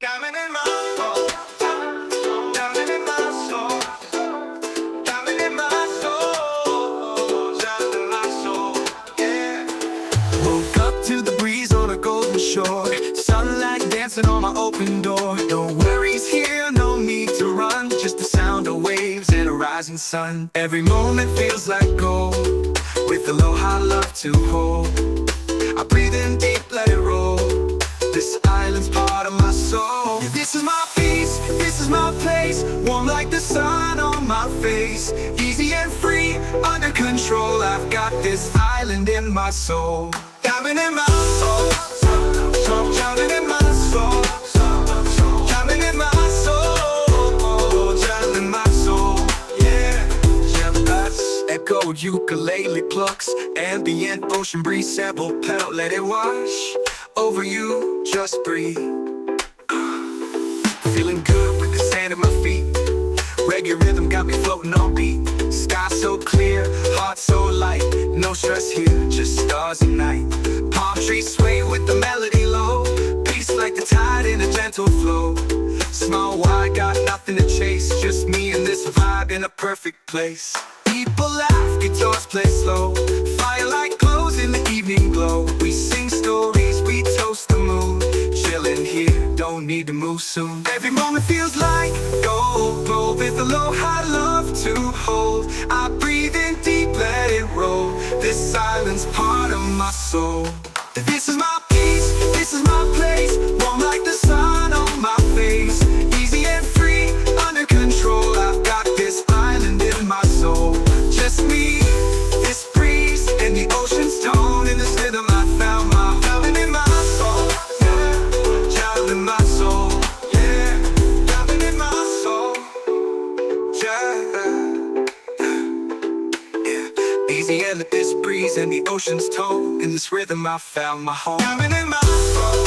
Diamond in my soul, diamond in my soul, diamond in my soul, diamond in my soul, yeah. Woke up to the breeze on a golden shore, sunlight dancing on my open door. No worries here, no need to run, just the sound of waves and a rising sun. Every moment feels like gold, with aloha love to hold. I breathe in deep, let it roll. This island's part of my soul. Yeah, this is my peace, this is my place. Warm like the sun on my face. Easy and free, under control. I've got this island in my soul. Diamond in my soul, diamond in my soul, diamond in my soul, diamond in my soul, yeah. Echoed ukulele plucks, ambient ocean breeze, sample pedal, let it wash over you, just breathe. Feeling good with the sand at my feet. Reggae rhythm got me floating on beat. Sky so clear, heart so light. No stress here, just stars and night. Palm trees sway with the melody low. Peace like the tide in a gentle flow. Small wide, got nothing to chase. Just me and this vibe in a perfect place. People laugh, guitars play slow. Firelight glows in the evening glow. We sing stories, we toast the moon. Chillin' here, don't need to move soon. Every moment feels like gold, gold with aloha love to hold. I breathe in deep, let it roll. This island's part of my soul. This is my peace, this is my place. Warm like the sun on my face. Easy and free, under control. I've got this island in my soul. Just me, this breeze, and the ocean's tone. In this rhythm I found my diamond in my soul, yeah. Diamond in my soul, yeah. Diamond in my soul, yeah. Easy and this breeze and the ocean's tone. In this rhythm I found my home. Diamond in my soul,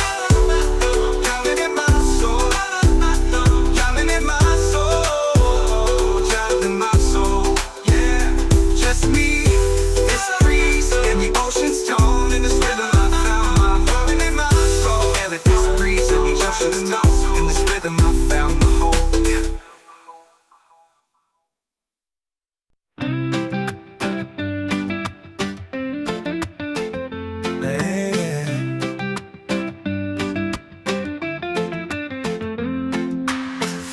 diamond in my soul, diamond in my soul, diamond in my soul, yeah. Just me, this breeze, and the ocean's tone. In this rhythm I found my diamond in my soul. Yeah, that this breeze and the ocean's tone. In this rhythm I found my home, yeah.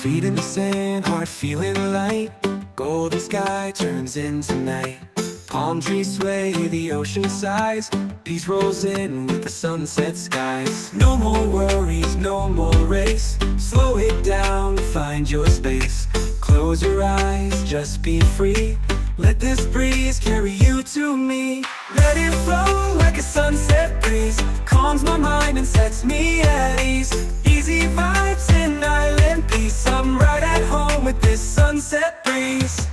Feet in the sand, heart feeling light. Golden sky turns into night. Palm trees sway, the ocean sighs. Peace rolls in with the sunset skies. No more worries, no more race. Slow it down, find your space. Close your eyes, just be free. Let this breeze carry you to me. Let it flow like a sunset breeze. Calms my mind and sets me at ease. Easy vibes and island peace. I'm right at home with this sunset breeze.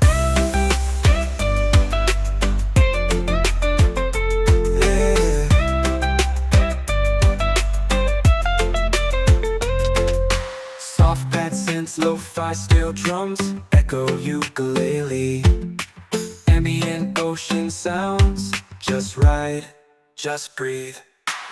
Yeah. Soft pad synths, lo-fi steel drums, echo ukulele. Ambient ocean sounds, just ride, just breathe.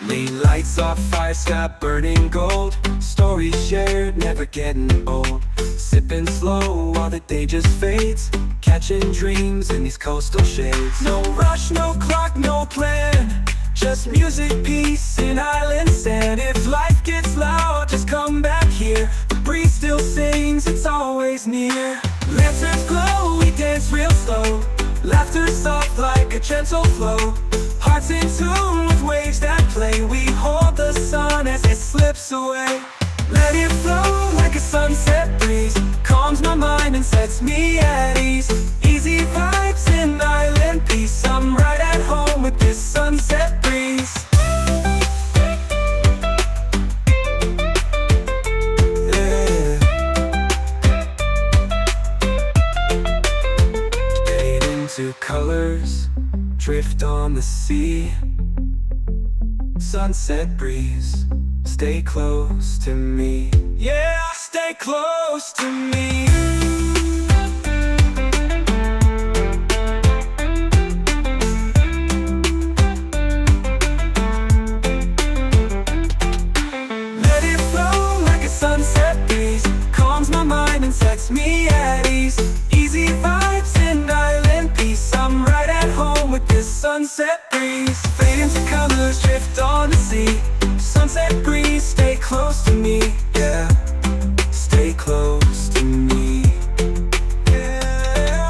Lean lights off, fire sky burning gold. Stories shared, never getting old. Sipping slow while the day just fades. Catching dreams in these coastal shades. No rush, no clock, no plan. Just music, peace, and island sand. If life gets loud, just come back here. The breeze still sings, it's always near. Lanterns glow, we dance real slow. Laughter soft like a gentle flow. Hearts in tune with waves that play. We hold the sun as it slips away. Let it flow like a sunset breeze. Calms my mind and sets me at ease. Easy vibes and island peace. I'm right at home with this sunset breeze. Yeah. Fade into colors, drift on the sea. Sunset breeze, stay close to me. Yeah, stay close to me. Let it flow like a sunset. puts me at ease. Easy vibes and island peace. I'm right at home with this sunset breeze. Fade into colors, drift on the sea. Sunset breeze, stay close to me, yeah. Stay close to me, yeah.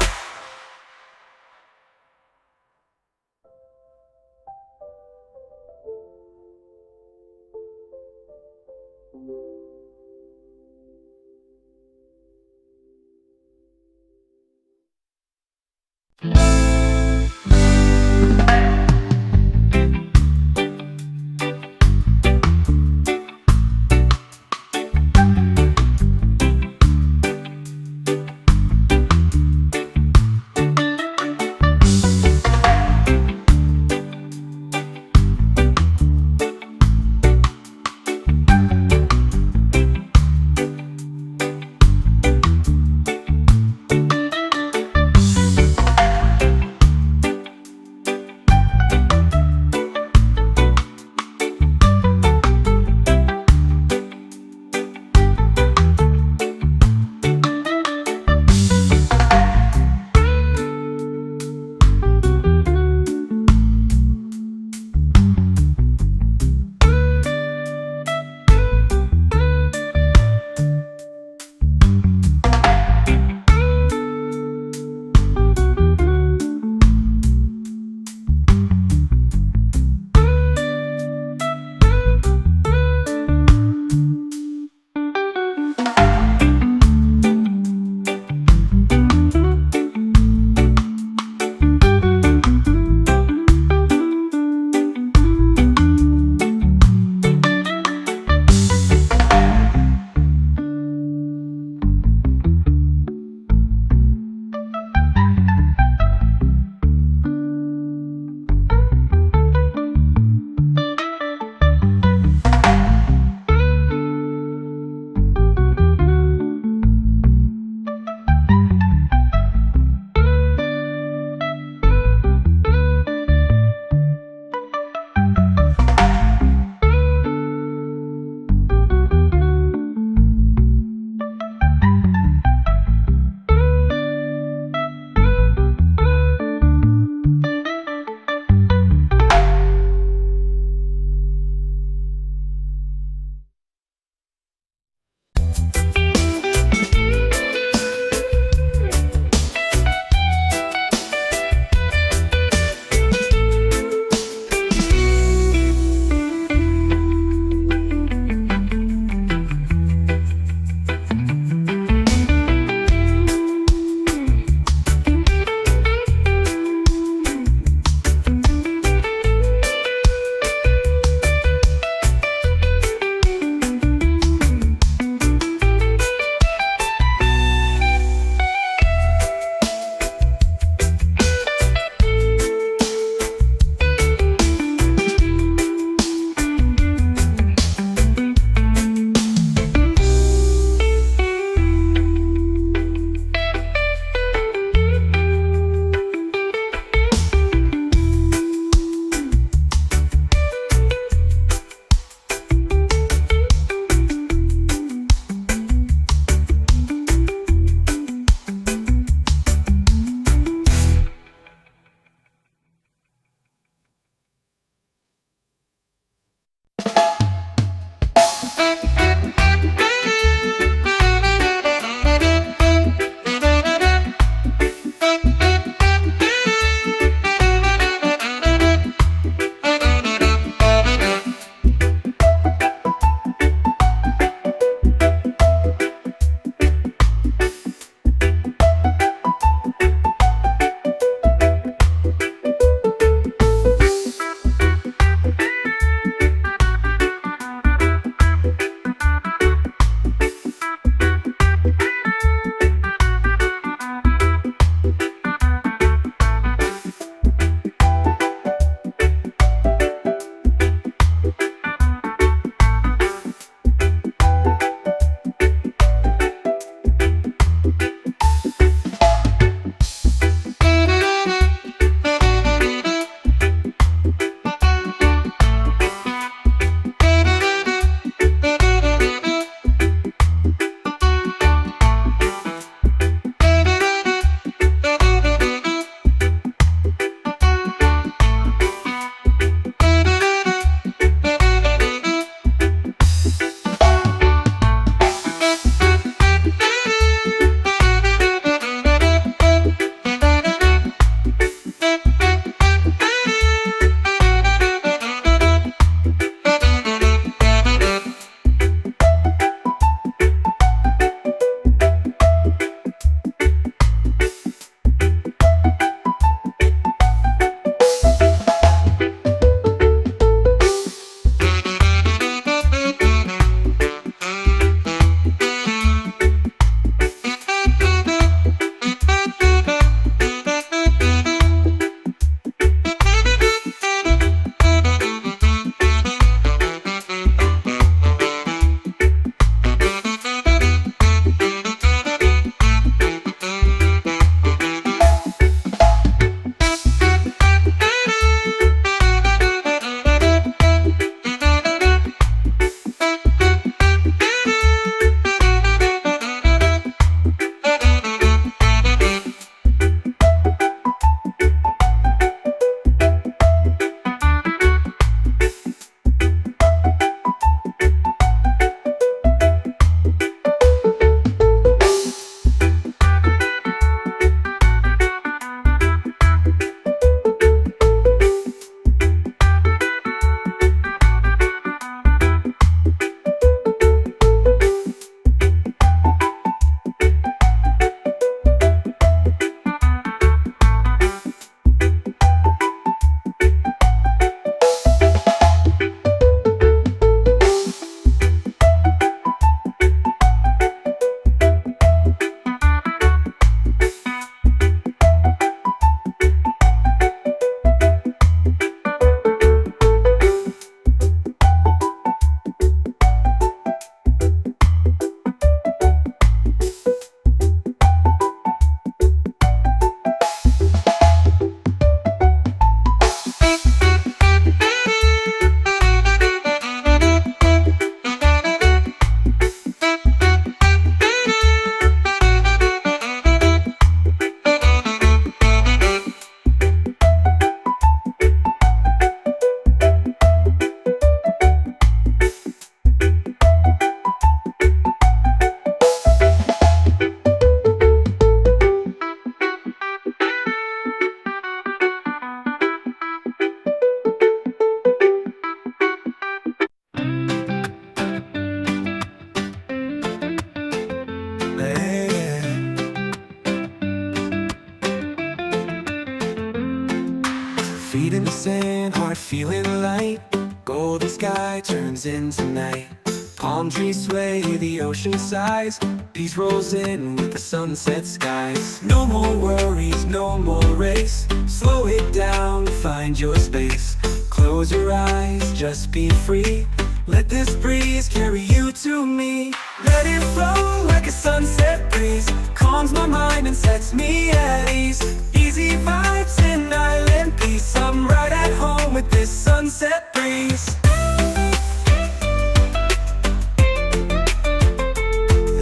golden sky turns into night. Palm trees sway, the ocean sighs. Peace rolls in with the sunset skies. No more worries, no more race. Slow it down, find your space. Close your eyes, just be free. Let this breeze carry you to me. Let it flow like a sunset breeze. Calms my mind and sets me at ease. Easy vibes and island peace. I'm right at home with this sunset breeze.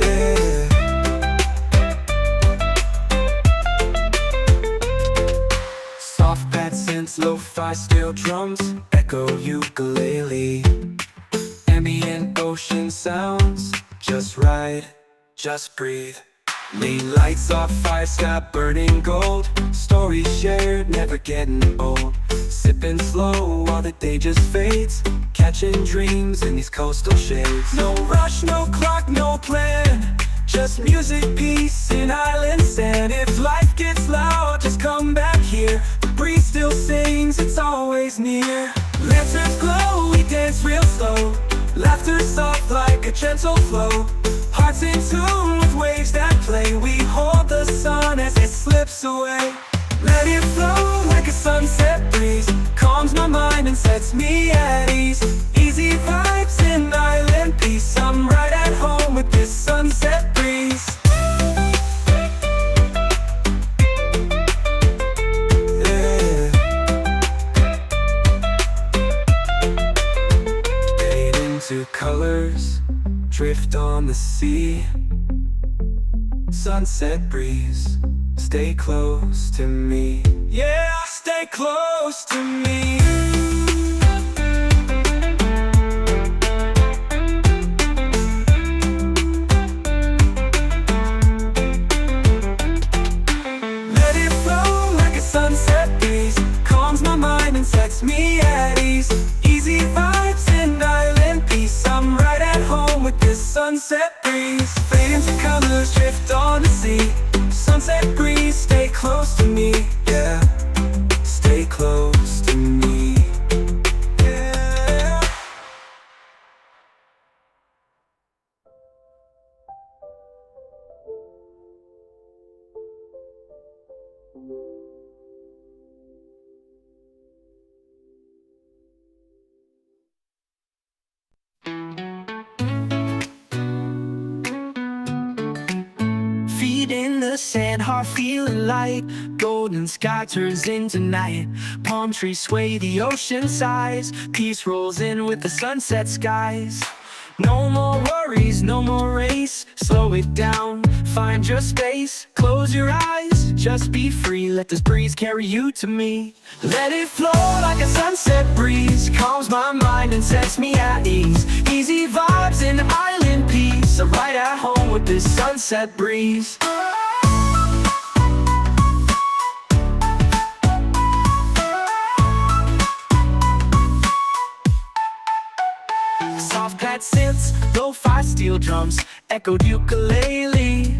Yeah. Soft pad synths, lo-fi steel drums, echo ukulele. Ambient ocean sounds, just ride, just breathe. Lean lights off, fire sky burning gold. Stories shared, never getting old. Sipping slow while the day just fades. Catching dreams in these coastal shades. No rush, no clock, no plan. Just music, peace, and island sand. If life gets loud, just come back here. The breeze still sings, it's always near. Lanterns glow, we dance real slow. Laughter soft like a gentle flow. Hearts in tune with waves that play. We hold the sun as it slips away. Let it flow like a sunset breeze. Calms my mind and sets me at ease. Easy vibes and island peace. I'm right at home with this sunset breeze. Yeah. Fade into colors, drift on the sea. Sunset breeze, stay close to me. Yeah, stay close to me. Let it flow like a sunset breeze. Calms my mind and sets me at ease. Easy vibes and island peace. I'm right at home with this sunset breeze. Fade into colors, drift on the sea. Sunset breeze, stay close to me. Yeah, stay close to me. Yeah. Feet in the sand, heart feeling light. Golden sky turns into night. Palm trees sway, the ocean sighs. Peace rolls in with the sunset skies. No more worries, no more race. Slow it down, find your space. Close your eyes, just be free. Let this breeze carry you to me. Let it flow like a sunset breeze. Calms my mind and sets me at ease. Easy vibes and island peace. I'm right at home with this sunset breeze. Soft pad synths, lo-fi steel drums, echoed ukulele.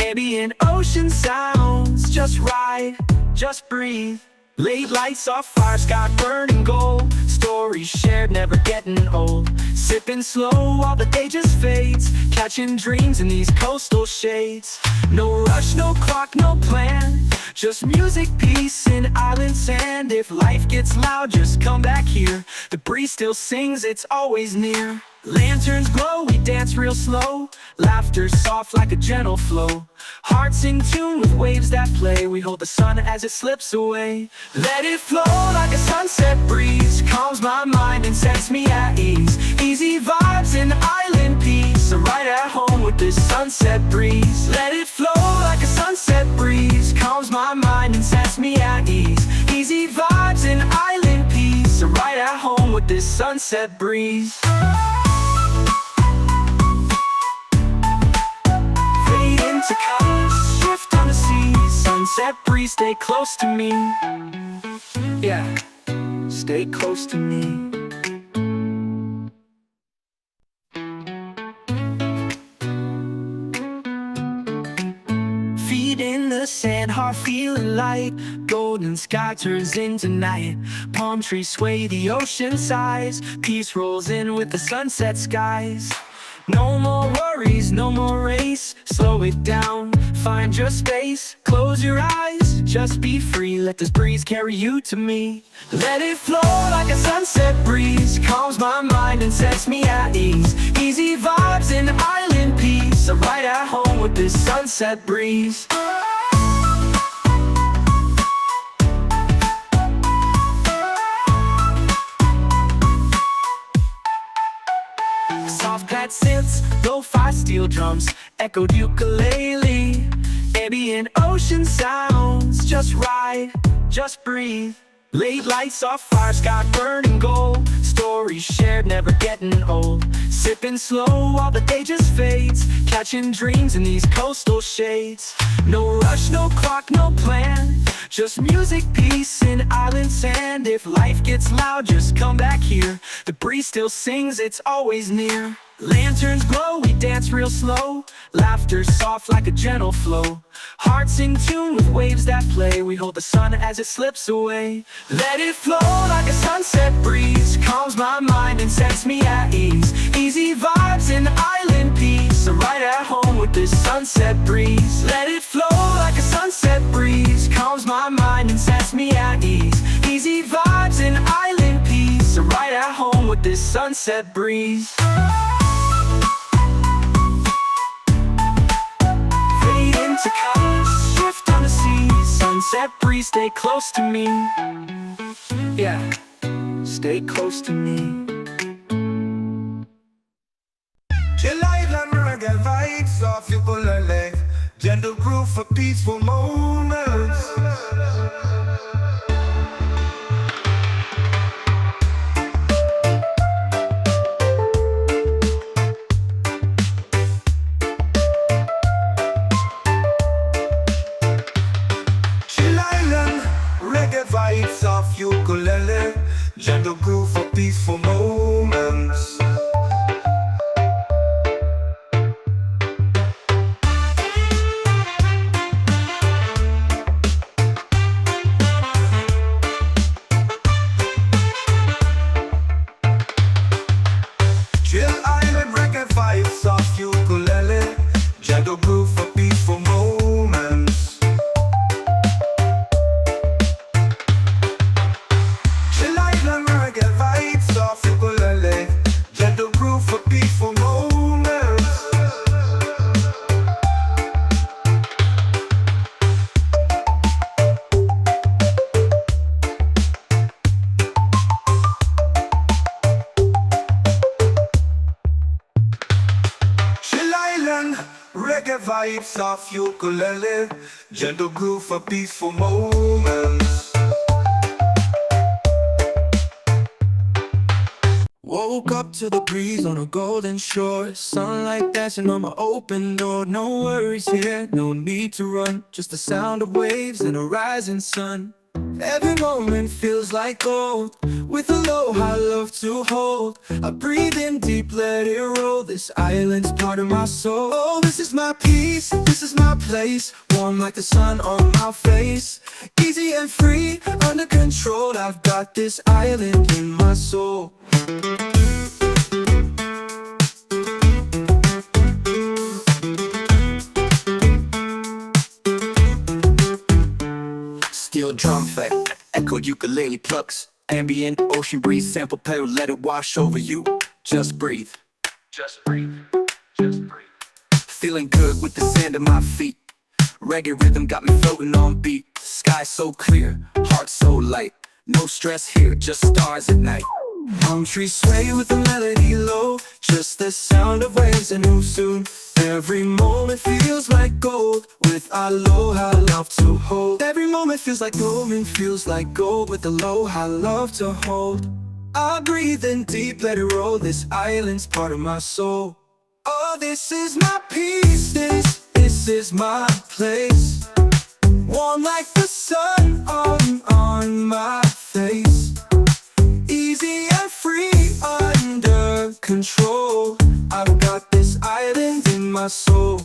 Ambient ocean sounds, just ride, just breathe. Late lights off, fire sky burning gold. Stories shared, never getting old. Sipping slow while the day just fades. Catching dreams in these coastal shades. No rush, no clock, no plan. Just music, peace, and island sand. If life gets loud, just come back here. The breeze still sings, it's always near. Lanterns glow, we dance real slow. Laughter soft like a gentle flow. Hearts in tune with waves that play. We hold the sun as it slips away. Let it flow like a sunset breeze. Calms my mind and sets me at ease. Easy vibes and island peace. I'm right at home with this sunset breeze. Let it flow like a sunset breeze. Calms my mind and sets me at ease. Easy vibes and island peace. I'm right at home with this sunset breeze. Fade into colors, drift on the sea. Sunset breeze, stay close to me. Yeah, stay close to me. Feet in the sand, heart feeling light. Golden sky turns into night. Palm trees sway, the ocean sighs. Peace rolls in with the sunset skies. No more worries, no more race. Slow it down, find your space. Close your eyes, just be free. Let this breeze carry you to me. Let it flow like a sunset breeze. Calms my mind and sets me at ease. Easy vibes and island peace. I'm right at home with this sunset breeze. Soft pad synths, lo-fi steel drums, echoed ukulele. Ambient ocean sounds, just ride, just breathe. Late lights off fire, sky burning gold. Stories shared, never getting old. Sipping slow while the day just fades. Catching dreams in these coastal shades. No rush, no clock, no plan. Just music, peace, and island sand. If life gets loud, just come back here. The breeze still sings, it's always near. Lanterns glow, we dance real slow. Laughter soft like a gentle flow. Hearts in tune with waves that play. We hold the sun as it slips away. Let it flow like a sunset breeze. Calms my mind and sets me at ease. Easy vibes and island peace. I'm right at home with this sunset breeze. Let it flow like a sunset breeze. Calms my mind and sets me at ease. Easy vibes and island peace. I'm right at home with this sunset breeze. To colors, shift on the sea. Sunset breeze, stay close to me. Yeah, stay close to me. Chill island reggae vibes off your bullet. Gentle groove for peaceful moments. Vibes off ukulele, gentle groove for peaceful moments. Chill island reggae vibes off ukulele, gentle groove for peaceful moments. Gentle groove for peaceful moments. Chill island reggae vibes off ukulele. Gentle groove for peaceful moments. Woke up to the breeze on a golden shore. Sunlight dancing on my open door. No worries here, no need to run. Just the sound of waves and a rising sun. Every moment feels like gold. With a low high love to hold. I breathe in deep, let it roll. This island's part of my soul. Oh, this is my peace, this is my place. Warm like the sun on my face. Easy and free, under control. I've got this island in my soul. Steel drum effect, echoed ukulele plucks. Ambient ocean breeze, sample pedal, let it wash over you. Just breathe, just breathe, just breathe. Feeling good with the sand at my feet. Reggae rhythm got me floating on beat. Sky so clear, heart so light. No stress here, just stars at night. Palm trees sway with the melody low. Just the sound of waves and move soon. Every moment feels like gold. With aloha love to hold. Every moment feels like gold and feels like gold. With aloha love to hold. I breathe in deep, let it roll. This island's part of my soul. Oh, this is my peace. This is my place. Warm like the sun on my face. Easy and free, under control. I've got this island in my soul.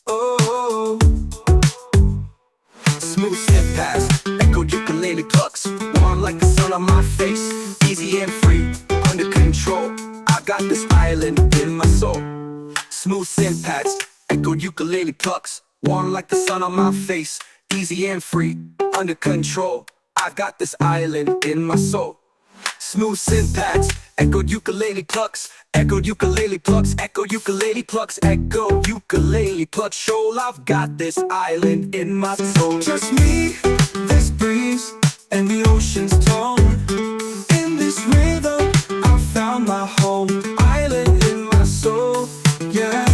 Oh, sun on my face, easy and free, under control. I got this island in my soul. Smooth synth pads, echo ukulele plucks, warm like the sun on my face, easy and free, under control. I got this island in my soul. Smooth synth pads, echo ukulele plucks, echo ukulele plucks, echo ukulele plucks, echo ukulele plucks. Shoal, I've got this island in my soul. Just me, this breeze, and the ocean's tone. In this rhythm, I found my home. Island in my soul, yeah.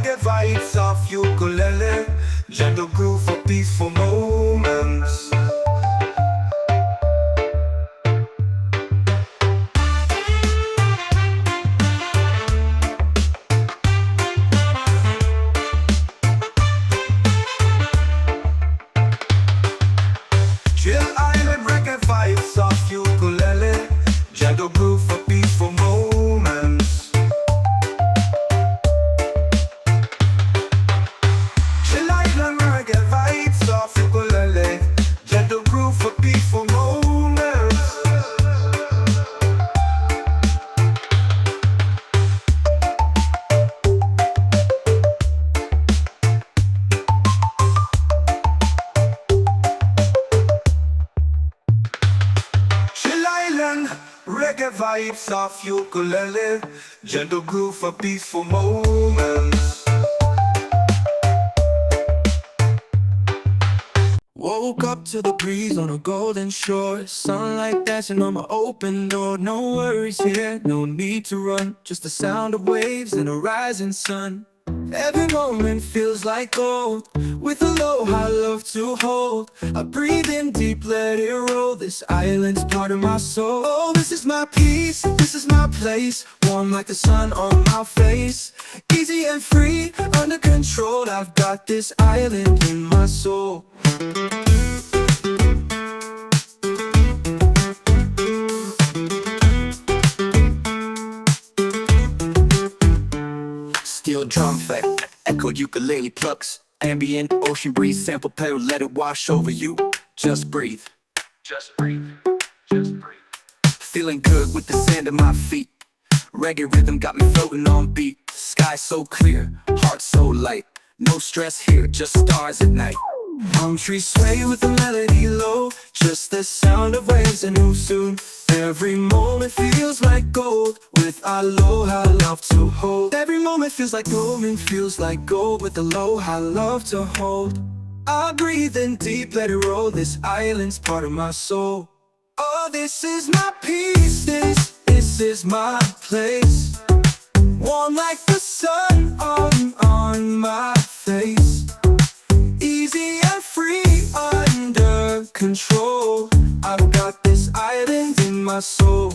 reggae vibes of ukulele, gentle groove for peaceful moments. Chill island reggae vibes of ukulele, gentle groove for peaceful moments. Chill island reggae vibes of ukulele, gentle groove for peaceful moments. Chill island reggae vibes of ukulele, gentle groove for peaceful moments. Woke up to the breeze on a golden shore, sunlight dancing on my open door. No worries here, no need to run, just the sound of waves and a rising sun. Every moment feels like gold, with aloha love to hold. I breathe in deep, let it roll, this island's part of my soul. Oh, this is my peace, this is my place, warm like the sun on my face. Easy and free, under control, I've got this island in my soul. Steel drum effect, echoed ukulele plucks, ambient ocean breeze, sample pedal, let it wash over you. Just breathe, just breathe, just breathe. Feeling good with the sand at my feet, reggae rhythm got me floating on beat. Sky so clear, heart so light, no stress here, just stars at night. Palm trees sway with the melody low, just the sound of waves and who soon. Every moment feels like gold, with aloha love to hold. Every moment feels like gold and feels like gold, with aloha love to hold. I breathe in deep, let it roll, this island's part of my soul. Oh, this is my peace, this is my place, warm like the sun on my face. Easy and free, under control, I've got this island in my soul.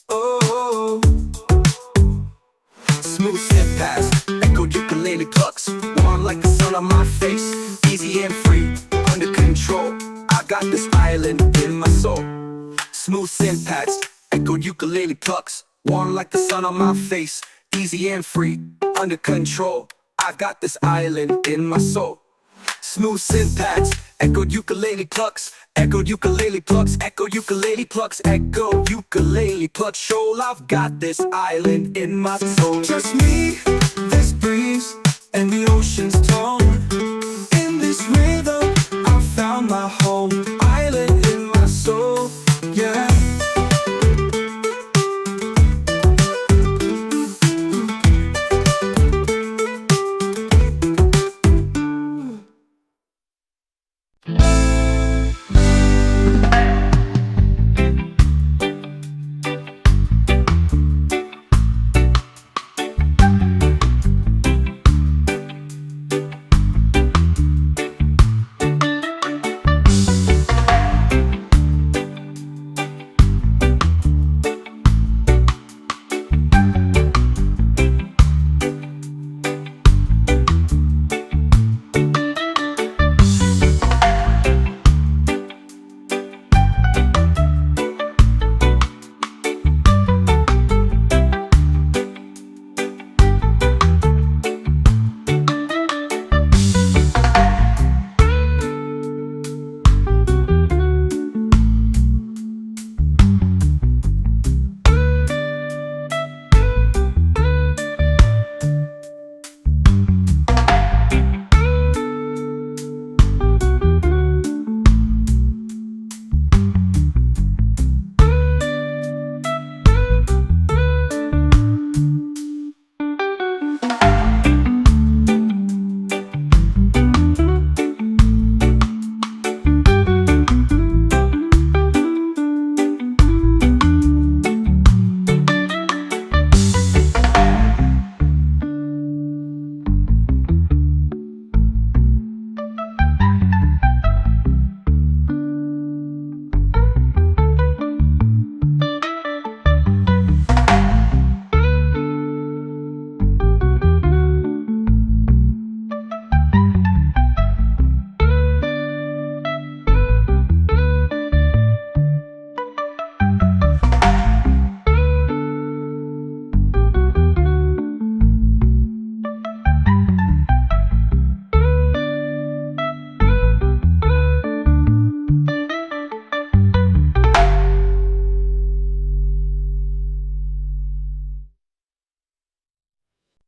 Oh, smooth step past, echoed ukulele plucks, warm like the sun on my face. Easy and free, under control, I got this island in my soul. Smooth synth pads, echoed ukulele plucks, warm like the sun on my face. Easy and free, under control, I've got this island in my soul. Smooth synth pads, echoed ukulele plucks, echoed ukulele plucks, echoed ukulele plucks, echoed ukulele plucks. Shoal, I've got this island in my soul. Just me, this breeze, and the ocean's tone. In this rhythm, I found my home, island in my soul, yeah.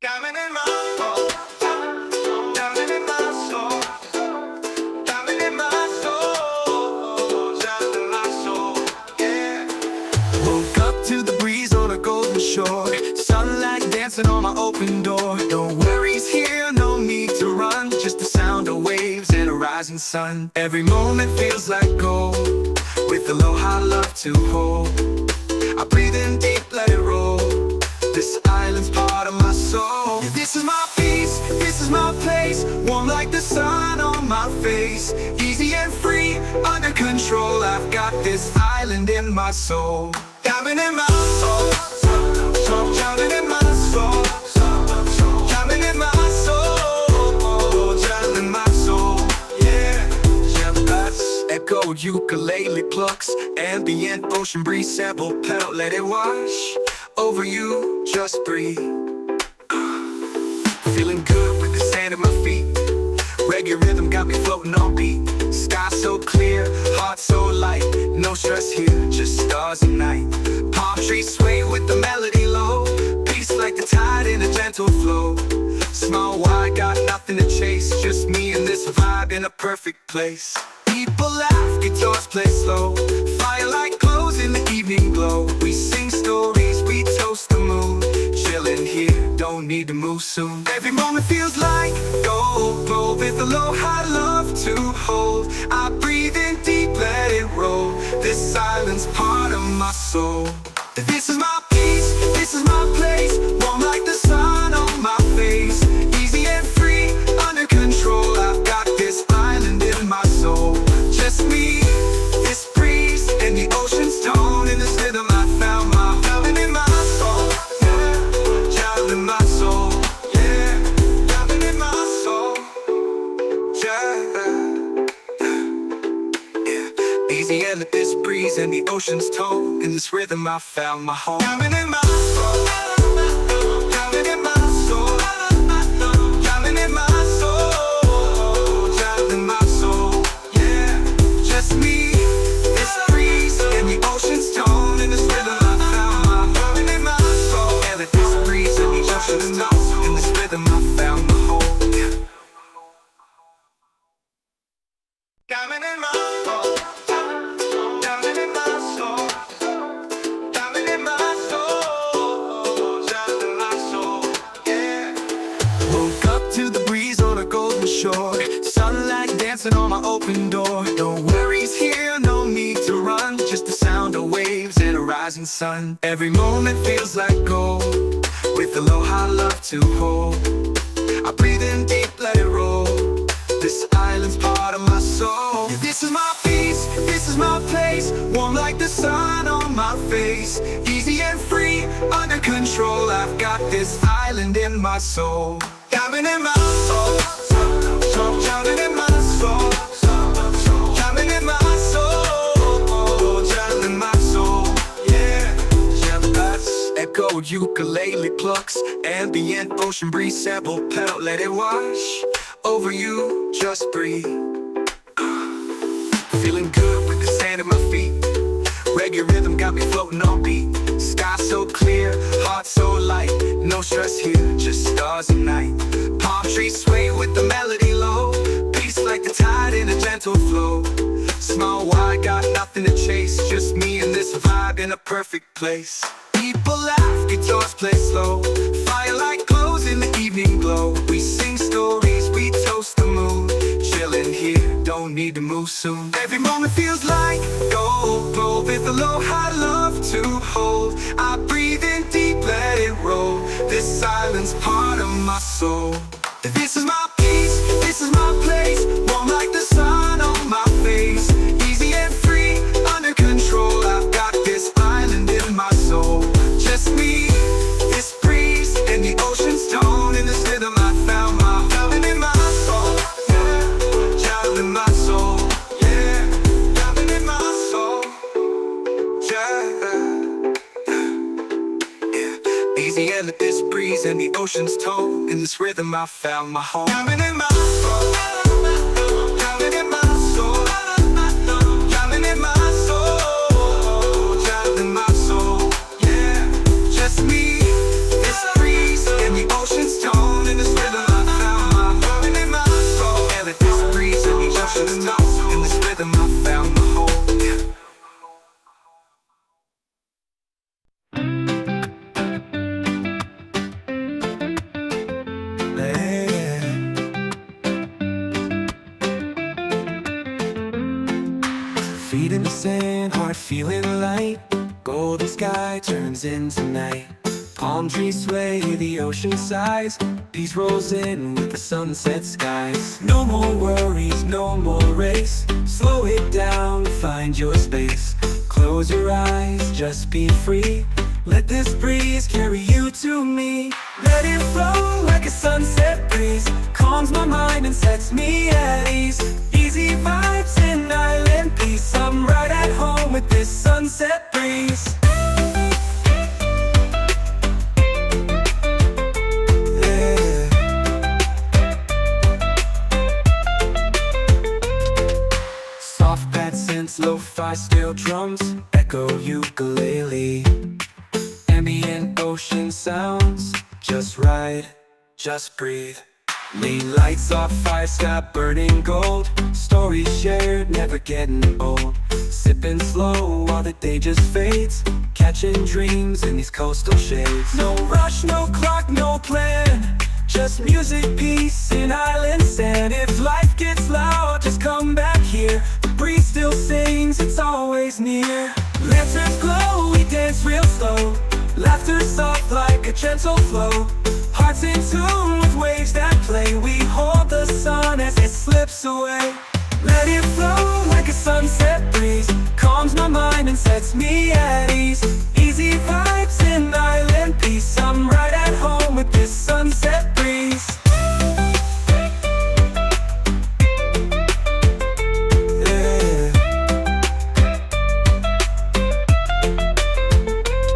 Diamond in my soul, diamond in my soul, diamond in my soul, diamond in my soul, yeah. Woke up to the breeze on a golden shore, sunlight dancing on my open door. No worries here, no need to run, just the sound of waves and a rising sun. Every moment feels like gold, with aloha love to hold. I breathe in deep, let it roll. This island's part of my soul. Yeah, this is my peace, this is my place. Warm like the sun on my face. Easy and free, under control. I've got this island in my soul. Diamond in my soul, diamond in my soul, diamond in my soul, diamond in my soul, yeah. Echo ukulele plucks, ambient ocean breeze sample pedal, let it wash over you, just breathe. Feeling good with the sand at my feet. Reggae rhythm got me floating on beat. Sky so clear, heart so light. No stress here, just stars and night. Palm trees sway with the melody low. Peace like the tide in a gentle flow. Small wide, got nothing to chase. Just me and this vibe in a perfect place. People laugh, guitars play slow. Firelight glows in the evening glow. We sing stories, we toast the moon. Chilling here, don't need to move soon. Every moment feels like gold, with aloha love to hold. I breathe in deep, let it roll. This island's part of my soul. This is my peace, this is my place. Warm like the sun on my face. Easy and free, under control. I've got this island in my soul. Just me, this breeze, and the ocean's tone. In this rhythm I found my diamond in my soul, yeah. Diamond in my soul, yeah. Diamond in my soul, yeah. Easy and let this breeze and the ocean's tone. In this rhythm I found my home. Diamond in my soul, diamond in my soul, diamond in my soul, diamond in my soul, yeah. Just me, this breeze, and the ocean's tone. In this rhythm I found my diamond in my soul. Yeah, let this breeze and the ocean's tone. In this rhythm I found my home, yeah. Diamond in my soul, diamond in my soul, diamond in my soul, diamond in my soul, yeah. Woke up to the breeze on a golden shore, sunlight dancing on my open door. No worries here, no need to run, just the sound of waves and a rising sun. Every moment feels like gold, with aloha love to hold. I breathe in deep, let it roll. This island's part of my soul. Yeah, this is my peace, this is my place. Warm like the sun on my face. Easy and free, under control. I've got this island in my soul. Diamond in my soul, diamond in my soul, diamond in my soul, diamond in my soul, yeah. Echo ukulele plucks, ambient ocean breeze sample pedal, let it wash over you, just breathe. Feeling good with the sand at my feet. Reggae rhythm got me floating on beat. Sky so clear, heart so light. No stress here, just stars and night. Palm trees sway with the melody low. Peace like the tide in a gentle flow. Small wide, got nothing to chase. Just me and this vibe in a perfect place. People laugh, guitars play slow. Firelight glows in the evening glow. We sing stories, we toast the moon. Chilling here, don't need to move soon. Every moment feels like gold, with aloha love to hold. I breathe in deep, let it roll. This island's part of my soul. This is my peace, this is my place. Warm like the sun on my face. Easy and free, under control. I've got this island in my soul. Just me, this breeze, and the ocean's tone. In this rhythm I found my diamond in my soul, yeah. Diamond in my soul, yeah. Diamond in my soul, yeah. Easy and let this breeze and the ocean's tone. In this rhythm I found my home. Diamond in my soul, diamond in my soul, diamond in my soul, diamond in my soul, yeah. Just me, this breeze, and the ocean's dancing, heart feeling light. Golden sky turns into night. Palm trees sway, the ocean sighs. Peace rolls in with the sunset skies. No more worries, no more race. Slow it down, find your space. Close your eyes, just be free. Let this breeze carry you to me. Let it flow like a sunset breeze. Calms my mind and sets me at ease. Easy vibes in island peace. I'm right at home with this sunset breeze. Yeah. Soft bad synths, lo-fi steel drums, echo ukulele. Ambient ocean sounds, just ride, just breathe. Lean lights off, fire sky burning gold. Stories shared, never getting old. Sipping slow while the day just fades. Catching dreams in these coastal shades. No rush, no clock, no plan. Just music, peace, and island sand. If life gets loud, just come back here. The breeze still sings, it's always near. Lanterns glow, we dance real slow. Laughter soft like a gentle flow. Hearts in tune with waves that play. We hold the sun as it slips away. Let it flow like a sunset breeze. Calms my mind and sets me at ease. Easy vibes in island peace. I'm right at home with this sunset breeze. Yeah.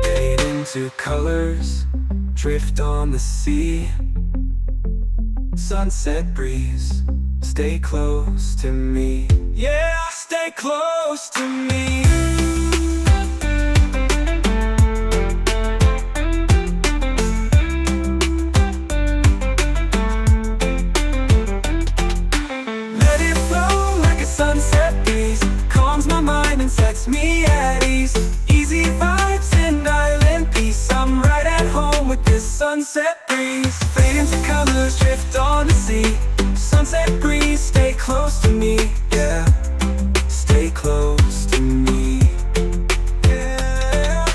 Fade into colors, drift on the sea. Sunset breeze, stay close to me. Yeah, stay close to me. Let it flow like a sunset breeze. Calms my mind and sets me at ease. Easy vibes in island peace. I'm right at home with this sunset breeze. Fade into colors, drift on the sea. Sunset breeze, stay close to me. Yeah, stay close to me. Yeah.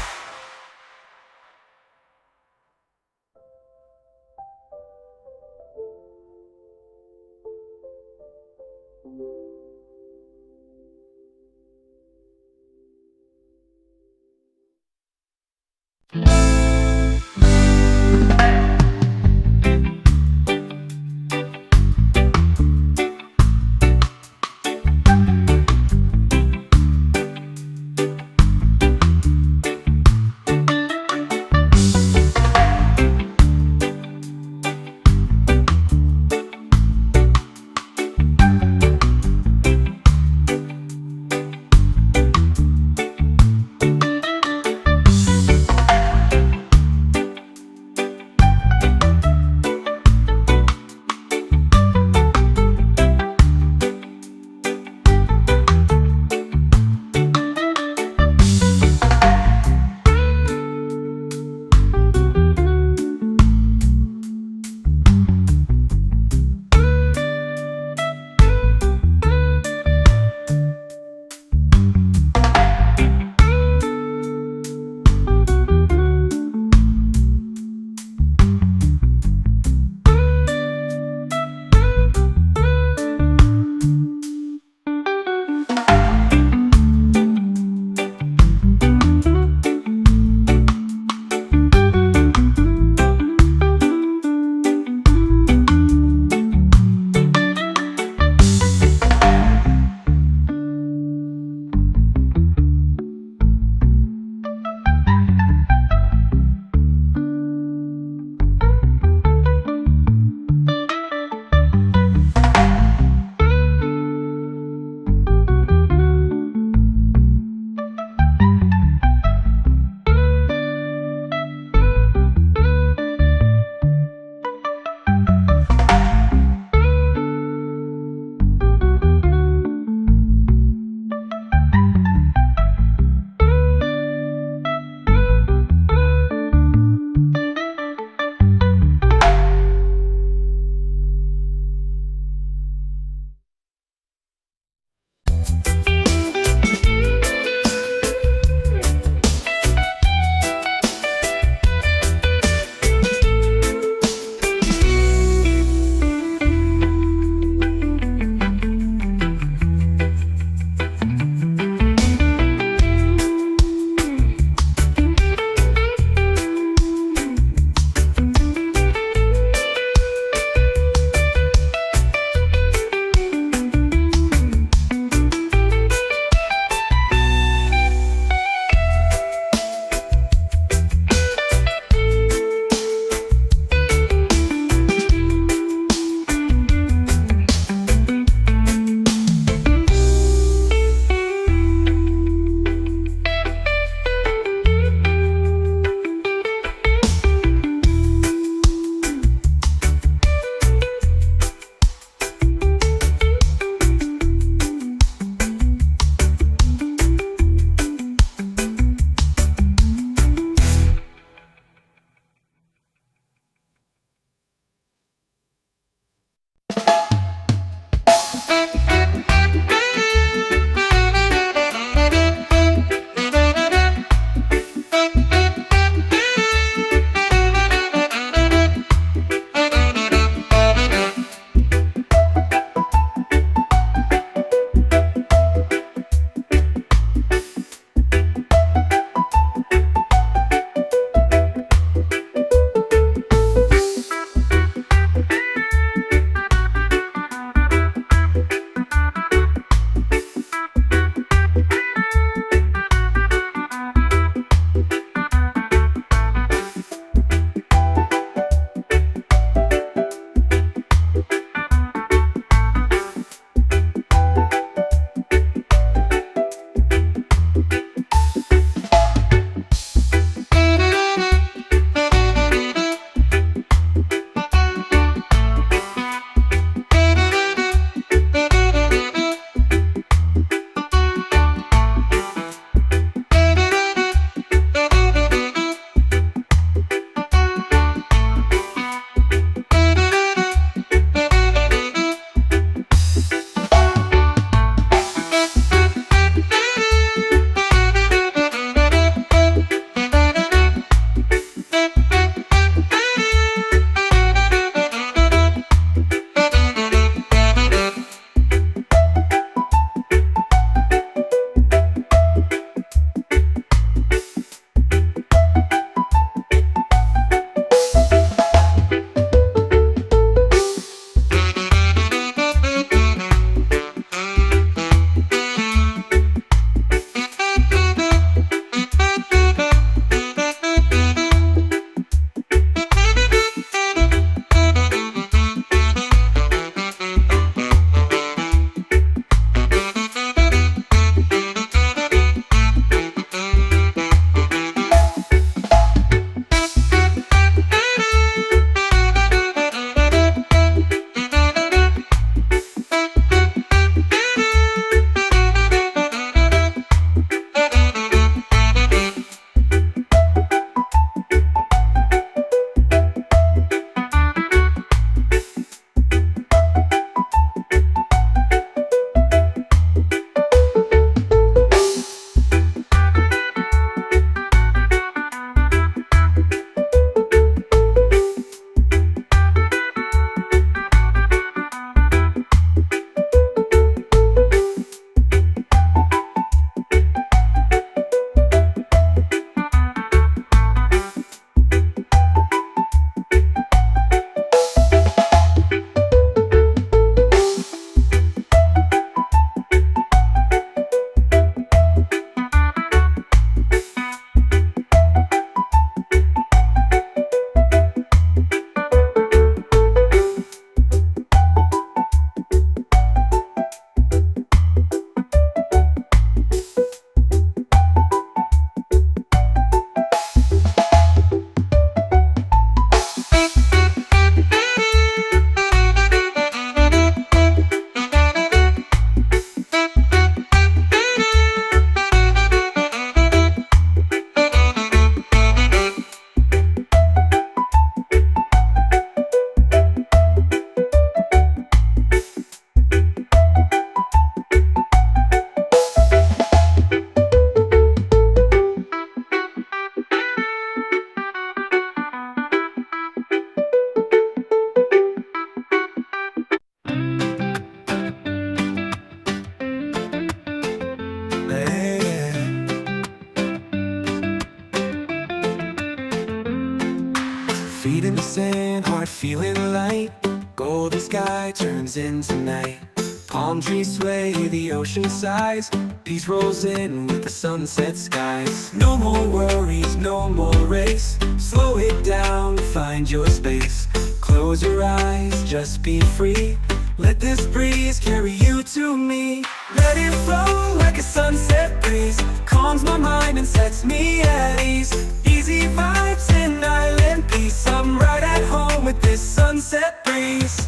Feet in the sand, heart feeling light. Golden sky turns into night. Palm trees sway, the ocean sighs. Peace rolls in with the sunset skies. No more worries, no more race. Slow it down, find your space. Close your eyes, just be free. Let this breeze carry you to me. Let it flow like a sunset breeze. Calms my mind and sets me at ease. Easy vibes and island peace. I'm right at home with this sunset breeze.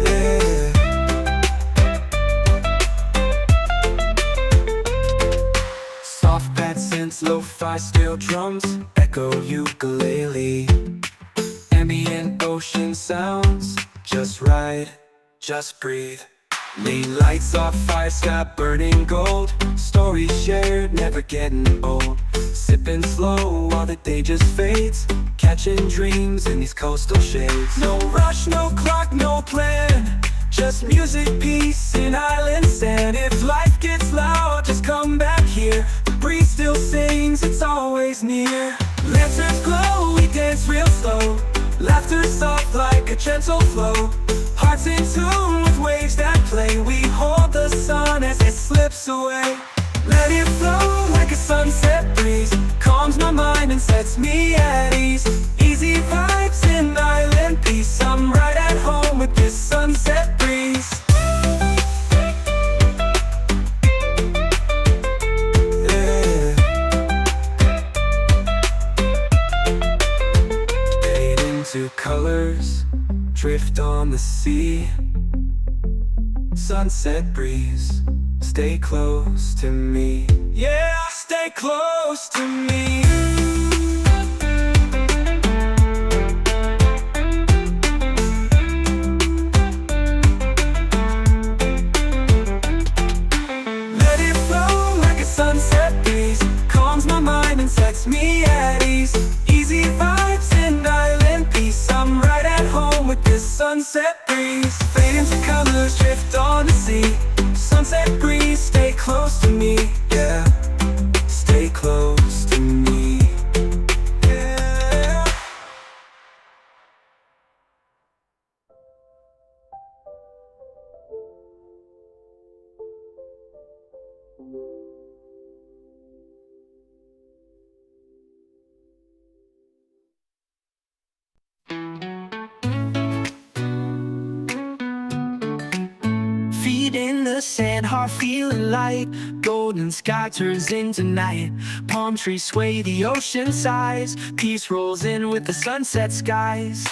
Yeah. Soft pad synths, lo-fi steel drums, echo ukulele. Ambient ocean sounds just right, just breathe. Late lights off, fire sky burning gold. Stories shared, never getting old. Sipping slow while the day just fades. Catching dreams in these coastal shades. No rush, no clock, no plan. Just music, peace, and island sand. If life gets loud, just come back here. The breeze still sings, it's always near. Lanterns glow, we dance real slow. Laughter soft like a gentle flow. Hearts in tune with waves that play. We hold the sun as it slips away. Let it flow like a sunset breeze. Calms my mind and sets me at ease. Easy vibes in island peace. I'm right at home with this sunset breeze. Yeah. Fade into colors, drift on the sea. Sunset breeze, stay close to me. Yeah, stay close to me. Let it flow like a sunset breeze. Calms my mind and sets me at ease. Easy vibes and island peace. I'm right at home with this sunset breeze. Fade into colors, drift on the sea. Sunset breeze, stay close to me. Yeah, stay close to me. Yeah. Feet in the sand, heart feeling light. Golden sky turns into night. Palm trees sway, the ocean sighs. Peace rolls in with the sunset skies.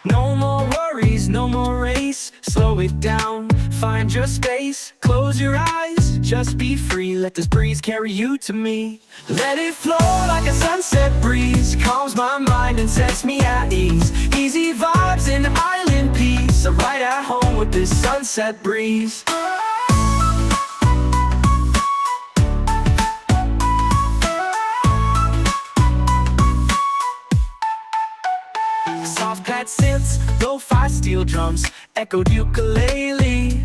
No more worries, no more race. Slow it down, find your space. Close your eyes, just be free. Let this breeze carry you to me. Let it flow like a sunset breeze. Calms my mind and sets me at ease. Easy vibes and island peace. I'm right at home with this sunset breeze. Soft pad synths, lo-fi steel drums, echoed ukulele.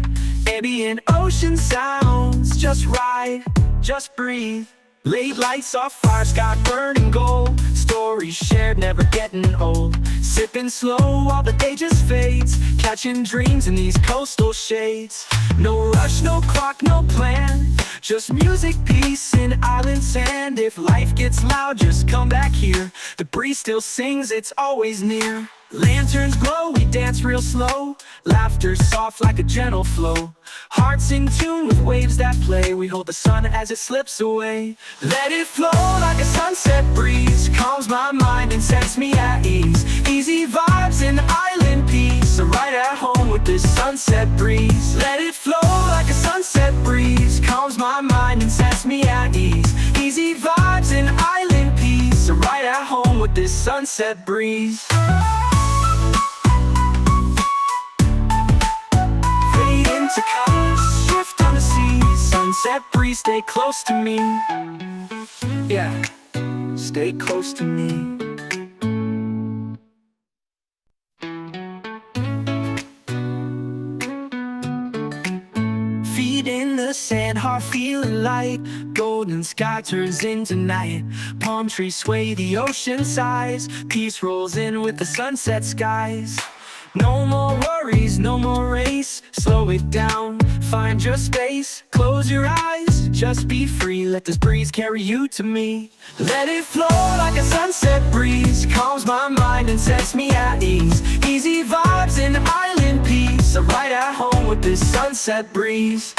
Ambient ocean sounds, just right, just breathe. Late lights off, fire sky burning gold. Stories shared, never getting old. Sipping slow while the day just fades. Catching dreams in these coastal shades. No rush, no clock, no plan. Just music, peace, and island sand. If life gets loud, just come back here. The breeze still sings, it's always near. Lanterns glow, we dance real slow. Laughter soft like a gentle flow. Hearts in tune with waves that play. We hold the sun as it slips away. Let it flow like a sunset breeze. Calms my mind and sets me at ease. Easy vibes and island peace. I'm right at home with this sunset breeze. Let it flow like a sunset breeze. Calms my mind and sets me at ease. Easy vibes and island peace. I'm right at home with this sunset breeze. To colors, shift on the sea. Sunset breeze, stay close to me. Yeah, stay close to me. Feet in the sand, heart feeling light. Golden sky turns into night. Palm trees sway, the ocean sighs. Peace rolls in with the sunset skies. No more worries, no more race. Slow it down, find your space. Close your eyes, just be free. Let this breeze carry you to me. Let it flow like a sunset breeze. Calms my mind and sets me at ease. Easy vibes and island peace. I'm right at home with this sunset breeze.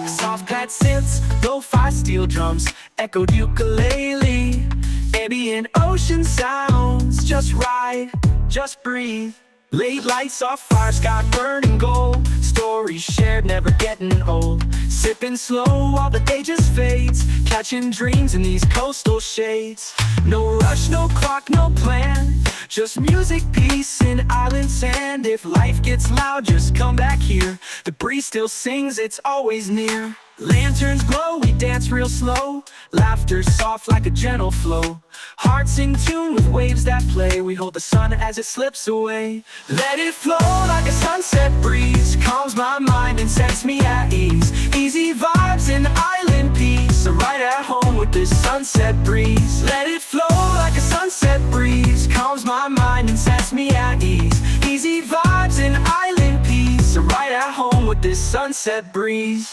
Soft pad synths, lo-fi steel drums, echoed ukulele. Ambient ocean sounds, just right, just breathe. Late lights off, fire sky burning gold. Stories we shared, never getting old. Sipping slow while the day just fades, catching dreams in these coastal shades. No rush, no clock, no plan, just music, peace, and island sand. If life gets loud, just come back here. The breeze still sings, it's always near. Lanterns glow, we dance real slow. Laughter soft like a gentle flow. Hearts in tune with waves that play. We hold the sun as it slips away. Let it flow like a sunset breeze. Calms my mind and sets me at ease. Easy vibes and island peace. I'm right at home with this sunset breeze. Let it flow like a sunset breeze. Calms my mind and sets me at ease. Easy vibes and island peace. I'm right at home with this sunset breeze.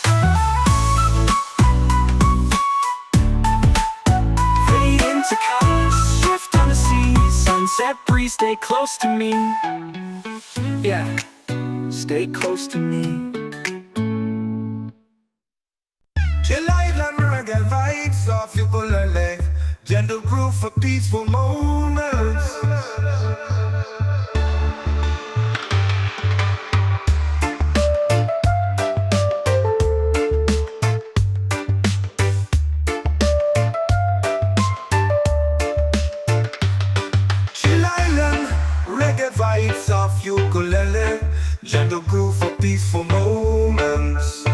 To colors, shift on the sea. Sunset breeze, stay close to me. Yeah, stay close to me. Chill island reggae vibes off ukulele. Gentle groove for peaceful moments. Reggae vibes off ukulele, gentle groove for peaceful moments.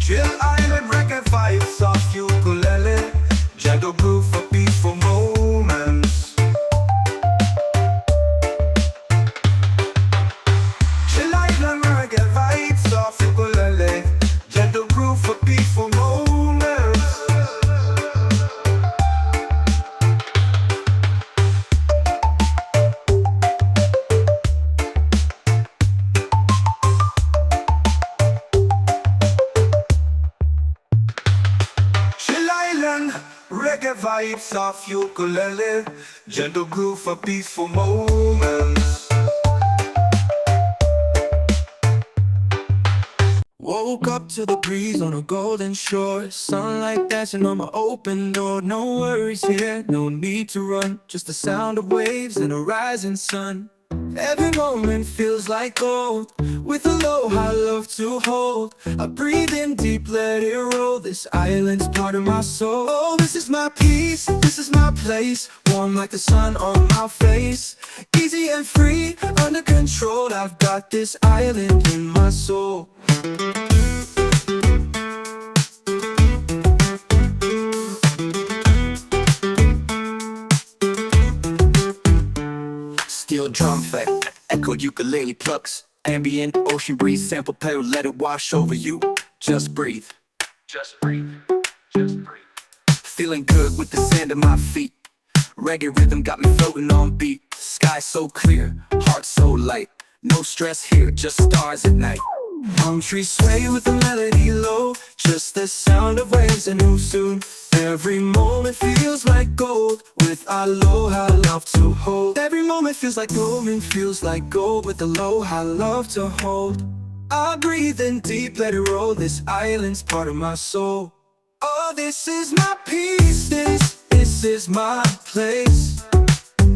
Chill island reggae vibes off ukulele, gentle groove for peaceful moments. Gentle groove for peaceful moments. Chill island, reggae vibes off ukulele. Gentle groove for peaceful moments. Woke up to the breeze on a golden shore. Sunlight dancing on my open door. No worries here, no need to run. Just the sound of waves and a rising sun. Every moment feels like gold. With aloha love to hold. I breathe in deep, let it roll. This island's part of my soul. Oh, this is my peace, this is my place. Warm like the sun on my face. Easy and free, under control. I've got this island in my soul. Steel drum fight, echoed ukulele plucks. Ambient ocean breeze, sample pedal, let it wash over you. Just breathe, just breathe, just breathe. Feeling good with the sand at my feet. Reggae rhythm got me floating on beat. Sky so clear, heart so light. No stress here, just stars at night. Palm trees sway with the melody low. Just the sound of waves and who soon. Every moment feels like gold. With aloha love to hold. Every moment feels like gold and feels like gold. With aloha love to hold. I breathe in deep, let it roll. This island's part of my soul. Oh, this is my peace, this is my place.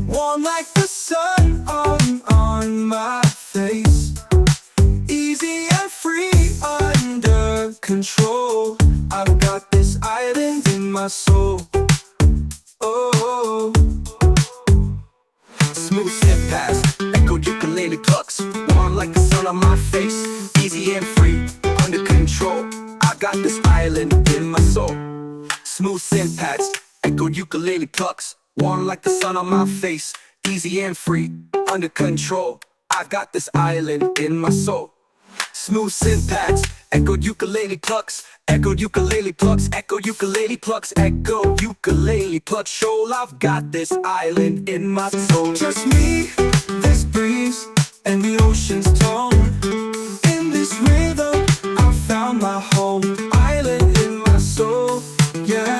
Warm like the sun on my face. Easy and free, under control. I've got this island in my soul. Oh, smooth step past, echoed ukulele plucks. Warm like the sun on my face. Easy and free, under control. I got this island in my soul. Smooth synth pads, echoed ukulele plucks. Warm like the sun on my face. Easy and free, under control. I got this island in my soul. Smooth synth pads, echoed ukulele plucks. Echoed ukulele plucks, echoed ukulele plucks. Echo ukulele plucks. Shoal, I've got this island in my soul. Just me, this breeze, and the ocean's tone. In this rhythm, I found my home. Island in my soul, yeah.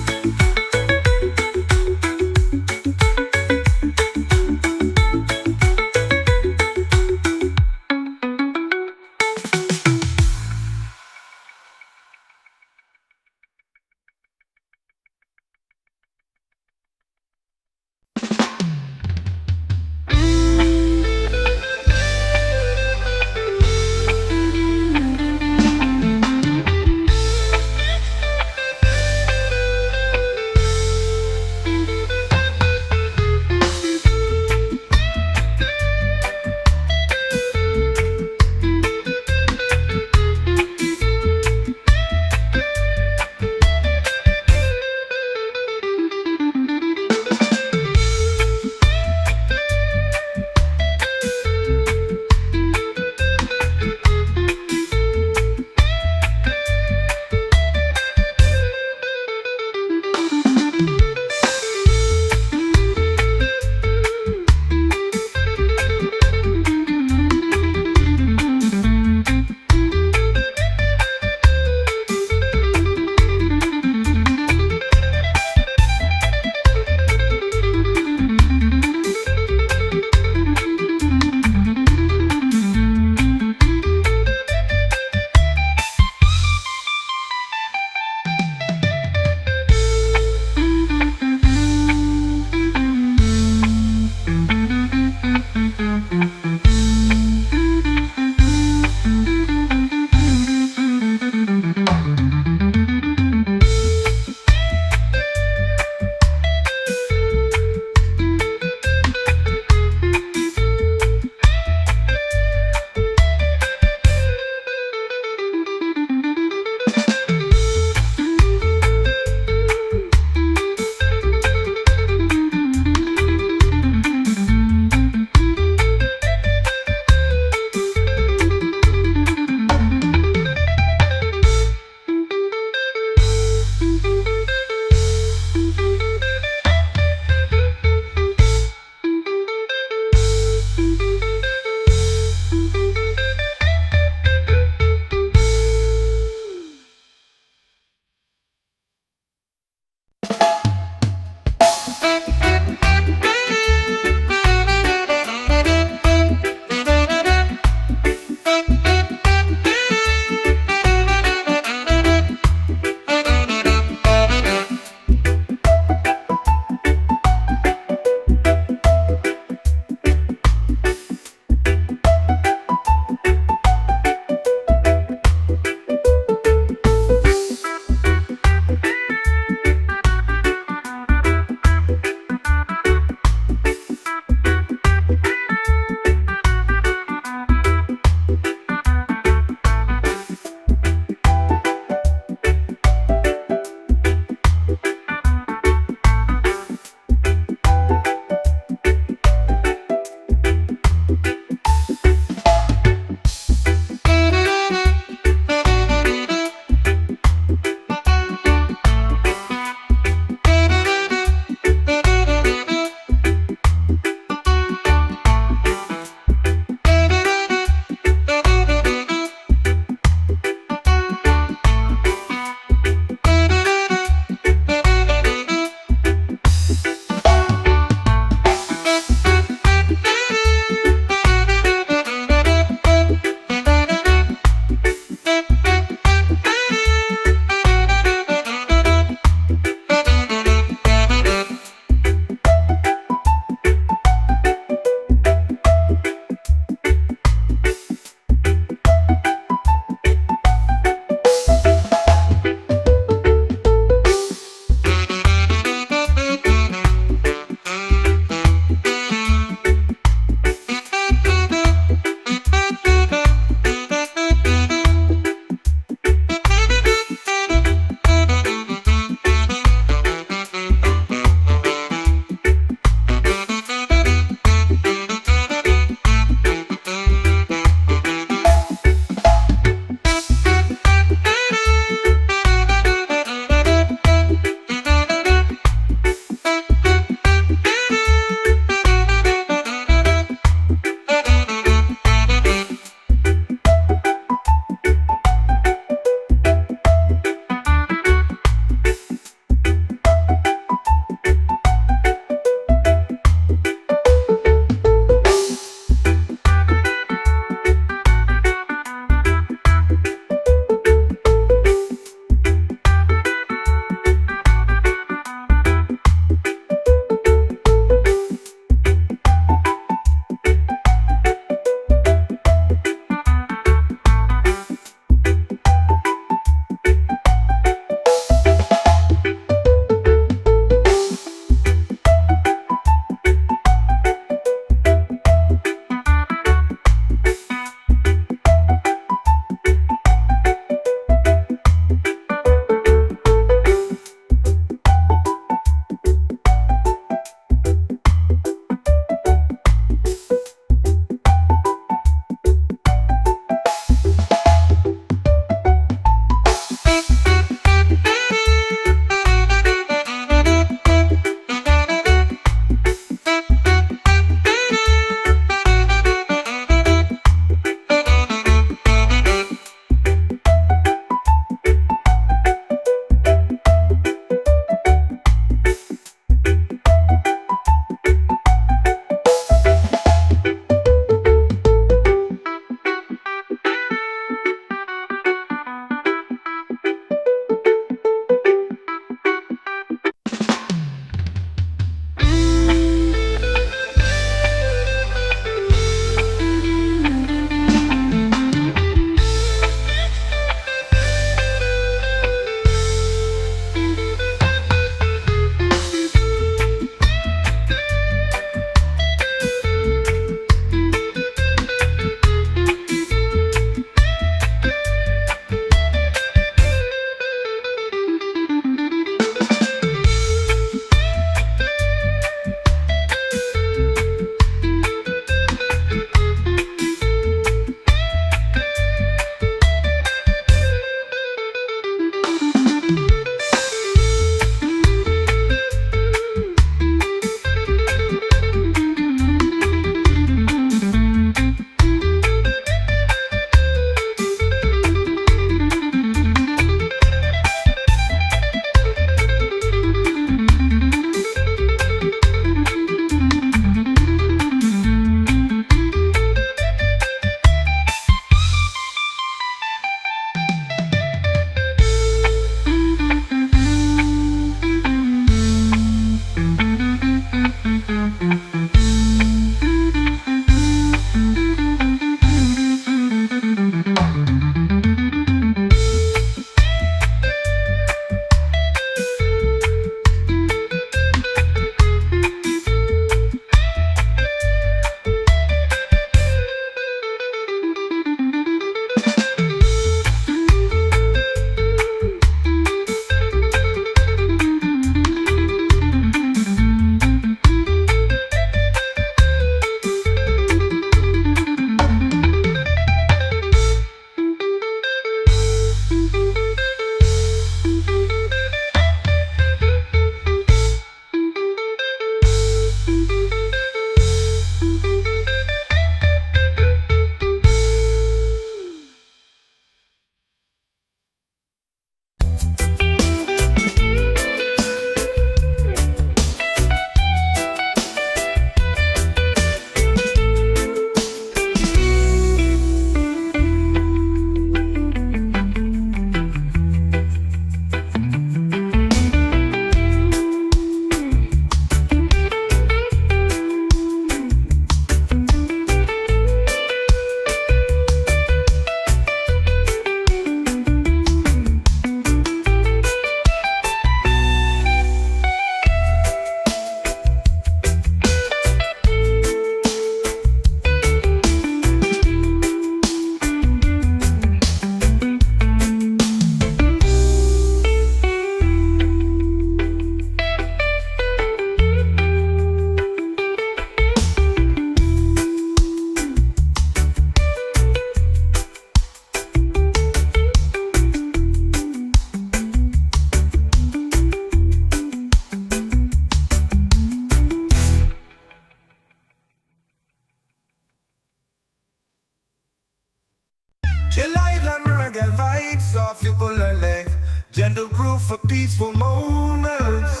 for peaceful moments.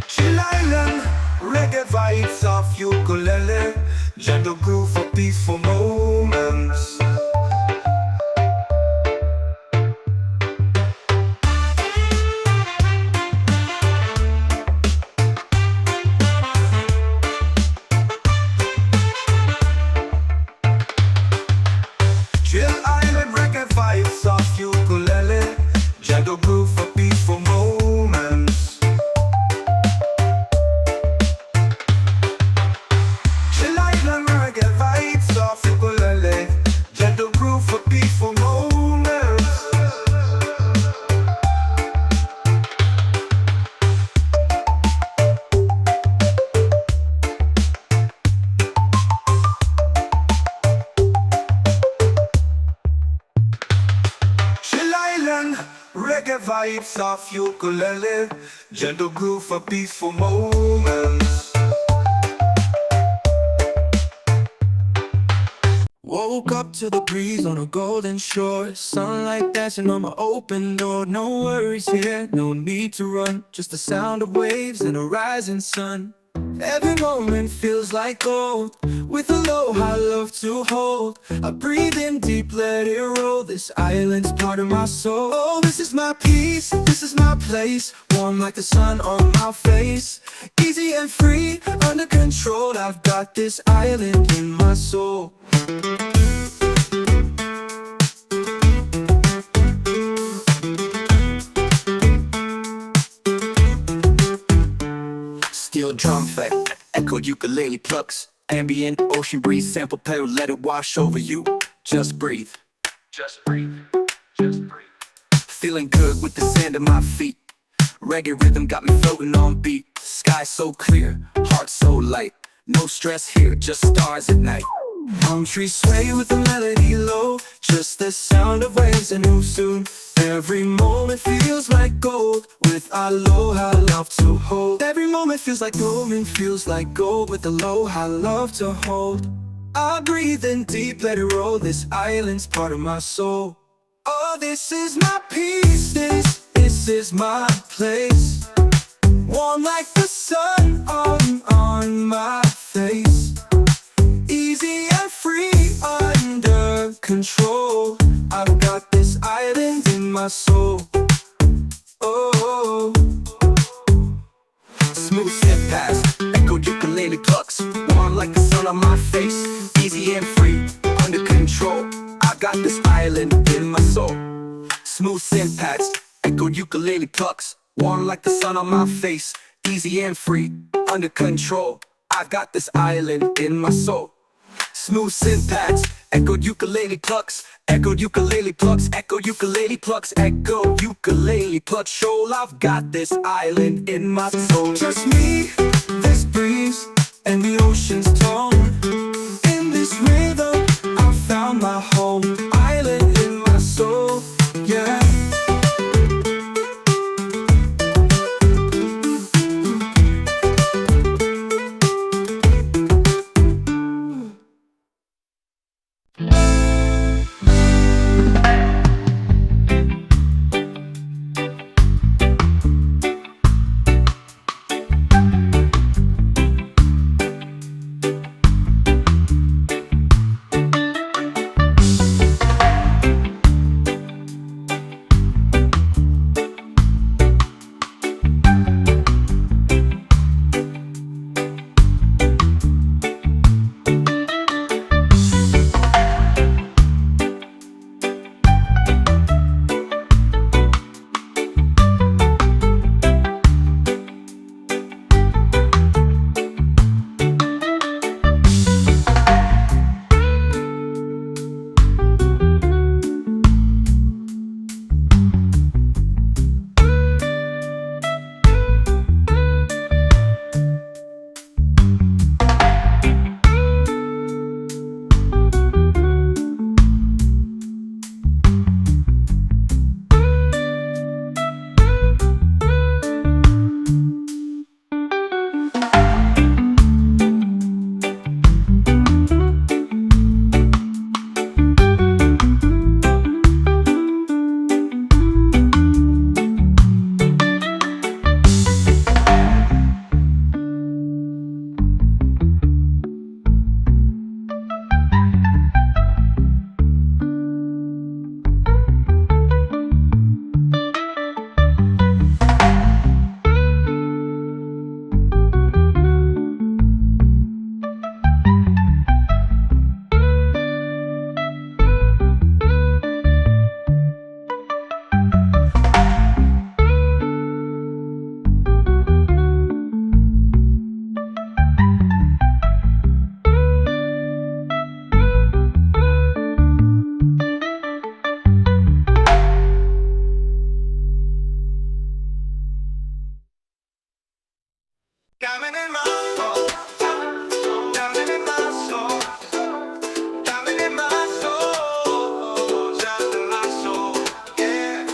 Chill Island, reggae vibes of ukulele, gentle groove for peaceful moments. Chill Island, reggae vibes of ukulele, gentle groove for peaceful moments. Chill Island, reggae vibes of ukulele, gentle groove for peaceful moments. Chill Island, reggae vibes of ukulele, gentle groove for peaceful moments. Woke up to the breeze on a golden shore, sunlight dancing on my open door. No worries here, no need to run, just the sound of waves and a rising sun. Every moment feels like gold, with aloha I love to hold. I breathe in deep, let it roll, this island's part of my soul. Oh, this is my peace, this is my place, warm like the sun on my face. Easy and free, under control, I've got this island in my soul. Steel drum fit, echoed ukulele plucks, ambient ocean breeze, sample pedal, let it wash over you. Just breathe, just breathe, just breathe. Feeling good with the sand at my feet, reggae rhythm got me floating on beat. Sky so clear, heart so light, no stress here, just stars at night. Palm trees sway with the melody low, just the sound of waves and who soon. Every moment feels like gold, with aloha love to hold. Every moment feels like gold, with aloha love to hold. I breathe in deep, let it roll, this island's part of my soul. Oh, this is my peace, this is my place, warm like the sun on my face. Easy and free, under control, I've got this island in my soul. Oh, smooth step past, echoed ukulele plucks, warm like the sun on my face. Easy and free, under control, I got this island in my soul. Smooth synth pads, echoed ukulele plucks, warm like the sun on my face. Easy and free, under control, I've got this island in my soul. Smooth synth pads, echoed ukulele plucks, echoed ukulele plucks, echoed ukulele plucks, echoed ukulele plucks. Shoal, I've got this island in my soul. Just me, this breeze, and the ocean's tone. In this rhythm, I found my home. Island in my soul, yeah. Diamond in my soul, diamond in my soul, diamond in my soul, diamond in my soul, yeah.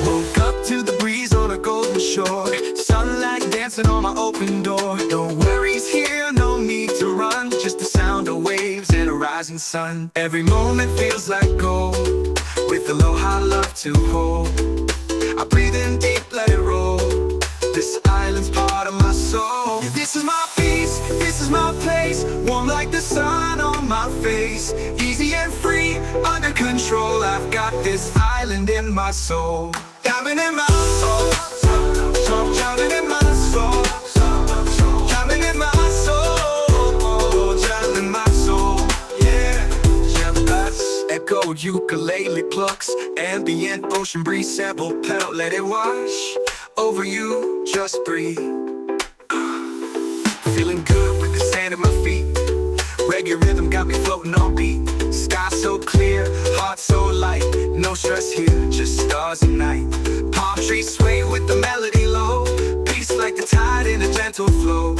Woke up to the breeze on a golden shore, sunlight dancing on my open door. No worries here, no need to run, just the sound of waves and a rising sun. Every moment feels like gold, with aloha love to hold. I breathe in deep, let it roll. This island's part of my soul. Yeah, this is my peace, this is my place. Warm like the sun on my face. Easy and free, under control. I've got this island in my soul. Diamond in my soul, diamond in my soul, diamond in my soul, diamond in my soul, yeah. Echoed ukulele plucks, ambient ocean breeze, sample pedal, let it wash over you, just breathe. Feeling good with the sand at my feet. Reggae rhythm got me floating on beat. Sky so clear, heart so light. No stress here, just stars and night. Palm trees sway with the melody low. Peace like the tide in a gentle flow.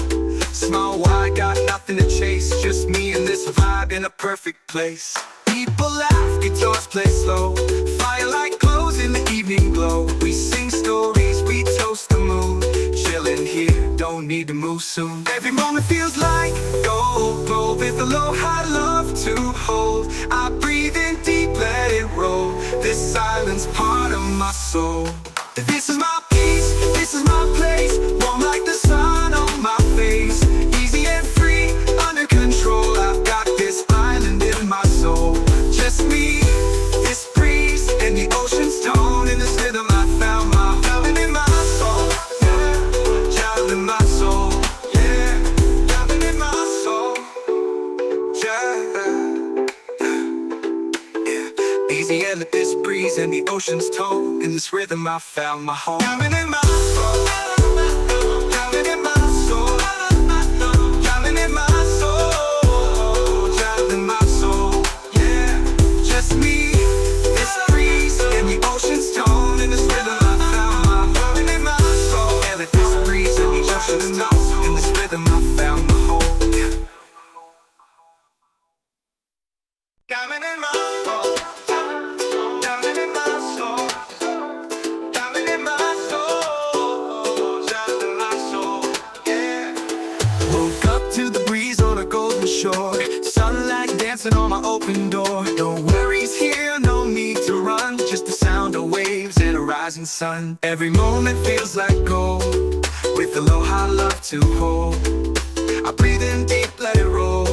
Small wide, got nothing to chase. Just me and this vibe in a perfect place. People laugh, guitars play slow. Firelight glows in the evening glow. We sing stories, we toast the moon. Chillin' here, don't need to move soon. Every moment feels like gold, with aloha love to hold. I breathe in deep, let it roll. This island's part of my soul. This is my peace, this is my place. Warm like the sun on my face. Easy and free, under control. I've got this island in my soul. Just me, this breeze, and the ocean's tone. In this rhythm I found my diamond in my soul, yeah. Diamond in my soul, yeah. Diamond in my soul, yeah. Easy and let this breeze and the ocean's tone. In this rhythm I found my home. Diamond in my soul, diamond in my soul, diamond in my soul, diamond in my soul, yeah. Just me, this breeze, and the ocean's tone. In this rhythm I found my diamond in my soul. And let this breeze and the ocean's tone. In this rhythm I found my home, yeah. Diamond in my soul, diamond in my soul, diamond in my soul, diamond in my soul, yeah. Woke up to the breeze on a golden shore, sunlight dancing on my open door. No worries here, no need to run, just the sound of waves and a rising sun. Every moment feels like gold, with aloha love to hold. I breathe in deep, let it roll.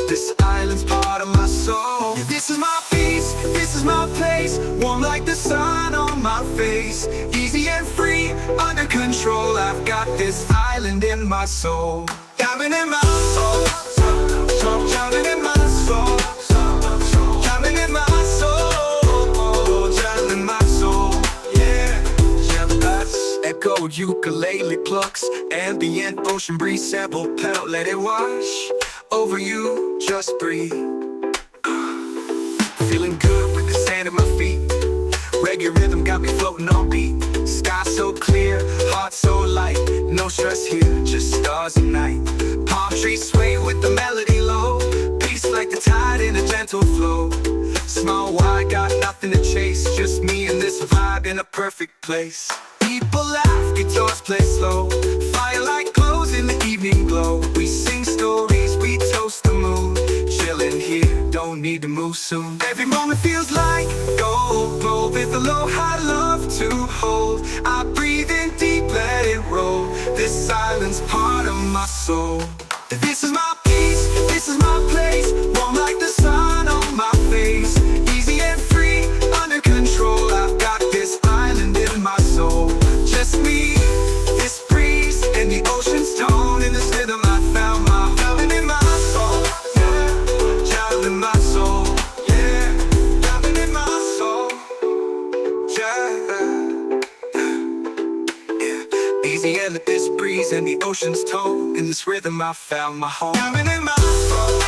This island's part of my soul. Yeah, this is my peace, this is my place. Warm like the sun on my face. Easy and free, under control. I've got this island in my soul. Diamond in my soul, diamond in my soul, diamond in my soul, diamond in my soul, yeah. Echoed ukulele plucks, ambient ocean breeze, sample pedal, let it wash over you, just breathe. Feeling good with the sand at my feet. Reggae rhythm got me floating on beat. Sky so clear, heart so light. No stress here, just stars and night. Palm trees sway with the melody low. Peace like the tide in a gentle flow. Small wide, got nothing to chase. Just me and this vibe in a perfect place. People laugh, guitars play slow. Firelight glows in the evening glow. We sing stories, we toast the moon. Chillin' here, don't need to move soon. Every moment feels like gold, with aloha love to hold. I breathe in deep, let it roll. This island's part of my soul. This is my peace, this is my place. Warm like the sun on my face. Easy and free, under control. I've got this island in my soul. Just me, this breeze, and the ocean's tone. In this rhythm I found my diamond in my soul, yeah. Diamond in my soul, yeah. Diamond in my soul, yeah. Easy and let this breeze and the ocean's tone. In this rhythm I found my home. Diamond in my soul,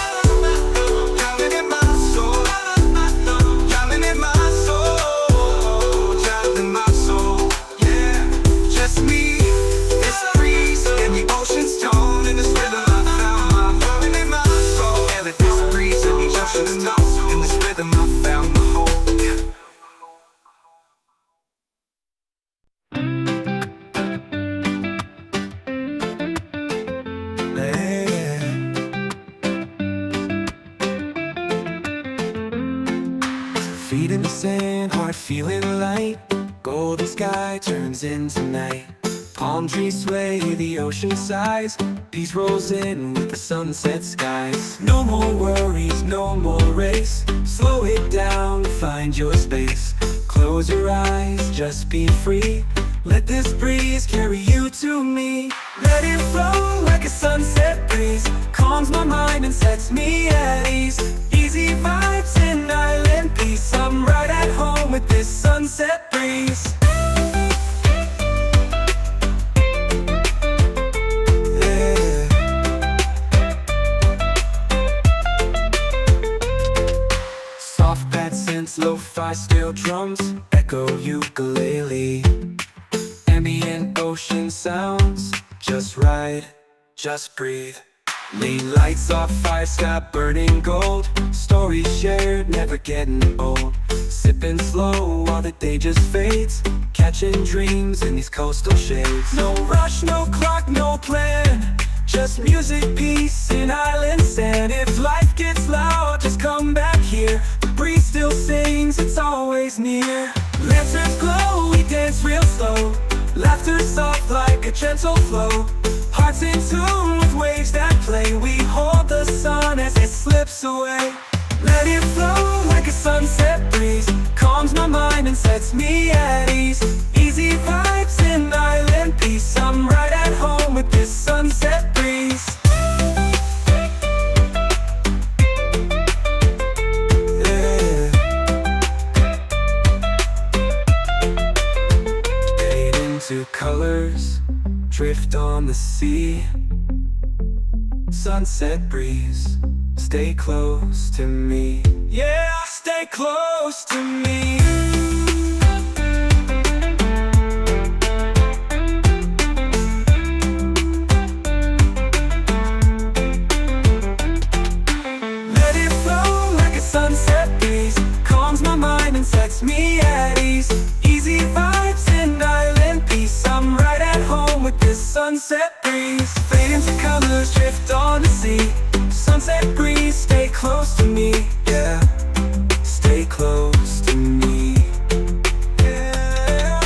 diamond in my soul, diamond in my soul, diamond in my soul, yeah. Just me, this breeze, and the ocean's feeling light. Golden sky turns into night. Palm trees sway, the ocean sighs. Peace rolls in with the sunset skies. No more worries, no more race. Slow it down, find your space. Close your eyes, just be free. Let this breeze carry you to me. Let it flow like a sunset breeze. Calms my mind and sets me at ease. Easy vibes and island peace. I'm right at home with this sunset breeze. Yeah. Soft pad synths, lo-fi steel drums, echo ukulele. Ambient ocean sounds, just ride, just breathe. Lean lights off, fire sky burning gold. Stories shared, never getting old. Sipping slow while the day just fades. Catching dreams in these coastal shades. No rush, no clock, no plan. Just music, peace, and island sand. If life gets loud, just come back here. The breeze still sings, it's always near. Lanterns glow, we dance real slow. Laughter soft like a gentle flow. Hearts in tune with waves that play. We hold the sun as it slips away. Let it flow like a sunset breeze. Calms my mind and sets me at ease. Easy vibes and island peace. I'm right at home with this sunset breeze. Yeah. Fade into colors, drift on the sea. Sunset breeze, stay close to me. Yeah, stay close to me. Let it flow like a sunset breeze. Calms my mind and sets me at ease. Easy vibes and island peace. I'm right at home with this sunset breeze. Fade into colors, drift on the sea. Sunset breeze, stay close to me. Yeah, stay close to me. Yeah.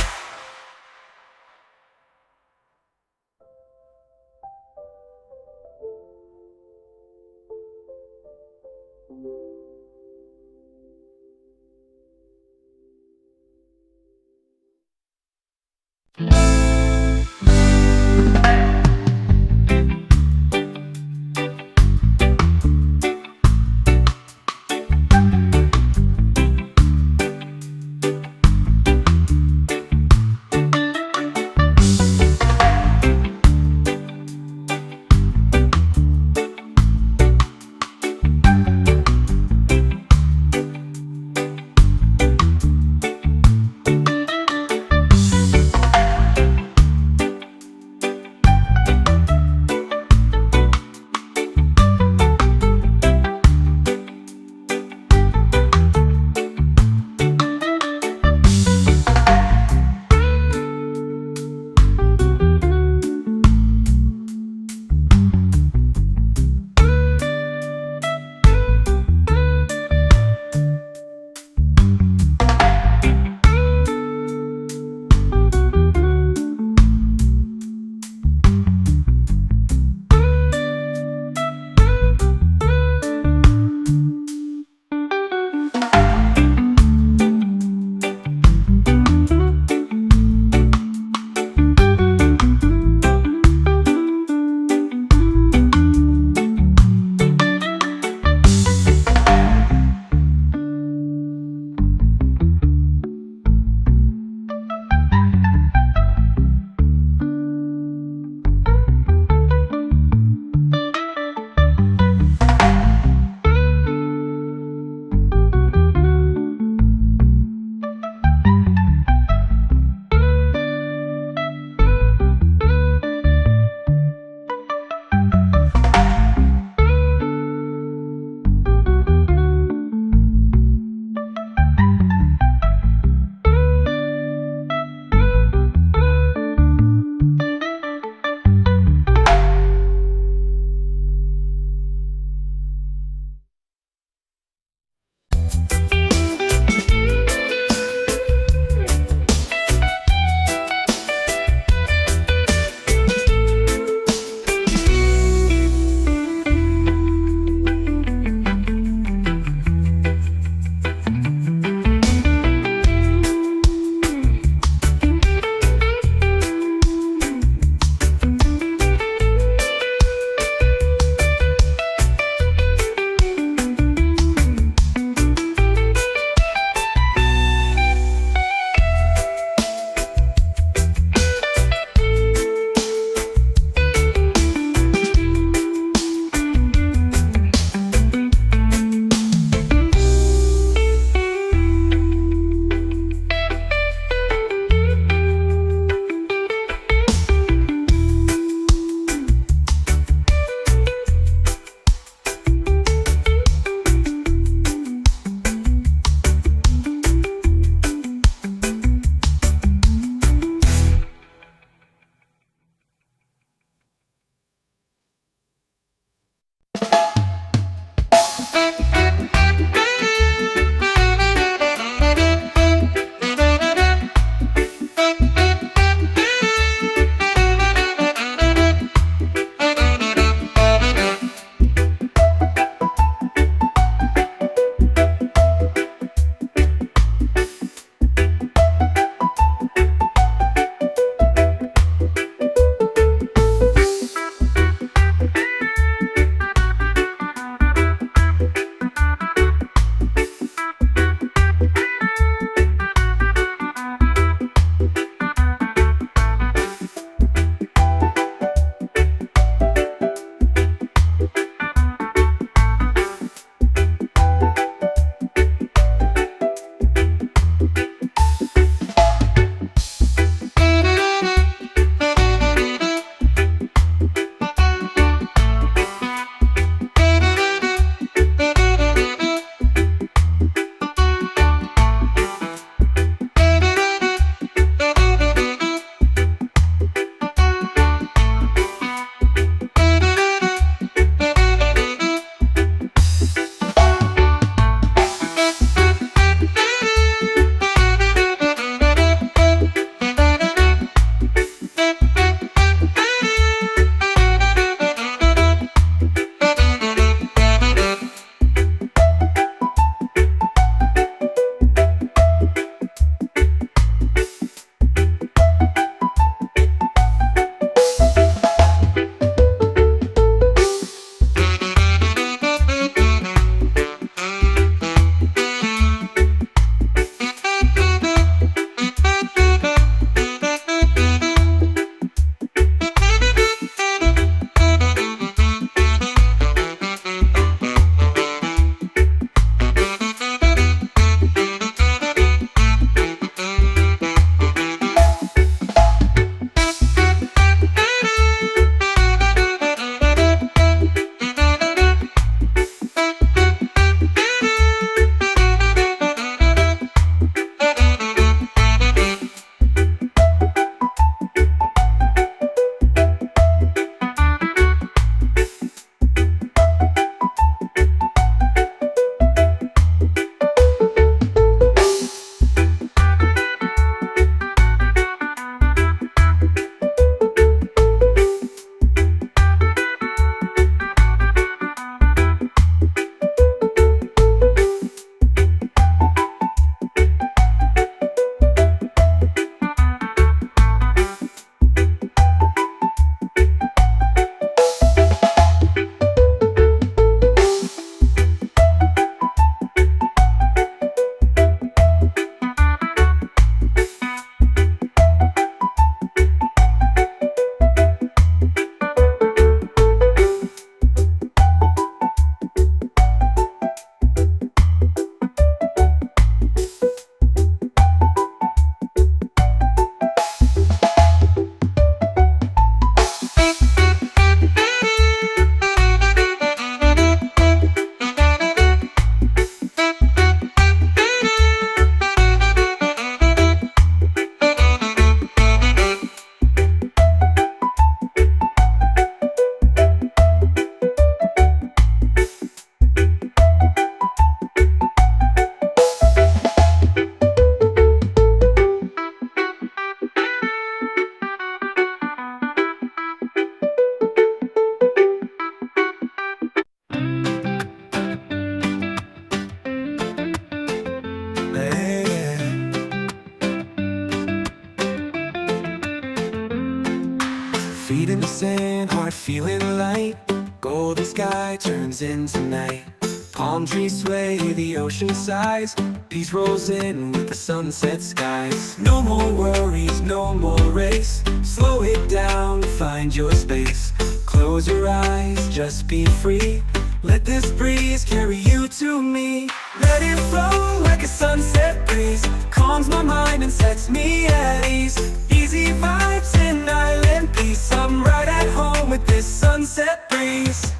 Feet in the sand, heart feeling light. Golden sky turns into night. Palm trees sway, the ocean sighs. Peace rolls in with the sunset skies. No more worries, no more race. Slow it down, find your space. Close your eyes, just be free. Let this breeze carry you to me. Let it flow like a sunset breeze. Calms my mind and sets me at ease. Easy vibes and island peace. I'm right at home with this sunset breeze.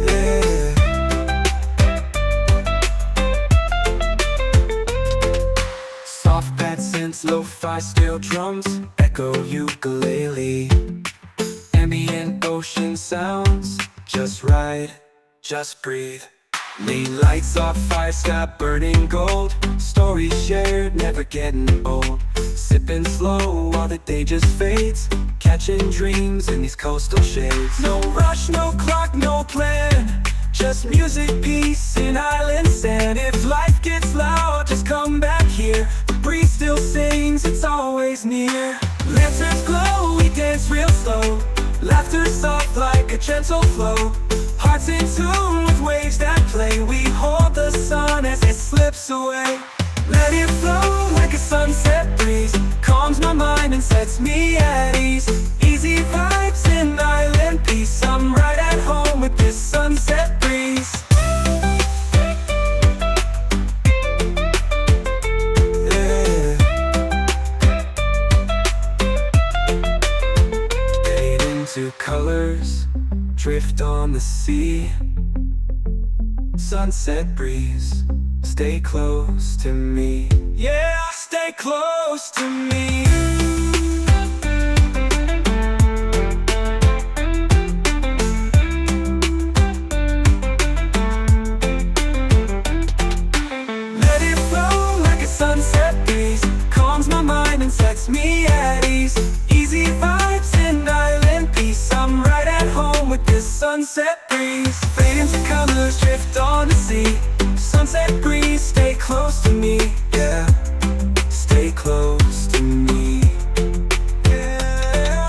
Yeah. Soft pad synths, lo-fi steel drums, echo ukulele. Ambient ocean sounds, just ride, just breathe. Lean lights off, fire sky burning gold. Stories shared, never getting old. Sipping slow while the day just fades. Catching dreams in these coastal shades. No rush, no clock, no plan. Just music, peace, and island sand. If life gets loud, just come back here. The breeze still sings, it's always near. Lanterns glow, we dance real slow. Laughter soft like a gentle flow. Hearts in tune with waves that play. We hold the sun as it slips away. Let it flow like a sunset breeze. Calms my mind and sets me at ease. Easy vibes and island peace. I'm right at home with this sunset breeze. Colors drift on the sea. Sunset breeze, stay close to me. Yeah, stay close to me. Let it flow like a sunset breeze. Calms my mind and sets me at ease. Easy vibes and island peace. I'm right at home with this sunset breeze. Fade into colors, drift on the sea. Sunset breeze, stay close to me. Yeah, stay close to me. Yeah.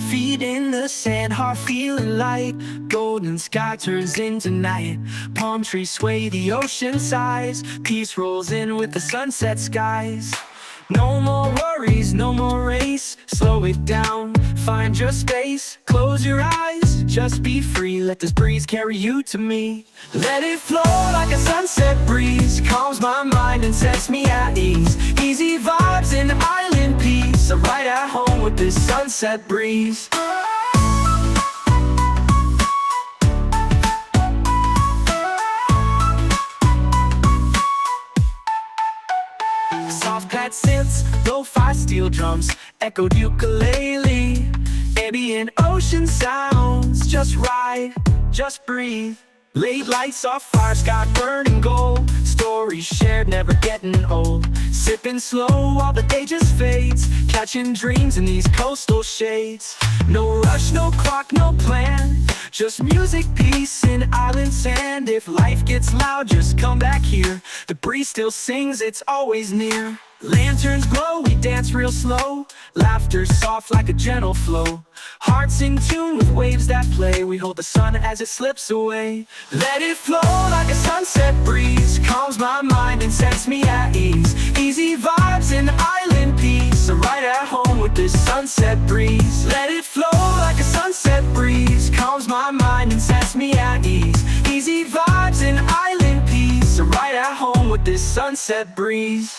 Feet in the sand, heart feeling light. Golden sky turns into night. Palm trees sway, the ocean sighs. Peace rolls in with the sunset skies. No more worries, no more race. Slow it down, find your space. Close your eyes, just be free. Let this breeze carry you to me. Let it flow like a sunset breeze. Calms my mind and sets me at ease. Easy vibes and island peace. I'm right at home with this sunset breeze. Soft pad synths, lo-fi steel drums, echoed ukulele. Ambient ocean sounds, just ride, just breathe. Late lights off, fire sky burning gold. Stories shared, never getting old. Sipping slow while the day just fades. Catching dreams in these coastal shades. No rush, no clock, no plan. Just music, peace, and island sand. If life gets loud, just come back here. The breeze still sings, it's always near. Lanterns glow, we dance real slow. Laughter soft like a gentle flow. Hearts in tune with waves that play. We hold the sun as it slips away. Let it flow like a sunset breeze. Calms my mind and sets me at ease. Easy vibes and island peace. I'm right at home with this sunset breeze. Let it flow like a sunset breeze. Calms my mind and sets me at ease. Easy vibes and island peace. I'm right at home with this sunset breeze.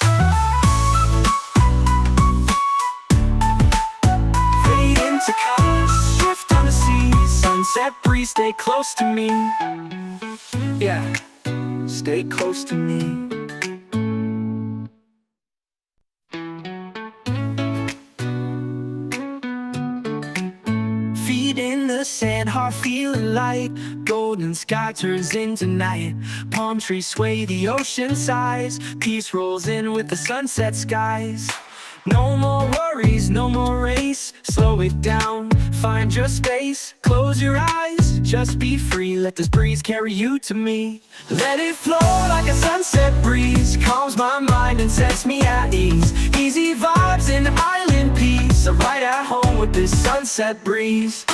To colors, drift on the sea. Sunset breeze, stay close to me. Yeah, stay close to me. Feet in the sand, heart feeling light. golden sky turns into night. Palm trees sway, the ocean sighs. Peace rolls in with the sunset skies. No more worries, no more race. Slow it down, find your space. Close your eyes, just be free. Let this breeze carry you to me. Let it flow like a sunset breeze. Calms my mind and sets me at ease. Easy vibes and island peace. I'm right at home with this sunset breeze.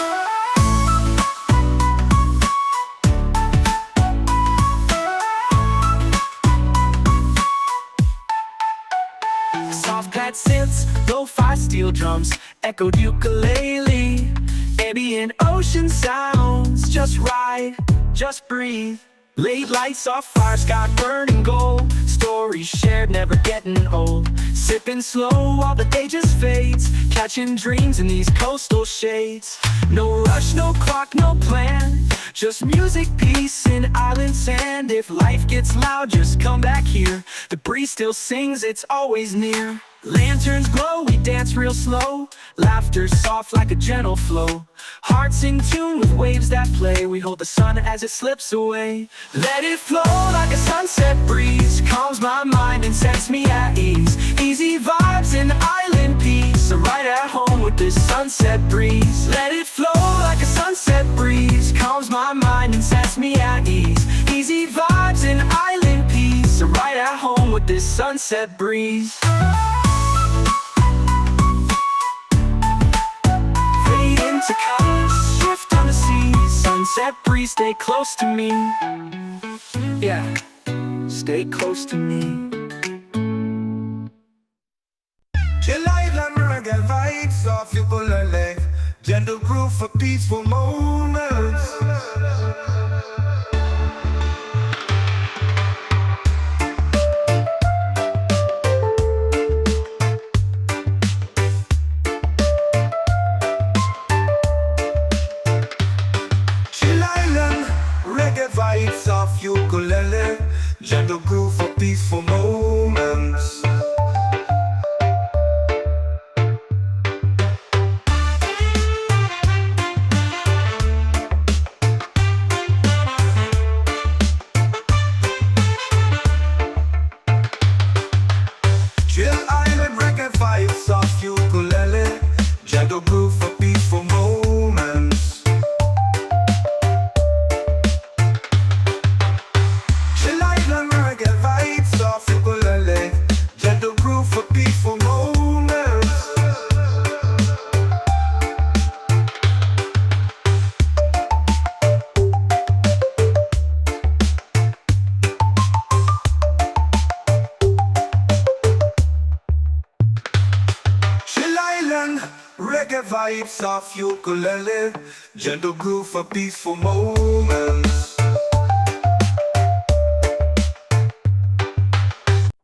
Soft pad synths, lo-fi steel drums, echoed ukulele, ambient ocean sounds. Just ride, just breathe. Late lights off fire, sky burning gold. Stories shared, never getting old. Sipping slow while the day just fades. Catching dreams in these coastal shades. No rush, no clock, no plan. Just music, peace, and island sand. If life gets loud, just come back here. The breeze still sings, it's always near. Lanterns glow, we dance real slow. Laughter soft like a gentle flow. Hearts in tune with waves that play. We hold the sun as it slips away. Let it flow like a sunset breeze. Calms my mind and sets me at ease. Easy vibes and island peace. I'm right at home with this sunset breeze. Let it flow like a sunset breeze. Calms my mind and sets me at ease. Easy vibes and island peace. I'm right at home with this sunset breeze. To colors, shift on the sea. Sunset breeze, stay close to me. Yeah, stay close to me. Chill island reggae vibes off ukulele. Gentle groove for peaceful moments. Vibes off ukulele, gentle groove for peaceful moments. Chill island reggae vibes off ukulele, gentle groove for peaceful moments. Gentle groove for peaceful moments. Chill island reggae vibes off ukulele. Gentle groove for peaceful moments.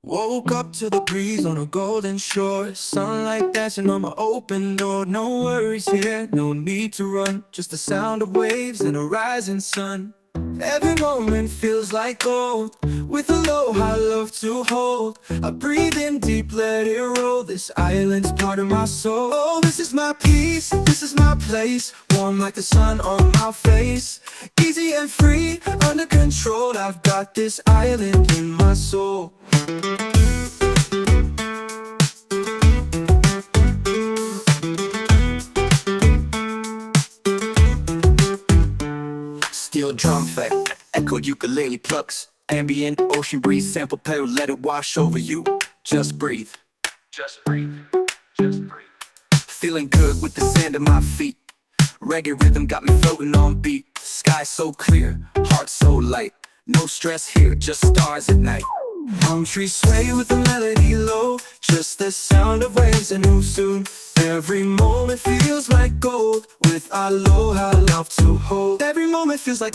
Woke up to the breeze on a golden shore. Sunlight dancing on my open door. No worries here, no need to run. Just the sound of waves and a rising sun. Every moment feels like gold. With aloha love to hold. I breathe in deep, let it roll. This island's part of my soul. Oh, this is my peace, this is my place. Warm like the sun on my face. Easy and free, under control. I've got this island in my soul. Steel drum effect, echoed ukulele plucks. Ambient ocean breeze, sample pedal, let it wash over you. Just breathe. Just breathe. Just breathe. Feeling good with the sand at my feet. Reggae rhythm got me floating on beat. Sky so clear, heart so light. No stress here, just stars at night. Palm trees sway with the melody low. Just the sound of waves and who soon. Every moment feels like gold. With aloha love to hold. Every moment feels like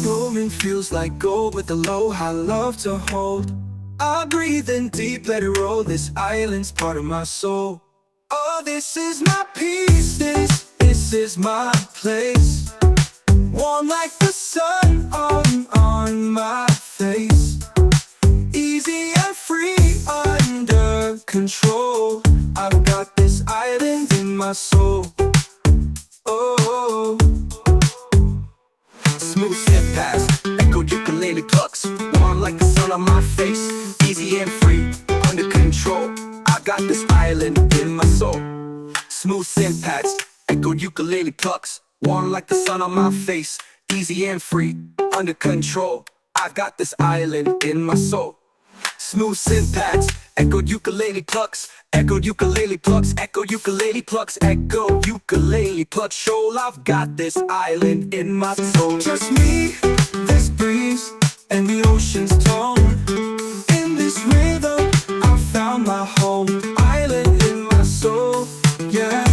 gold. With aloha love to hold. I breathe in deep, let it roll. This island's part of my soul. Oh, this is my peace. This is my place. Warm like the sun on my face. Easy and free, under control. I've got this island in my soul. Oh, smooth step past sun on my face, easy and free, under control. I got this island in my soul. Smooth synth pads, echo ukulele plucks, warm like the sun on my face, easy and free, under control. I've got this island in my soul. Smooth synth pads, echo ukulele plucks, echo ukulele plucks, echo ukulele plucks, echo ukulele plucks. Shoal, I've got this island in my soul. Just me, this breeze, and the ocean's tone. In this rhythm, I found my home. Island in my soul, yeah.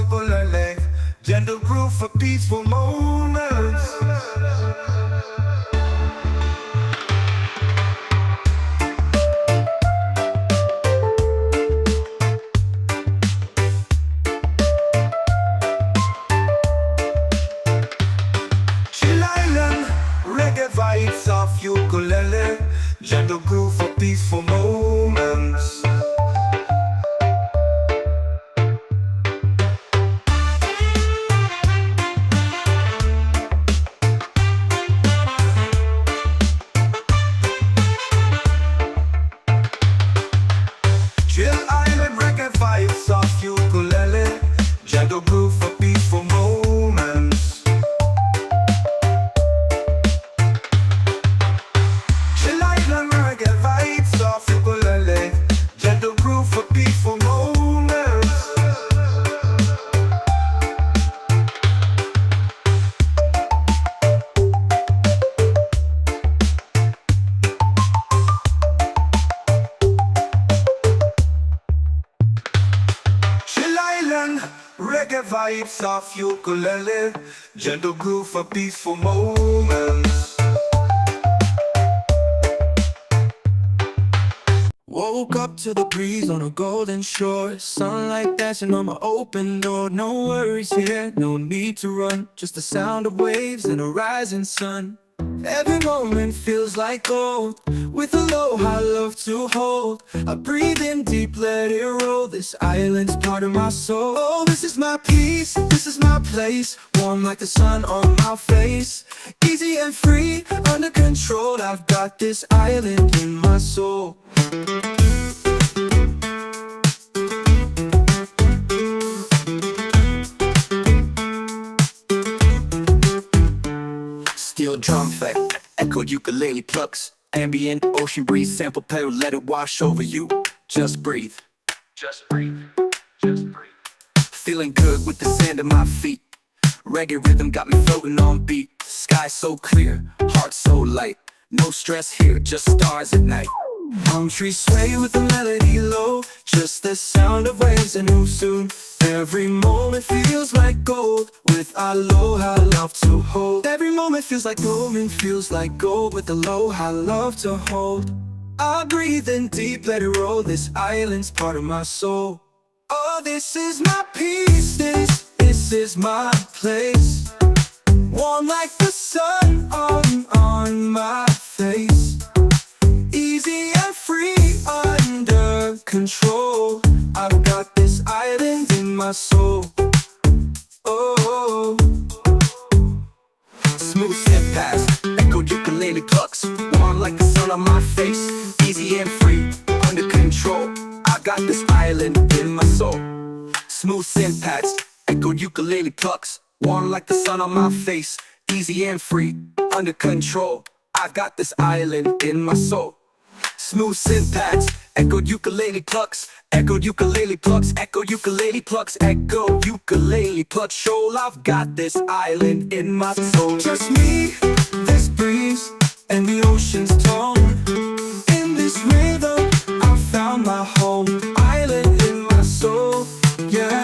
ukulele, gentle groove for peaceful moments. Chill Island, reggae vibes of ukulele, gentle groove for peaceful moments. Chill Island, reggae vibes of ukulele, gentle groove for peaceful moments. Chill Island, reggae vibes of ukulele, gentle groove for peaceful moments. Chill Island, reggae vibes of ukulele, gentle groove for peaceful moments. Woke up to the breeze on a golden shore, sunlight dancing on my open door. No worries here, no need to run, just the sound of waves and a rising sun. Every moment feels like gold, with aloha love to hold. I breathe in deep, let it roll, this island's part of my soul. Oh, this is my peace, this is my place, warm like the sun on my face. Easy and free, under control, I've got this island in my soul. Steel drum effect, echoed ukulele plucks, ambient ocean breeze, sample pedal, let it wash over you. Just breathe, just breathe, just breathe. Feeling good with the sand at my feet. Reggae rhythm got me floating on beat. Sky so clear, heart so light. No stress here, just stars at night. Palm trees sway with the melody low, just the sound of waves and who soon. Every moment feels like gold, with aloha love to hold. Every moment feels like gold, with aloha love to hold. I breathe in deep, let it roll, this island's part of my soul. Oh, this is my peace, this is my place, warm like the sun on my face. Easy and free, under control, I've got this island in my soul. Oh, smooth step past, echoed ukulele plucks, warm like the sun on my face. Easy and free, under control, I got this island in my soul. Smooth synth pads, echoed ukulele plucks, warm like the sun on my face. Easy and free, under control, I got this island in my soul. Smooth synth pads, echoed ukulele plucks, echoed ukulele plucks, echoed ukulele plucks, echoed ukulele plucks. Shoal, I've got this island in my soul. Just me, this breeze, and the ocean's tone. In this rhythm, I found my home. Island in my soul, yeah.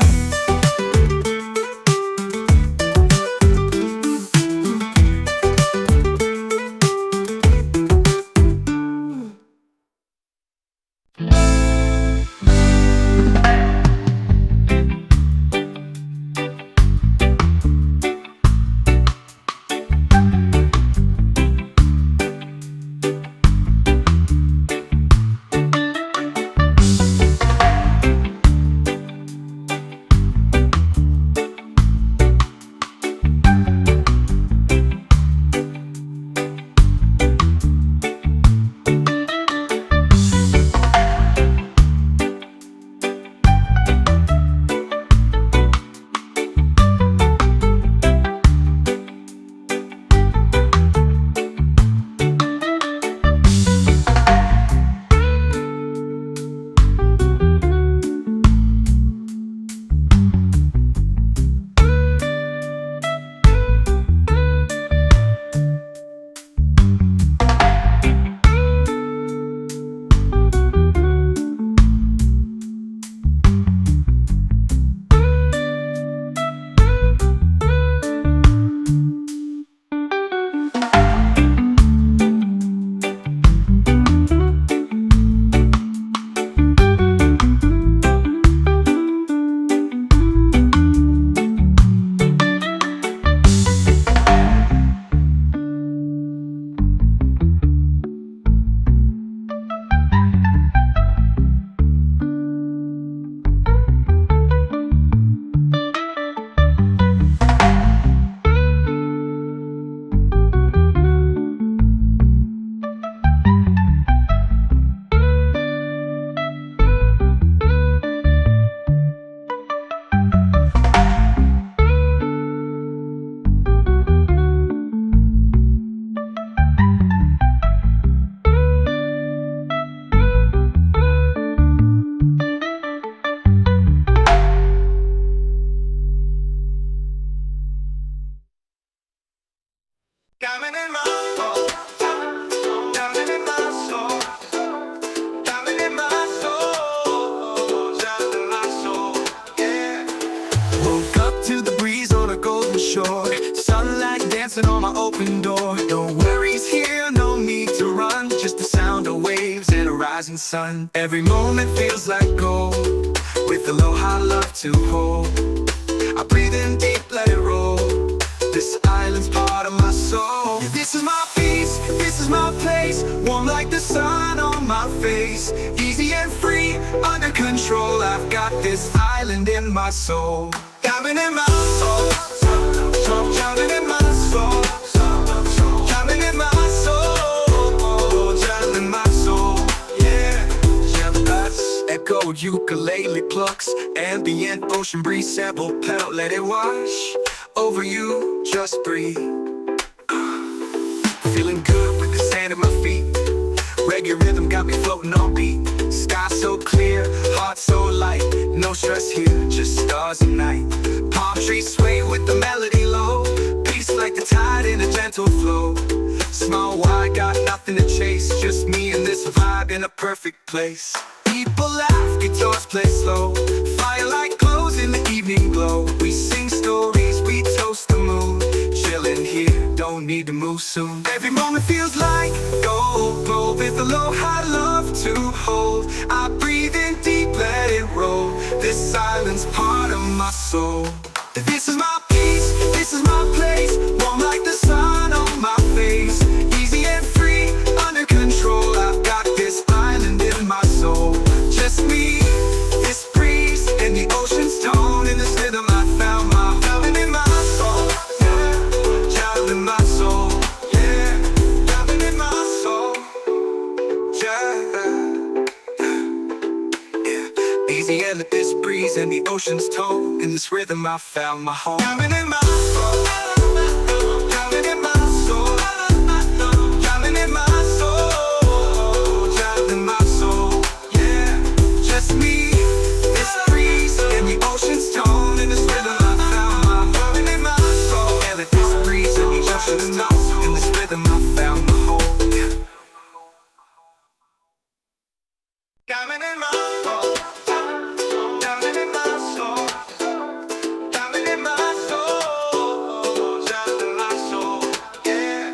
shore. Sunlight dancing on my open door. No worries here, no need to run. Just the sound of waves and a rising sun. Every moment feels like gold, with aloha love to hold. I breathe in deep, let it roll. This island's part of my soul. Yeah, this is my peace, this is my place. Warm like the sun on my face. Easy and free, under control. I've got this island in my soul. Diamond in my soul, diamond in my soul, diamond in my soul, diamond in my soul. Yeah, echoed ukulele plucks, ambient ocean breeze, sample pedal, let it wash over you, just breathe. Feeling good with the sand at my feet. Reggae rhythm got me floating on beat. Sky so clear, heart so light. No stress here, just stars and night. Palm trees sway with the melody low. Peace like the tide in a gentle flow. Small wide, got nothing to chase. Just me and this vibe in a perfect place. People laugh, guitars play slow. Firelight glows in the evening glow. We sing stories, we toast the moon. Chillin' here, don't need to move soon. Every moment feels like gold, glow with aloha love to hold. I breathe in deep, let it roll. This silence part of my soul. This is my peace, this is my place. Warm like the sun on my face. Easy and free, under control. I've got this island in my soul. Just me, this breeze, and the ocean's tone. In this rhythm I found my diamond in my soul. Yeah, diamond in my soul. Yeah, diamond in my soul. Yeah. Easy and this breeze and the ocean's tone. In this rhythm I found my home. Diamond in my soul. Diamond in my soul. Diamond in my soul. Diamond in my soul. Yeah, just me, this breeze and the ocean's tone. In this rhythm I found my diamond in my soul. And this breeze and the ocean's tone. In this rhythm I found my home. Diamond in my soul. Diamond in my soul. Diamond in my soul. Diamond in my soul. Yeah.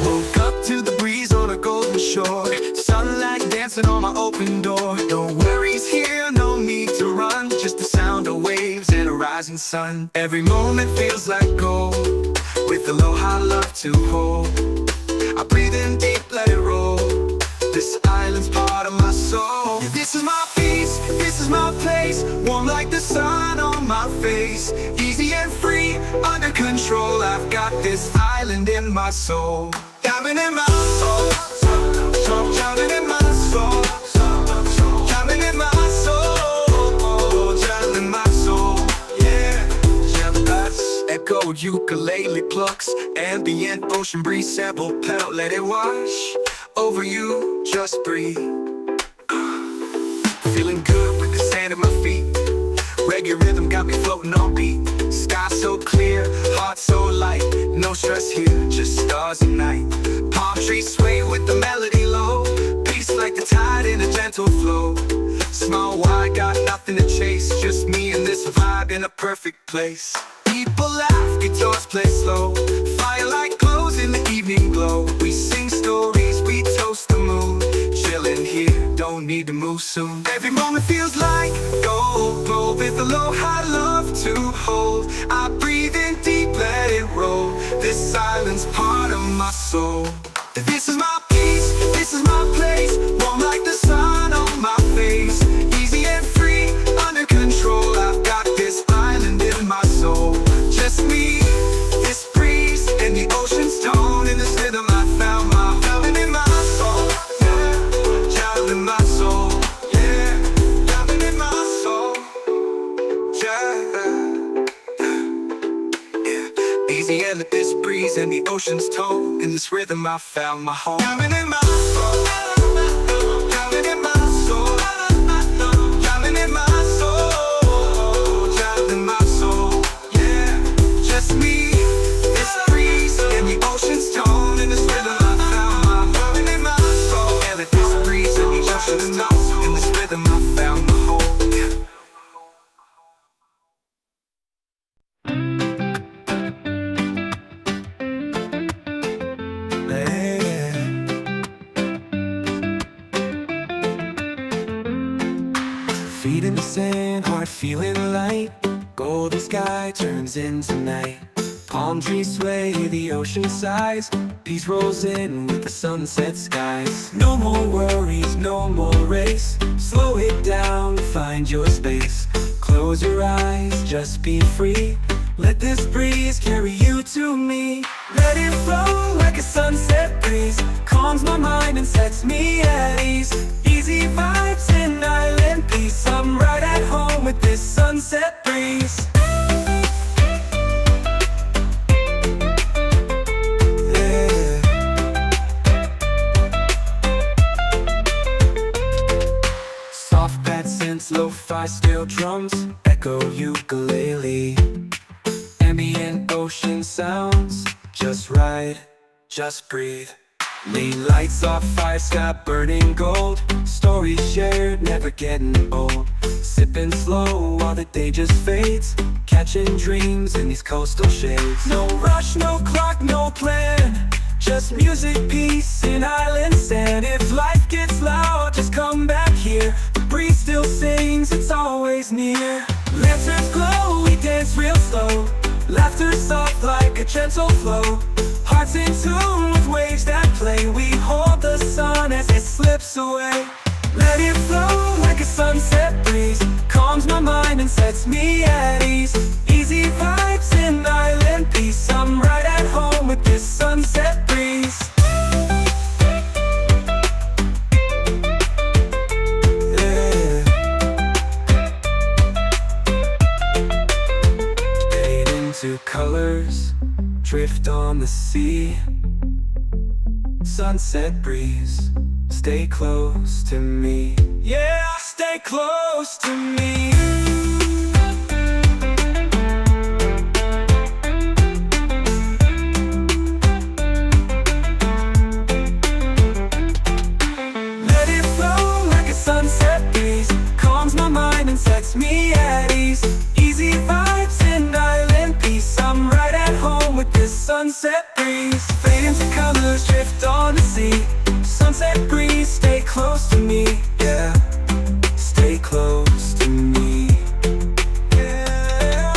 Woke up to the breeze on a golden shore. Sunlight dancing on my open door. No worries here, no need to run. Just the sound of waves and a rising sun. Every moment feels like gold, with aloha love to hold. I breathe in deep, let it roll. This island's part of my soul. Yeah, this is my peace, this is my place. Warm like the sun on my face. Easy and free, under control. I've got this island in my soul. Diamond in my soul. Diamond in my soul. Diamond in my soul. Diamond in my soul. Yeah. Echoed ukulele plucks, ambient ocean breeze, sample pedal, let it wash over you, just breathe. Feeling good with the sand at my feet. Reggae rhythm got me floating on beat. Sky so clear, heart so light. No stress here, just stars and night. Palm trees sway with the melody low. Peace like the tide in a gentle flow. Small wide, got nothing to chase. Just me and this vibe in a perfect place. People laugh, guitars play slow. Firelight glows in the evening glow. We sing stories, we toast the moon. Chillin' here, don't need to move soon. Every moment feels like gold, glow with aloha love to hold. I breathe in deep, let it roll. This silence part of my soul. This is my peace, this is my place. Warm like the sun on my face. Easy and free, under control. I've got this island in my soul. Just me, this breeze, and the ocean's tone. In this rhythm I found my diamond in my soul. Yeah, diamond in my soul. Yeah, diamond in my soul. Yeah. Easy and this breeze and the ocean's tone. In this rhythm I found my home. Diamond in my soul. Diamond in my soul. Diamond in my soul. Diamond in my soul. Yeah, just me, this breeze and the ocean's tone. In this rhythm I found my diamond in my soul. And this breeze and the ocean's tone. In this rhythm I found my home. feeling light. Golden sky turns into night. Palm trees sway, the ocean sighs. Peace rolls in with the sunset skies. No more worries, no more race. Slow it down, find your space. Close your eyes, just be free. Let this breeze carry you to me. Let it flow like a sunset breeze. Calms my mind and sets me at ease. Easy vibes and island peace. I'm right at home with this sunset breeze. Yeah. Soft pad synths, lo-fi steel drums, echo ukulele. Ambient ocean sounds, just ride, just breathe. Lane lights off, fire sky burning gold. Stories shared, never getting old. Sipping slow while the day just fades. Catching dreams in these coastal shades. No rush, no clock, no plan. Just music, peace, and island sand. If life gets loud, just come back here. The breeze still sings, it's always near. Lanterns glow, we dance real slow. Laughter soft like a gentle flow. Hearts in tune with waves that play. We hold the sun as it slips away. Let it flow like a sunset breeze. Calms my mind and sets me at ease. Easy vibes and island peace. I'm right at home with this sunset breeze. Yeah. Fade into colors, drift on the sea. Sunset breeze, stay close to me. Yeah, stay close to me. Let it flow like a sunset breeze. Calms my mind and sets me at ease. Easy vibes and island peace. I'm right at home with this sunset breeze. Fade into colors, drift on the sea. Sunset breeze, stay close to me. Yeah, stay close to me. Yeah.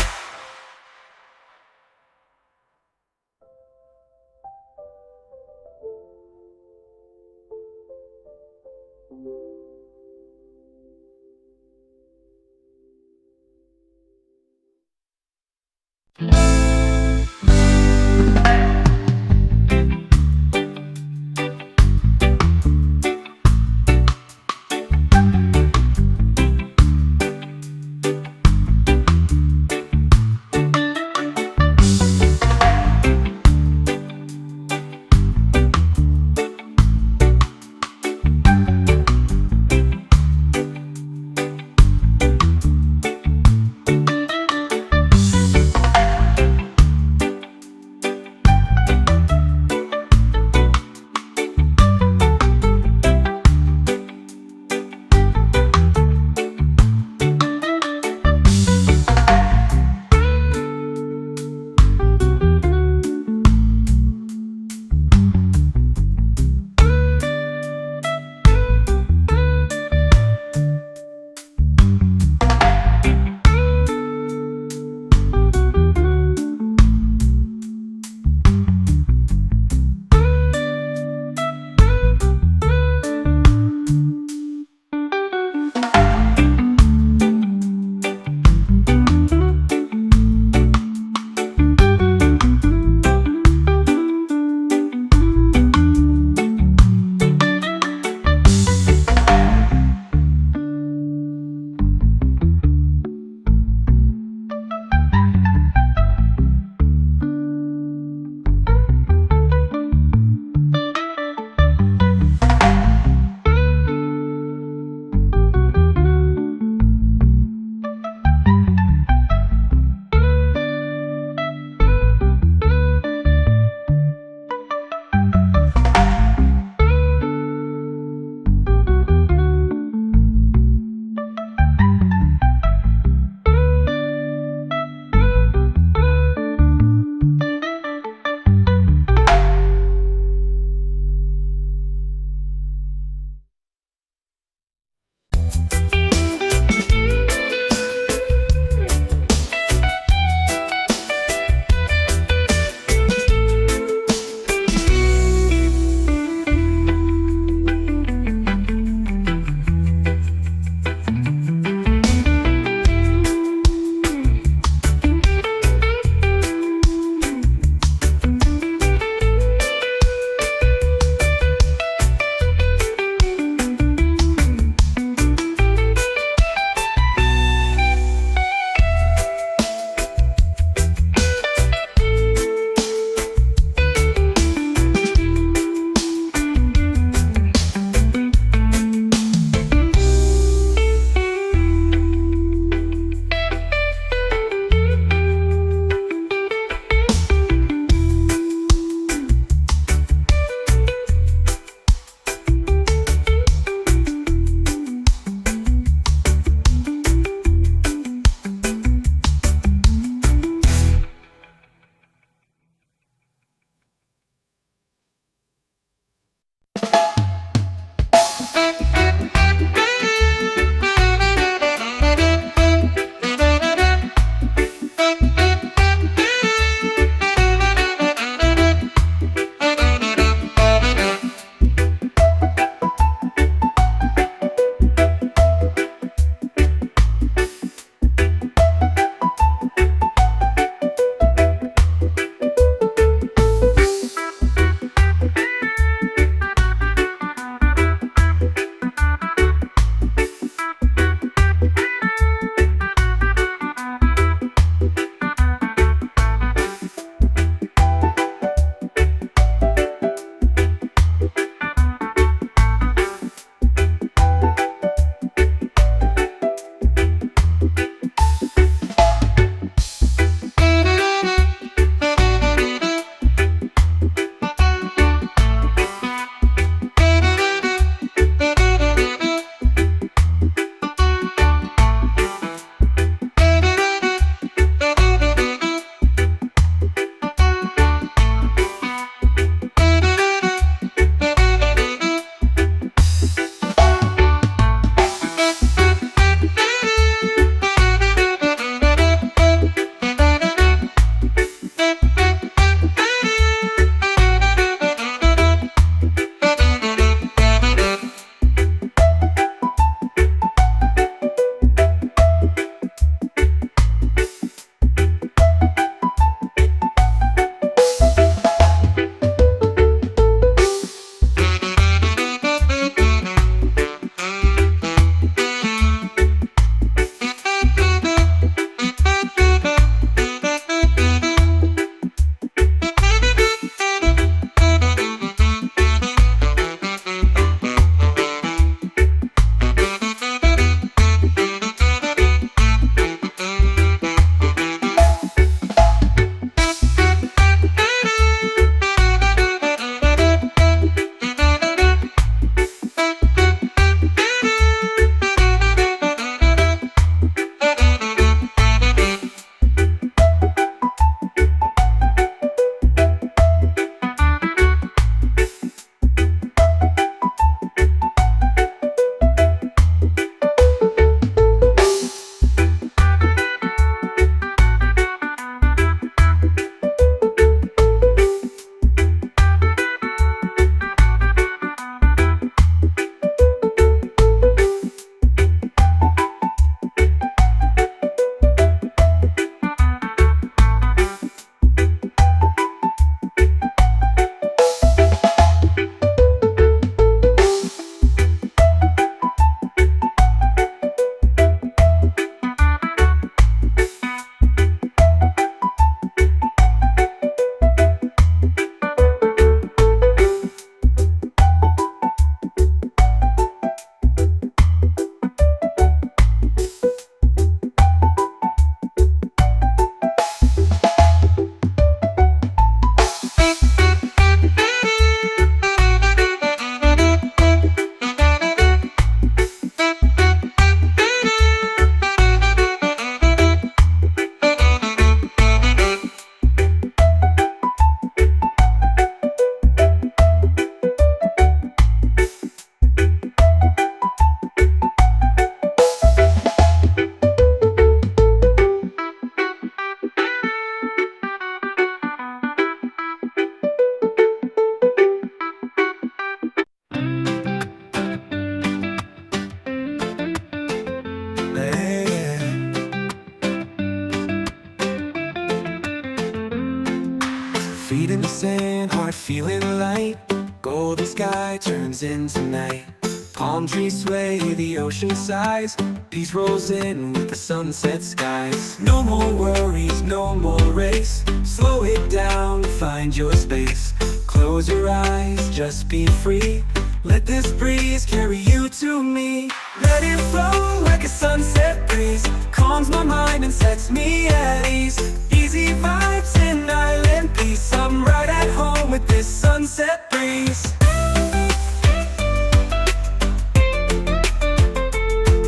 Feet in the sand, heart feeling light. Golden sky turns into night. Palm trees sway, the ocean sighs. Peace rolls in with the sunset skies. No more worries, no more race. Slow it down, find your space. Close your eyes, just be free. Let this breeze carry you to me. Let it flow like a sunset breeze. Calms my mind and sets me at ease. Easy vibes in island peace. I'm right at home with this sunset breeze.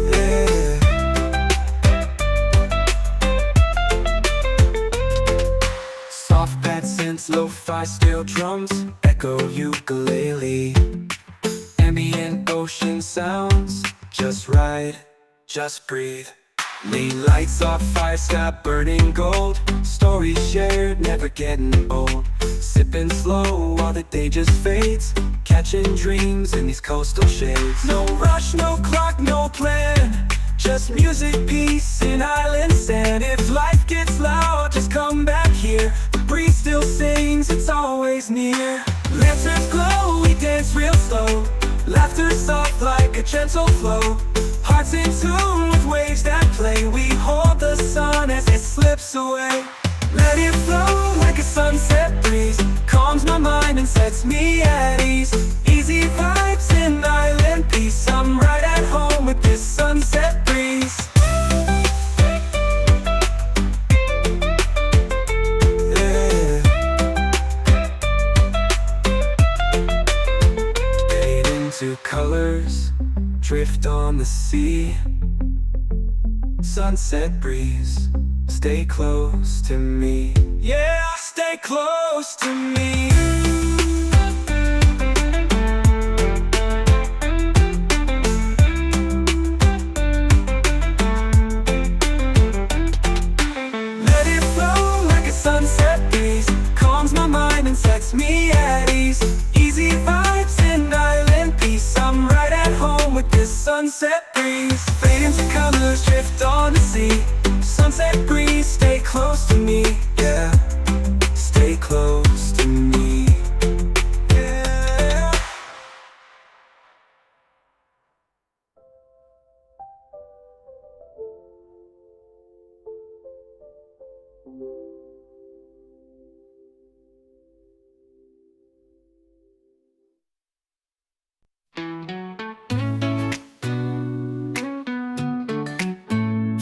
Yeah. Soft pad synths, lo-fi steel drums, echo ukulele. Ambient ocean sounds, just ride, just breathe. Lane lights off, fire sky burning gold. Stories shared, never getting old. Sipping slow while the day just fades. Catching dreams in these coastal shades. No rush, no clock, no plan. Just music, peace, and island sand. If life gets loud, just come back here. The breeze still sings, it's always near. Lanterns glow, we dance real slow. Laughter soft like a gentle flow. Hearts in tune with waves that play. We hold the sun as it slips away. Let it flow like a sunset breeze. Calms my mind and sets me at ease. Easy vibes in island peace. I'm right at home with this sunset breeze. Yeah. Fade into colors, drift on the sea. Sunset breeze, stay close to me. Yeah, stay close to me. Let it flow like a sunset breeze. Calms my mind and sets me at ease. Easy vibes in island peace. I'm right at home with this sunset breeze. Fade into colors, drift on the sea. Sunset breeze, stay close to me. Yeah, stay close to me. Yeah.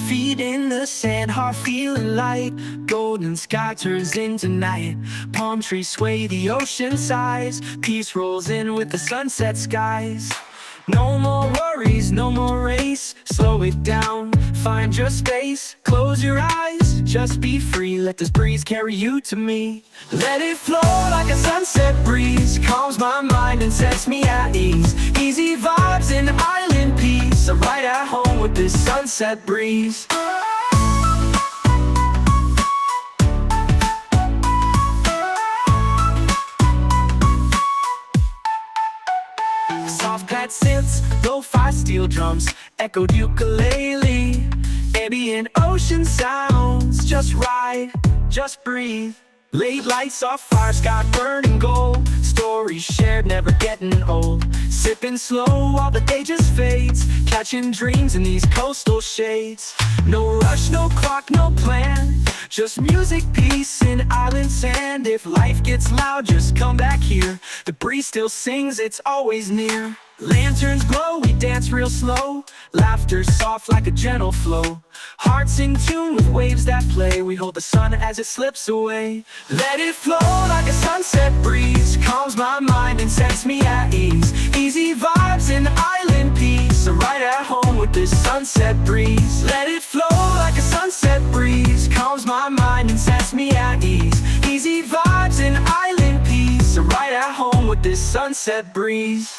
Feet in the sand, heart feeling light. Golden sky turns into night. Palm trees sway, the ocean sighs. Peace rolls in with the sunset skies. No more worries, no more race. Slow it down, find your space. Close your eyes, just be free. Let this breeze carry you to me. Let it flow like a sunset breeze. Calms my mind and sets me at ease. Easy vibes in island peace. I'm right at home with this sunset breeze. Soft pad synths, lo-fi steel drums, echoed ukulele. Ambient ocean sounds, just ride, just breathe. Late lights off, fire sky burning gold. Stories shared, never getting old. Sipping slow while the day just fades. Catching dreams in these coastal shades. No rush, no clock, no plan. Just music, peace, and island sand. If life gets loud, just come back here. The breeze still sings, it's always near. Lanterns glow, we dance real slow. Laughter soft like a gentle flow. Hearts in tune with waves that play. We hold the sun as it slips away. Let it flow like a sunset breeze. Calms my mind and sets me at ease. Easy vibes in island peace. I'm right at home with this sunset breeze. Let it flow like a sunset breeze. Calms my mind and sets me at ease. Easy vibes in island peace. I'm right at home with this sunset breeze.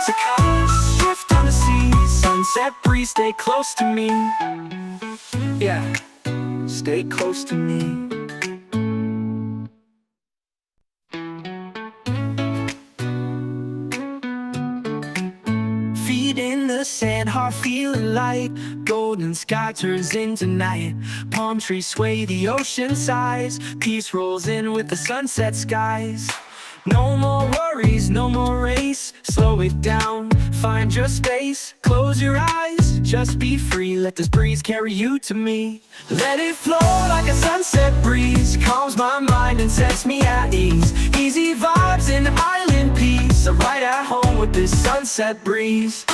To colors, shift on the sea. Sunset breeze, stay close to me. Yeah, stay close to me. Feet in the sand, heart feeling light. Golden sky turns into night. Palm trees sway, the ocean sighs. Peace rolls in with the sunset skies. No more worries, no more race. Slow it down, find your space. Close your eyes, just be free. Let this breeze carry you to me. Let it flow like a sunset breeze. Calms my mind and sets me at ease. Easy vibes and island peace. I'm right at home with this sunset breeze.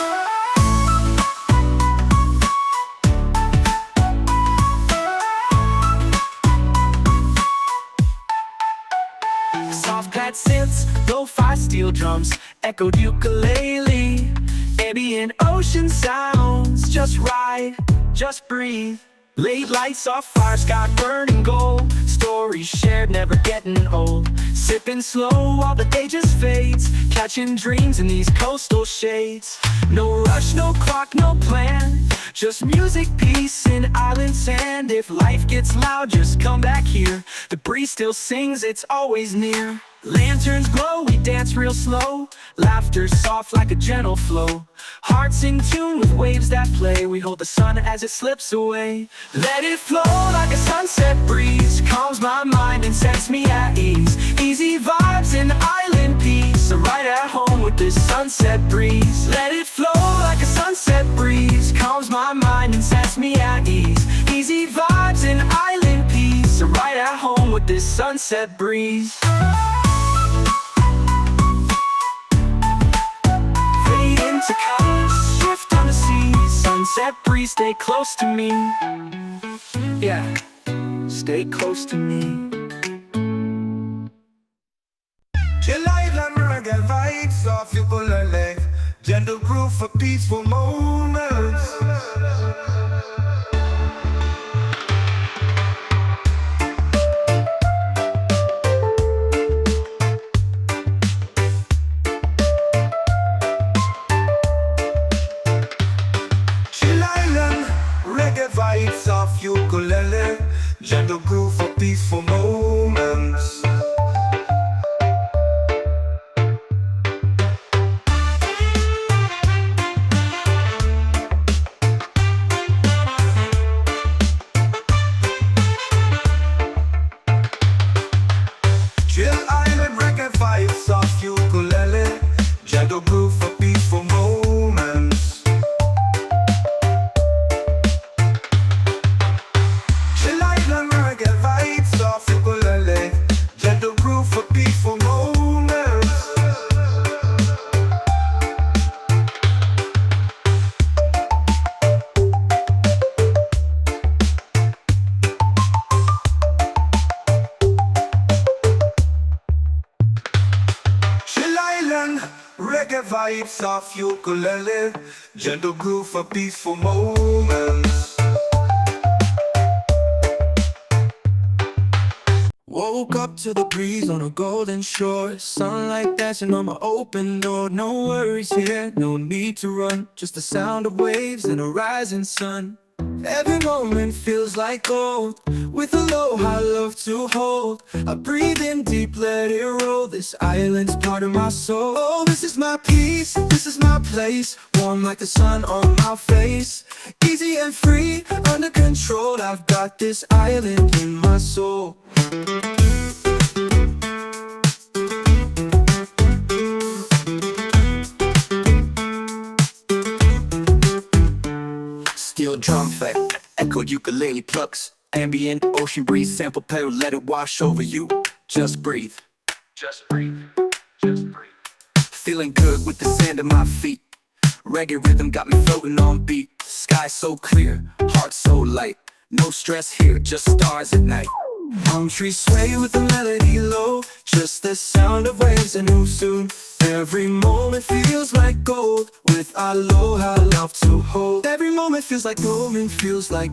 Soft pad synths, lo-fi steel drums, echoed ukulele, ambient ocean sounds. Just ride, just breathe. Late lights off fire, sky burning gold. Stories shared, never getting old. Sipping slow while the day just fades. Catching dreams in these coastal shades. No rush, no clock, no plan. Just music, peace, and island sand. If life gets loud, just come back here. The breeze still sings, it's always near. Lanterns glow, we dance real slow. Laughter soft like a gentle flow. Hearts in tune with waves that play. We hold the sun as it slips away. Let it flow like a sunset breeze. Calms my mind and sets me at ease. Easy vibes and island peace. I'm right at home with this sunset breeze. Let it flow like a sunset breeze. Calms my mind and sets me at ease. Easy vibes and island peace. I'm right at home with this sunset breeze. To colors, shift on the sea. Sunset breeze, stay close to me. Yeah, stay close to me. Chill island reggae vibes off your ukulele. Gentle groove for peaceful moments. Vibes off ukulele, gentle groove for peaceful moments. Chill island reggae vibes off ukulele, gentle groove for peaceful moments. Gentle groove for peaceful moments. Chill island reggae vibes off ukulele. Gentle groove for peaceful moments. Woke up to the breeze on a golden shore. Sunlight dancing on my open door. No worries here, no need to run. Just the sound of waves and a rising sun. Every moment feels like gold. With aloha, love to hold. I breathe in deep, let it roll. This island's part of my soul. Oh, this is my peace, this is my place. Warm like the sun on my face. Easy and free, under control. I've got this island in my soul. Steel drum effect, echoed ukulele plucks. Ambient ocean breeze, sample pedal, let it wash over you. Just breathe. Just breathe. Just breathe. Feeling good with the sand at my feet. Reggae rhythm got me floating on beat. Sky so clear, heart so light. No stress here, just stars at night. Palm trees sway with the melody low. Just the sound of waves and who soon. Every moment feels like gold. With aloha, love to hold. Every moment feels like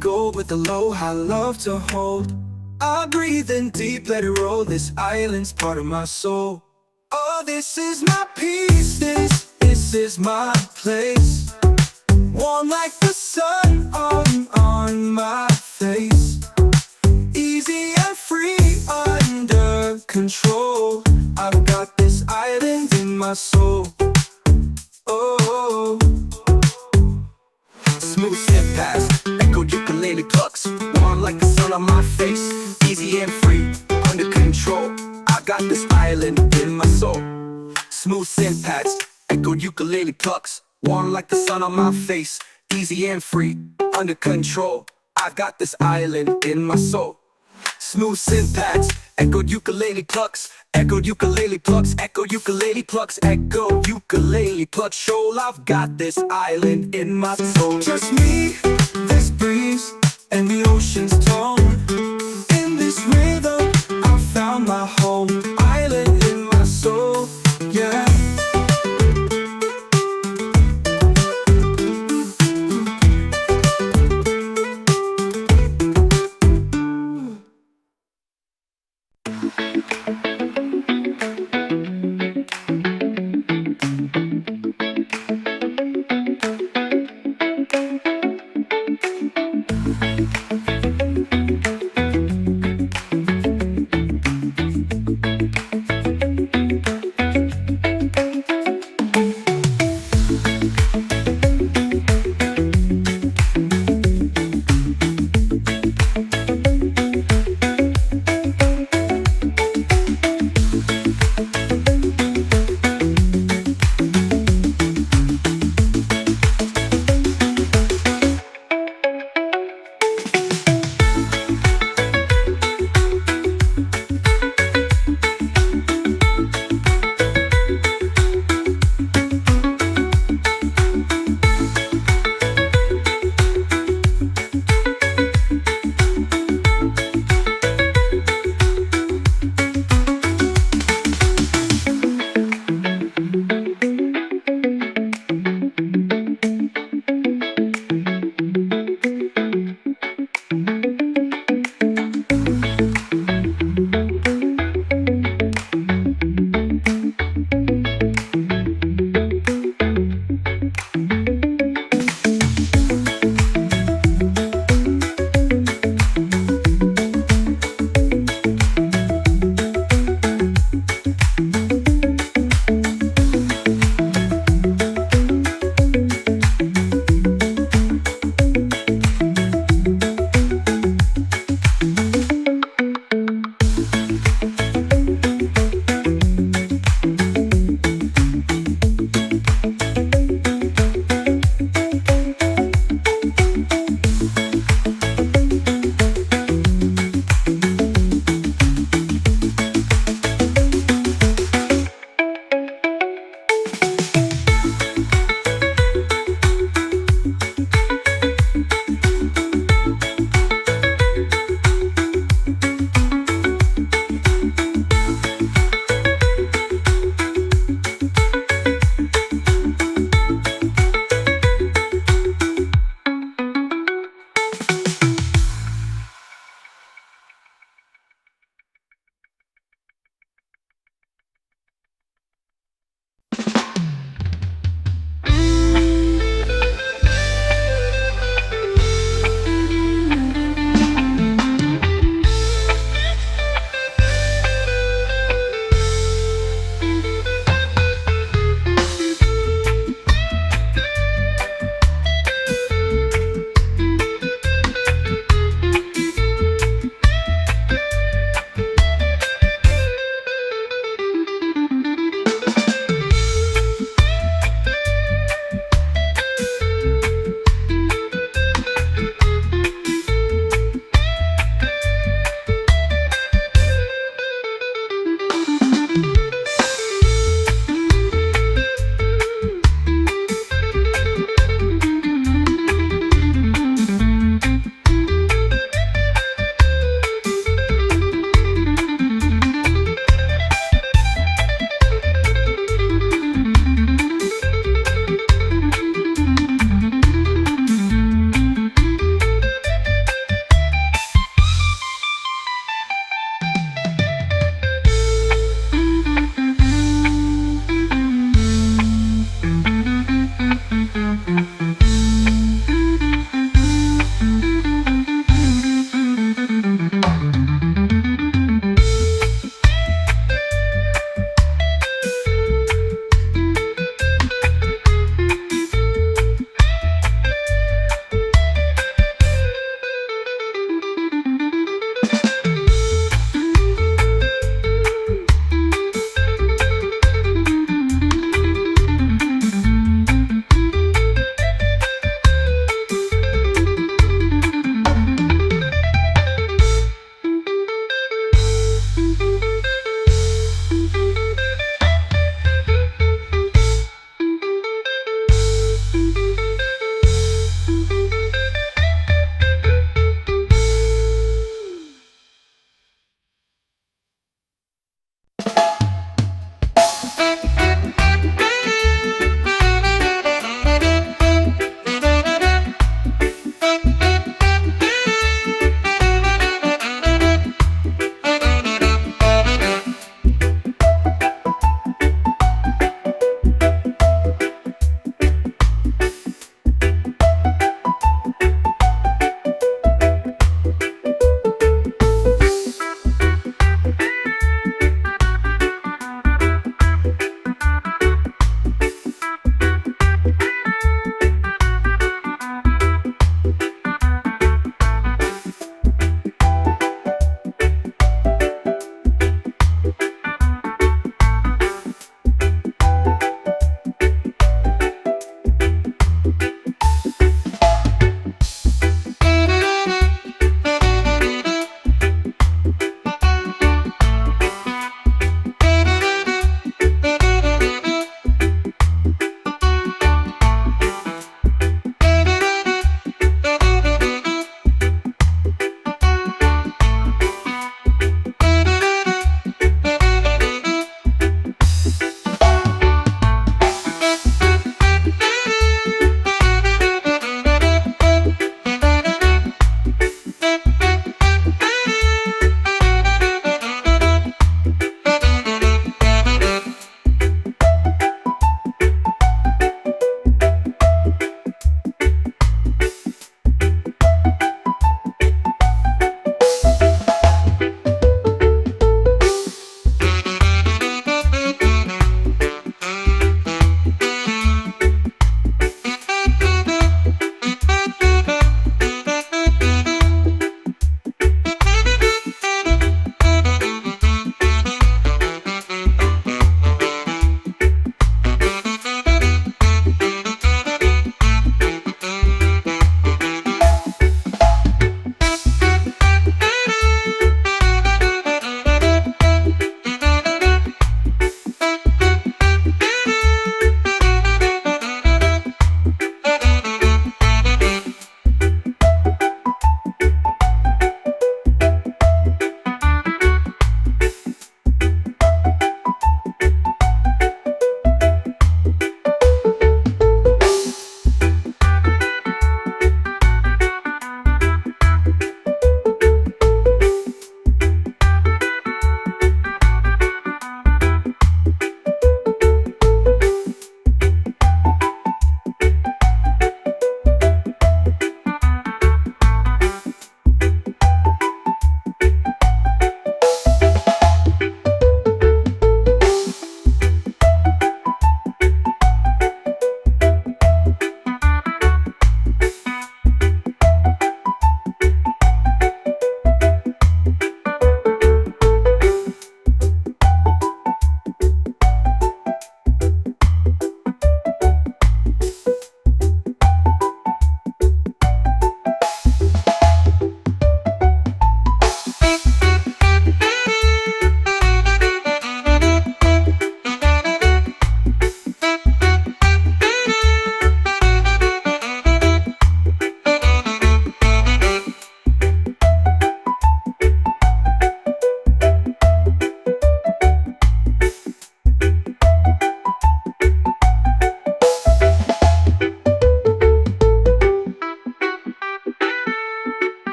gold. With aloha, love to hold. I breathe in deep, let it roll. This island's part of my soul. Oh, this is my peace. This is my place. Warm like the sun on my face. Easy and free, under control. I've got this island in my soul. Oh, Echo ukulele plucks, warm like the sun on my face. Easy and free, under control. I got this island in my soul. Smooth synth pads, echo ukulele plucks, warm like the sun on my face. Easy and free, under control. I've got this island in my soul. Smooth synth pads, echo ukulele plucks, echo ukulele plucks, echo ukulele plucks, echo ukulele plucks. Show I've got this island in my soul. Just me, this breeze, and the ocean's tone. In this rhythm, I found my home. Island in my soul, yeah.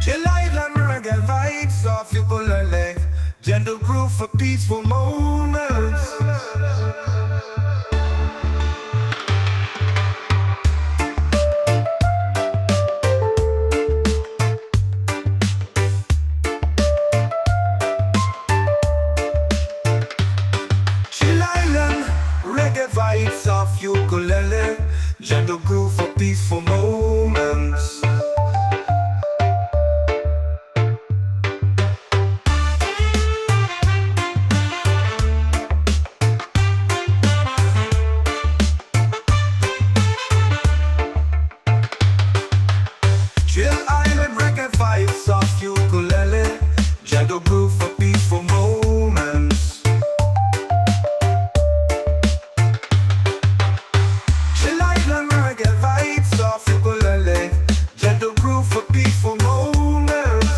Chill island reggae vibes, soft ukulele, gentle groove for peaceful moments. Chill island reggae vibes, soft ukulele, gentle groove for peaceful moments. Chill island reggae vibes, soft ukulele, gentle groove for peaceful moments. Chill island reggae vibes, soft ukulele, gentle groove for peaceful moments.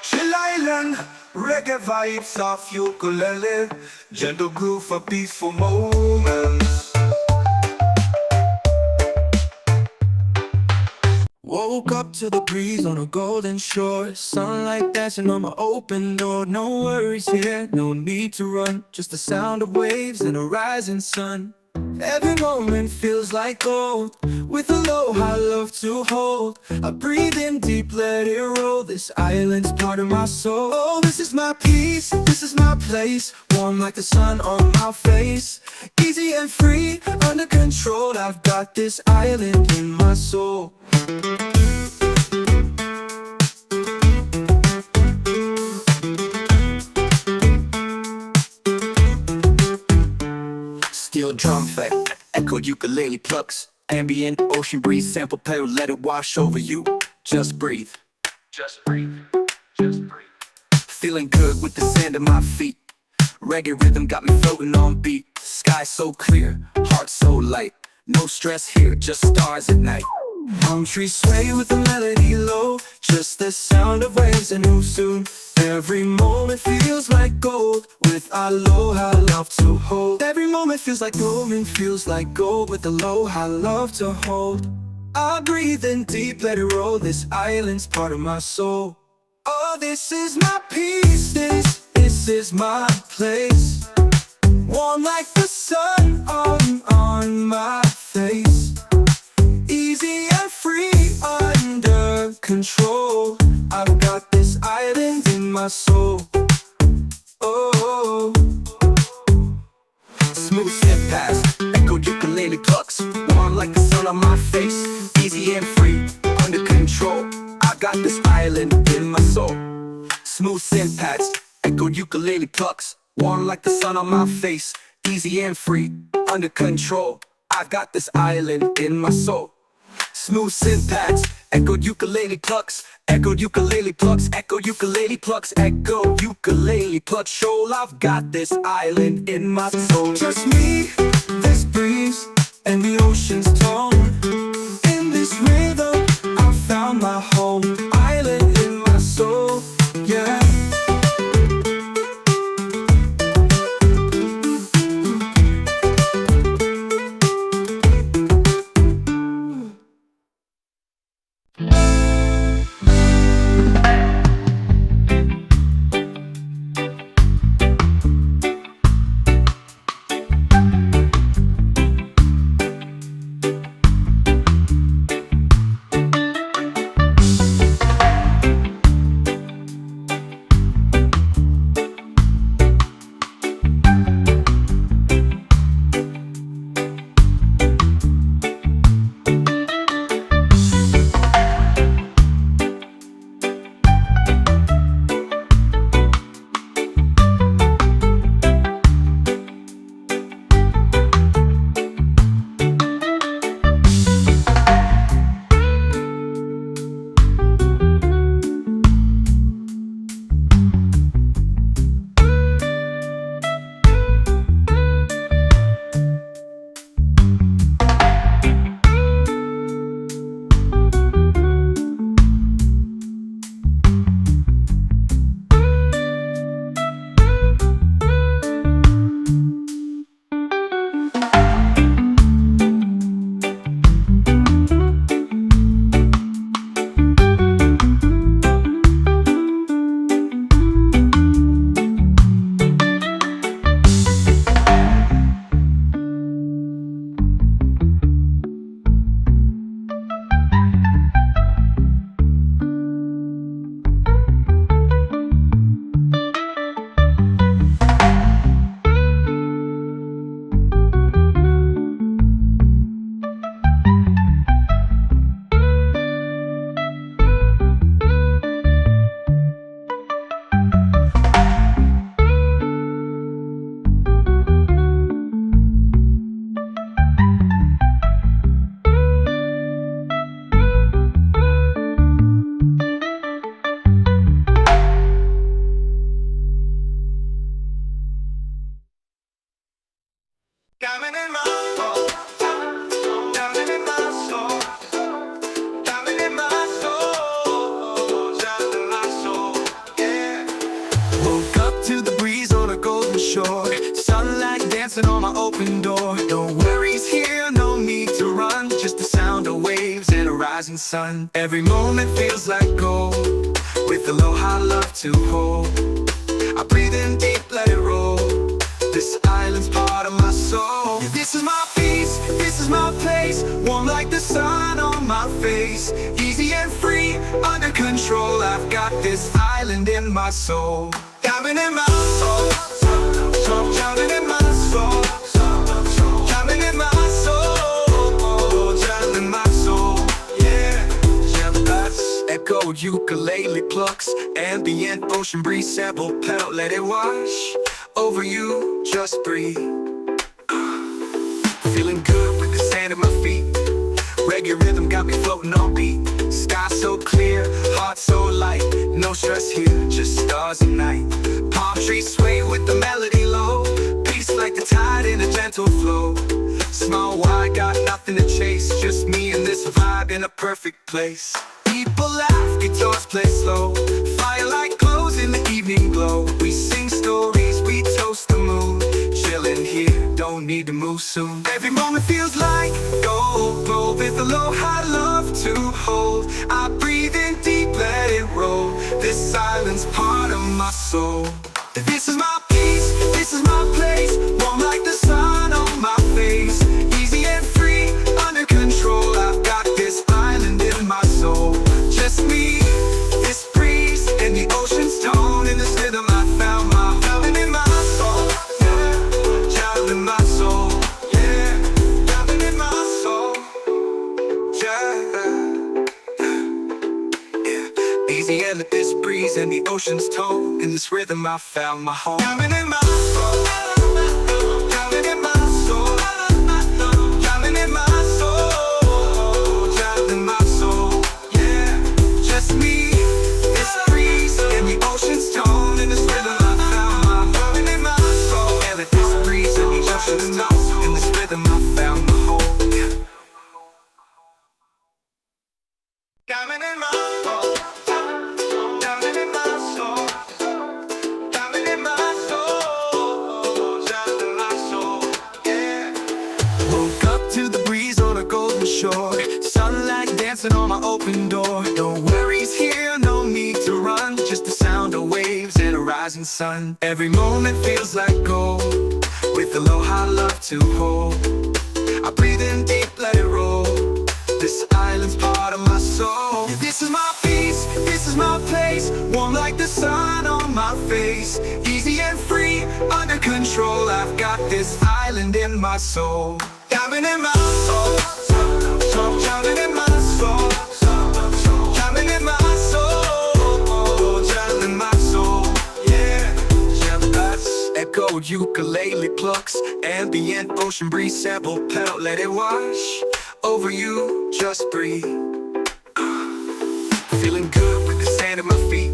Chill island reggae vibes, soft ukulele, gentle groove for peaceful moments. Woke up to the breeze on a golden shore, sunlight dancing on my open door. No worries here, no need to run, just the sound of waves and a rising sun. Every moment feels like gold, with a low high love to hold. I breathe in deep, let it roll, this island's part of my soul. Oh, this is my peace, this is my place, warm like the sun on my face. Easy and free, under control, I've got this island in my soul. Steel drum fight, echoed ukulele plucks, ambient ocean breeze, sample pedal, let it wash over you. Just breathe, just breathe, just breathe. Feeling good with the sand at my feet, reggae rhythm got me floating on beat. Sky so clear, heart so light, no stress here, just stars at night. Palm trees sway with the melody low, just the sound of waves and who soon. Every moment feels like gold, with aloha love to hold. Every moment feels like moment feels like gold, with aloha love to hold. I breathe in deep, let it roll, this island's part of my soul. Oh, this is my peace, this is my place, warm like the sun on my face. Easy and free, under control, I've got this island in my soul. Oh, smooth step past, echoed ukulele plucks, warm like the sun on my face. Easy and free, under control, I got this island in my soul. Smooth synth pads, echoed ukulele plucks, warm like the sun on my face. Easy and free, under control, I got this island in my soul. Smooth synth pads, echoed ukulele plucks, echoed ukulele plucks, echoed ukulele plucks, echoed ukulele plucks. Shoal, I've got this island in my soul. Just me, this breeze, and the ocean's tone. In this rhythm, I found my home. Island in my soul, yeah. shore. Sunlight dancing on my open door. No worries here, no need to run. Just the sound of waves and a rising sun. Every moment feels like gold, with aloha love to hold. I breathe in deep, let it roll. This island's part of my soul. Yeah, this is my peace, this is my place. Warm like the sun on my face. Easy and free, under control. I've got this island in my soul. Diving in my soul, drowning in my soul, drowning in my soul, drowning in my soul. Yeah, echoed ukulele plucks, ambient ocean breeze sample pedal. Let it wash over you, just breathe. Feeling good with the sand at my feet. Reggae rhythm got me floating on beat. Sky so clear, heart so light. No stress here, just stars and night. Palm trees sway with the melody low. Peace like the tide in a gentle flow. Small wide, got nothing to chase. Just me and this vibe in a perfect place. People laugh, guitars play slow. Firelight glows in the evening glow. We sing stories, we toast the moon. Chillin' here, don't need to move soon. Every moment feels like gold, gold with aloha love to hold. I breathe in deep, let it roll. This silence part of my soul. This is my peace, this is my place. Warm like the sun on my face. Easy and free, under control. I've got this island in my soul. Just me, this breeze, and the ocean's tone. In this rhythm I found my island in my soul. Yeah, child in my soul. Yeah, island in my soul. Yeah. Easy and this breeze and the ocean's tone. In this rhythm I found my home. Island in my soul. Island in my soul. Island in my soul. Child in my soul. Yeah, just me, this breeze and the ocean's tone. In this rhythm I found my island in my soul. Yeah, with this breeze and the ocean's tone. In this rhythm I found my home. Diamond in my soul. Diamond in my soul. Diamond in my soul. Diamond in my soul. Yeah. Woke up to the breeze on a golden shore. Sunlight dancing on my open door. No worries here, no need to run. Just the sound of waves and a rising sun. Every moment feels like gold, with aloha love to hold. I breathe in deep, let it roll. This island's part of my soul. Yeah, this is my peace, this is my place. Warm like the sun on my face. Easy and free, under control. I've got this island in my soul. Diamond in my soul. Drowning in my soul. Drowning in my soul. Drowning in my soul. Yeah. Echoed ukulele plucks, ambient ocean breeze sample pedal. Let it wash over you, just breathe. Feeling good with the sand at my feet.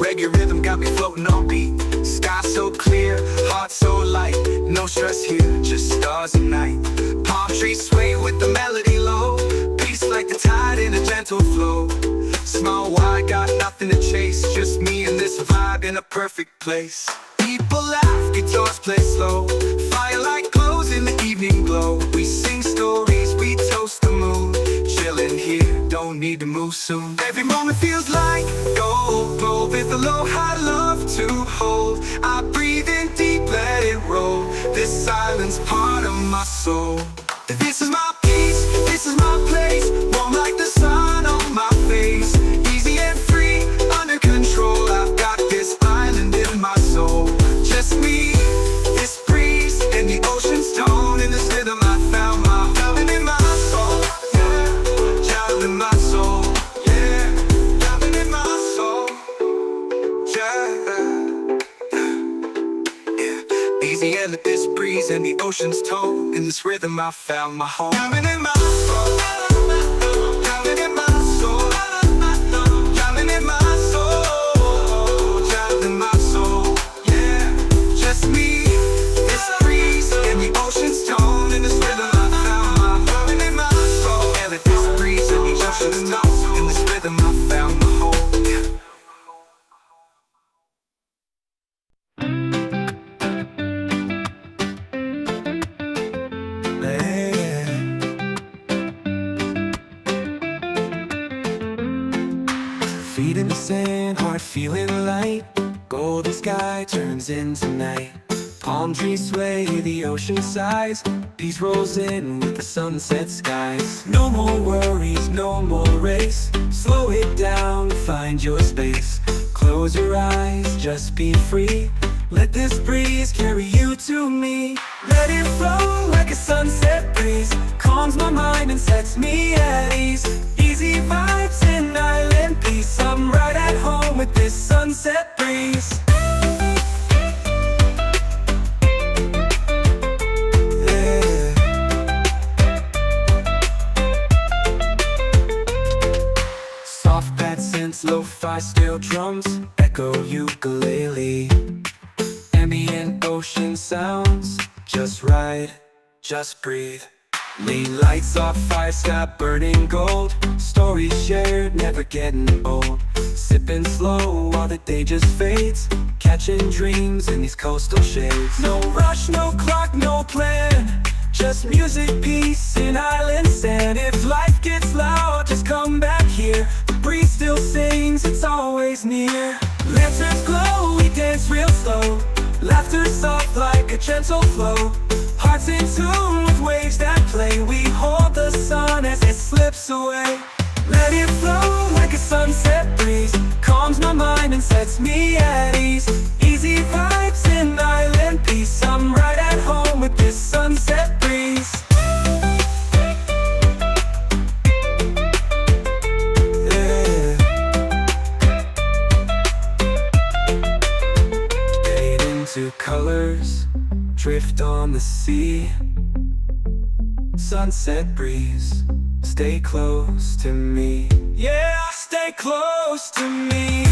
Reggae rhythm got me floating on beat. Sky so clear, heart so light. No stress here, just stars and night. Palm trees sway with the melody low. Peace like the tide in a gentle flow. Small wide, got nothing to chase. Just me and this vibe in a perfect place. People laugh, guitars play slow. Firelight glows in the evening glow. We sing stories, we toast the moon. Chillin' here, don't need to move soon. Every moment feels like gold, gold with aloha love to hold. I breathe in deep, let it roll. This silence part of my soul. This is my peace, this is my place. Warm like the sun on my face. Easy and free, under control. I've got this island in my soul. Just me, this breeze, and the ocean's tone. In this rhythm I found my island in my soul. Yeah, child in my soul. Yeah, island in my soul. Yeah. Easy and this breeze and the ocean's tone. In this rhythm I found my home. Island in my soul. Island in my soul. Island in my soul. Child in my soul. Yeah, just me, this breeze and the ocean's tone. In this rhythm I found my island in my soul. Yeah, with this breeze and the ocean's tone. In this rhythm I found my home. Yeah. night. Golden sky turns into night. Palm trees sway, the ocean sighs. Peace rolls in with the sunset skies. No more worries, no more race. Slow it down, find your space. Close your eyes, just be free. Let this breeze carry you to me. Let it flow like a sunset breeze. Calms my mind and sets me at ease. Easy vibes in island peace. I'm right at home with this sunset breeze. Yeah. Soft pad synths, lo-fi steel drums, echo ukulele. Ambient ocean sounds, just ride, just breathe. Lean lights off, fire sky burning gold. Stories shared, never getting old. Sipping slow while the day just fades. Catching dreams in these coastal shades. No rush, no clock, no plan. Just music, peace, in island sand. If life gets loud, just come back here. The breeze still sings, it's always near. Lanterns glow, we dance real slow. Laughter soft like a gentle flow. Hearts in tune with waves that play. We hold the sun as it slips away. Let it flow like a sunset breeze. Calms my mind and sets me at ease. Easy vibes in island peace. I'm right at home with this sunset breeze. Colors drift on the sea. Sunset breeze, stay close to me. Yeah, stay close to me.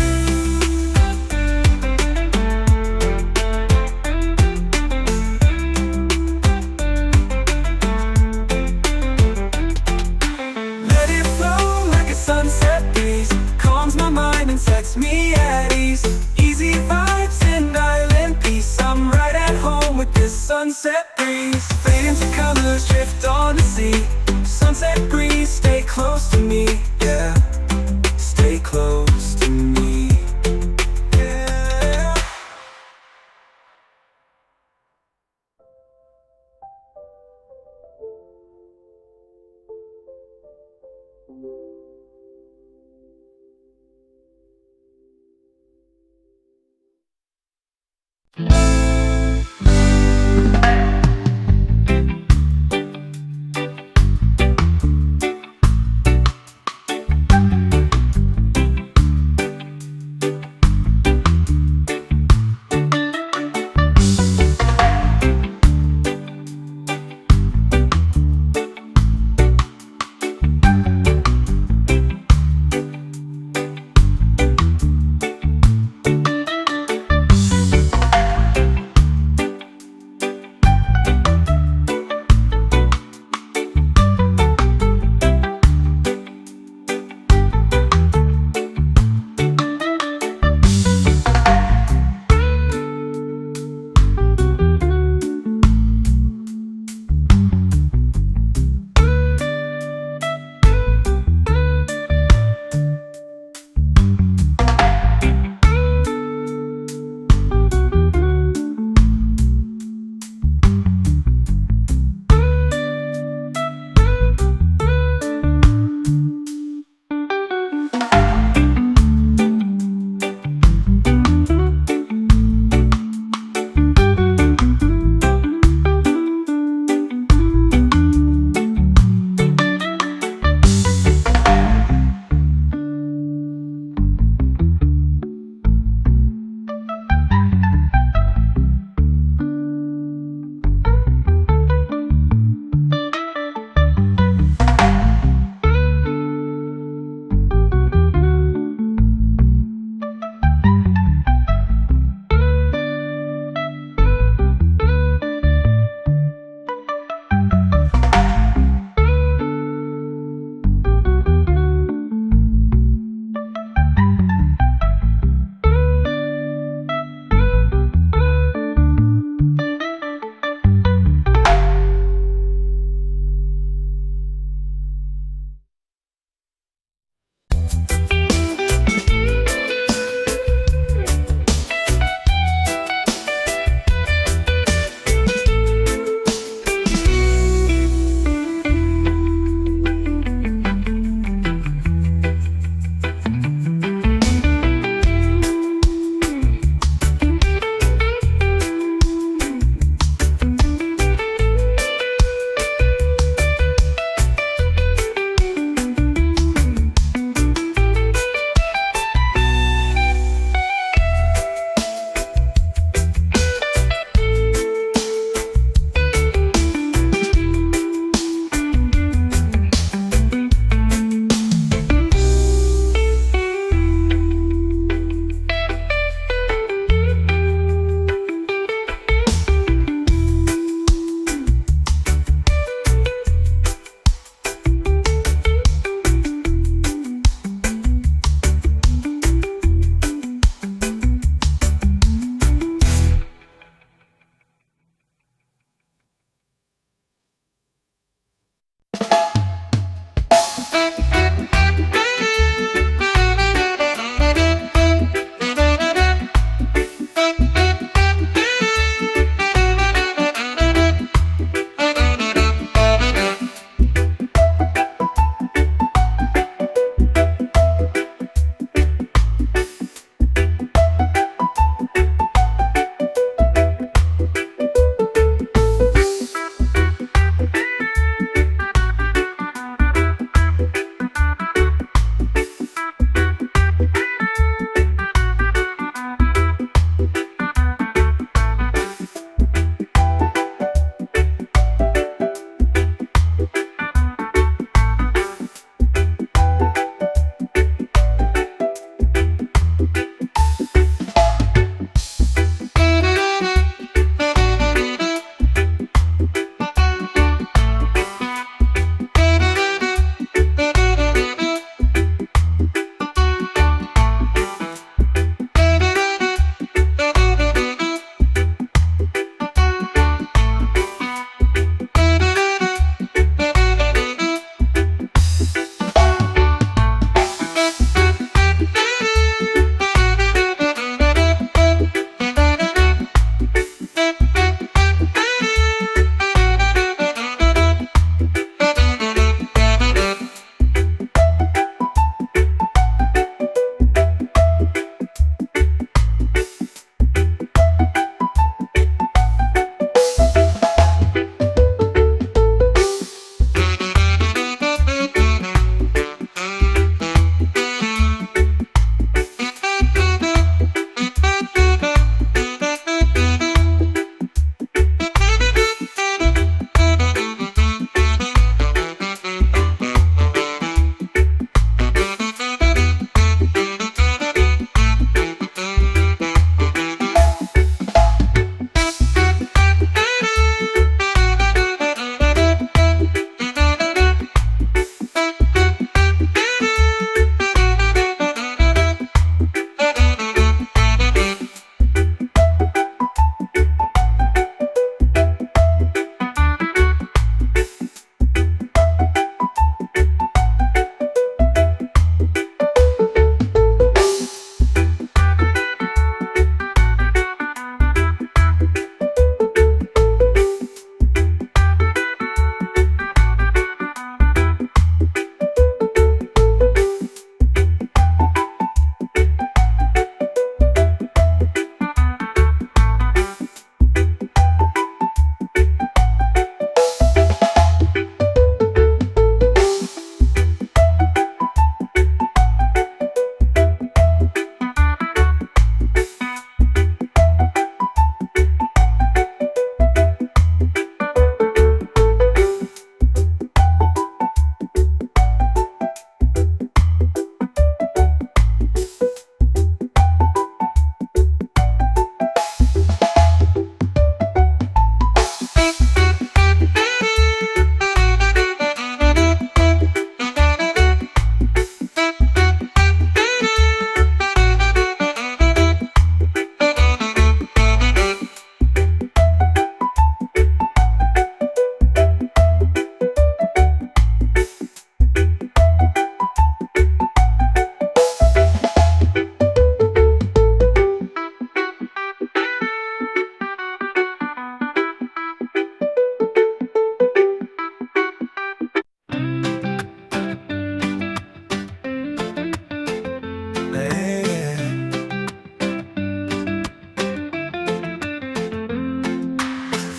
Let it flow like a sunset breeze. Calms my mind and sets me at ease. Easy vibes in island peace. I'm right at home with this sunset breeze. Fade into colors, drift on the sea. Sunset breeze, stay close to me. Yeah, stay close to me.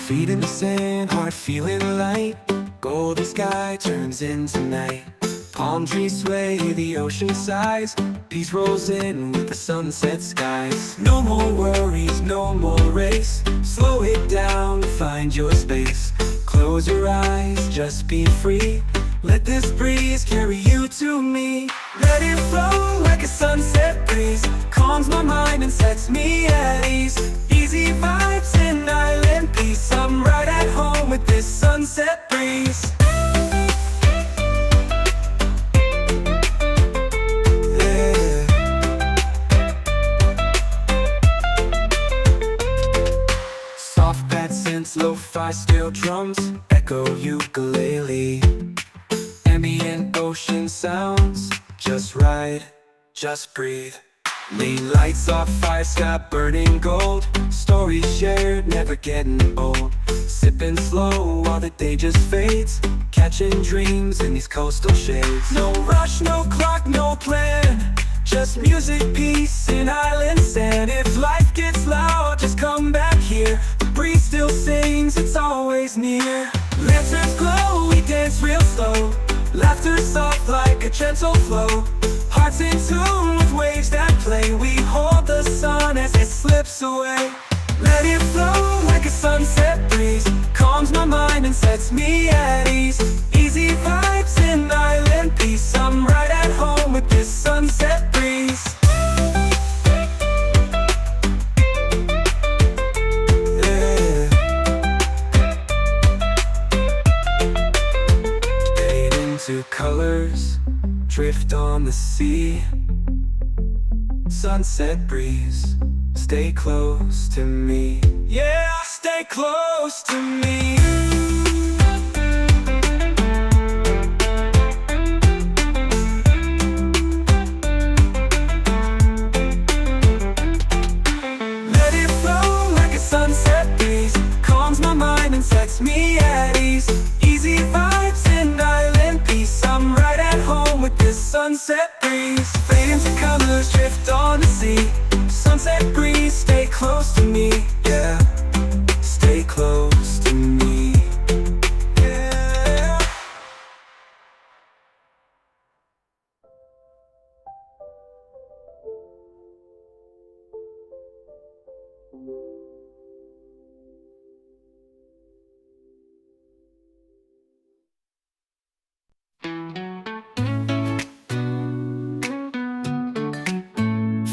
Feet in the sand, heart feeling light. Golden sky turns into night. Palm trees sway, the ocean sighs. Peace rolls in with the sunset skies. No more worries, no more race. Slow it down, find your space. Close your eyes, just be free. Let this breeze carry you to me. Let it flow like a sunset breeze. Calms my mind and sets me at ease. Easy vibes and island peace. I'm right at home with this sunset breeze. Soft pad synths, lo-fi steel drums, echo ukulele. Ambient ocean sounds, just right, just breathe. Lean lights off, fire sky burning gold. Stories shared, never getting old. Sipping slow while the day just fades. Catching dreams in these coastal shades. No rush, no clock, no plan. Just music, peace, and island sand. If life gets loud, just come back here. The breeze still sings, it's always near. Lanterns glow, we dance real slow. Laughter soft like a gentle flow. Hearts in tune with waves that play. We hold the sun as it slips away. Let it flow like a sunset breeze. Calms my mind and sets me at ease. Easy vibes and island peace. I'm right at home with this sunset breeze. Yeah. Fade into colors, drift on the sea. Sunset breeze, stay close to me. Yeah, stay close to me. Let it flow like a sunset breeze. Calms my mind and sets me at ease. Easy vibes and island peace. I'm right at home with this sunset breeze. Fade into colors, drift on the sea. Sunset breeze, stay close to me. Yeah, stay close to me. Yeah.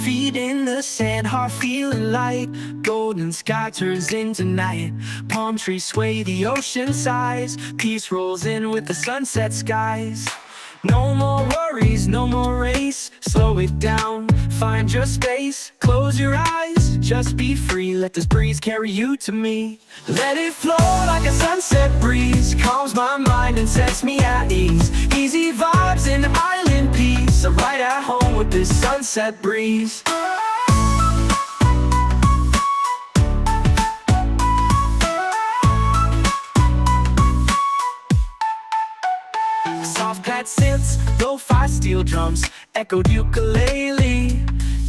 Feet in the sand, heart feeling light. Golden sky turns into night. Palm trees sway, the ocean sighs. Peace rolls in with the sunset skies. No more worries, no more race. Slow it down, find your space. Close your eyes, just be free. Let this breeze carry you to me. Let it flow like a sunset breeze. Calms my mind and sets me at ease. Easy vibes and island peace. I'm right at home with this sunset breeze. Soft pad synths, lo-fi steel drums, echoed ukulele.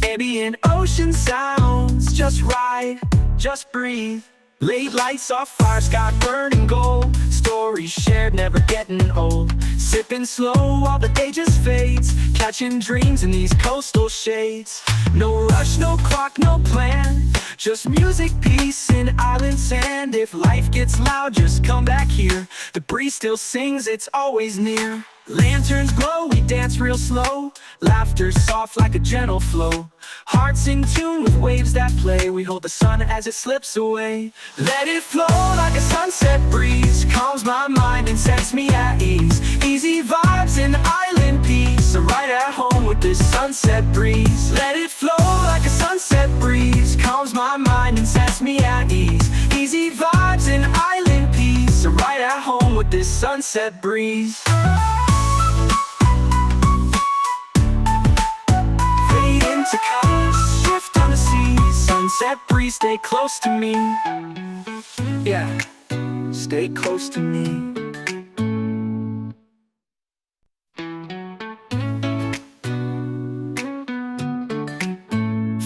Ambient ocean sounds, just right, just breathe. Late lights off, fire sky burning gold. Stories shared, never getting old. Sipping slow while the day just fades. Catching dreams in these coastal shades. No rush, no clock, no plan. Just music, peace, and island sand. If life gets loud, just come back here. The breeze still sings, it's always near. Lanterns glow, we dance real slow. Laughter soft like a gentle flow. Hearts in tune with waves that play. We hold the sun as it slips away. Let it flow like a sunset breeze. Calms my mind and sets me at ease. Easy vibes and island peace. I'm right at home with this sunset breeze. Let it flow like a sunset breeze. Calms my mind and sets me at ease. Easy vibes and island peace. I'm right at home with this sunset breeze. To colors, shift on the sea. Sunset breeze, stay close to me. Yeah, stay close to me.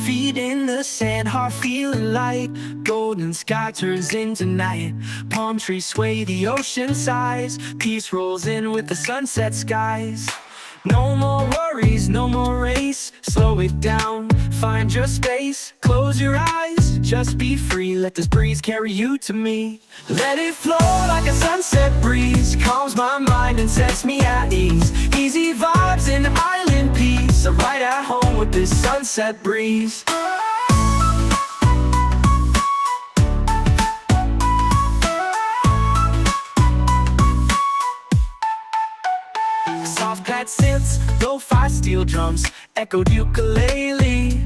Feet in in the sand, heart feeling light. Golden sky turns into night. Palm trees sway, the ocean sighs. Peace rolls in with the sunset skies. No more worries, no more race. Slow it down, find your space. Close your eyes, just be free. Let this breeze carry you to me. Let it flow like a sunset breeze. Calms my mind and sets me at ease. Easy vibes and island peace. I'm right at home with this sunset breeze. Soft pad synths, lo-fi steel drums, echoed ukulele.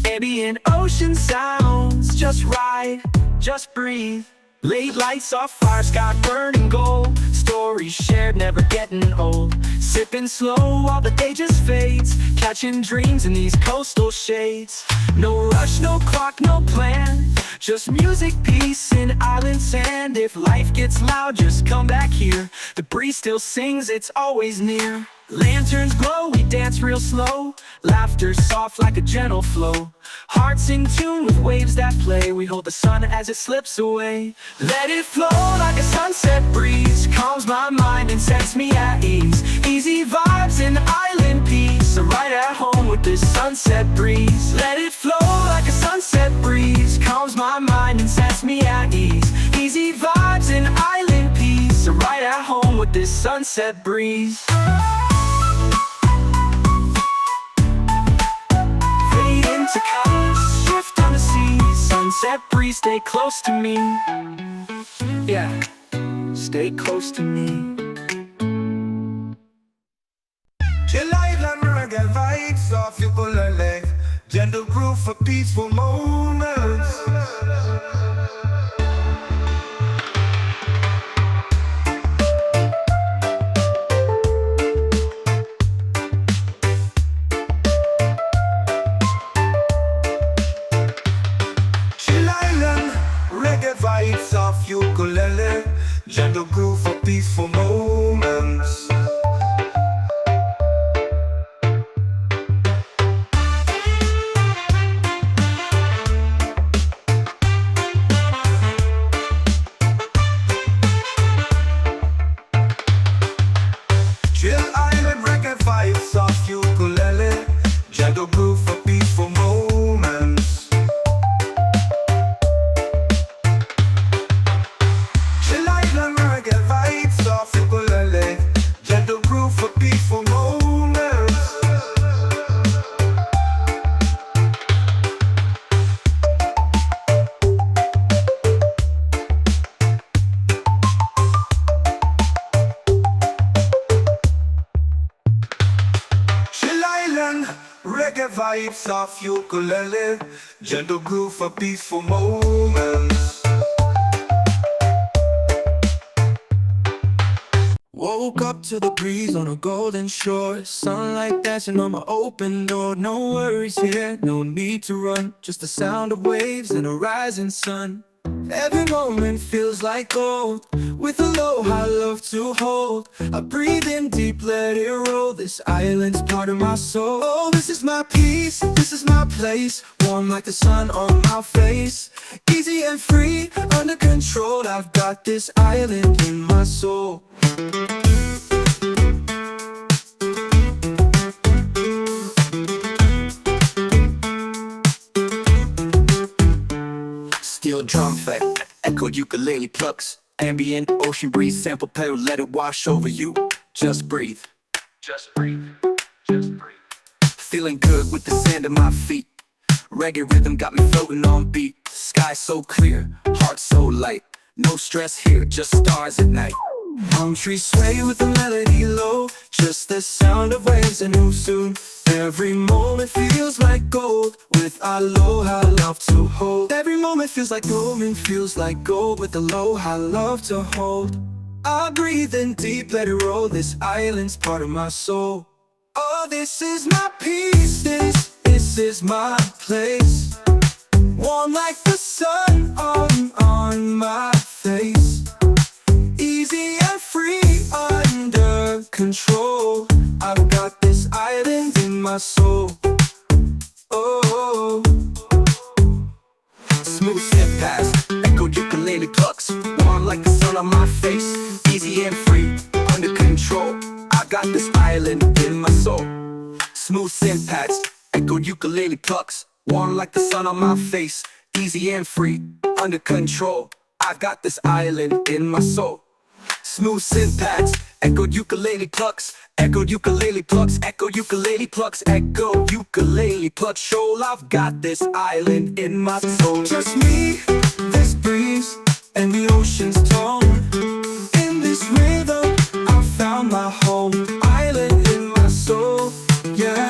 Ambient ocean sounds, just ride, just breathe. Late lights off fire, sky burning gold. Stories shared, never getting old. Sipping slow while the day just fades. Catching dreams in these coastal shades. No rush, no clock, no plan. Just music, peace, and island sand. If life gets loud, just come back here. The breeze still sings, it's always near. Lanterns glow, we dance real slow. Laughter soft like a gentle flow. Hearts in tune with waves that play. We hold the sun as it slips away. Let it flow like a sunset breeze. Calms my mind and sets me at ease. Easy vibes and island peace. I'm right at home with this sunset breeze. Let it flow like a sunset breeze. Calms my mind and sets me at ease. Easy vibes and island peace. I'm right at home with this sunset breeze. To colors, shift on the sea. Sunset breeze, stay close to me. Yeah, stay close to me. Chill island reggae vibes off your bullet. Gentle groove for peaceful moments. Vibes off ukulele, gentle groove for peaceful moments. Chill island reggae vibes off ukulele, gentle groove for peaceful moments. Reggae vibes off ukulele, gentle groove for peaceful moments. Woke up to the breeze on a golden shore. Sunlight dancing on my open door. No worries here, no need to run. Just the sound of waves and a rising sun. Every moment feels like gold. With a low high love to hold. I breathe in deep, let it roll. This island's part of my soul. Oh, this is my peace, this is my place. Warm like the sun on my face. Easy and free, under control. I've got this island in my soul. Steel drum fit, echoed ukulele plucks. Ambient ocean breeze, sample pedal, let it wash over you. Just breathe, just breathe, just breathe. Feeling good with the sand at my feet. Reggae rhythm got me floating on beat. Sky so clear, heart so light. No stress here, just stars at night. Palm trees sway with the melody low. Just the sound of waves and who soon. Every moment feels like gold. With aloha love to hold. Every moment feels like gold, feels like gold. With aloha love to hold. I breathe in deep, let it roll. This island's part of my soul. Oh, this is my peace, this is my place. Warm like the sun on my face. Easy and free, under control. I've got this island in my soul. Oh, ukulele plucks, warm like the sun on my face, easy and free, under control. I got this island in my soul. Smooth synth pads, echo ukulele plucks, warm like the sun on my face, easy and free, under control. I got this island in my soul. Smooth synth pads, echo ukulele plucks, echo ukulele plucks, echo ukulele plucks, echo ukulele plucks. Shoal, I've got this island in my soul. Just me, this breeze, and the ocean's tone. In this rhythm, I found my home. Island in my soul, yeah.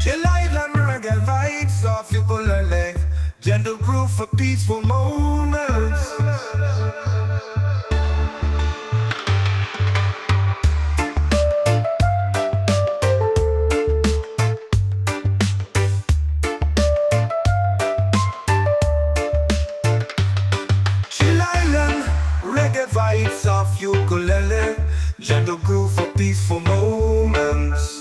Chill island reggae vibes, soft ukulele, gentle groove for peaceful moments. Chill island reggae vibes, soft ukulele, gentle groove for peaceful moments.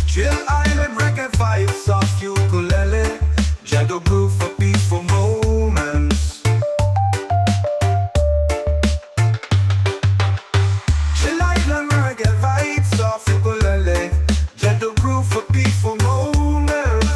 Chill island reggae vibes, soft ukulele, gentle groove for peaceful moments. Chill island reggae vibes, soft ukulele, gentle groove for peaceful moments.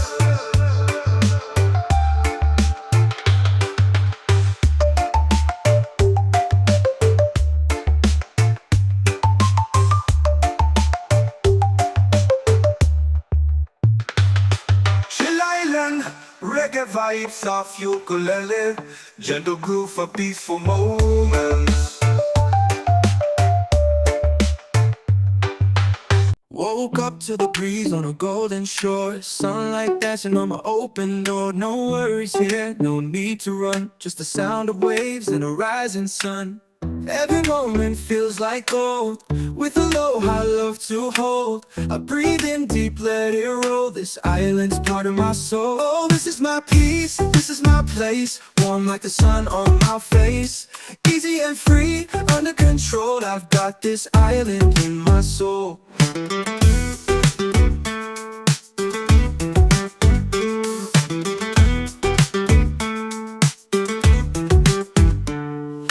Chill island reggae vibes, soft ukulele, gentle groove for peaceful moments. Woke up to the breeze on a golden shore, sunlight dancing on my open door. No worries here, no need to run, just the sound of waves and a rising sun. Every moment feels like gold, with aloha love to hold. I breathe in deep, let it roll, this island's part of my soul. Oh, this is my peace, this is my place, warm like the sun on my face. Easy and free, under control, I've got this island in my soul.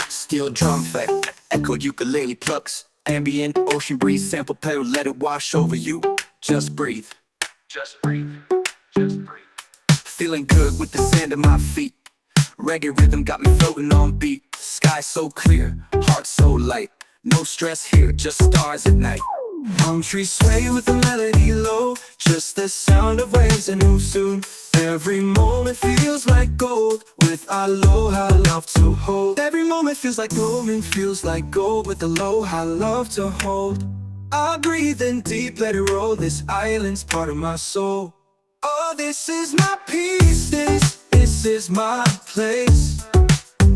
Steel drum fight, echoed ukulele plucks, ambient ocean breeze, sample pedal, let it wash over you. Just breathe, just breathe, just breathe. Feeling good with the sand at my feet. Reggae rhythm got me floating on beat. Sky so clear, heart so light. No stress here, just stars at night. Palm trees sway with the melody low, just the sound of waves and who soon. Every moment feels like gold, with aloha love to hold. Every moment feels like gold and feels like gold, with aloha love to hold. I breathe in deep, let it roll, this island's part of my soul. Oh, this is my peace, this is my place,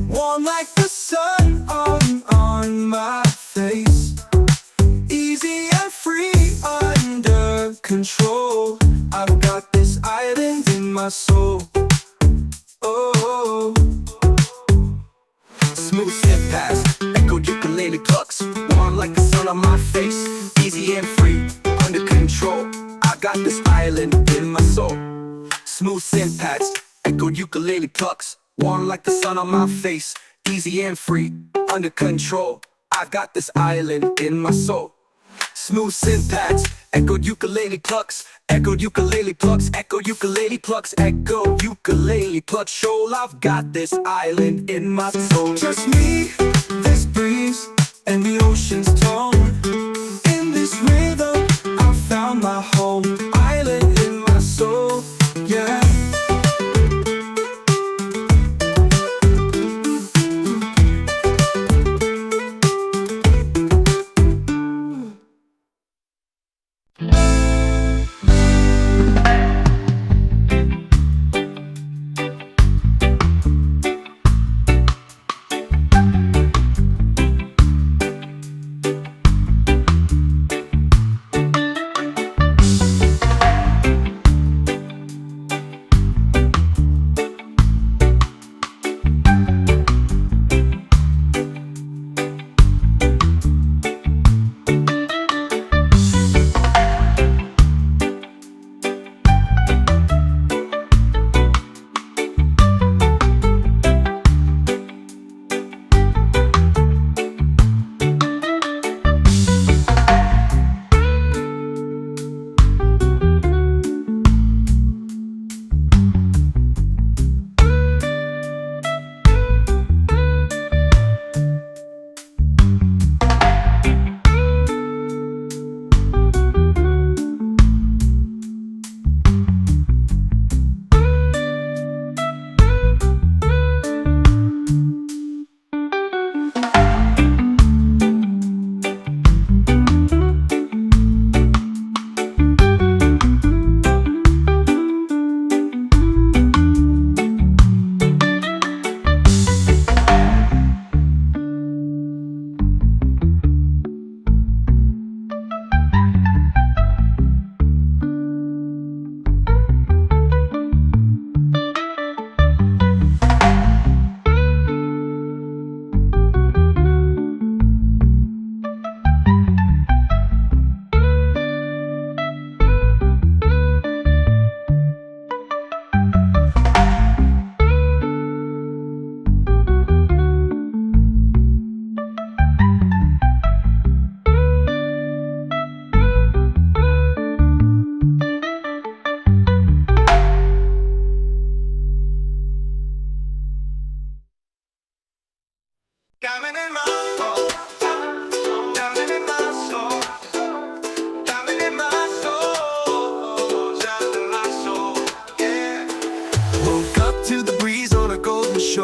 warm like the sun on my face. Easy and free, under control, I've got this island in my soul. Oh, smooth step past, echoed ukulele plucks, warm like the sun on my face. Easy and free, under control, I got this island in my soul. Smooth synth pads, echoed ukulele plucks, warm like the sun on my face. Easy and free, under control, I got this island in my soul. Smooth synth pads, echoed ukulele plucks, echoed ukulele plucks, echoed ukulele plucks, echoed ukulele plucks. Shoal, I've got this island in my soul. Just me, this breeze, and the ocean's tone. In this rhythm, I found my home. Island in my soul, yeah.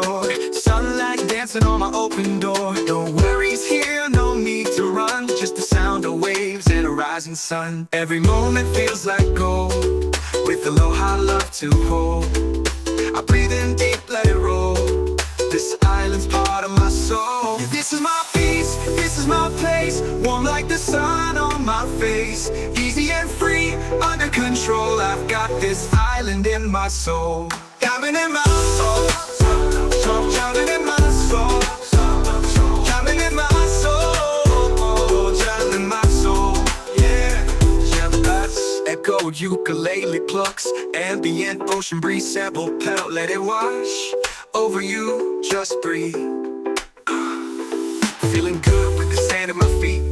shore. Sunlight dancing on my open door. No worries here, no need to run. Just the sound of waves and a rising sun. Every moment feels like gold, with aloha love to hold. I breathe in deep, let it roll. This island's part of my soul. This is my peace, this is my place. Warm like the sun on my face. Easy and free, under control. I've got this island in my soul. Diamond in my soul, diamond in my soul, diamond in my soul, diamond in my soul. Yeah, echo ukulele plucks, ambient ocean breeze sample pedal, let it wash over you, just breathe. Feeling good with the sand at my feet.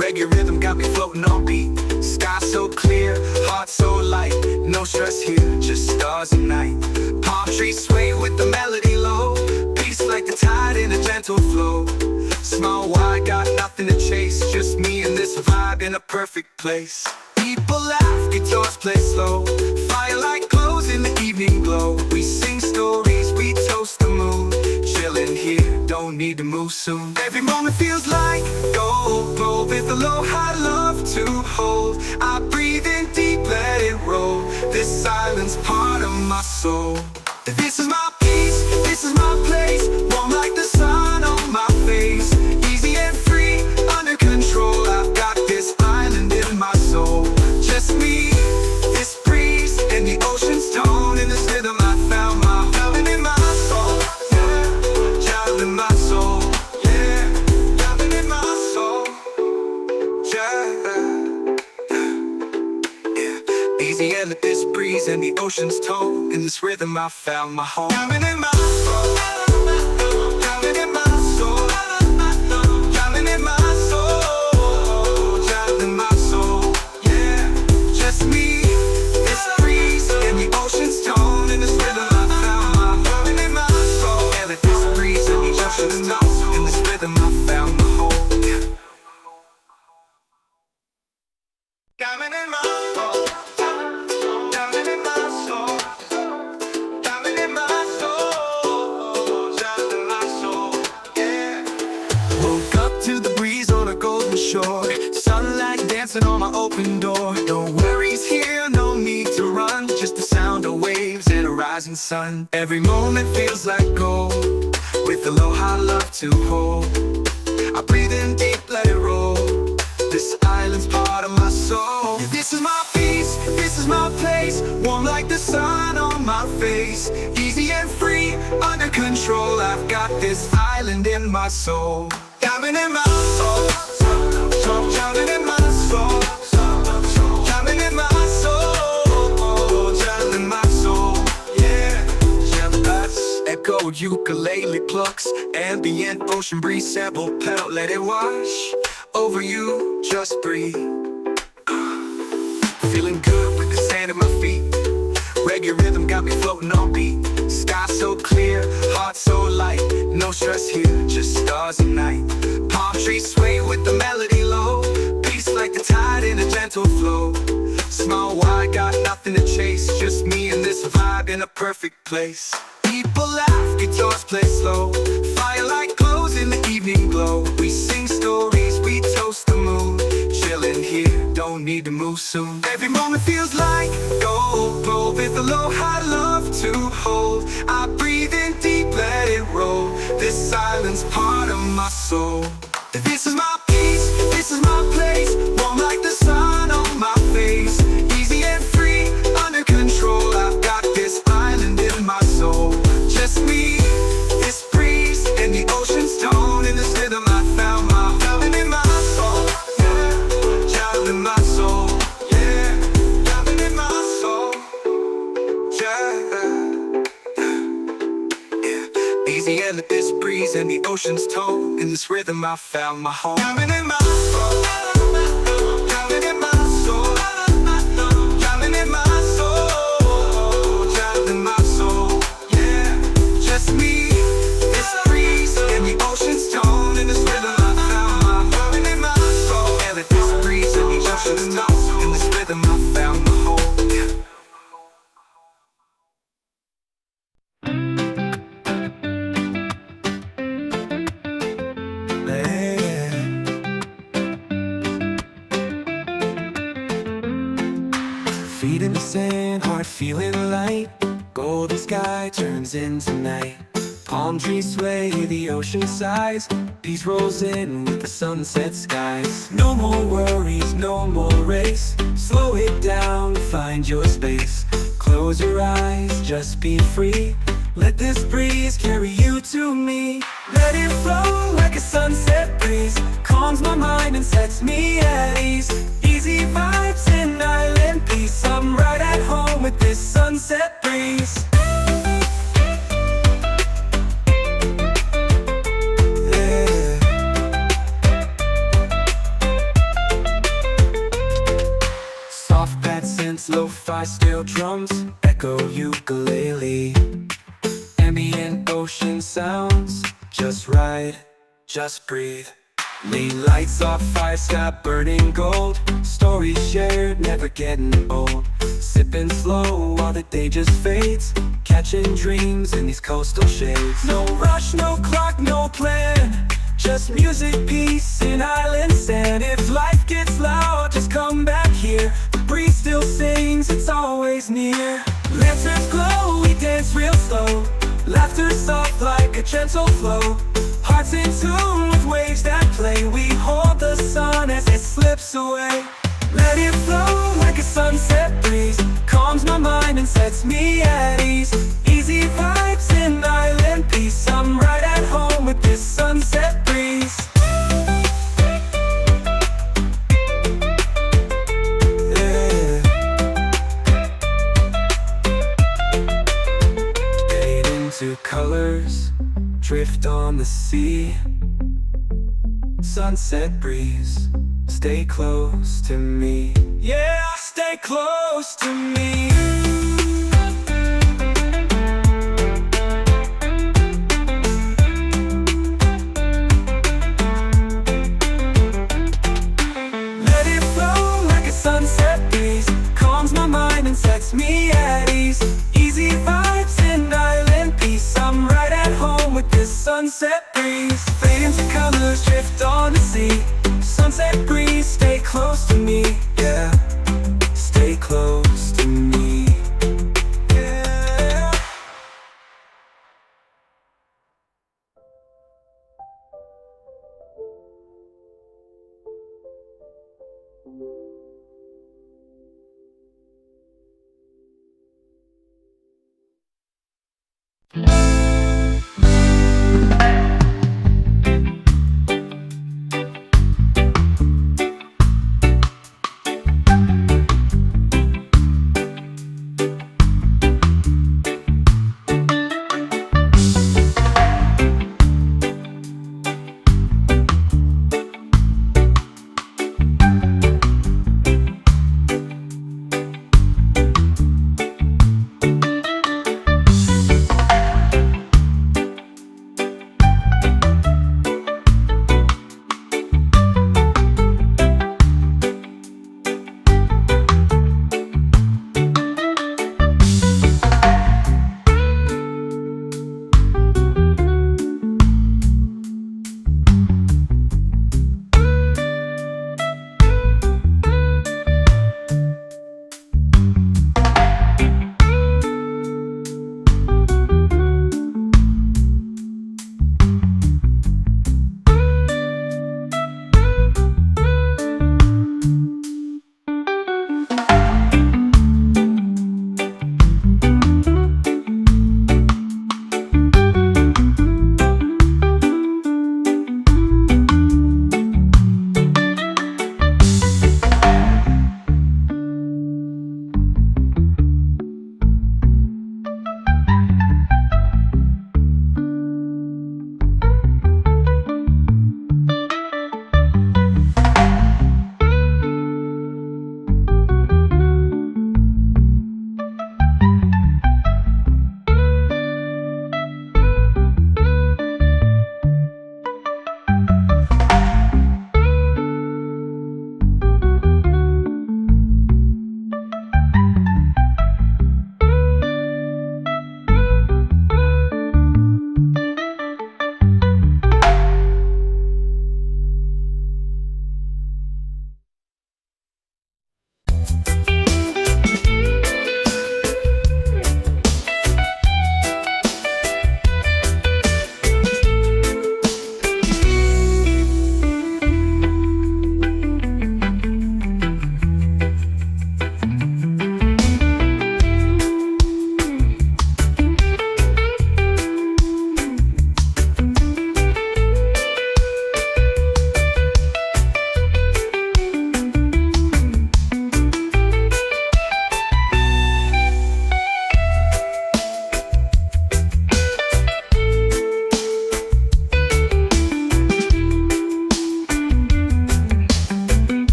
Reggae rhythm got me floating on beat. Sky so clear, heart so light. No stress here, just stars and night. Palm trees sway with the melody low. Peace like the tide in a gentle flow. Small wide, got nothing to chase. Just me and this vibe in a perfect place. People laugh, guitars play slow. Firelight glows in the evening glow. We sing stories, we toast the moon. Chilling here, don't need to move soon. Every moment feels like gold, gold with aloha love to hold. I breathe in deep, let it roll. This island's part of my soul. This is my peace, this is my place. Warm like the sun on my face. Easy and free, under control. I've got this island in my soul. Just me, this breeze, and the ocean's tone. In this rhythm I found my diamond in my soul. Yeah, diamond in my soul. Yeah, diamond in my soul. Yeah. Easy and let this breeze and the ocean's tone. In this rhythm I found my home. Diamond in my soul. Diamond in my soul. Diamond in my soul. Diamond in my soul. Yeah, just me, this breeze and the ocean's tone. In this rhythm I found my diamond in my soul. And let this breeze and the ocean's tone. In this rhythm I found my home. Yeah. Diamond in my soul. Diamond in my soul. Diamond in my soul. Diamond in my soul. Yeah. Woke up to the breeze on a golden shore. Sunlight dancing on my open door. No worries here, no need to run. Just the sound of waves and a rising sun. Every moment feels like gold, with aloha love to hold. I breathe in deep, let it roll. This island's part of my soul. This is my peace, this is my place. Warm like the sun on my face. Easy and free, under control. I've got this island in my soul. Diamond in my soul. Diamond in my soul. Diamond in my soul. Diamond in my soul. Yeah. Echo ukulele plucks, ambient ocean breeze sample pedal, let it wash over you, just breathe. Feeling good with the sand at my feet. Reggae rhythm got me floating on beat. Sky so clear, heart so light. No stress here, just stars and night. Palm trees sway with the melody low. Peace like the tide in a gentle flow. Small wide, got nothing to chase. Just me and this vibe in a perfect place. People laugh, guitars play slow. Firelight glows in the evening glow. We sing stories, we toast the moon. Chilling here, don't need to move soon. Every moment feels like gold, gold with aloha love to hold. I breathe in deep, let it roll. This island's part of my soul. This is my peace, this is my place. Warm like the sun on my face. Easy and free, under control. I've got this island in my soul. Just me, this breeze, and the ocean's tone. In this rhythm I found my diamond in my soul. Yeah, diamond in my soul. Yeah, diamond in my soul. Yeah. Easy and let this breeze and the ocean's tone. In this rhythm I found my home. Diamond in my soul. Diamond in my soul. Diamond in my soul. Diamond in my soul. Yeah, just me, this breeze and the ocean's tone. In this rhythm I found my diamond in my soul. And let this breeze and the ocean's tone. In this rhythm I found my home. Yeah. Feet in the sand, heart feeling light. Golden sky turns into night. Palm trees sway, the ocean sighs. Peace rolls in with the sunset skies. No more worries, no more race. Slow it down, find your space. Close your eyes, just be free. Let this breeze carry you to me. Let it flow like a sunset breeze. Calms my mind and sets me at ease. Easy vibes and island peace. I'm right at home with this sunset breeze. Soft pad synths, lo-fi steel drums, echo ukulele. Ambient ocean sounds, just ride, just breathe. Lean lights off, fire sky burning gold. Stories shared, never getting old. Sipping slow while the day just fades. Catching dreams in these coastal shades. No rush, no clock, no plan. Just music, peace, and island sand. If life gets loud, just come back here. The breeze still sings, it's always near. Lanterns glow, we dance real slow. Laughter soft like a gentle flow. Hearts in tune with waves that play. We hold the sun as it slips away. Let it flow like a sunset breeze. Calms my mind and sets me at ease. Easy vibes and island peace. I'm right at home with this sunset breeze. Yeah. Fade into colors, drift on the sea. Sunset breeze, stay close to me. Yeah, stay close to me. Let it flow like a sunset breeze. Calms my mind and sets me at ease. Easy vibes and island peace. I'm right at home with this sunset breeze. Fade into colors, drift on the sea. Sunset breeze, stay close to me. Yeah, stay close to me. Yeah.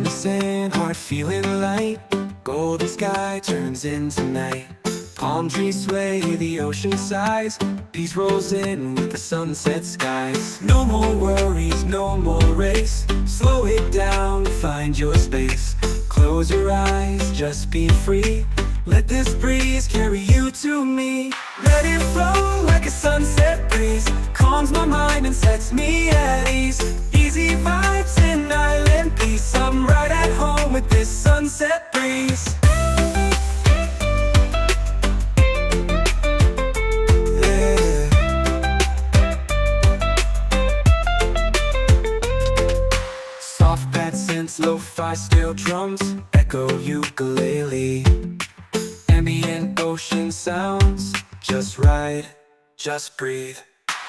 the sand, heart feeling light. Golden sky turns into night. Palm trees sway, the ocean sighs. Peace rolls in with the sunset skies. No more worries, no more race. Slow it down, find your space. Close your eyes, just be free. Let this breeze carry you to me. Let it flow like a sunset breeze. Calms my mind and sets me at ease. Easy vibes and island peace. I'm right at home with this sunset breeze. Soft bad synths, lo-fi steel drums, echo ukulele. Ambient ocean sounds, just ride, just breathe.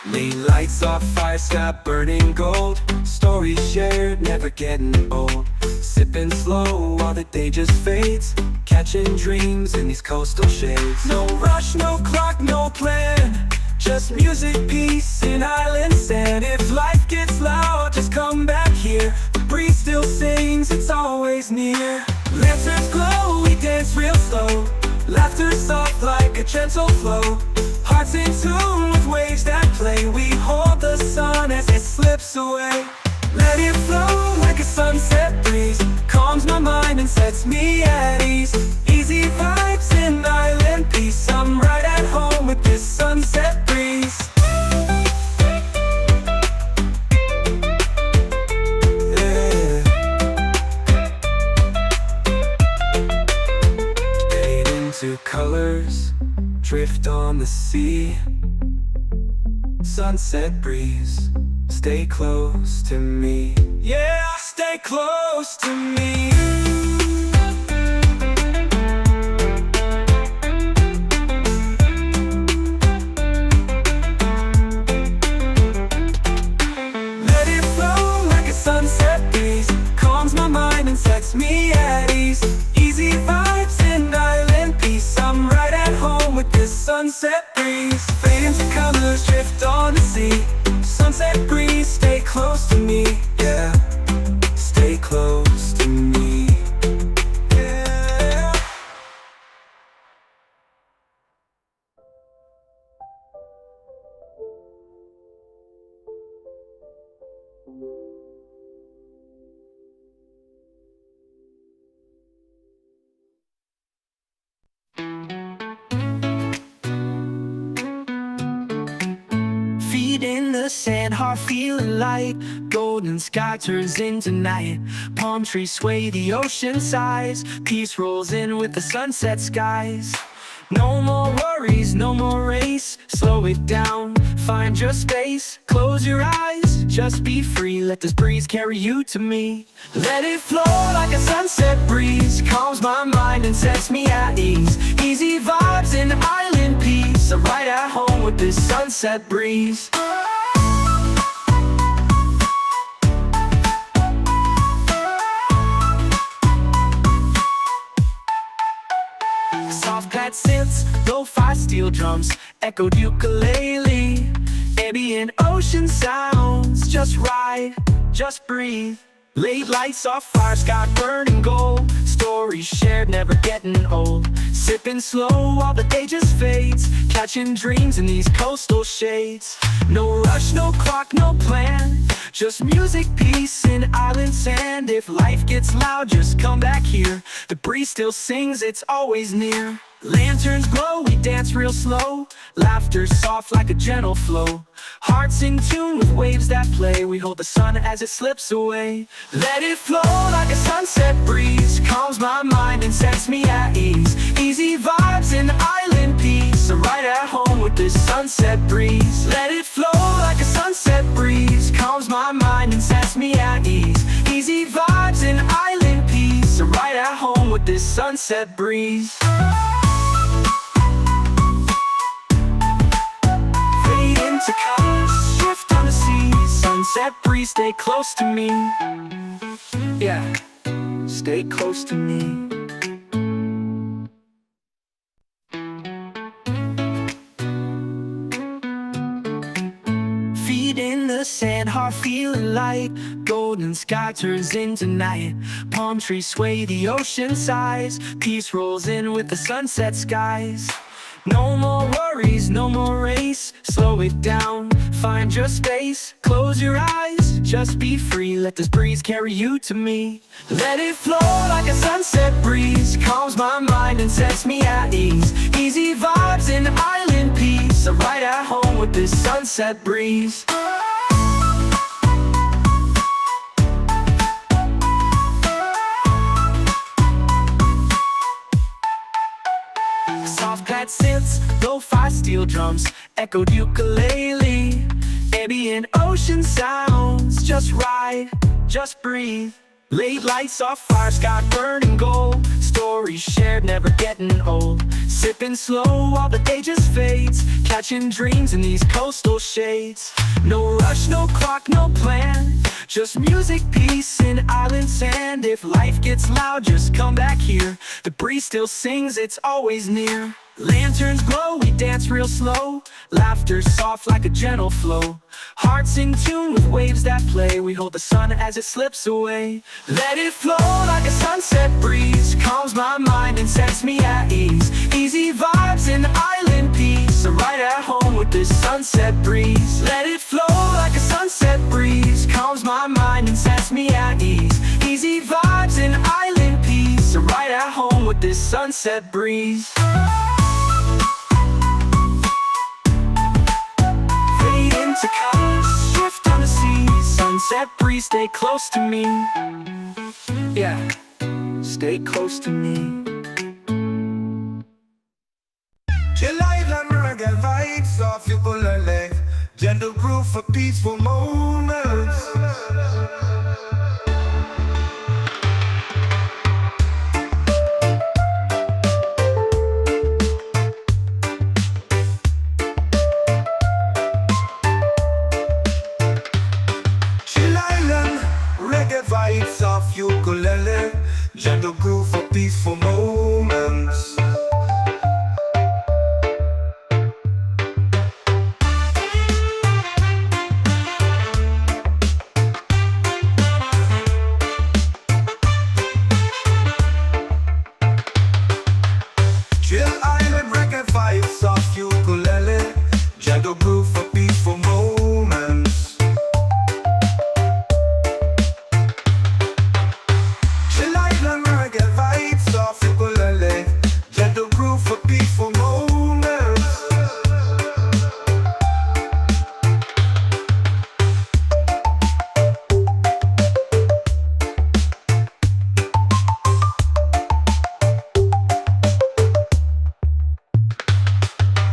Lean lights off, fire sky burning gold. Stories shared, never getting old. Sipping slow while the day just fades. Catching dreams in these coastal shades. No rush, no clock, no plan. Just music, peace, and island sand. If life gets loud, just come back here. The breeze still sings, it's always near. Lanterns glow, we dance real slow. Laughter soft like a gentle flow. Hearts in tune with waves that play. We hold the sun as it slips away. Let it flow like a sunset breeze. Calms my mind and sets me at ease. Easy vibes and island peace. I'm right at home with this sunset breeze. Yeah. Fade into colors, drift on the sea. Sunset breeze, stay close to me. Yeah, stay close to me. Let it flow like a sunset breeze. Calms my mind and sets me at ease. Easy vibes and island peace. I'm right at home with this sunset breeze. Fade into colors, drift on the sea. Sunset breeze, stay close to me. Yeah, stay close to me. Yeah. Feet in the sand, heart feeling light. Golden sky turns into night. Palm trees sway, the ocean sighs. Peace rolls in with the sunset skies. No more worries, no more race. Slow it down, find your space. Close your eyes, just be free. Let this breeze carry you to me. Let it flow like a sunset breeze. Calms my mind and sets me at ease. Easy vibes and island peace. I'm right at home with this sunset breeze. Soft pad synths, lo-fi steel drums, echoed ukulele. Ambient ocean sounds, just ride, just breathe. Late lights off, fire sky burning gold. Stories shared, never getting old. Sipping slow while the day just fades. Catching dreams in these coastal shades. No rush, no clock, no plan. Just music, peace, and island sand. If life gets loud, just come back here. The breeze still sings, it's always near. Lanterns glow, we dance real slow. Laughter soft like a gentle flow. Hearts in tune with waves that play. We hold the sun as it slips away. Let it flow like a sunset breeze. Calms my mind and sets me at ease. Easy vibes and island peace. I'm right at home with this sunset breeze. Let it flow like a sunset breeze. Calms my mind and sets me at ease. Easy vibes and island peace. I'm right at home with this sunset breeze. Fade into colors, drift on the sea. Sunset breeze, stay close to me. Yeah, stay close to me. Feet in the sand, heart feeling light. Golden sky turns into night. Palm trees sway, the ocean sighs. Peace rolls in with the sunset skies. No more worries, no more race. Slow it down, find your space. Close your eyes, just be free. Let this breeze carry you to me. Let it flow like a sunset breeze. Calms my mind and sets me at ease. Easy vibes and island peace. I'm right at home with this sunset breeze. Soft pad synths, lo-fi steel drums, echoed ukulele. Ambient ocean sounds, just ride, just breathe. Late lights off fire, sky burning gold. Stories shared, never getting old. Sipping slow while the day just fades. Catching dreams in these coastal shades. No rush, no clock, no plan. Just music, peace, and island sand. If life gets loud, just come back here. The breeze still sings, it's always near. Lanterns glow, we dance real slow. Laughter soft like a gentle flow. Hearts in tune with waves that play. We hold the sun as it slips away. Let it flow like a sunset breeze. Calms my mind and sets me at ease. Easy vibes and island peace. I'm right at home with this sunset breeze. Let it flow like a sunset breeze. Calms my mind and sets me at ease. Easy vibes and island peace. I'm right at home with this sunset breeze. To colors, shift on the sea. Sunset breeze, stay close to me. Yeah, stay close to me. Chill island reggae vibes off your bullet. Gentle groove for peaceful moments. Vibes off ukulele, gentle groove for peaceful moments. Chill island reggae vibes off ukulele, gentle groove for peaceful moments. Gentle groove for peaceful moments.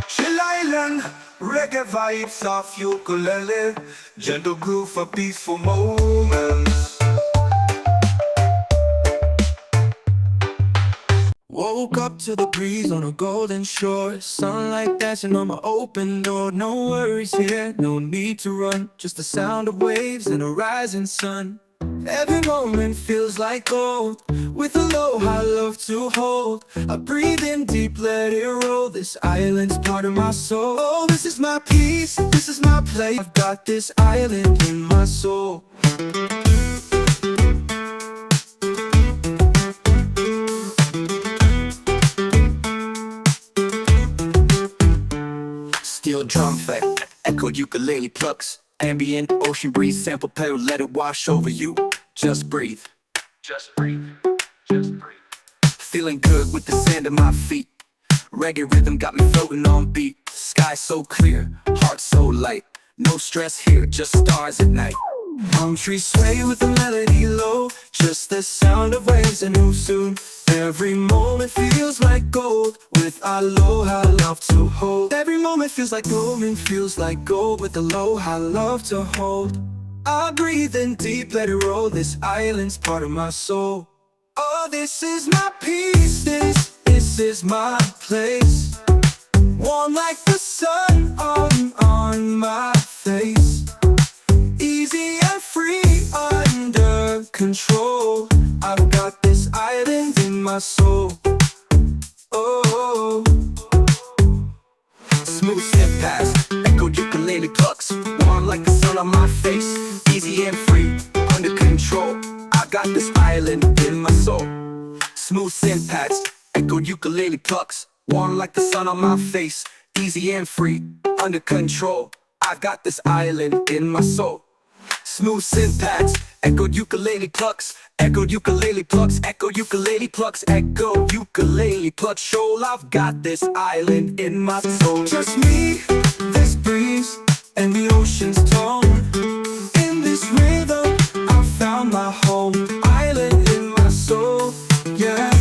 Chill island, reggae vibes off ukulele. Gentle groove for peaceful moments. Woke up to the breeze on a golden shore. Sunlight dancing on my open door. No worries here, no need to run. Just the sound of waves and a rising sun. Every moment feels like gold. With a low, high love to hold. I breathe in deep, let it roll. This island's part of my soul. Oh, this is my peace, this is my place. I've got this island in my soul. Steel drum fit, echoed ukulele plucks. Ambient ocean breeze, sample pedal, let it wash over you. Just breathe, just breathe, just breathe. Feeling good with the sand at my feet. Reggae rhythm got me floating on beat. Sky so clear, heart so light. No stress here, just stars at night. Palm trees sway with the melody low. Just the sound of waves and who soon. Every moment feels like gold. With aloha love to hold. Every moment feels like gold. With aloha love to hold. I breathe in deep, let it roll. This island's part of my soul. Oh, this is my peace. This is my place. Warm like the sun on my face. Easy and free, under control. I've got this island in my soul. Oh, smooth step past, echoed ukulele plucks. warm like the sun on my face, easy and free, under control. I got this island in my soul. Smooth synth pads, echo ukulele plucks, warm like the sun on my face, easy and free, under control. I've got this island in my soul. Smooth synth pads, echo ukulele plucks, echo ukulele plucks, echo ukulele plucks, echo ukulele plucks. Shoal, I've got this island in my soul. Just me, this breeze, and the ocean's tone. In this rhythm, I found my home. Island in my soul, yeah.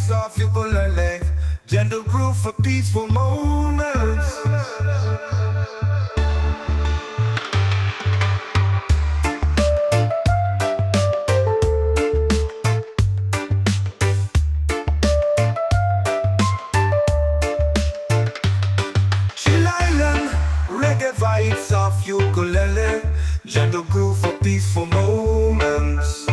vibes of ukulele, gentle groove for peaceful moments. Chill Island, reggae vibes of ukulele, gentle groove for peaceful moments.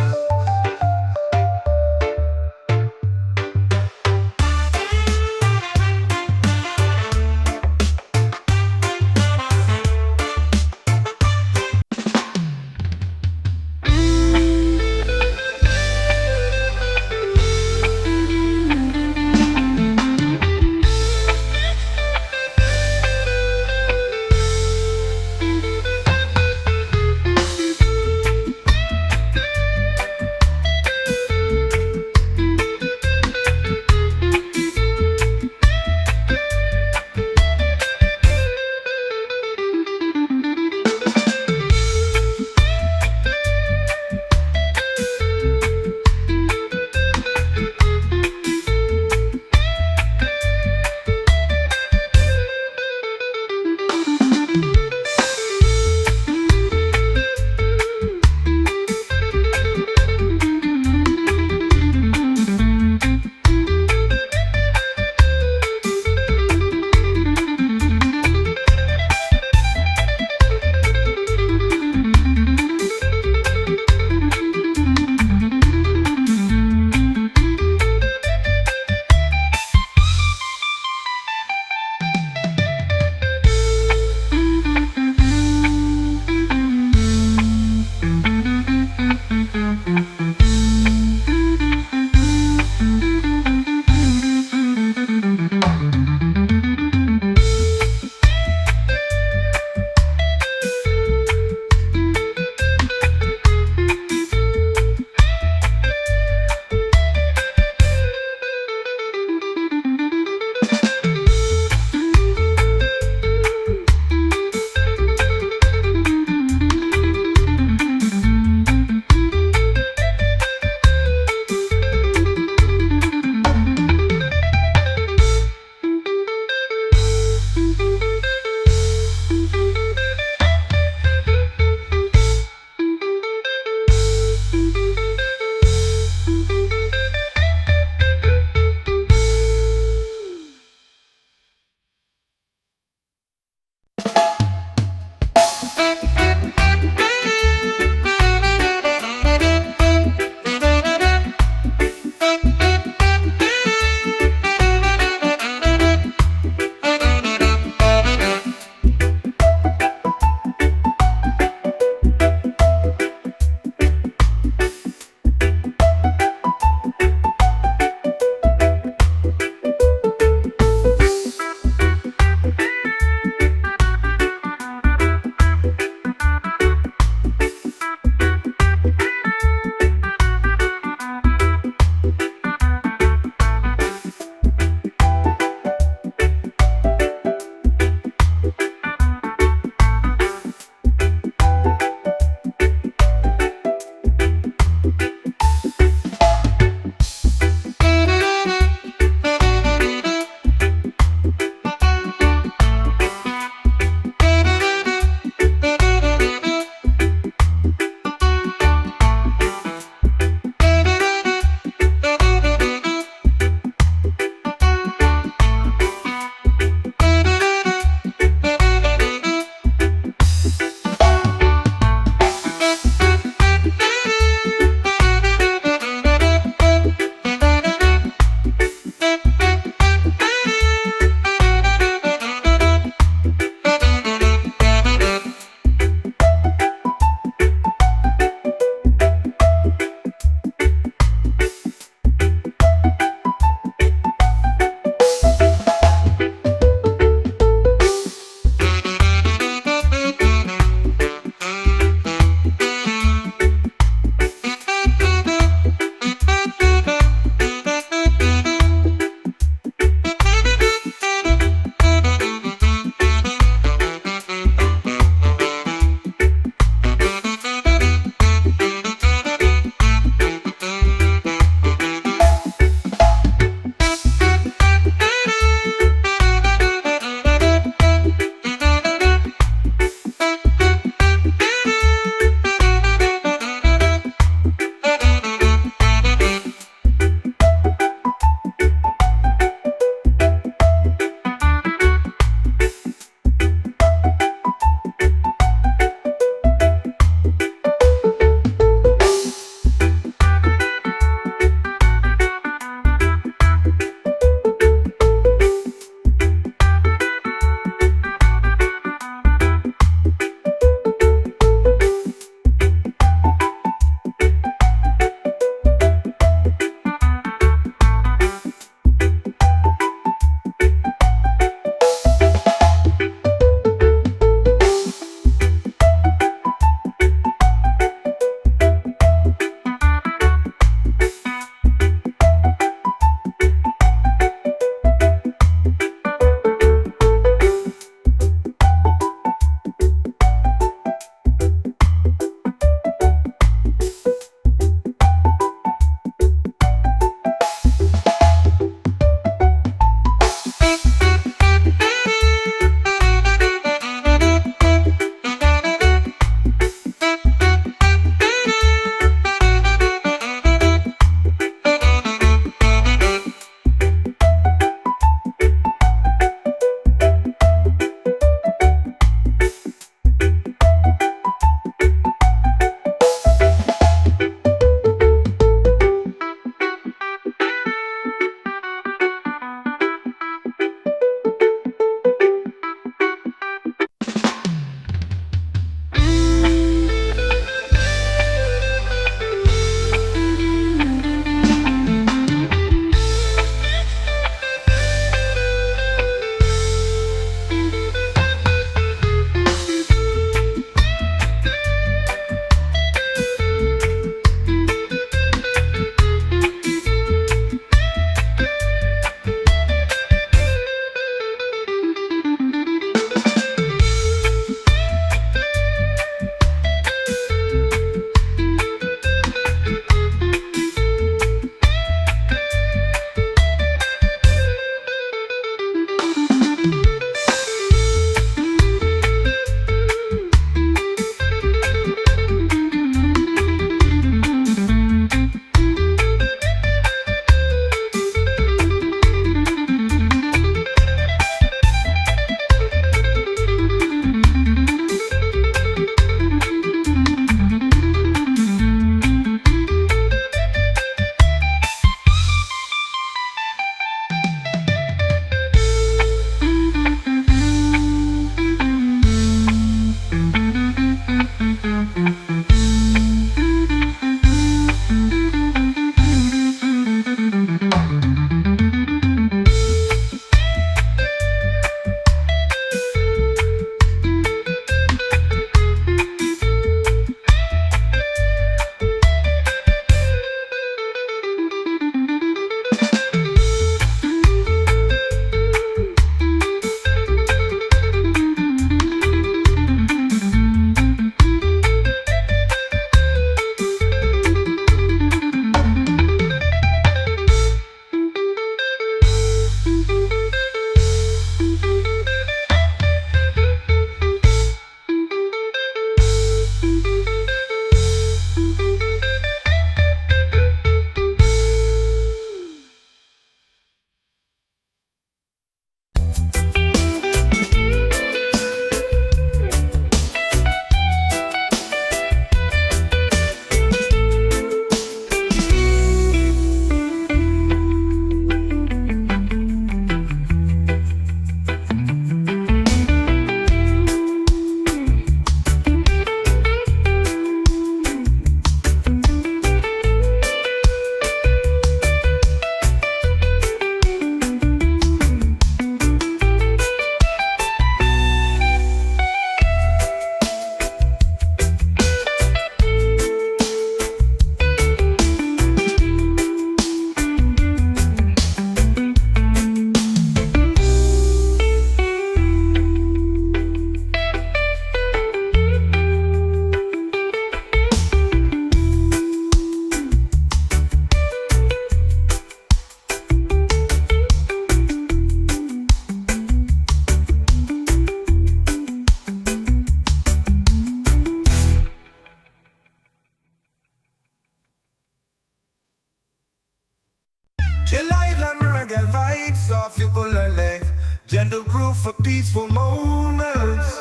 Chill island reggae vibes off ukulele, gentle groove for peaceful moments.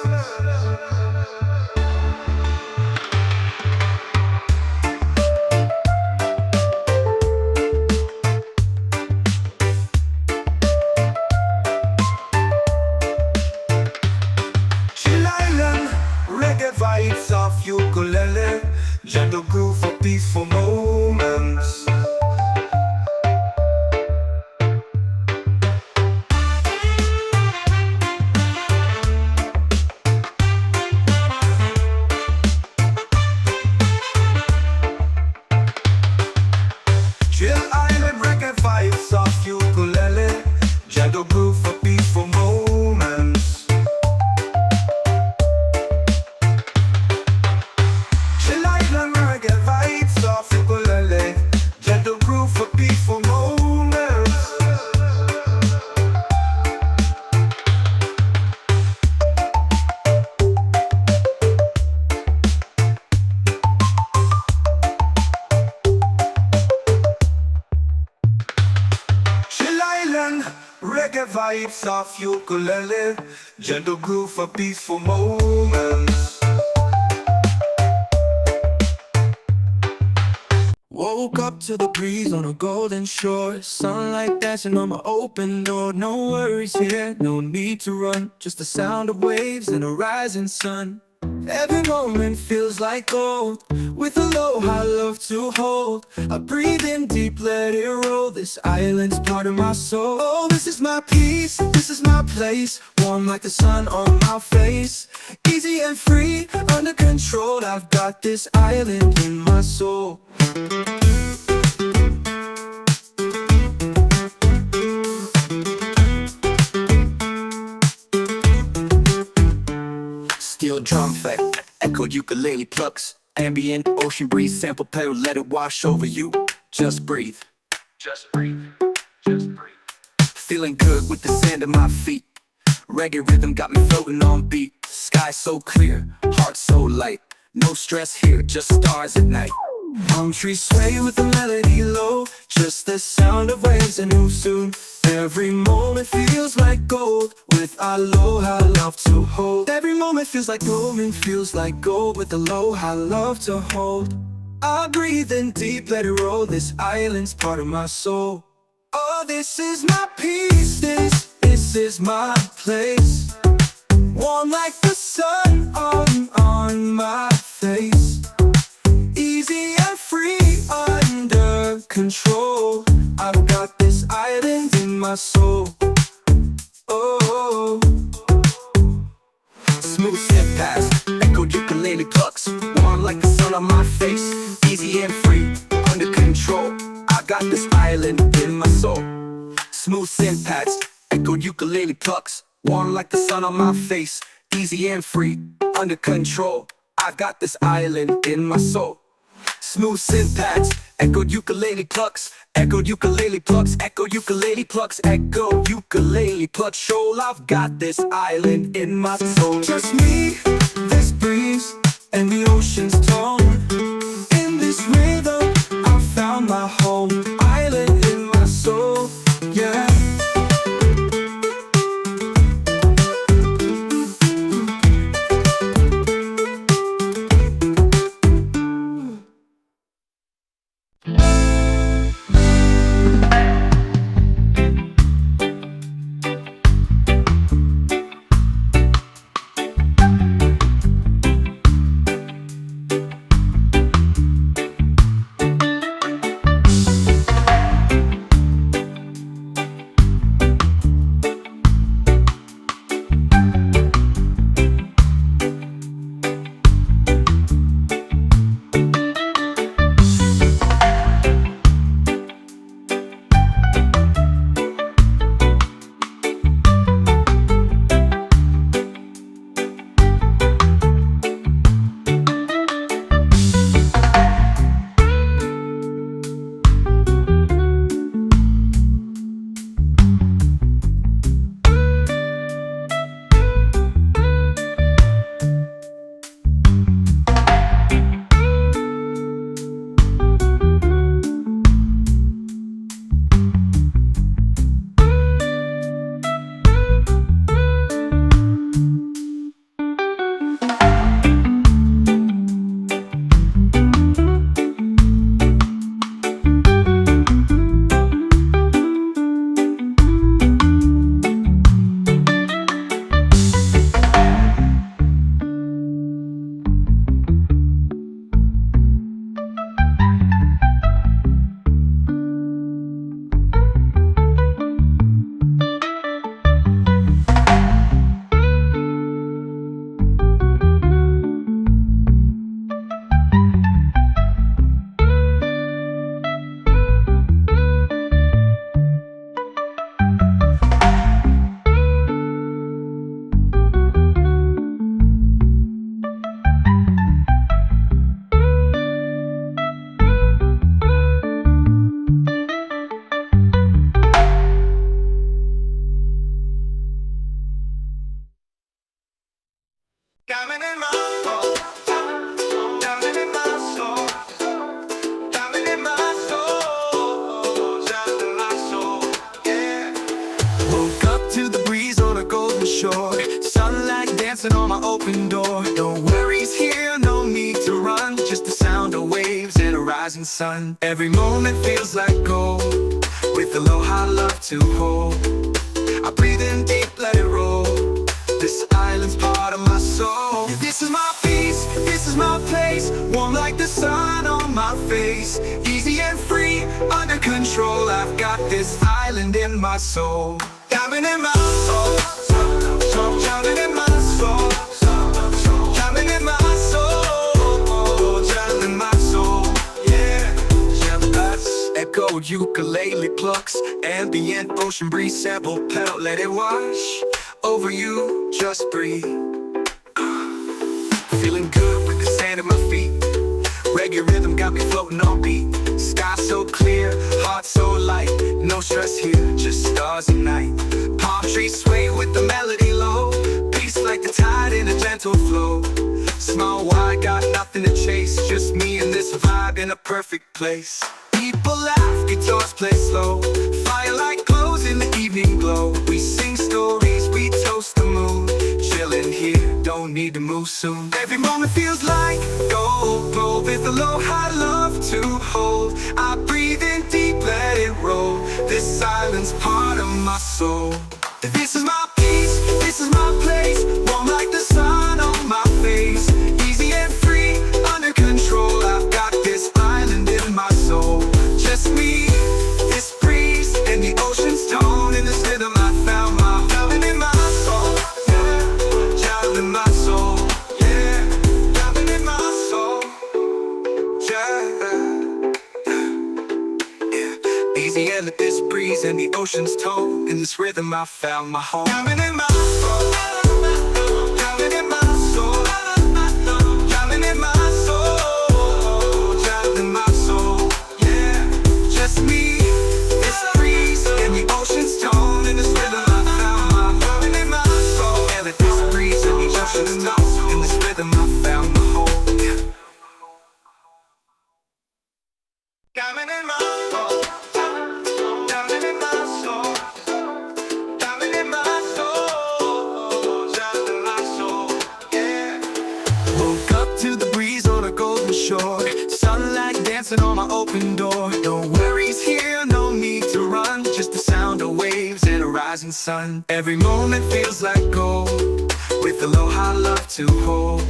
Chill island reggae vibes off ukulele, gentle groove for peaceful moments. Chill island reggae vibes off ukulele, gentle groove for peaceful moments. Chill island reggae vibes off ukulele, gentle groove for peaceful moments. Chill island reggae vibes off ukulele, gentle groove for peaceful moments. Woke up to the breeze on a golden shore, sunlight dancing on my open door. No worries here, no need to run, just the sound of waves and a rising sun. Every moment feels like gold, with aloha love to hold. I breathe in deep, let it roll, this island's part of my soul. Oh, this is my peace, this is my place, warm like the sun on my face. Easy and free, under control, I've got this island in my soul. Steel drum effect, echoed ukulele plucks, ambient ocean breeze, sample pedal, let it wash over you. Just breathe, just breathe, just breathe. Feeling good with the sand at my feet, reggae rhythm got me floating on beat. Sky so clear, heart so light, no stress here, just stars at night. Palm trees sway with the melody low, just the sound of waves and who soon. Every moment feels like gold, with aloha love to hold. Every moment feels like gold, with aloha love to hold. I breathe in deep, let it roll, this island's part of my soul. Oh, this is my peace, this is my place, warm like the sun on my face. Easy and free, under control, I've got this island in my soul. Oh, smooth step past, echoed ukulele plucks, warm like the sun on my face. Easy and free, under control, I got this island in my soul. Smooth synth pads, echoed ukulele plucks, warm like the sun on my face. Easy and free, under control, I've got this island in my soul. Smooth synth pads, echoed ukulele plucks, echoed ukulele plucks, echoed ukulele plucks, echoed ukulele plucks. Show I've got this island in my soul. Just me, this breeze, and the ocean's tone. In this rhythm, I found my home. Island in my soul, yeah. dancing on my open door. No worries here, no need to run, just the sound of waves and a rising sun. Every moment feels like gold, with aloha love to hold. I breathe in deep, let it roll. This island's part of my soul. This is my peace, this is my place. Warm like the sun on my face. Easy and free, under control. I've got this island in my soul. Diamond in my soul, diamond in my soul, diamond in my soul, diamond in my soul, yeah. Echoed ukulele plucks, ambient ocean breeze, sample pedal, let it wash over you, just breathe. Feeling good with the sand at my feet. Reggae rhythm got me floating on beat. Sky so clear, heart so light. No stress here, just stars and night. Palm trees sway with the melody low. Peace like the tide in a gentle flow. Small wide, got nothing to chase. Just me and this vibe in a perfect place. People laugh, guitars play slow. Firelight glows in the evening glow. We sing stories, we toast the moon. Chillin' here, don't need to move soon. Every moment feels like gold, gold with aloha love to hold. I breathe in deep, let it roll. This island's part of my soul. This is my peace, this is my place. Warm like the sun on my face. Easy and free, under control. I've got this island in my soul. Just me, this breeze, and the ocean's tone. In this rhythm I found my diamond in my soul, yeah. Diamond in my soul, yeah. Diamond in my soul, yeah. Easy and let this breeze and the ocean's tone. In this rhythm I found my home. Diamond in my soul, diamond in my soul, diamond in my soul, diamond in my soul, yeah. Just me, this breeze, and the ocean's tone. In this rhythm I found my diamond in my soul. And let this breeze and the ocean's tone. In this rhythm I found my home, yeah. Diamond in my soul, diamond in my soul, diamond in my soul, diamond in my soul, yeah. Woke up to the breeze on a golden shore. Sunlight dancing on my open door. No worries here, no need to run, just the sound of waves and a rising sun. Every moment feels like gold, with aloha love to hold.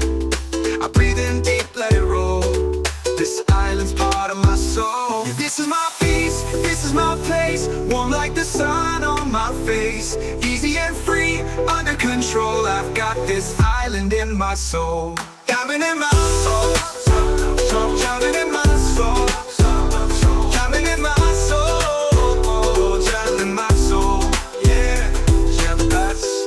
I breathe in deep, let it roll. This island's part of my soul. This is my peace, this is my place. Warm like the sun on my face. Easy and free, under control. I've got this island in my soul. Diamond in my soul, diamond in my soul, diamond in my soul, diamond in my soul, yeah.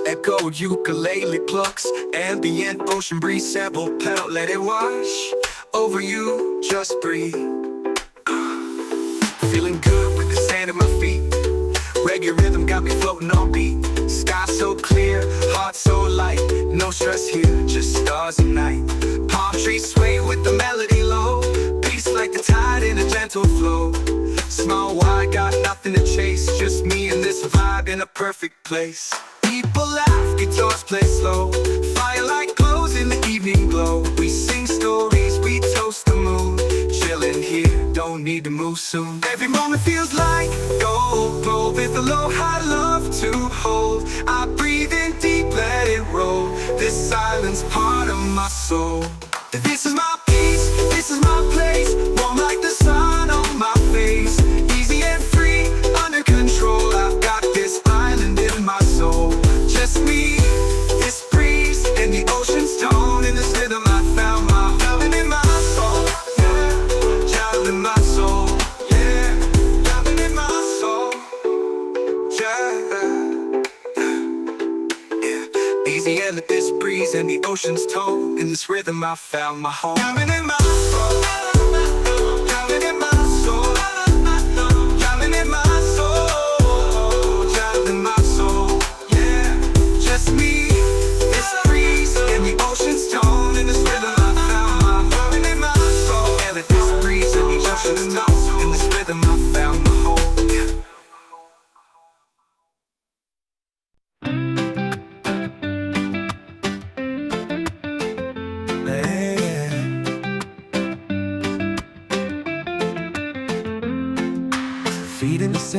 Echoed ukulele plucks, ambient ocean breeze, sample pedal, let it wash over you, just breathe. Feeling good with the sand at my feet. Reggae rhythm got me floating on beat. Sky so clear, heart so light. No stress here, just stars and night. Palm trees sway with the melody low. Peace like the tide in a gentle flow. Small wide, got nothing to chase. Just me and this vibe in a perfect place. People laugh, guitars play slow. Firelight glows in the evening glow. We sing stories, we toast the moon. Chillin' here, don't need to move soon. Every moment feels like gold, gold with aloha love to hold. I breathe in deep, let it roll. This island's part of my soul. This is my peace, this is my place. Warm like the sun on my face. Easy and free, under control. I've got this island in my soul. Just me, this breeze, and the ocean's tone. In this rhythm I found my diamond in my soul, yeah. Diamond in my soul, yeah. Diamond in my soul, yeah. Easy and let this breeze and the ocean's tone. In this rhythm I found my home. Diamond in my soul, diamond in my soul, diamond in my soul, diamond in my soul, yeah. Just me, this breeze, and the ocean's tone. In this rhythm I found my diamond in my soul. And let this breeze and the ocean's tone. In this rhythm I found my home, yeah.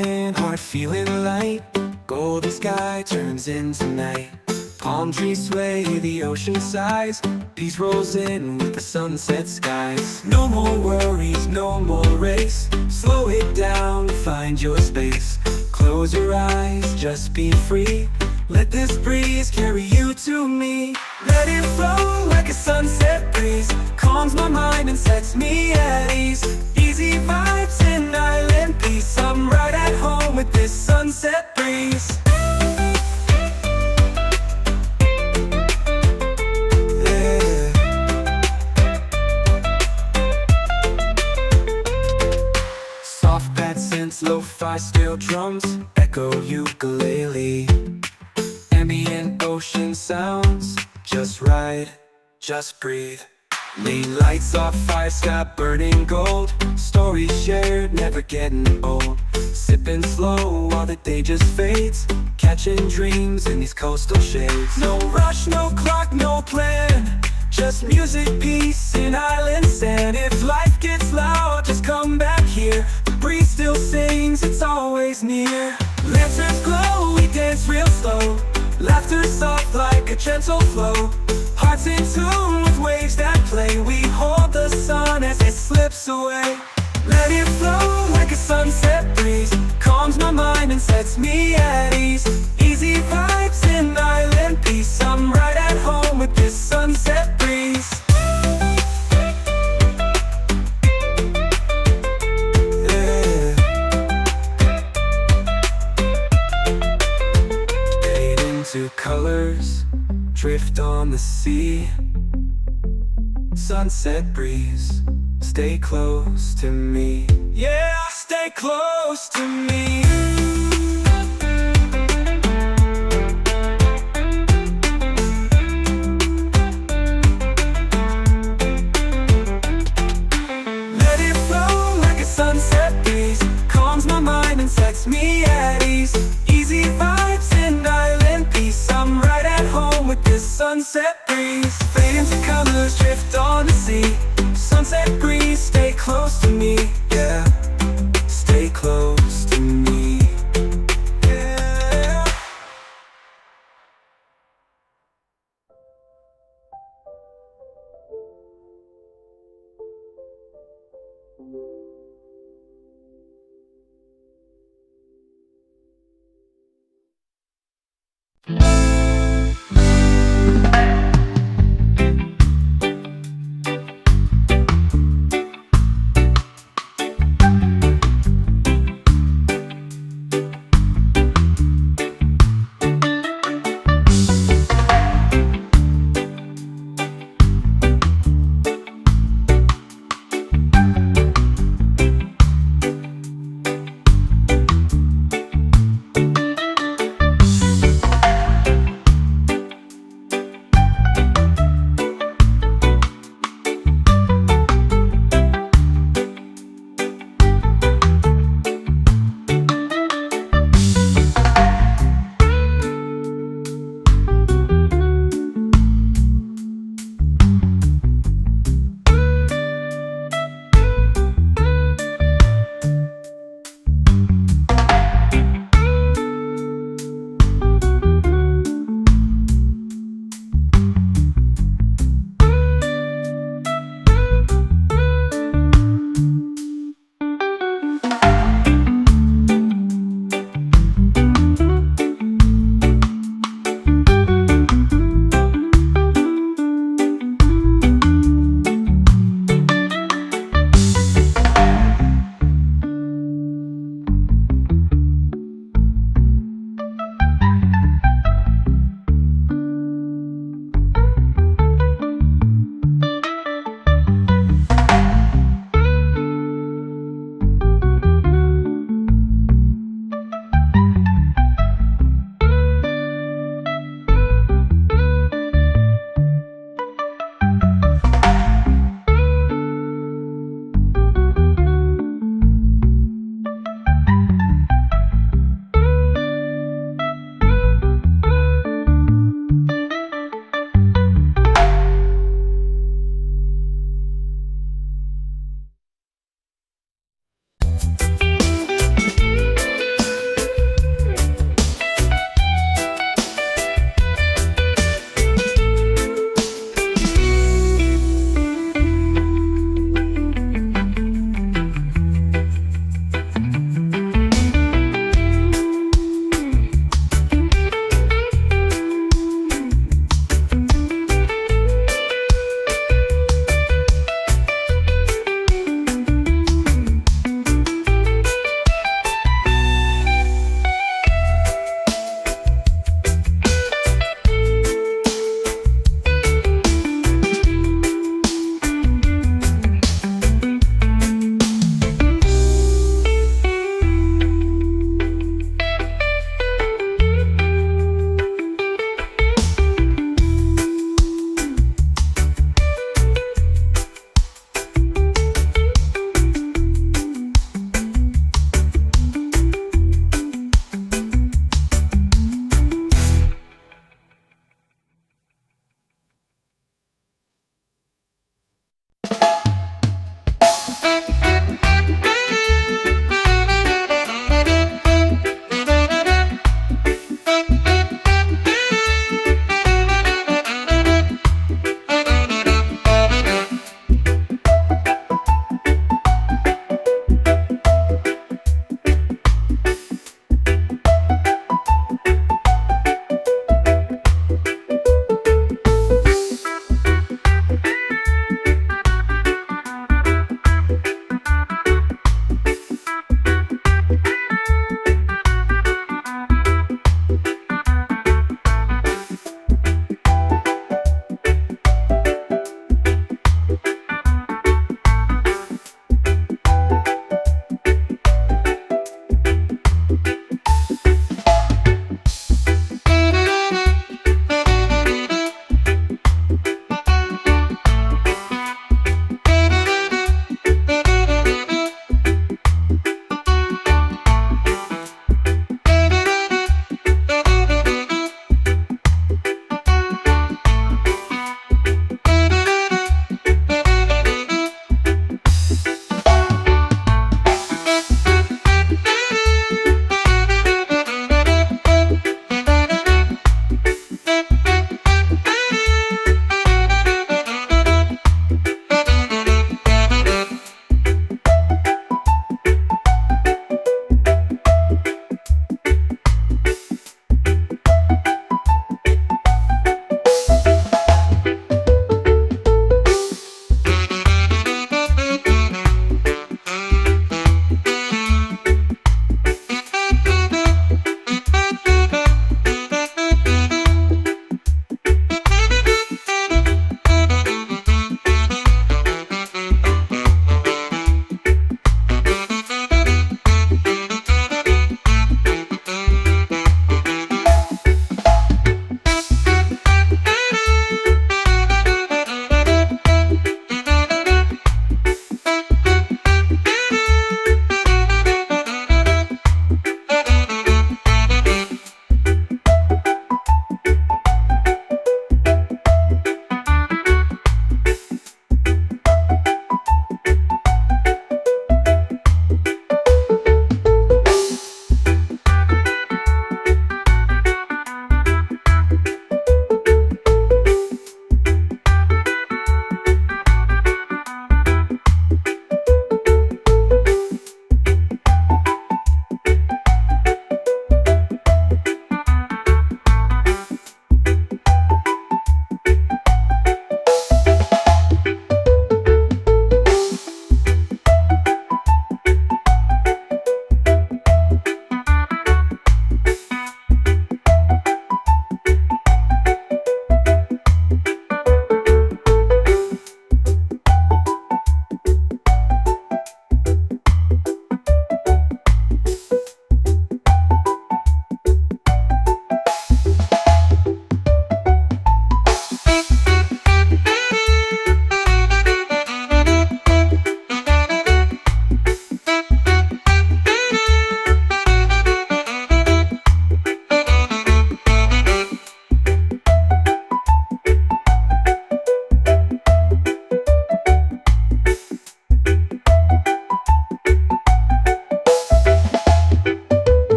rolling, heart feeling light. Golden sky turns into night. Palm trees sway, the ocean sighs. Peace rolls in with the sunset skies. No more worries, no more race. Slow it down, find your space. Close your eyes, just be free. Let this breeze carry you to me. Let it flow like a sunset breeze. Calms my mind and sets me at ease. Easy vibes and island peace. I'm right at home with this sunset breeze. Yeah. Soft bad synths, lo-fi steel drums, echo ukulele. Ambient ocean sounds, just ride, just breathe. Lean lights off, fire sky burning gold. Stories shared, never getting old. Sipping slow while the day just fades. Catching dreams in these coastal shades. No rush, no clock, no plan. Just music, peace, and island sand. If life gets loud, just come back here. The breeze still sings, it's always near. Lanterns glow, we dance real slow. Laughter soft like a gentle flow. Hearts in tune with waves that play. We hold the sun as it slips away. Let it flow like a sunset breeze. Calms my mind and sets me at ease. Easy vibes and island peace. I'm right at home with this sunset breeze. Yeah. Fade into colors, drift on the sea. Sunset breeze, stay close to me. Yeah, stay close to me. Let it flow like a sunset breeze. Calms my mind and sets me at ease. Easy vibes and island peace. I'm right at home with this sunset breeze. Fade into colors, drift on the sea. Sunset breeze, stay close to me. Yeah, stay close to me. Yeah.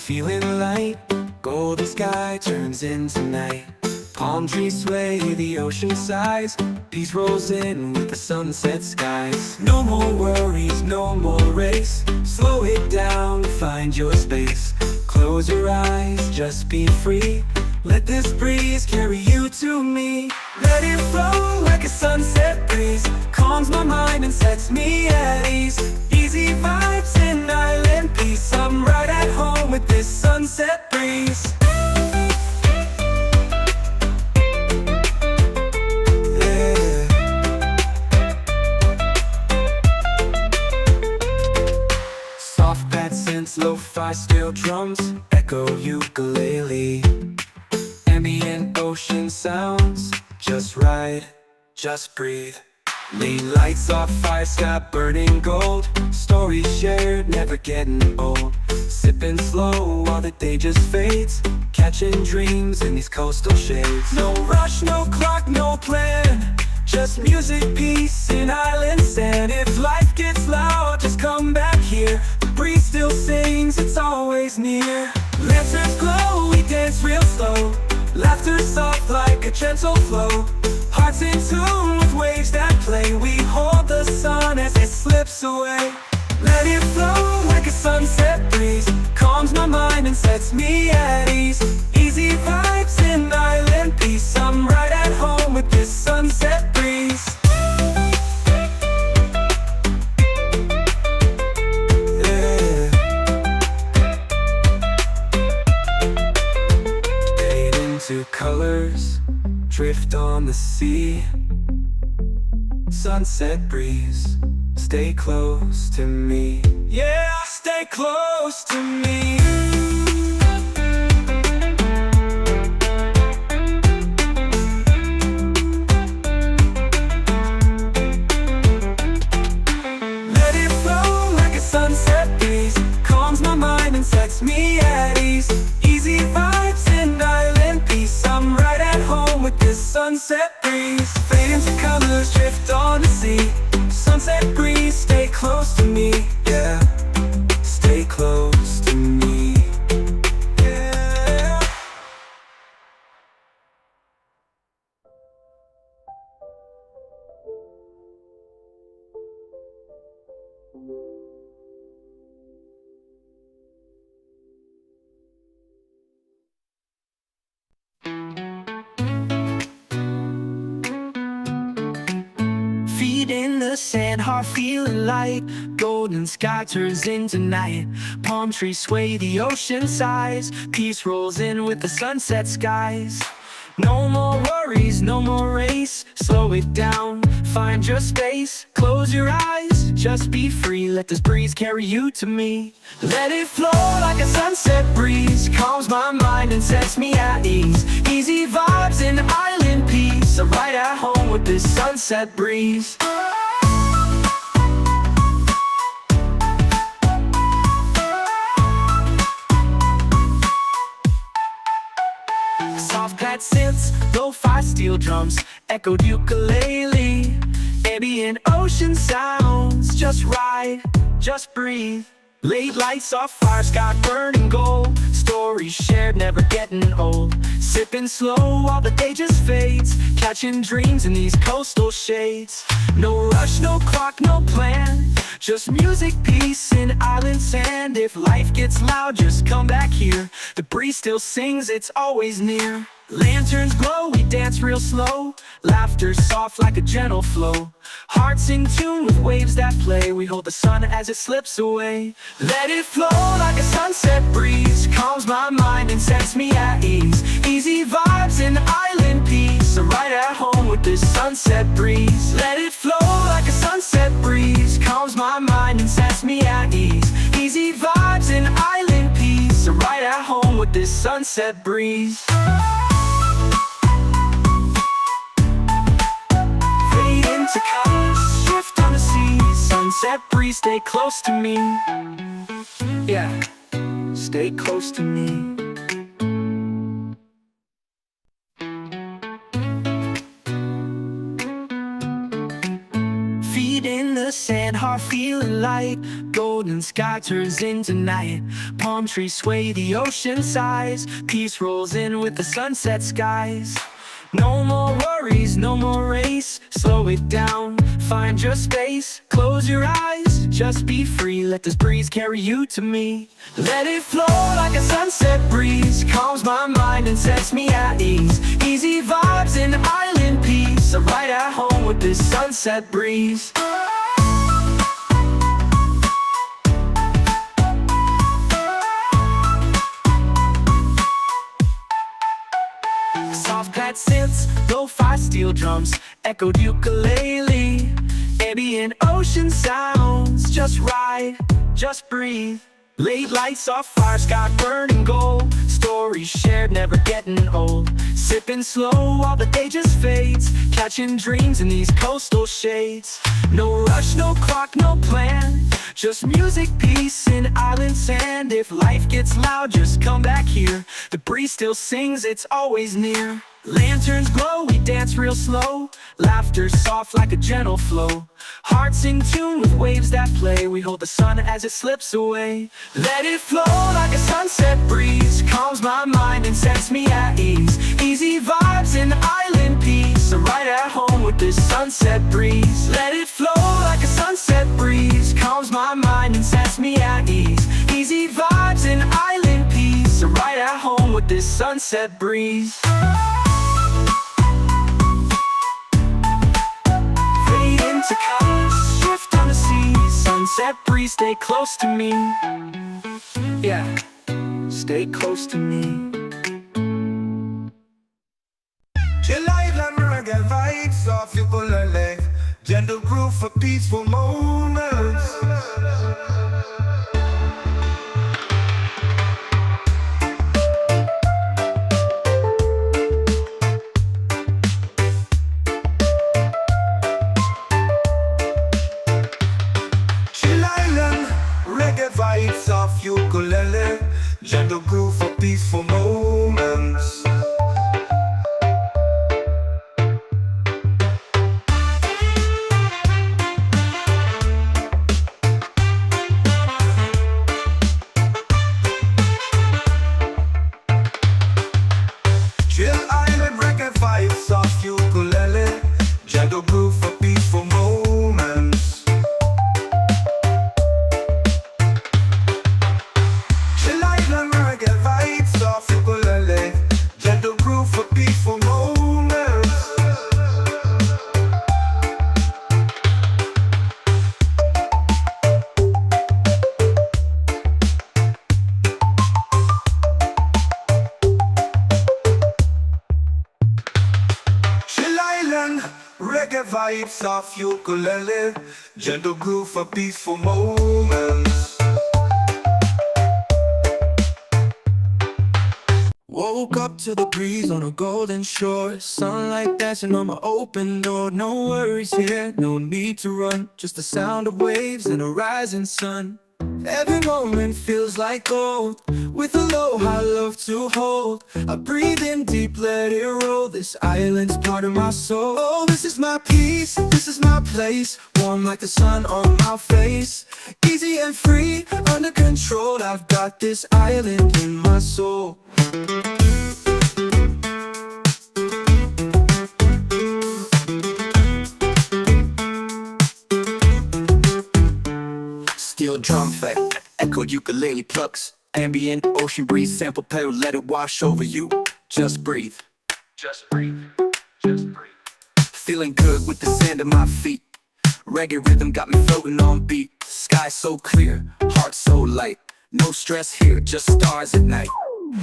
feeling light. Golden sky turns into night. Palm trees sway, the ocean sighs. Peace rolls in with the sunset skies. No more worries, no more race. Slow it down, find your space. Close your eyes, just be free. Let this breeze carry you to me. Let it flow like a sunset breeze. Calms my mind and sets me at ease. Easy vibes and island peace. I'm right at home with this sunset breeze. Yeah. Soft pad synths, lo-fi steel drums, echo ukulele. Ambient ocean sounds, just ride, just breathe. Lean lights off fire sky burning gold. Stories shared, never getting old. Sipping slow while the day just fades. Catching dreams in these coastal shades. No rush, no clock, no plan. Just music, peace, and island sand. If life gets loud, just come back here. The breeze still sings, it's always near. Lanterns glow, we dance real slow. Laughter soft like a gentle flow. Hearts in tune with waves that play. We hold the sun as it slips away. Let it flow like a sunset breeze. Calms my mind and sets me at ease. Easy vibes and island peace. I'm right at home with this sunset breeze. Yeah. Fade into colors, drift on the sea. Sunset breeze, stay close to me. Yeah, stay close to me. Let it flow like a sunset breeze. Calms my mind and sets me at ease. Easy vibes and island peace. I'm right at home with this sunset breeze. Fade into colors, drift on the sea. Sunset breeze, stay close to me. Yeah, stay close to me. Yeah. Feet in the sand, heart feeling light. Golden sky turns into night. Palm trees sway, the ocean sighs. Peace rolls in with the sunset skies. No more worries, no more race. Slow it down, find your space. Close your eyes, just be free. Let this breeze carry you to me. Let it flow like a sunset breeze. Calms my mind and sets me at ease. Easy vibes and island peace. I'm right at home with this sunset breeze. Soft pad synths, lo-fi steel drums, echoed ukulele. Ambient ocean sounds, just ride, just breathe. Late lights off fire sky burning gold. Stories shared, never getting old. Sipping slow while the day just fades. Catching dreams in these coastal shades. No rush, no clock, no plan. Just music, peace, and island sand. If life gets loud, just come back here. The breeze still sings, it's always near. Lanterns glow, we dance real slow. Laughter soft like a gentle flow. Hearts in tune with waves that play. We hold the sun as it slips away. Let it flow like a sunset breeze. Calms my mind and sets me at ease. Easy vibes and island peace. I'm right at home with this sunset breeze. Let it flow like a sunset breeze. Calms my mind and sets me at ease. Easy vibes and island peace. I'm right at home with this sunset breeze. To colors, shift on the sea. Sunset breeze, stay close to me. Yeah, stay close to me. Feet in the sand, heart feeling light. Golden sky turns into night. Palm trees sway, the ocean sighs. Peace rolls in with the sunset skies. No more worries, no more race. Slow it down, find your space. Close your eyes, just be free. Let this breeze carry you to me. Let it flow like a sunset breeze. Calms my mind and sets me at ease. Easy vibes and island peace. I'm right at home with this sunset breeze. Soft pad synths, lo-fi steel drums, echoed ukulele, ambient ocean sounds. Just ride, just breathe. Late lights off fire, sky burning gold. Stories shared, never getting old. Sipping slow while the day just fades. Catching dreams in these coastal shades. No rush, no clock, no plan. Just music, peace, and island sand. If life gets loud, just come back here. The breeze still sings, it's always near. Lanterns glow, we dance real slow. Laughter soft like a gentle flow. Hearts in tune with waves that play. We hold the sun as it slips away. Let it flow like a sunset breeze. Calms my mind and sets me at ease. Easy vibes and island peace. I'm right at home with this sunset breeze. Let it flow like a sunset breeze. Calms my mind and sets me at ease. Easy vibes and island peace. I'm right at home with this sunset breeze. To colors, shift on the sea. Sunset breeze, stay close to me. Yeah, stay close to me. Chill island reggae vibes off ukulele. Gentle groove for peaceful moments. Vibes off ukulele, gentle groove for peaceful moments. Chill island reggae vibes off ukulele, gentle groove for peaceful moments. Gentle groove for peaceful moments. Chill island reggae vibes off ukulele. Gentle groove for peaceful moments. Woke up to the breeze on a golden shore. Sunlight dancing on my open door. No worries here, no need to run. Just the sound of waves and a rising sun. Every moment feels like gold. With aloha love to hold. I breathe in deep, let it roll. This island's part of my soul. Oh, this is my peace, this is my place. Warm like the sun on my face. Easy and free, under control. I've got this island in my soul. Steel drum effect, echoed ukulele plucks. Ambient ocean breeze, sample pedal, let it wash over you. Just breathe. Just breathe. Just breathe. Feeling good with the sand at my feet. Reggae rhythm got me floating on beat. Sky so clear, heart so light. No stress here, just stars at night.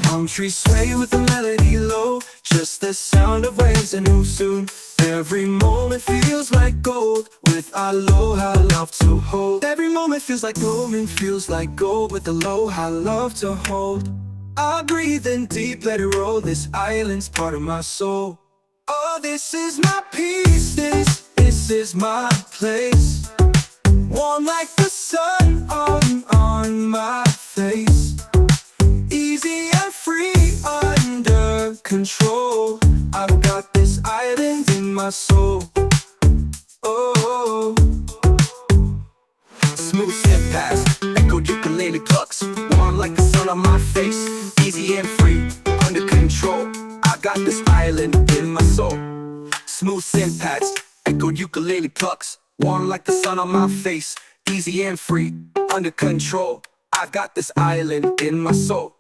Palm trees sway with the melody low. Just the sound of waves and who soon. Every moment feels like gold. With aloha love to hold. Every moment feels like gold and feels like gold. With aloha love to hold. I breathe in deep, let it roll. This island's part of my soul. Oh, this is my peace. This is my place. Warm like the sun on my face. Easy and free, under control. I've got this island in my soul. Oh, ukulele plucks, warm like the sun on my face, easy and free, under control. I got this island in my soul. Smooth synth pads, echoed ukulele plucks, warm like the sun on my face, easy and free, under control. I've got this island in my soul.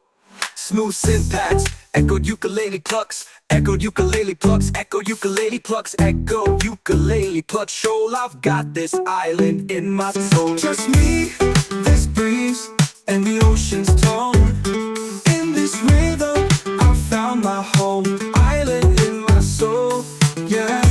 Smooth synth pads, echoed ukulele plucks, echoed ukulele plucks, echoed ukulele plucks, echoed ukulele plucks. Shoal, I've got this island in my soul. Just me, this breeze, and the ocean's tone. In this rhythm, I found my home. Island in my soul, yeah.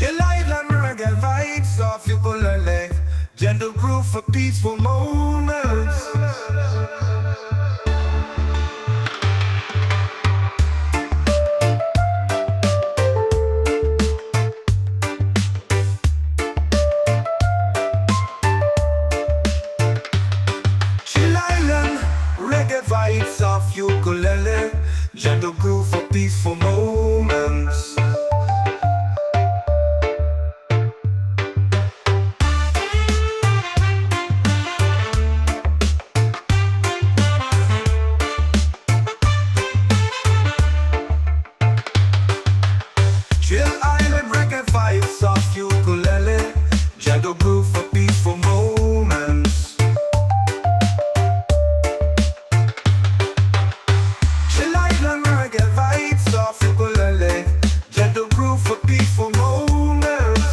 Chill island reggae vibes off ukulele, gentle groove for peaceful moments. Chill island reggae vibes off ukulele, gentle groove for peaceful moments. Chill island reggae vibes off ukulele, gentle groove for peaceful moments. Chill island reggae vibes off ukulele, gentle groove for peaceful moments.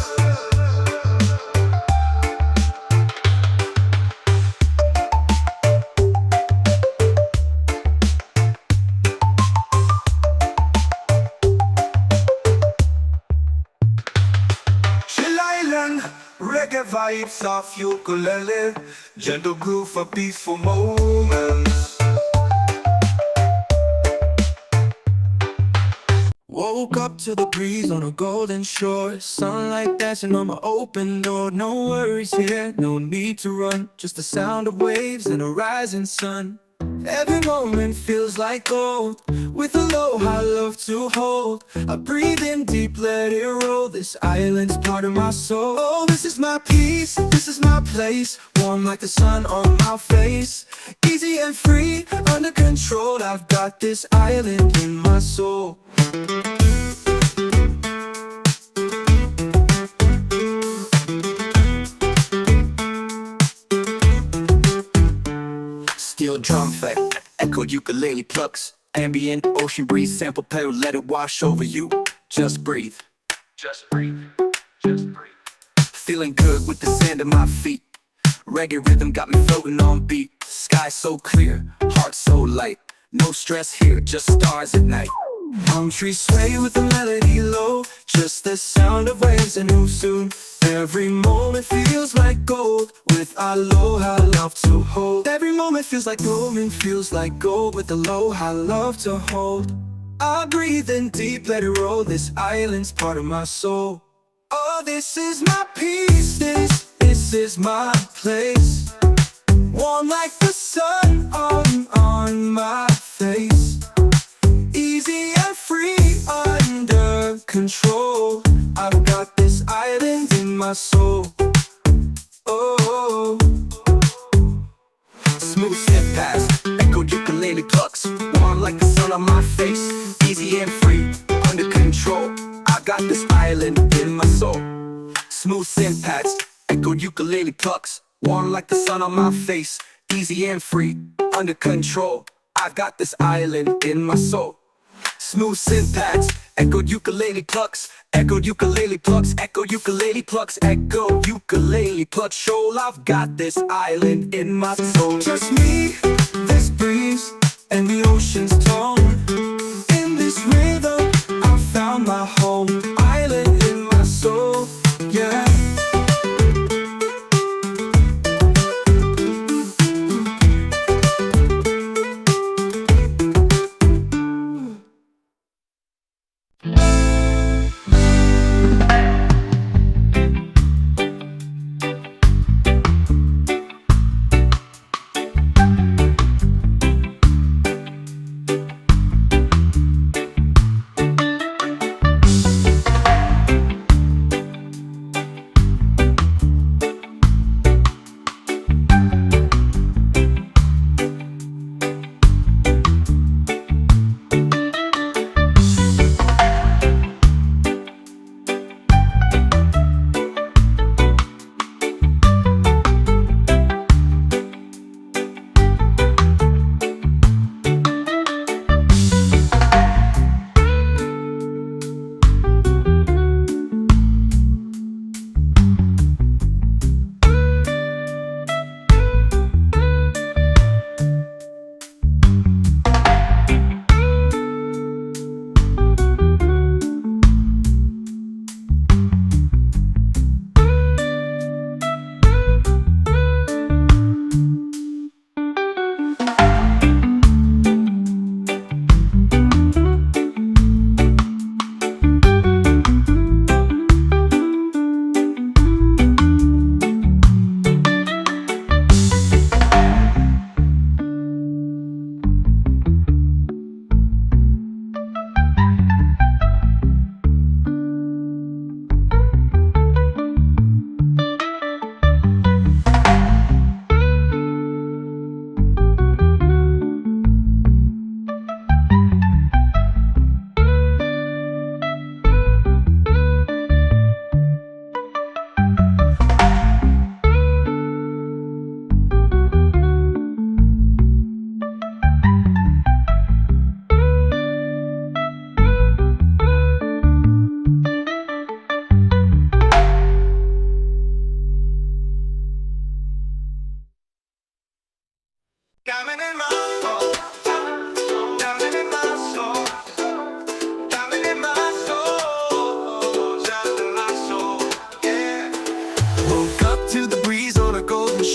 Chill island reggae vibes off ukulele, gentle groove for peaceful moments. Woke up to the breeze on a golden shore, sunlight dancing on my open door. No worries here, no need to run, just the sound of waves and a rising sun. Every moment feels like gold, with aloha love to hold. I breathe in deep, let it roll, this island's part of my soul. Oh, this is my peace, this is my place, warm like the sun on my face. Easy and free, under control, I've got this island in my soul. Steel drum effect, echoed ukulele plucks, ambient ocean breeze, sample pedal, let it wash over you. Just breathe, just breathe, just breathe. Feeling good with the sand at my feet. Reggae rhythm got me floating on beat. Sky so clear, heart so light. No stress here, just stars at night. Palm trees sway with the melody low, just the sound of waves and who soon. Every moment feels like gold, with aloha love to hold. Every moment feels like gold, with aloha love to hold. I breathe in deep, let it roll, this island's part of my soul. Oh, this is my peace, this is my place, warm like the sun on my face. Easy and free, under control, I've got this island in my soul. Oh, smooth step past, echoed ukulele plucks, warm like the sun on my face. Easy and free, under control, I got this island in my soul. Smooth synth pads, echoed ukulele plucks, warm like the sun on my face. Easy and free, under control, I've got this island in my soul. Smooth synth pads, echoed ukulele plucks, echoed ukulele plucks, echoed ukulele plucks, echoed ukulele plucks. Shoal, I've got this island in my soul. Just me, this breeze, and the ocean's tone. In this rhythm, I found my home. Island in my soul, yeah.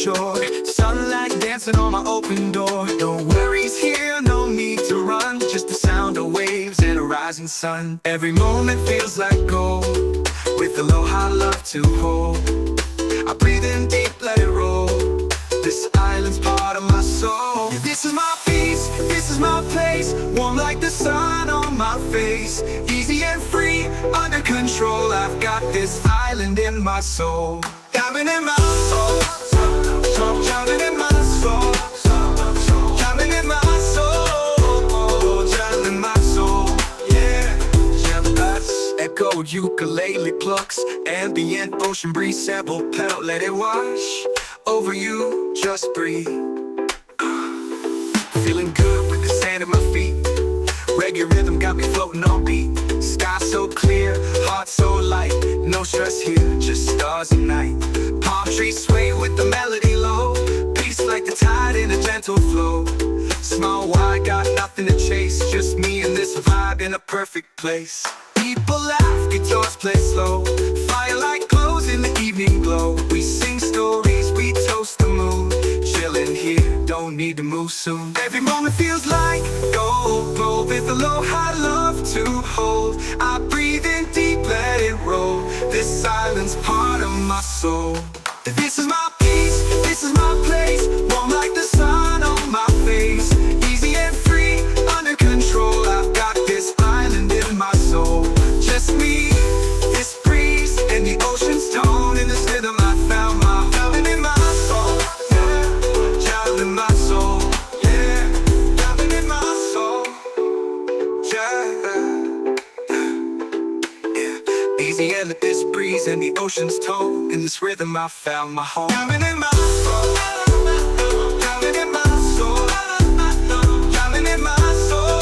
shore. Sunlight dancing on my open door. No worries here, no need to run. Just the sound of waves and a rising sun. Every moment feels like gold, with aloha love to hold. I breathe in deep, let it roll. This island's part of my soul. Yeah, this is my peace, this is my place. Warm like the sun on my face. Easy and free, under control. I've got this island in my soul. Diamond in my soul, diamond in my soul, diamond in my soul, diamond in my soul. Yeah, echoed ukulele plucks, ambient ocean breeze, sample pedal, let it wash over you, just breathe. Feeling good with the sand at my feet. Reggae rhythm got me floating on beat. Sky so clear, heart so light. No stress here, just stars and night. Palm trees sway with the melody low. Peace like the tide in a gentle flow. Small wide, got nothing to chase. Just me and this vibe in a perfect place. People laugh, guitars play slow. Firelight glows in the evening glow. We sing stories, we toast the moon. Chillin' here, don't need to move soon. Every moment feels like gold, with aloha love to hold. I breathe in deep, let it roll. This island's part of my soul. This is my peace, this is my place. Warm like the sun on my face. Easy and free, under control. I've got this island in my soul. Just me, this breeze, and the ocean's tone. In this rhythm I found my diamond in my soul. Yeah, diamond in my soul. Yeah, diamond in my soul. Yeah, easy and this breeze and the ocean's tone. In this rhythm I found my home. Diamond in my soul. Diamond in my soul. Diamond in my soul.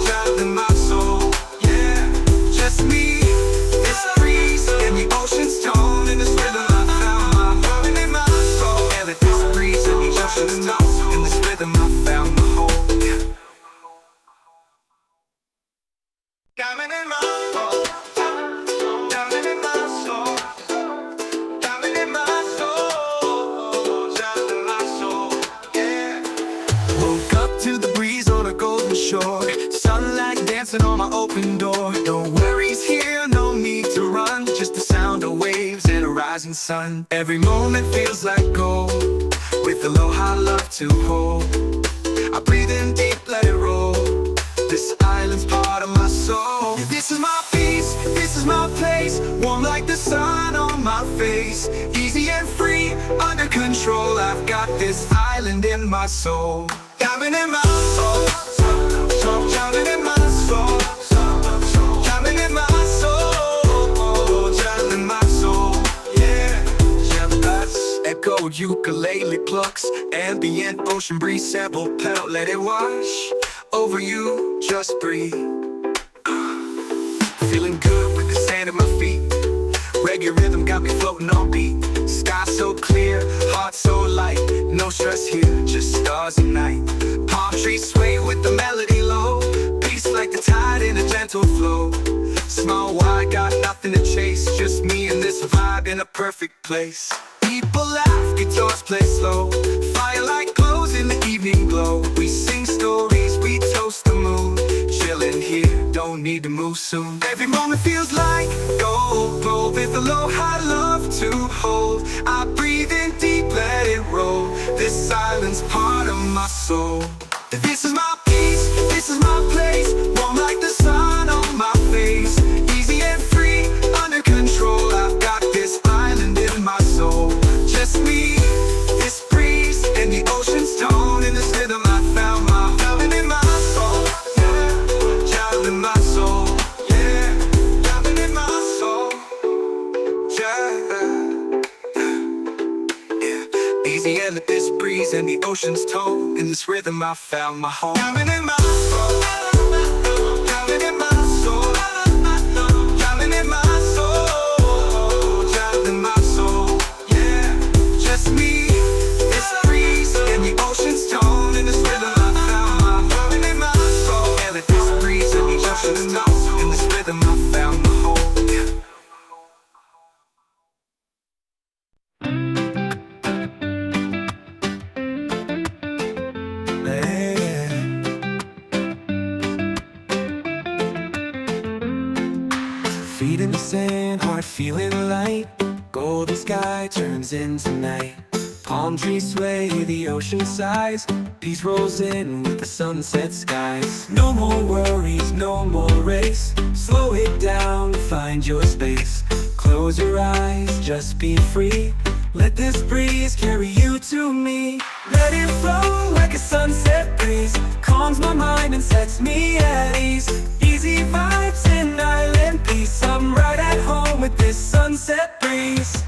Diamond in my soul. Yeah, just me, this breeze and the ocean's tone. In this rhythm I found my diamond in my soul. And this breeze and the ocean's tone. In this rhythm I found my home. Diamond in my soul, diamond in my soul, diamond in my soul, diamond in my soul, yeah. Woke up to the breeze on a golden shore. Sunlight dancing on my open door. No worries here, no need to run. Just the sound of waves and a rising sun. Every moment feels like gold, with aloha love to hold. I breathe in deep, let it roll. This island's part of my soul. Yeah, this is my peace, this is my place. Warm like the sun on my face. Easy and free, under control. I've got this island in my soul. Diamond in my soul, diamond in my soul, diamond in my soul, diamond in my soul. Yeah, echoed ukulele plucks, ambient ocean breeze, sample pedal, let it wash over you, just breathe. Feeling good with the sand at my feet. Reggae rhythm got me floating on beat. Sky so clear, heart so light. No stress here, just stars and night. Palm trees sway with the melody low. Peace like the tide in a gentle flow. Small wide, got nothing to chase. Just me and this vibe in a perfect place. People laugh, guitars play slow. Firelight glows in the evening glow. We sing stories, we toast the moon. Chillin' here, don't need to move soon. Every moment feels like gold, with aloha love to hold. I breathe in deep, let it roll. This island's part of my soul. This is my peace, this is my place. Warm like the sun on my face. Easy and free, under control. I've got this island in my soul. Just me, this breeze, and the ocean's tone. In this rhythm I found my diamond in my soul. Yeah, diamond in my soul. Yeah, diamond in my soul. Yeah, easy and this breeze and the ocean's tone. In this rhythm I found my home. Diamond in my soul. Diamond in my soul. Diamond in my soul. Diamond in my soul. Yeah, just me, this breeze and the ocean's tone. In this rhythm I found my diamond in my soul. And this breeze and the ocean's tone. In this rhythm I found my home. Yeah. Feet in the sand, heart feeling light. Golden sky turns into night. Palm trees sway, the ocean sighs. Peace rolls in with the sunset skies. No more worries, no more race. Slow it down, find your space. Close your eyes, just be free. Let this breeze carry you to me. Let it flow like a sunset breeze. Calms my mind and sets me at ease. Easy vibes and island peace. I'm right at home with this sunset breeze.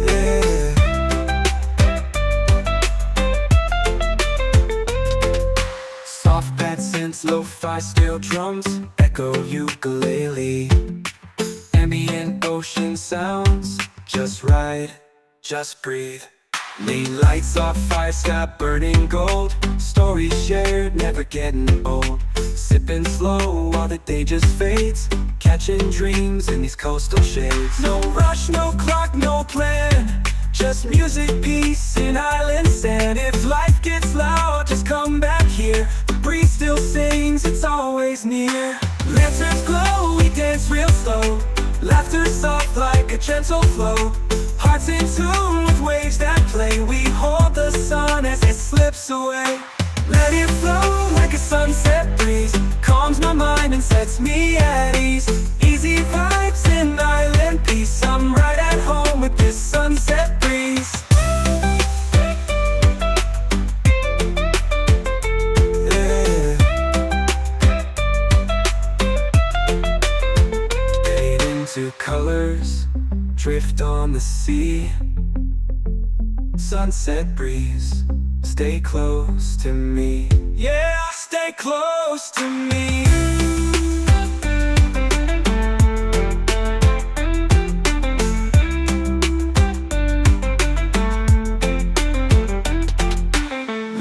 Yeah. Soft pad synths, lo-fi steel drums, echo ukulele. Ambient ocean sounds, just ride, just breathe. Lane lights off, fire sky burning gold. Stories shared, never getting old. Sipping slow while the day just fades. Catching dreams in these coastal shades. No rush, no clock, no plan. Just music, peace, and island sand. If life gets loud, just come back here. The breeze still sings, it's always near. Lanterns glow, we dance real slow. Laughter soft like a gentle flow. Hearts in tune with waves that play. We hold the sun as it slips away. Let it flow like a sunset breeze. Calms my mind and sets me at ease. Easy vibes and island peace. I'm right at home with this sunset breeze. Yeah. Fade into colors, drift on the sea. Sunset breeze, stay close to me. Yeah, stay close to me.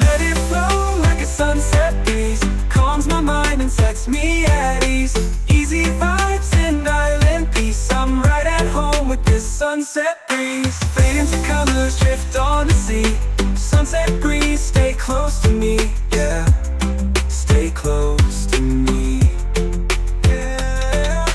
Let it flow like a sunset breeze. Calms my mind and sets me at ease. Easy vibes and island peace. I'm right at home with this sunset breeze. Fade into colors, drift on the sea. Sunset breeze, stay close to me. Yeah, stay close to me. Yeah.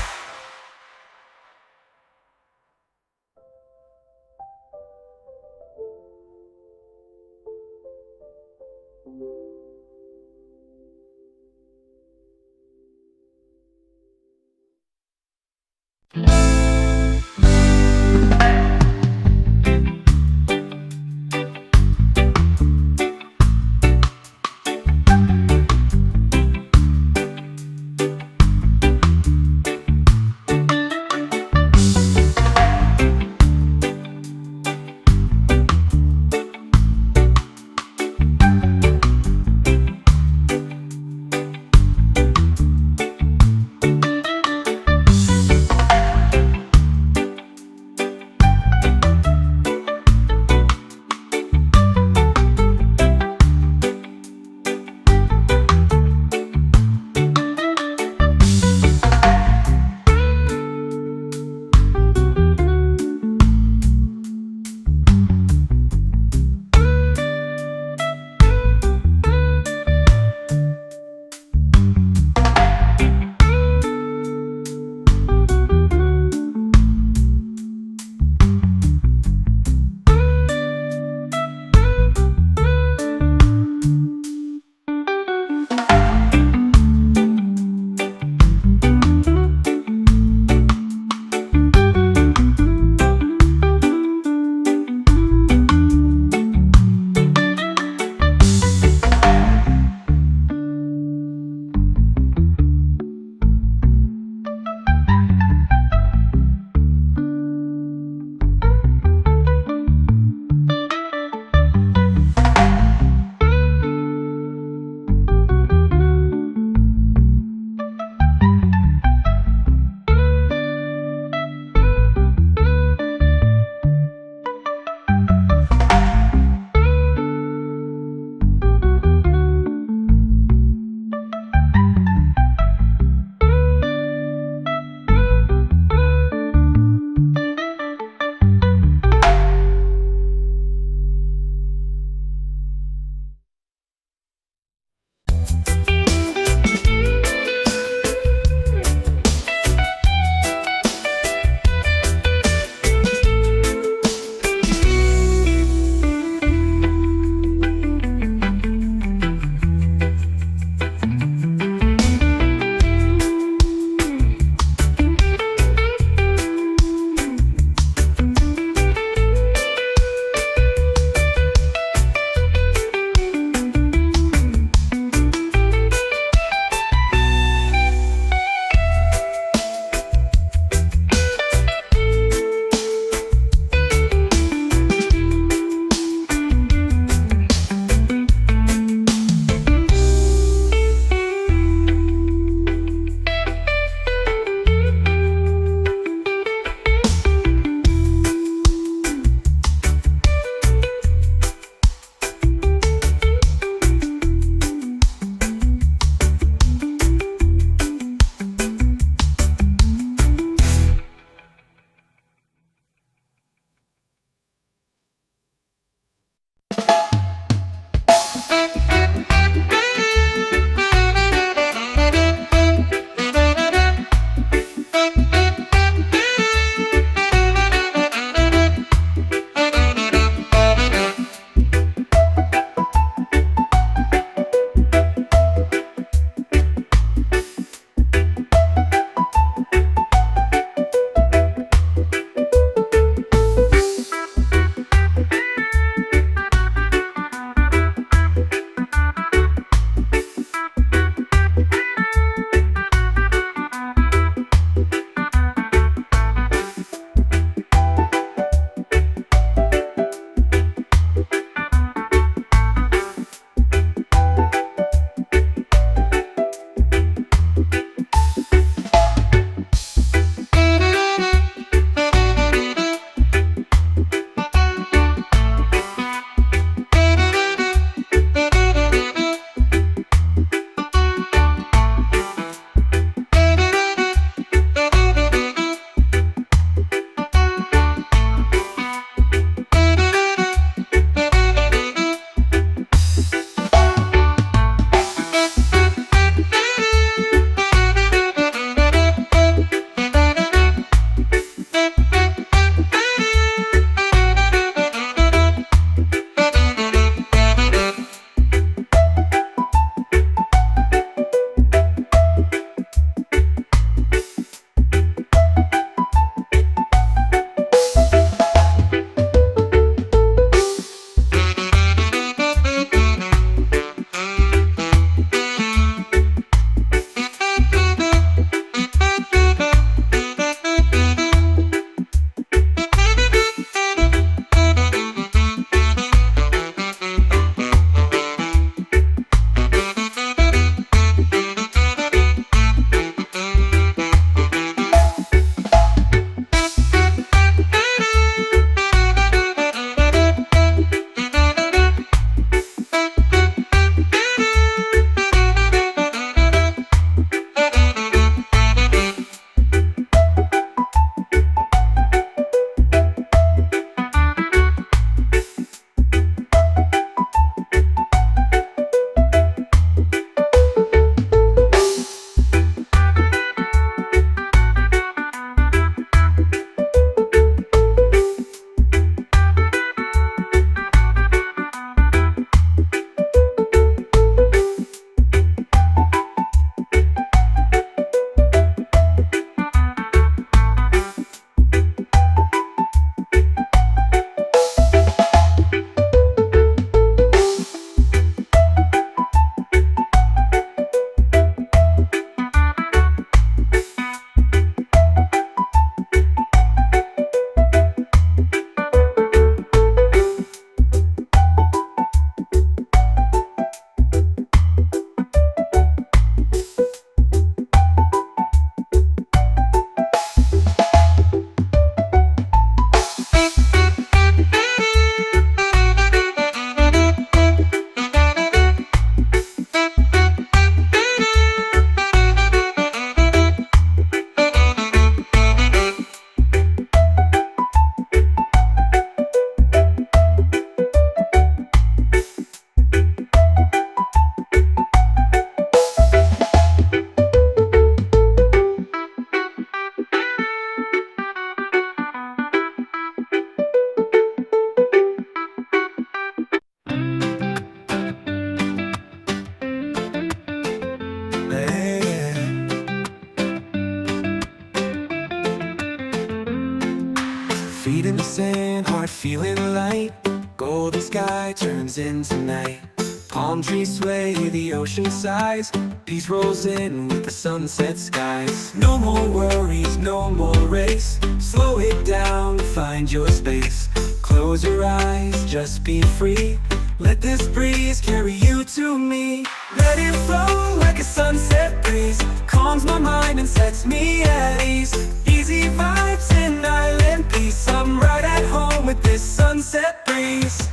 feeling light. Golden sky turns into night. Palm trees sway, the ocean sighs. Peace rolls in with the sunset skies. No more worries, no more race. Slow it down, find your space. Close your eyes, just be free. Let this breeze carry you to me. Let it flow like a sunset breeze. Calms my mind and sets me at ease. Easy vibes in island peace. I'm right at home with this sunset breeze.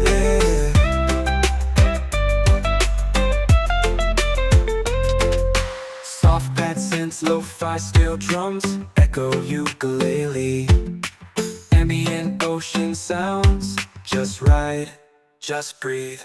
Yeah. Soft pad synths, lo-fi steel drums, echo ukulele. Ambient ocean sounds, just ride, just breathe.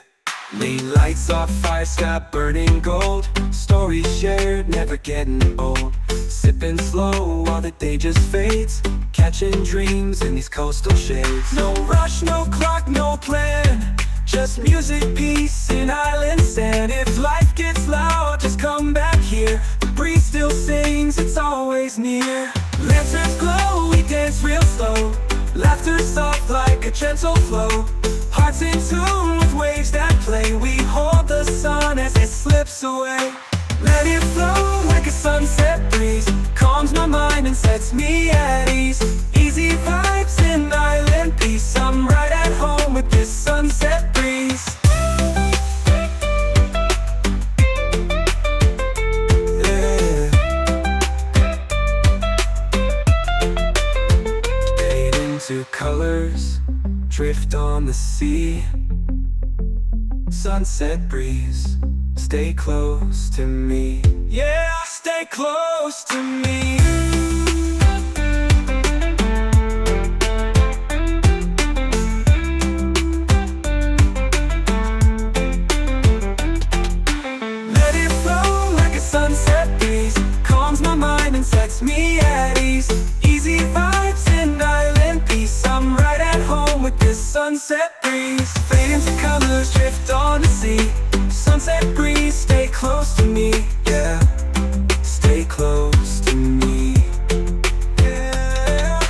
Lane lights off, fire sky burning gold. Stories shared, never getting old. Sipping slow while the day just fades. Catching dreams in these coastal shades. No rush, no clock, no plan. Just music, peace, and island sand. If life gets loud, just come back here. The breeze still sings, it's always near. Lanterns glow, we dance real slow. Laughter soft like a gentle flow. Hearts in tune with waves that play. We hold the sun as it slips away. Let it flow like a sunset breeze. Calms my mind and sets me at ease. Easy vibes in island peace. I'm right at home with this sunset breeze. Two colors drift on the sea. Sunset breeze, stay close to me. Yeah, stay close to me. Let it flow like a sunset breeze. Calms my mind and sets me at ease. Easy vibes in island peace. I'm right at home with this sunset breeze. Fade into colors, drift on the sea. Sunset breeze, stay close to me. Yeah, stay close to me. Yeah.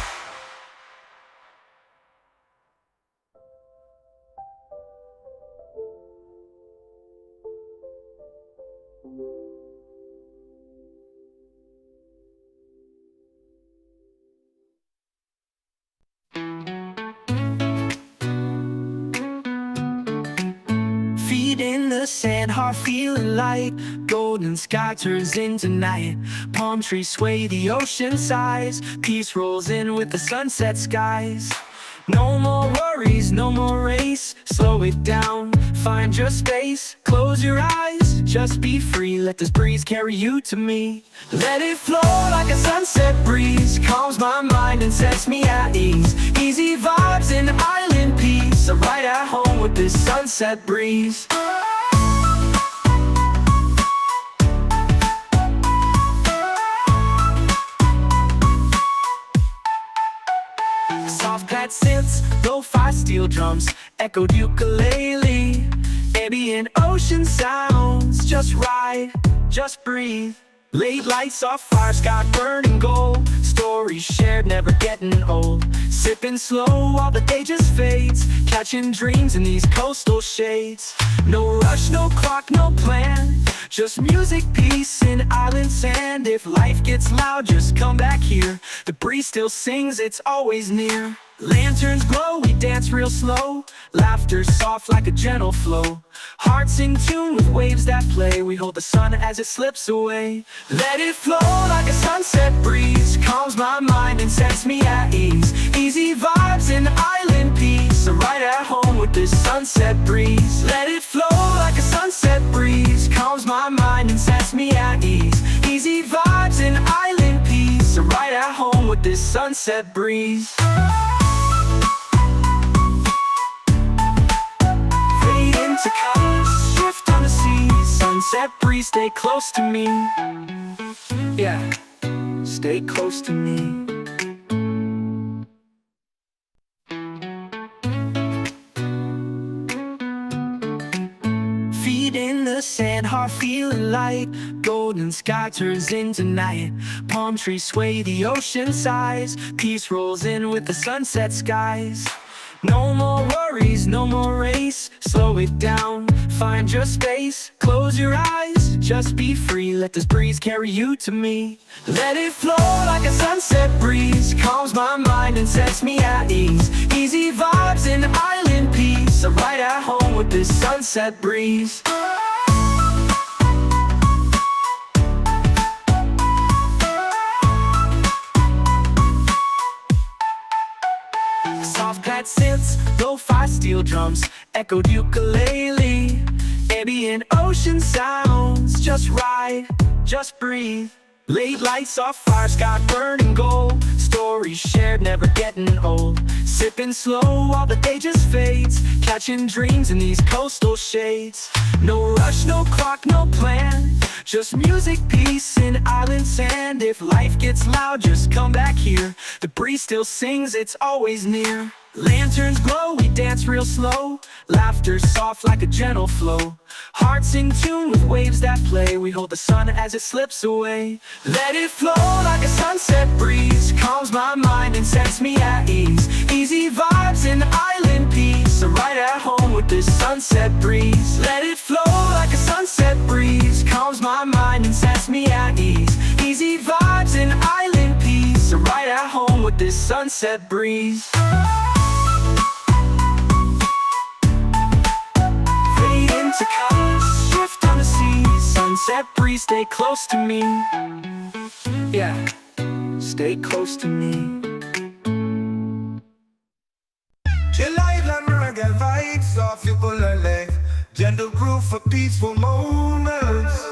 Feet in the sand, heart feeling light. Golden sky turns into night. Palm trees sway, the ocean sighs. Peace rolls in with the sunset skies. No more worries, no more race. Slow it down, find your space. Close your eyes, just be free. Let this breeze carry you to me. Let it flow like a sunset breeze. Calms my mind and sets me at ease. Easy vibes in island peace. I'm right at home with this sunset breeze. Soft pad synths, lo-fi steel drums, echoed ukulele. Ambient ocean sounds, just ride, just breathe. Late lights off, fire sky burning gold. Stories shared, never getting old. Sipping slow while the day just fades. Catching dreams in these coastal shades. No rush, no clock, no plan. Just music, peace, and island sand. If life gets loud, just come back here. The breeze still sings, it's always near. Lanterns glow, we dance real slow. Laughter soft like a gentle flow. Hearts in tune with waves that play. We hold the sun as it slips away. Let it flow like a sunset breeze. Calms my mind and sets me at ease. Easy vibes in island peace. I'm right at home with this sunset breeze. Let it flow like a sunset breeze. Calms my mind and sets me at ease. Easy vibes in island peace. I'm right at home with this sunset breeze. To colors, drift on the sea. Sunset breeze, stay close to me. Yeah, stay close to me. feet in the sand, heart feeling light. Golden sky turns into night. Palm trees sway, the ocean sighs. Peace rolls in with the sunset skies. No more worries, no more race. Slow it down, find your space. Close your eyes, just be free. Let this breeze carry you to me. Let it flow like a sunset breeze. Calms my mind and sets me at ease. Easy vibes and island peace. I'm right at home with this sunset breeze. Soft pad synths, lo-fi steel drums, echoed ukulele. Ambient ocean sounds, just ride, just breathe. Late lights off fire, sky burning gold. Stories shared, never getting old. Sipping slow while the day just fades. Catching dreams in these coastal shades. No rush, no clock, no plan. Just music, peace, and island sand. If life gets loud, just come back here. The breeze still sings, it's always near. Lanterns glow, we dance real slow. Laughter soft like a gentle flow. Hearts in tune with waves that play. We hold the sun as it slips away. Let it flow like a sunset breeze. Calms my mind and sets me at ease. Easy vibes and island peace. I'm right at home with this sunset breeze. Let it flow like a sunset breeze. Calms my mind and sets me at ease. Easy vibes and island peace. I'm right at home with this sunset breeze. To colors, shift on the sea. Sunset breeze, stay close to me. Yeah, stay close to me. Chill island reggae vibes off your ukulele. Gentle groove for peaceful moments.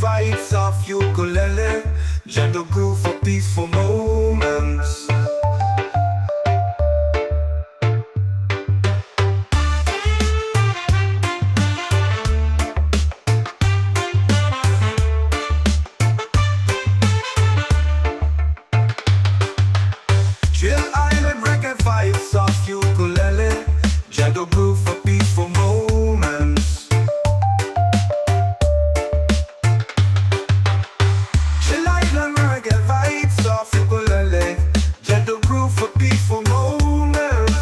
Vibes off ukulele, gentle groove for peaceful moments. Chill island reggae vibes off ukulele, gentle groove for peaceful moments. Gentle groove for peaceful moments.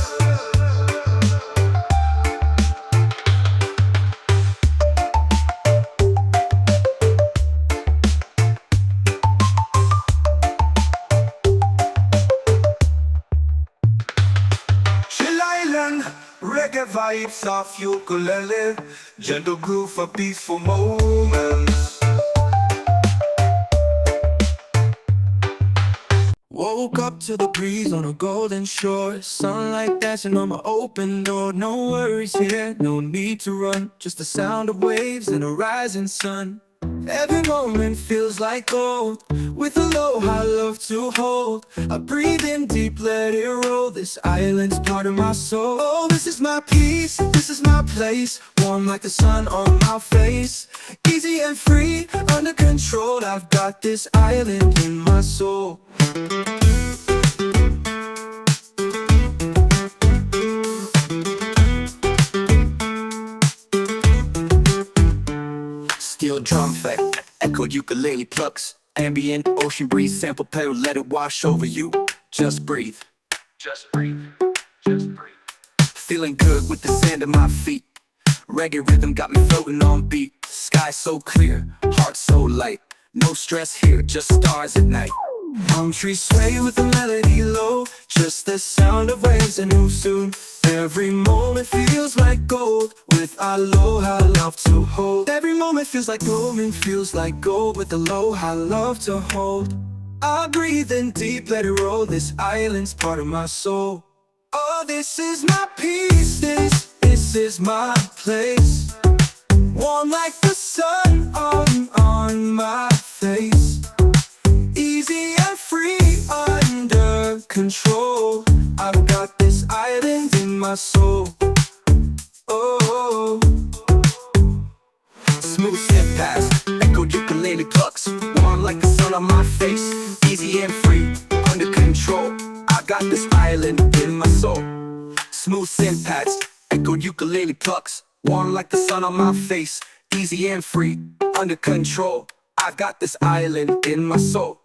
Chill island reggae vibes off ukulele. Gentle groove for peaceful moments. Woke up to the breeze on a golden shore. Sunlight dancing on my open door. No worries here, no need to run. Just the sound of waves and a rising sun. Every moment feels like gold. With aloha love to hold. I breathe in deep, let it roll. This island's part of my soul. Oh, this is my peace, this is my place. Warm like the sun on my face. Easy and free, under control. I've got this island in my soul. Steel drum effect, echoed ukulele plucks. Ambient ocean breeze, sample pedal, let it wash over you. Just breathe, just breathe, just breathe. Feeling good with the sand at my feet. Reggae rhythm got me floating on beat. Sky so clear, heart so light. No stress here, just stars at night. Palm trees sway with the melody low. Just the sound of waves and move soon. Every moment feels like gold. With aloha love to hold. Every moment feels like gold. With aloha love to hold. I breathe in deep, let it roll. This island's part of my soul. Oh, this is my peace. This is my place. Warm like the sun on my face. Easy and free, under control. I've got this island in my soul. Oh, oh, oh. ukulele plucks, warm like the sun on my face, easy and free, under control. I got this island in my soul. Smooth synth pads, echo ukulele plucks, warm like the sun on my face, easy and free, under control. I've got this island in my soul.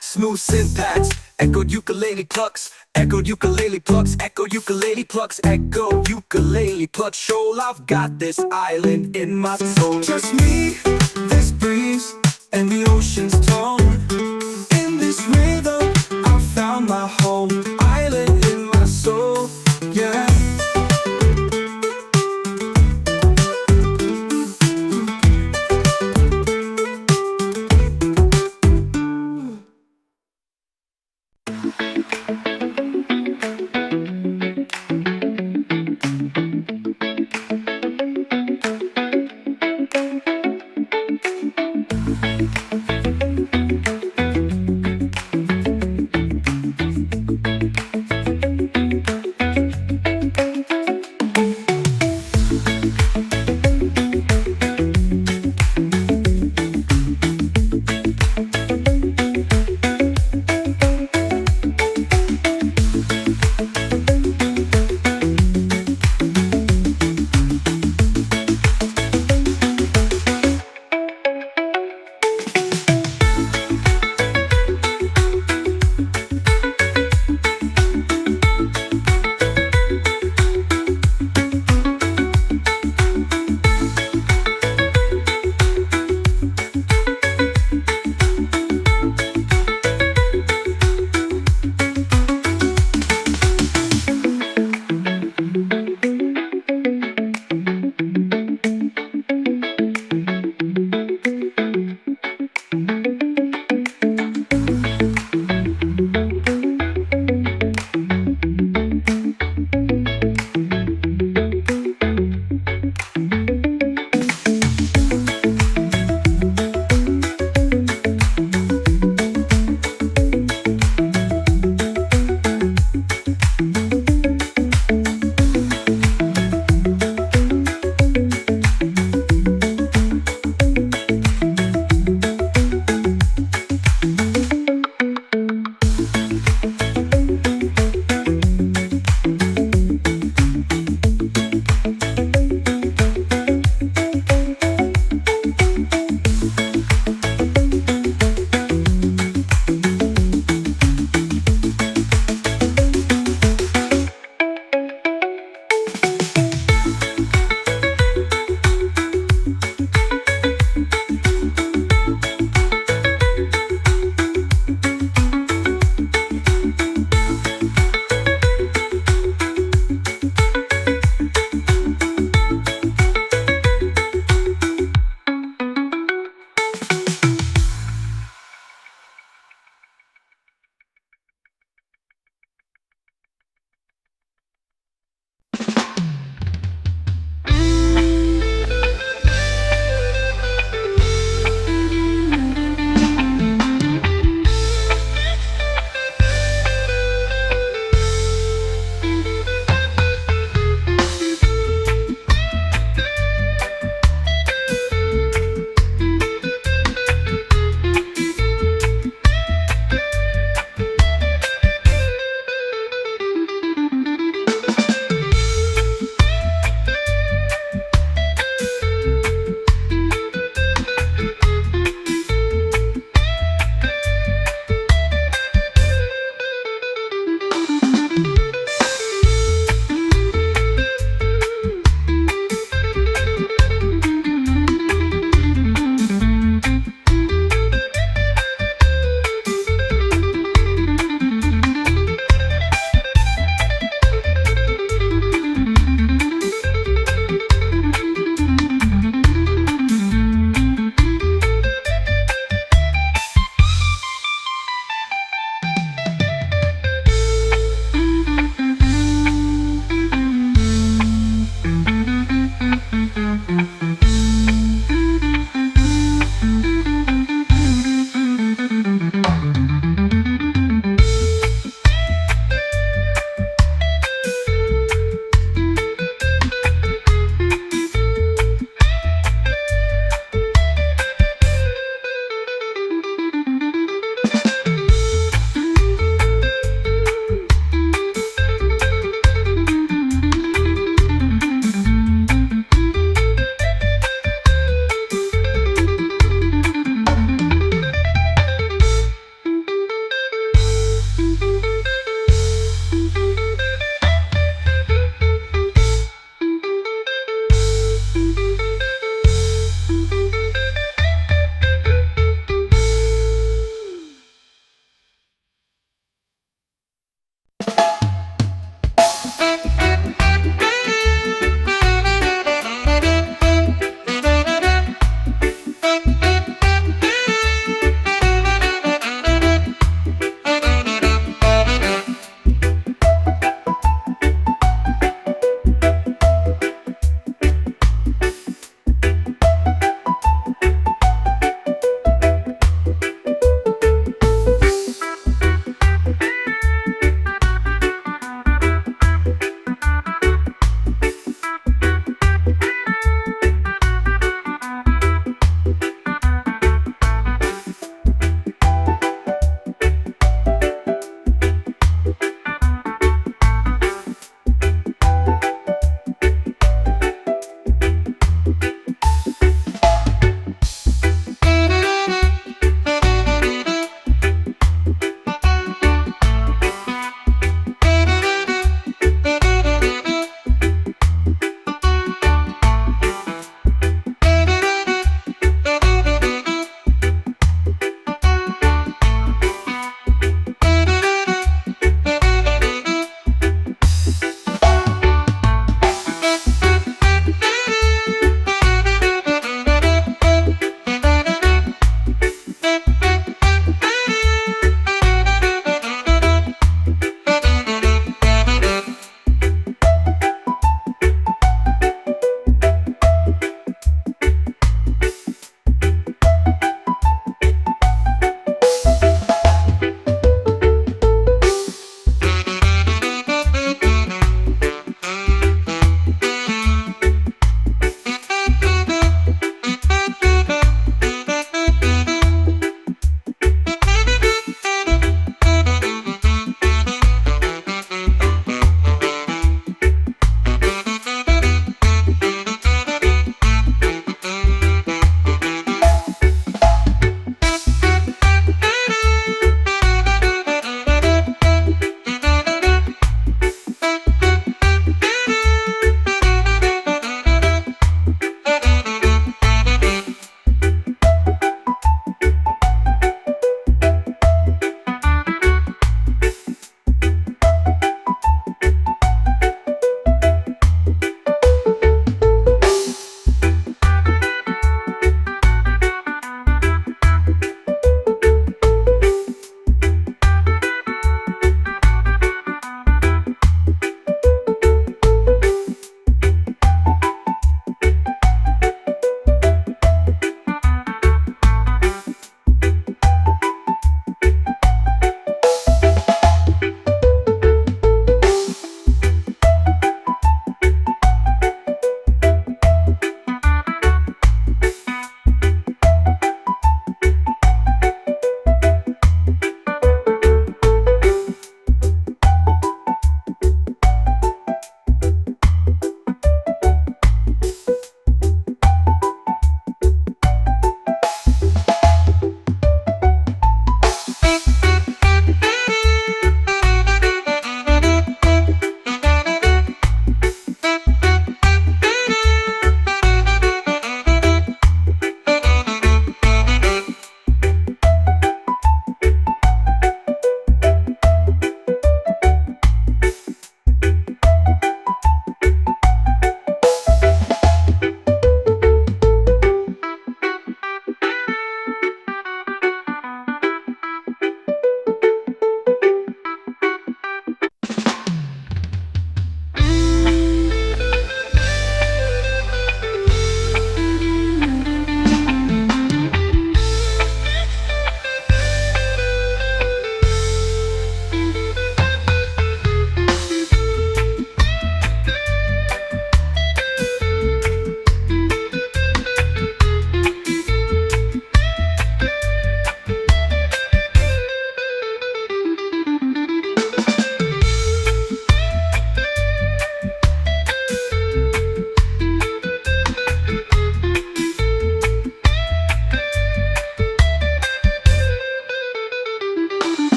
Smooth synth pads, echo ukulele plucks, echo ukulele plucks, echo ukulele plucks, echo ukulele plucks. Show I've got this island in my soul. Just me, this breeze, and the ocean's tone. In this rhythm, I found my home. Island in my soul, yeah.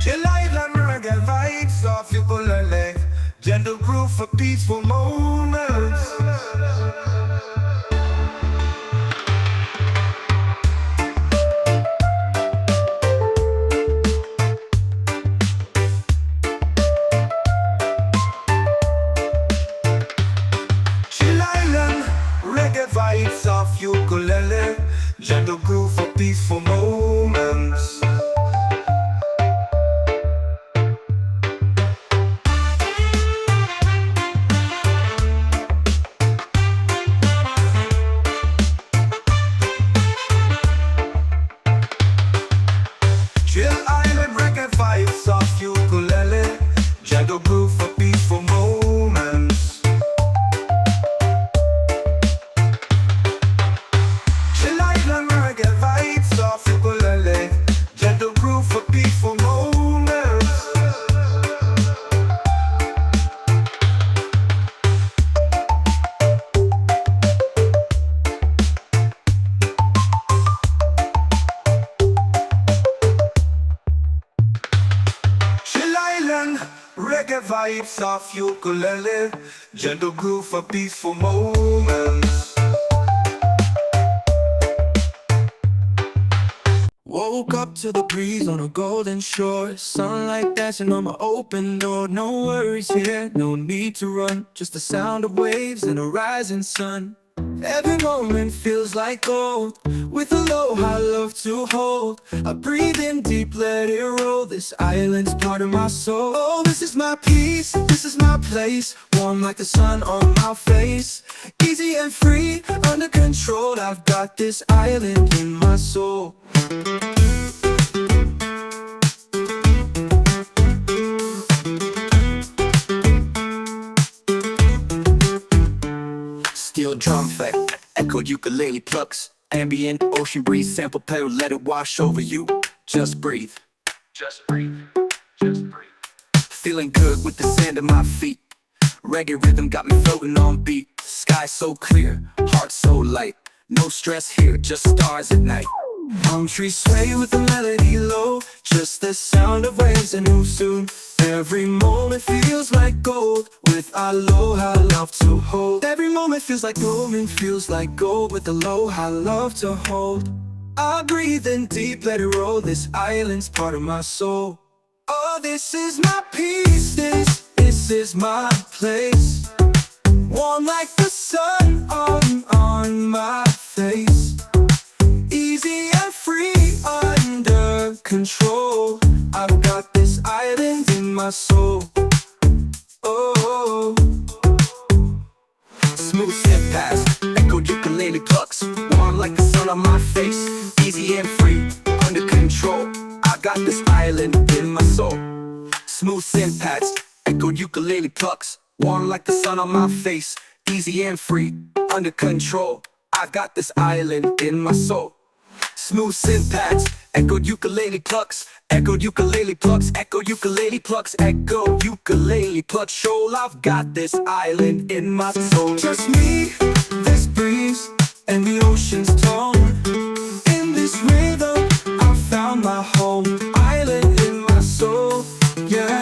Chill island reggae vibes off ukulele, gentle groove for peaceful moments. Chill island reggae vibes off ukulele, gentle groove for peaceful moments. Chill island reggae vibes off ukulele, gentle groove for peaceful moments. Chill island reggae vibes off ukulele, gentle groove for peaceful moments. Chill island reggae vibes off ukulele, gentle groove for peaceful moments. Woke up to the breeze on a golden shore, sunlight dancing on my open door. No worries here, no need to run, just the sound of waves and a rising sun. Every moment feels like gold, with a low high love to hold. I breathe in deep, let it roll, this island's part of my soul. Oh, this is my peace, this is my place, warm like the sun on my face. Easy and free, under control, I've got this island in my soul. Steel drum effect, echoed ukulele plucks, ambient ocean breeze, sample pedal, let it wash over you. Just breathe, just breathe, just breathe. Feeling good with the sand at my feet. Reggae rhythm got me floating on beat. Sky so clear, heart so light. No stress here, just stars at night. Palm trees sway with the melody low, just the sound of waves and who soon. Every moment feels like gold, with aloha love to hold. Every moment feels like gold, with aloha love to hold. I breathe in deep, let it roll, this island's part of my soul. Oh, this is my peace, this is my place, warm like the sun on my face. Easy and free, under control, I've got this island in my soul. Oh, smooth step past, echoed ukulele plucks, warm like the sun on my face. Easy and free, under control, I got this island in my soul. Smooth synth pads, echoed ukulele plucks, warm like the sun on my face. Easy and free, under control, I got this island in my soul. Smooth synth pads, echoed ukulele plucks, echoed ukulele plucks, echoed ukulele plucks, echoed ukulele plucks. Shoal, I've got this island in my soul. Just me, this breeze, and the ocean's tone. In this rhythm, I found my home. Island in my soul, yeah.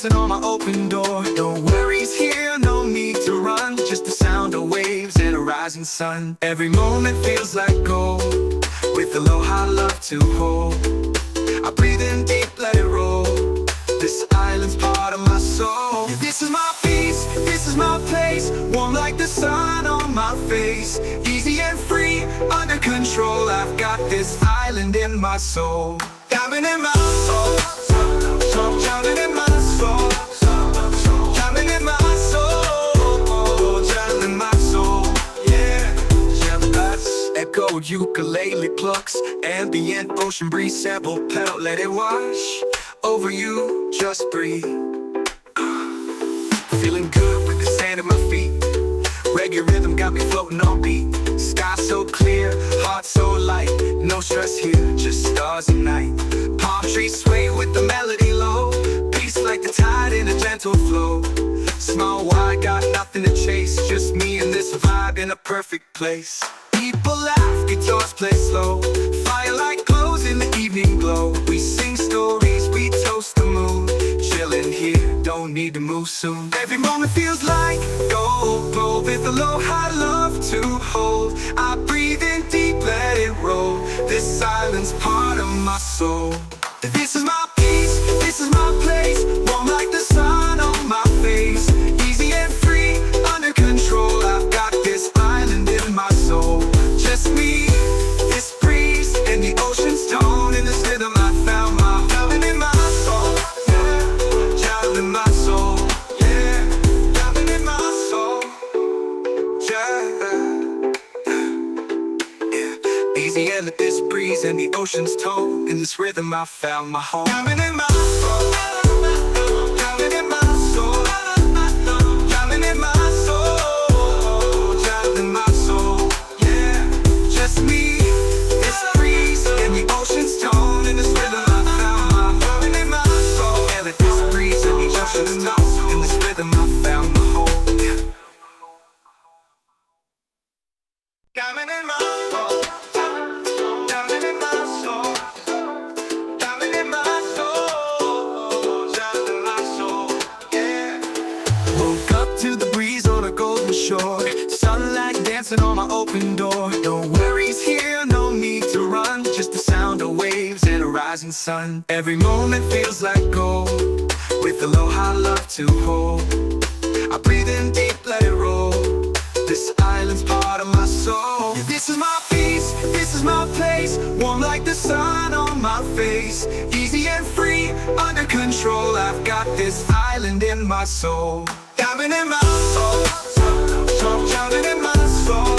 dancing on my open door. No worries here, no need to run, just the sound of waves and a rising sun. Every moment feels like gold, with aloha love to hold. I breathe in deep, let it roll. This island's part of my soul. Yeah, this is my peace, this is my place. Warm like the sun on my face. Easy and free, under control. I've got this island in my soul. Diamond in my soul, diamond in my soul, diamond in my soul, diamond in my soul. Yeah, that's echoed ukulele plucks, ambient ocean breeze, sample pedal, let it wash over you, just breathe. Feeling good with the sand at my feet. Reggae rhythm got me floating on beat. Sky so clear, heart so light. No stress here, just stars and night. Palm trees sway with the melody low. Peace like the tide in a gentle flow. Small wide, got nothing to chase. Just me and this vibe in a perfect place. People laugh, guitars play slow. Firelight glows in the evening glow. We sing stories, we toast the moon. Chillin' here, don't need to move soon. Every moment feels like gold, glow with aloha love to hold. I breathe in deep, let it roll. This island's part of my soul. This is my peace, this is my place. Warm like the sun on my face. Easy and free, under control. I've got this island in my soul. Just me, this breeze, and the ocean's tone. In this rhythm I found my diamond in my soul. Yeah, diamond in my soul. Yeah, diamond in my soul. Yeah. Easy and this breeze and the ocean's tone. In this rhythm I found my home. Diamond in my soul. Diamond in my soul. Diamond in my soul. Diamond in my soul. Yeah, just me, this breeze and the ocean's tone. In this rhythm I found my diamond in my soul. Yeah, this breeze and the ocean's tone. In this rhythm I found my home. Yeah. Diamond in my soul. Diamond in my soul. Diamond in my soul. Diamond in my soul. Yeah. Woke up to the breeze on a golden shore. Sunlight dancing on my open door. No worries here, no need to run, just the sound of waves and a rising sun. Every moment feels like gold, with aloha love to hold. I breathe in deep, let it roll. This island's part of my soul. Yeah, this is my peace, this is my place. Warm like the sun on my face. Easy and free, under control. I've got this island in my soul. Diamond in my soul. Diamond in my soul.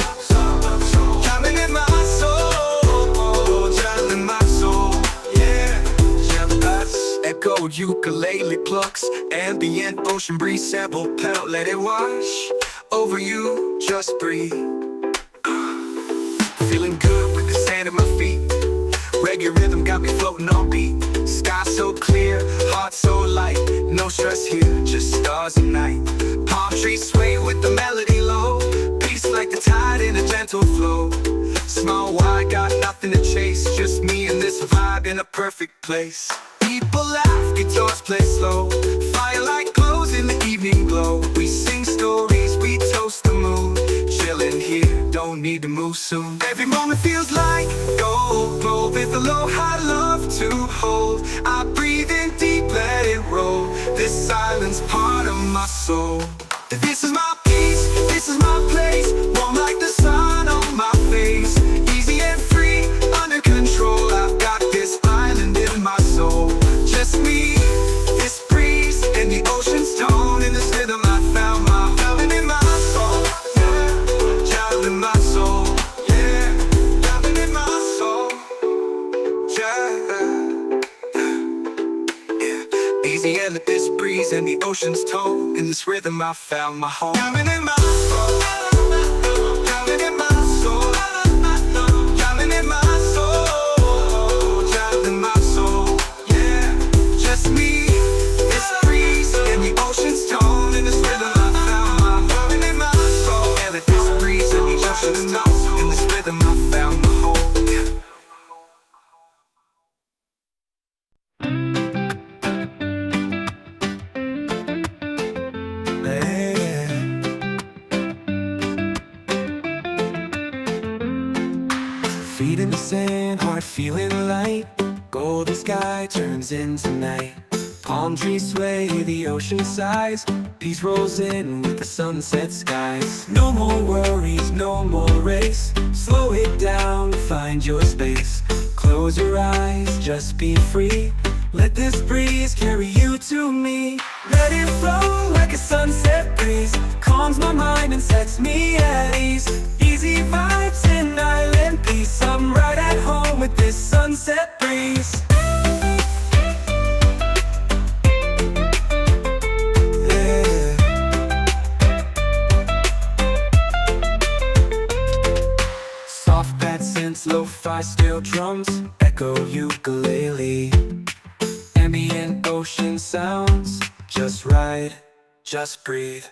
Diamond in my soul. Diamond in my soul. Yeah, that's echoed ukulele plucks, ambient ocean breeze, sample pedal, let it wash over you, just breathe. Feeling good with the sand at my feet. Reggae rhythm got me floating on beat. Sky so clear, heart so light. No stress here, just stars and night. Palm trees sway with the melody low. Peace like the tide in a gentle flow. Small wide, got nothing to chase. Just me and this vibe in a perfect place. People laugh, guitars play slow. Firelight glows in the evening glow. We sing stories, we toast the moon. Chillin' here, don't need to move soon. Every moment feels like gold, glow with aloha love to hold. I breathe in deep, let it roll. This island's part of my soul. This is my peace, this is my place. Warm like the sun on my face. Easy and free, under control. I've got this island in my soul. Just me, this breeze, and the ocean's tone. In this rhythm I found my diamond in my soul. Yeah, diamond in my soul. Yeah, diamond in my soul. Yeah. Easy and this breeze and the ocean's tone. In this rhythm I found my home. Diamond in my soul. Diamond in my soul. Diamond in my soul. Diamond in my soul. Yeah, just me, this breeze and the ocean's tone. In this rhythm I found my diamond in my soul. Yeah, this breeze and the ocean's tone. In this rhythm I found my home. Yeah. Feet in the sand, heart feeling light. Golden sky turns into night. Palm trees sway, the ocean sighs. Peace rolls in with the sunset skies. No more worries, no more race. Slow it down, find your space. Close your eyes, just be free. Let this breeze carry you to me. Let it flow like a sunset breeze. Calms my mind and sets me at ease. Easy vibes and island peace. I'm right at home with this sunset breeze. Yeah. Soft pad synths, lo-fi steel drums, echo ukulele. Ambient ocean sounds, just ride, just breathe.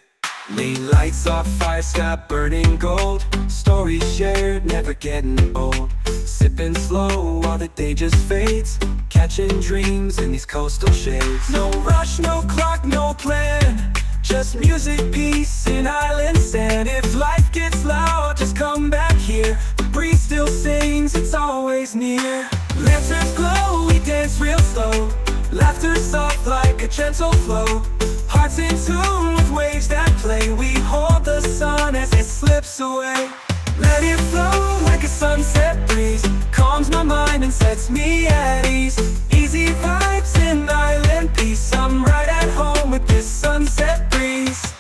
Lean lights off, fire sky burning gold. Stories shared, never getting old. Sipping slow while the day just fades. Catching dreams in these coastal shades. No rush, no clock, no plan. Just music, peace, and island sand. If life gets loud, just come back here. The breeze still sings, it's always near. Lanterns glow, we dance real slow. Laughter soft like a gentle flow. Hearts in tune with waves that play. We hold the sun as it slips away. Let it flow like a sunset breeze. Calms my mind and sets me at ease. Easy vibes and island peace. I'm right at home with this sunset breeze.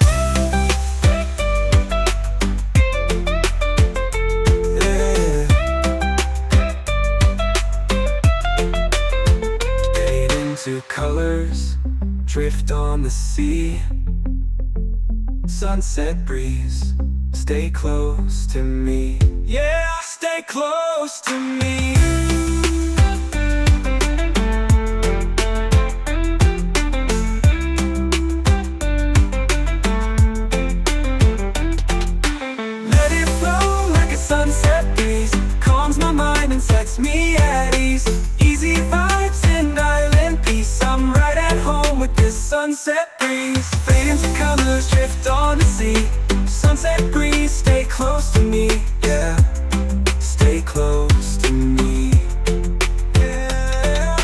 Colors drift on the sea. Sunset breeze, stay close to me. Yeah, stay close to me. Let it flow like a sunset breeze. Calms my mind and sets me at ease. Easy vibes and island peace. I'm right at home with this sunset breeze. Fade into colors, drift on the sea. Sunset breeze, stay close to me. Yeah, stay close to me. Yeah.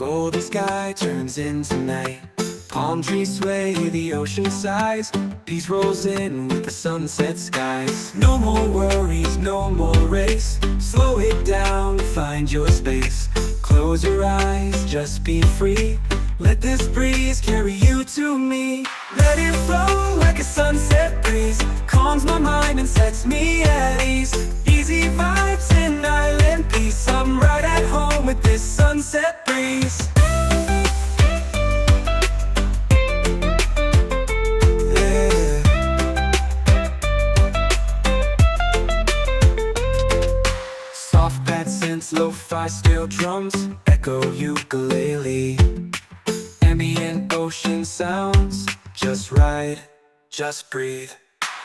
Golden sky turns into night. Palm trees sway, the ocean sighs. Peace rolls in with the sunset skies. No more worries, no more race. Slow it down, find your space. Close your eyes, just be free. Let this breeze carry you to me. Let it flow like a sunset breeze. Calms my mind and sets me at ease. Easy vibes in island peace. I'm right at home with this sunset breeze. Soft pad synths, lo-fi steel drums, echo ukulele. Ambient ocean sounds, just ride, just breathe.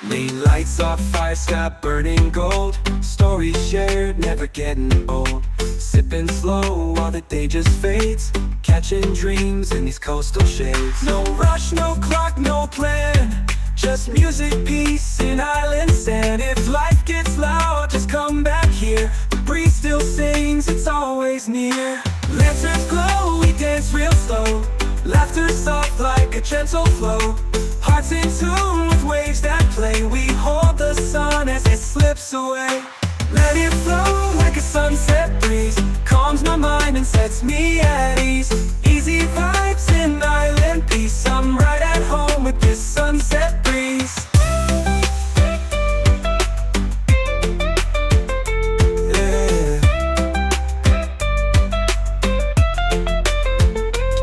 Lean lights off, fire sky burning gold. Stories shared, never getting old. Sipping slow while the day just fades. Catching dreams in these coastal shades. No rush, no clock, no plan. Just music, peace, and island sand. If life gets loud, just come back here. The breeze still sings, it's always near. Lanterns glow, we dance real slow. Laughter soft like a gentle flow. Hearts in tune with waves that play. We hold the sun as it slips away. Let it flow like a sunset breeze. Calms my mind and sets me at ease. Easy vibes in island peace. I'm right at home with this sunset breeze. Yeah.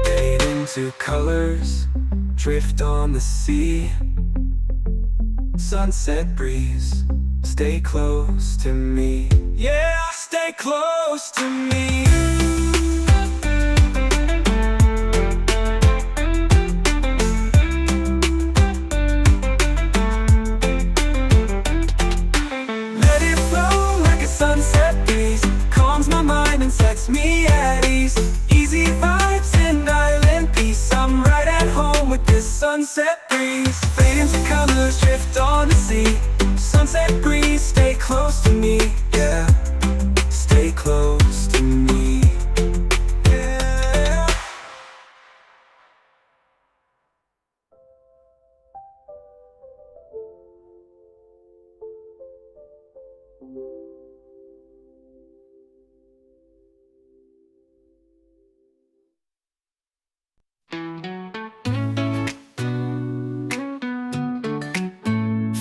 Fade into colors, drift on the sea. Sunset breeze, stay close to me. Yeah, stay close to me. Let it flow like a sunset breeze. Calms my mind and sets me at ease. Easy vibes in island peace. I'm right at home with this sunset breeze. Fade into colors, drift on the sea. Sunset breeze, stay close to me. Yeah, stay close to me. Yeah.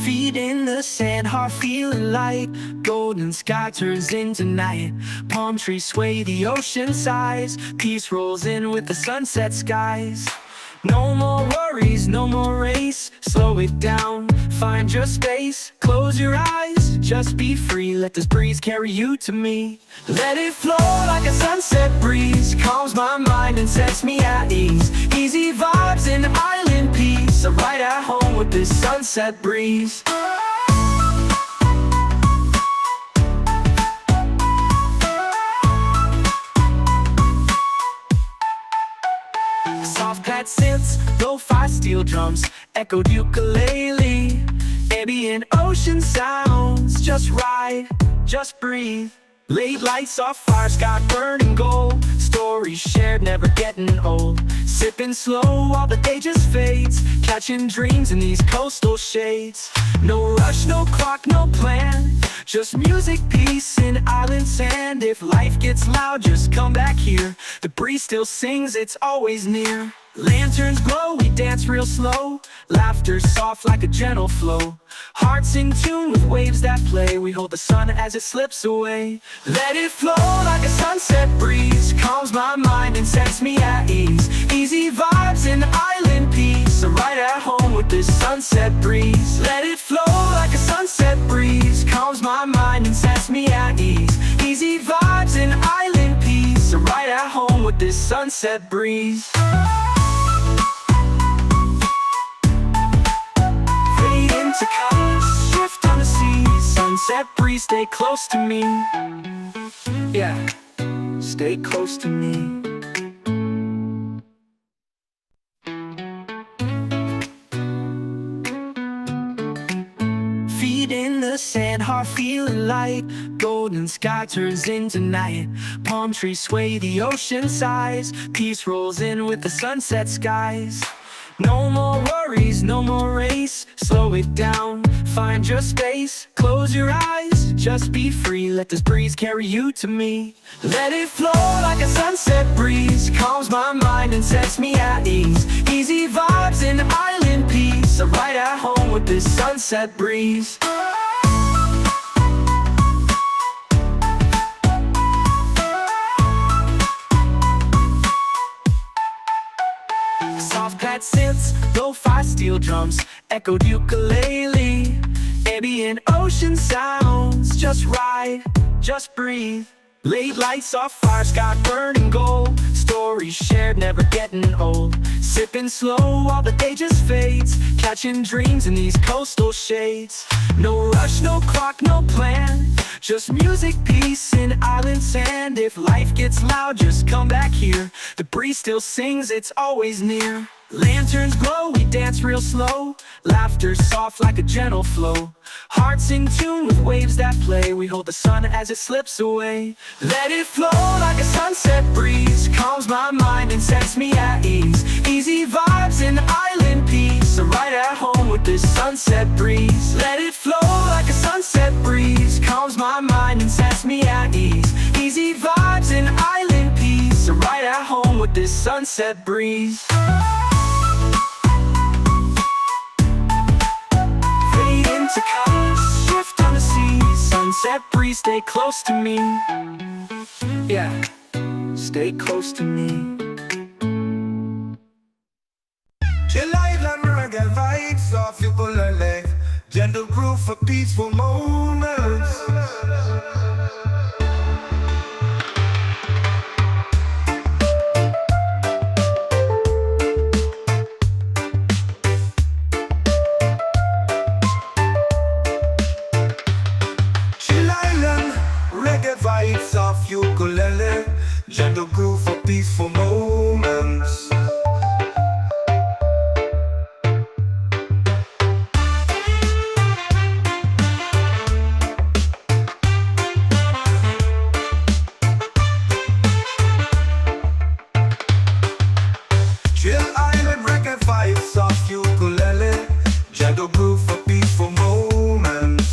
Feet in the sand, heart feeling light. Golden sky turns into night. Palm trees sway, the ocean sighs. Peace rolls in with the sunset skies. No more worries, no more race. Slow it down, find your space. Close your eyes, just be free. Let this breeze carry you to me. Let it flow like a sunset breeze. Calms my mind and sets me at ease. Easy vibes in island peace. I'm right at home with this sunset breeze. Soft pad synths, lo-fi steel drums, echoed ukulele. Ambient ocean sounds, just ride, just breathe. Late lights off, fire sky burning gold. Stories shared, never getting old. Sipping slow while the day just fades. Catching dreams in these coastal shades. No rush, no clock, no plan. Just music, peace, and island sand. If life gets loud, just come back here. The breeze still sings, it's always near. Lanterns glow, we dance real slow. Laughter soft like a gentle flow. Hearts in tune with waves that play. We hold the sun as it slips away. Let it flow like a sunset breeze. Calms my mind and sets me at ease. Easy vibes in island peace. I'm right at home with this sunset breeze. Let it flow like a sunset breeze. Calms my mind and sets me at ease. Easy vibes in island peace. I'm right at home with this sunset breeze. To colors, shift on the sea. Sunset breeze, stay close to me. Yeah, stay close to me. Feet in the sand, heart feeling light. Golden sky turns into night. Palm trees sway, the ocean sighs. Peace rolls in with the sunset skies. No more worries, no more race. Slow it down, find your space. Close your eyes, just be free. Let this breeze carry you to me. Let it flow like a sunset breeze. Calms my mind and sets me at ease. Easy vibes and island peace. I'm right at home with this sunset breeze. Soft pad synths, lo-fi steel drums, echoed ukulele. Ambient ocean sounds, just ride, just breathe. Late lights off fire, sky burning gold. Stories shared, never getting old. Sipping slow while the day just fades. Catching dreams in these coastal shades. No rush, no clock, no plan. Just music, peace, and island sand. If life gets loud, just come back here. The breeze still sings, it's always near. Lanterns glow, we dance real slow. Laughter soft like a gentle flow. Hearts in tune with waves that play. We hold the sun as it slips away. Let it flow like a sunset breeze. Calms my mind and sets me at ease. Easy vibes and island peace. I'm right at home with this sunset breeze. Let it flow like a sunset breeze. Calms my mind and sets me at ease. Easy vibes and island peace. I'm right at home with this sunset breeze. To colors, shift on the sea. Sunset breeze, stay close to me. Yeah, stay close to me. Chill island reggae vibes off your ukulele. Gentle groove for peaceful moments. Vibes off ukulele, gentle groove for peaceful moments. Chill island reggae vibes off ukulele, gentle groove for peaceful moments.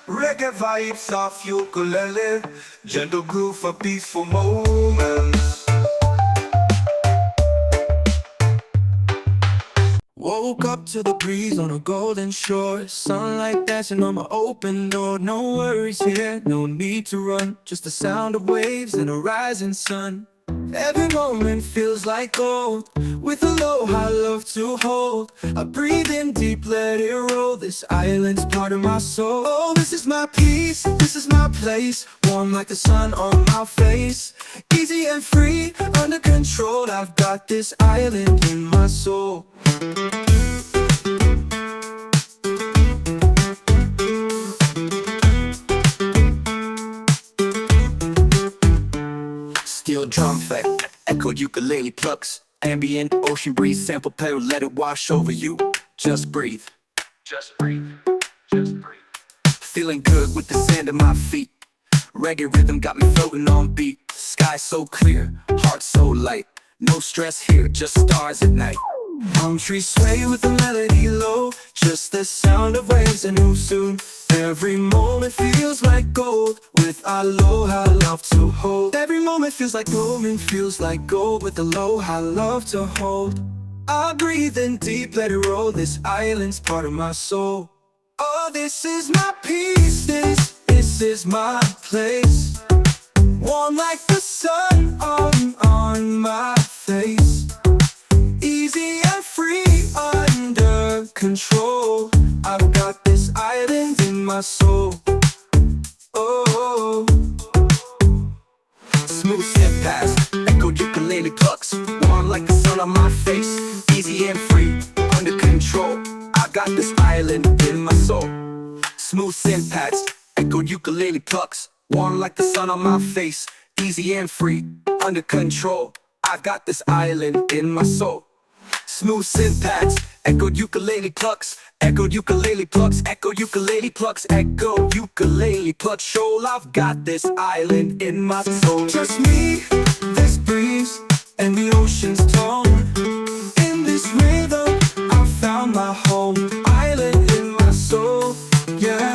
Reggae vibes off ukulele, gentle groove for peaceful moments. Woke up to the breeze on a golden shore. Sunlight dancing on my open door. No worries here, no need to run. Just the sound of waves and a rising sun. Every moment feels like gold. With a low I love to hold. I breathe in deep, let it roll. This island's part of my soul. Oh, this is my peace, this is my place. Warm like the sun on my face. Easy and free, under control. I've got this island in my soul. Steel drum effect, echoed ukulele plucks. Ambient ocean breeze, sample pedal, let it wash over you. Just breathe, just breathe, just breathe. Feeling good with the sand at my feet. Reggae rhythm got me floating on beat. Sky so clear, heart so light. No stress here, just stars at night. Palm trees sway with the melody low. Just the sound of waves and who soon. Every moment feels like gold. With aloha, love to hold. Every moment feels like golden, feels like gold. With aloha, love to hold. I breathe in deep, let it roll. This island's part of my soul. Oh, this is my peace. This is my place. Warm like the sun on my face. Easy and free, under control. I've got this island in my soul. Oh, Smooth synth pads, echoed ukulele plucks, warm like the sun on my face, easy and free, under control. I got this island in my soul. Smooth synth pads, echoed ukulele plucks, warm like the sun on my face, easy and free, under control. I got this island in my soul. Smooth synth pads, echoed ukulele plucks, echoed ukulele plucks, echoed ukulele plucks, echoed ukulele plucks. Shoal, I've got this island in my soul. Just me, this breeze, and the ocean's tone. In this rhythm, I found my home. Island in my soul, yeah.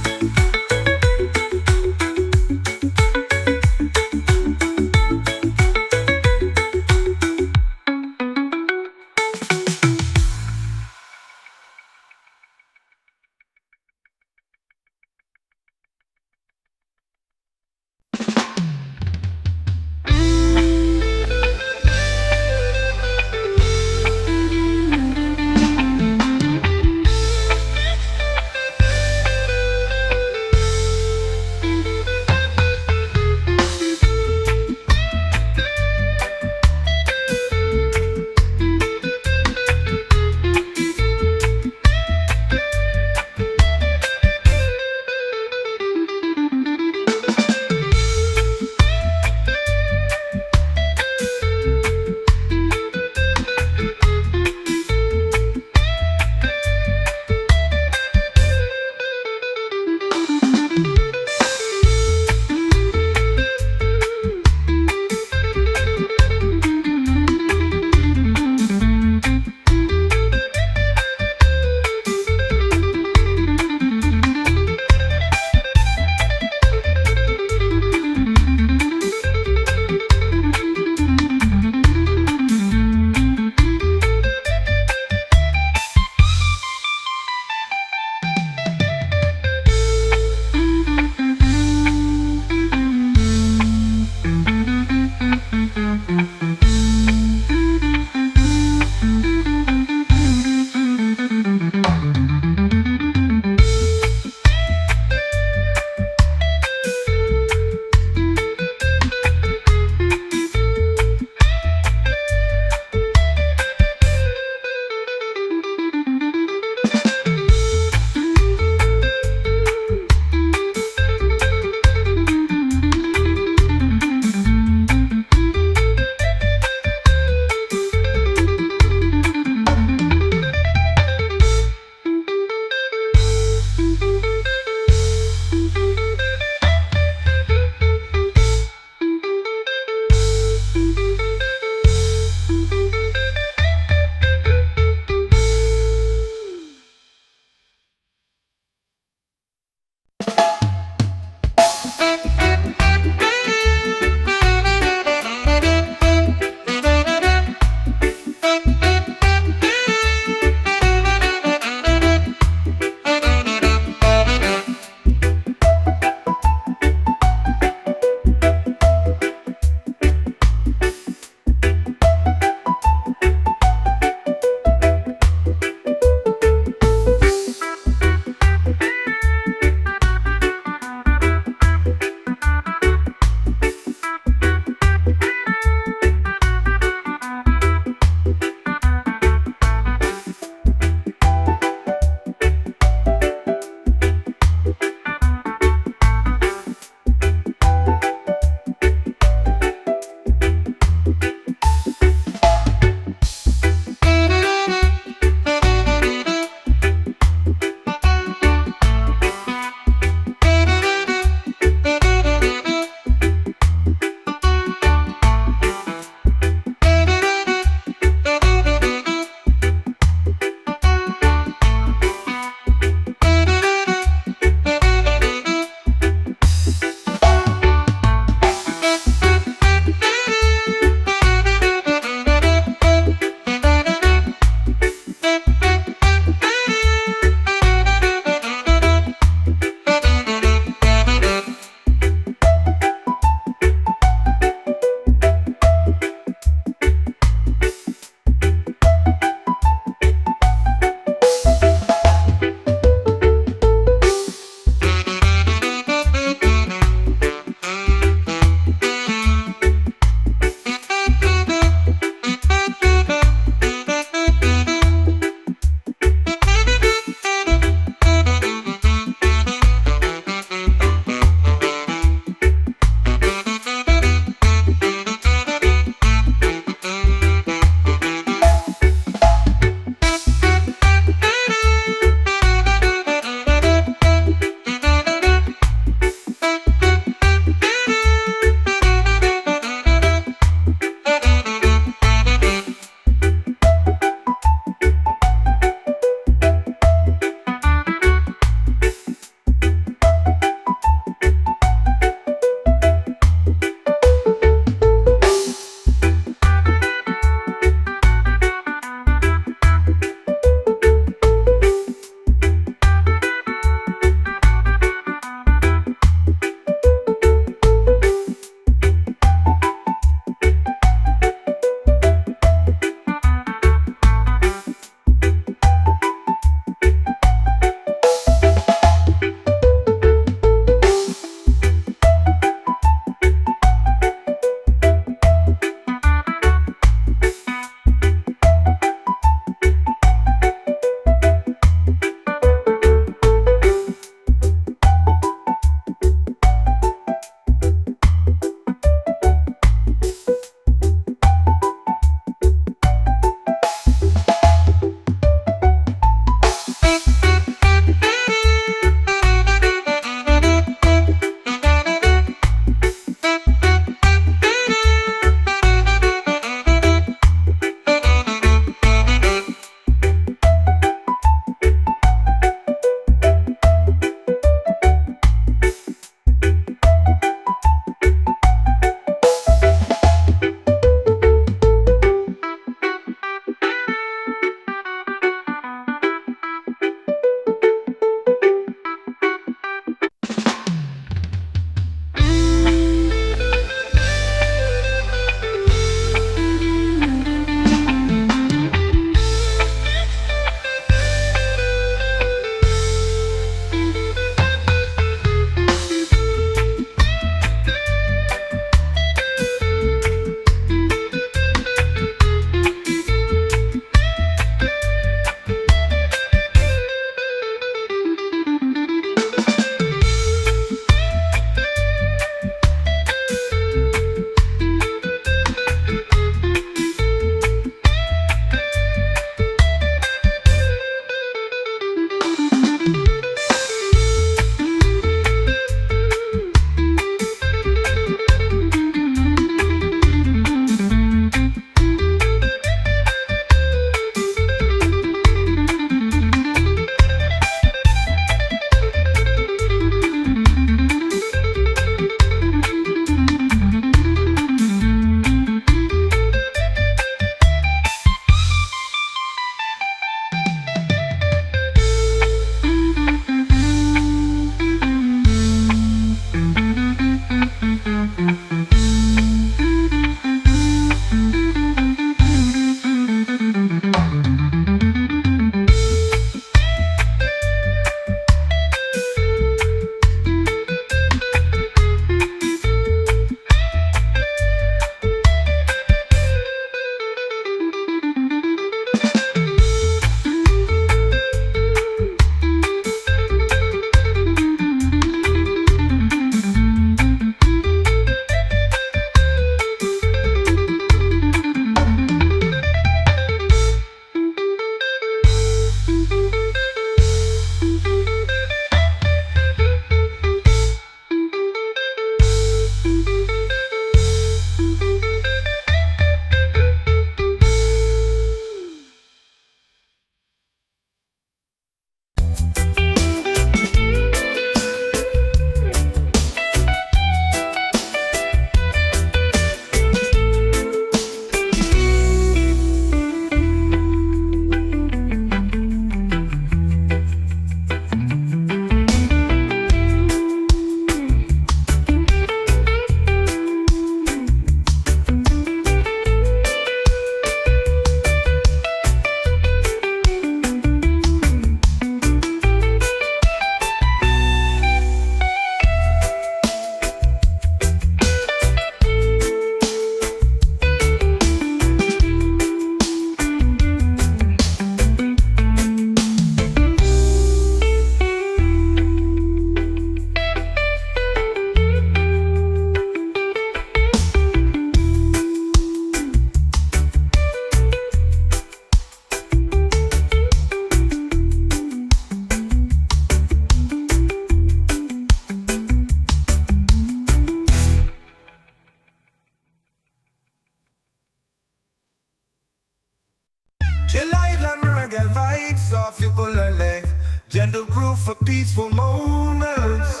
gentle groove for peaceful moments.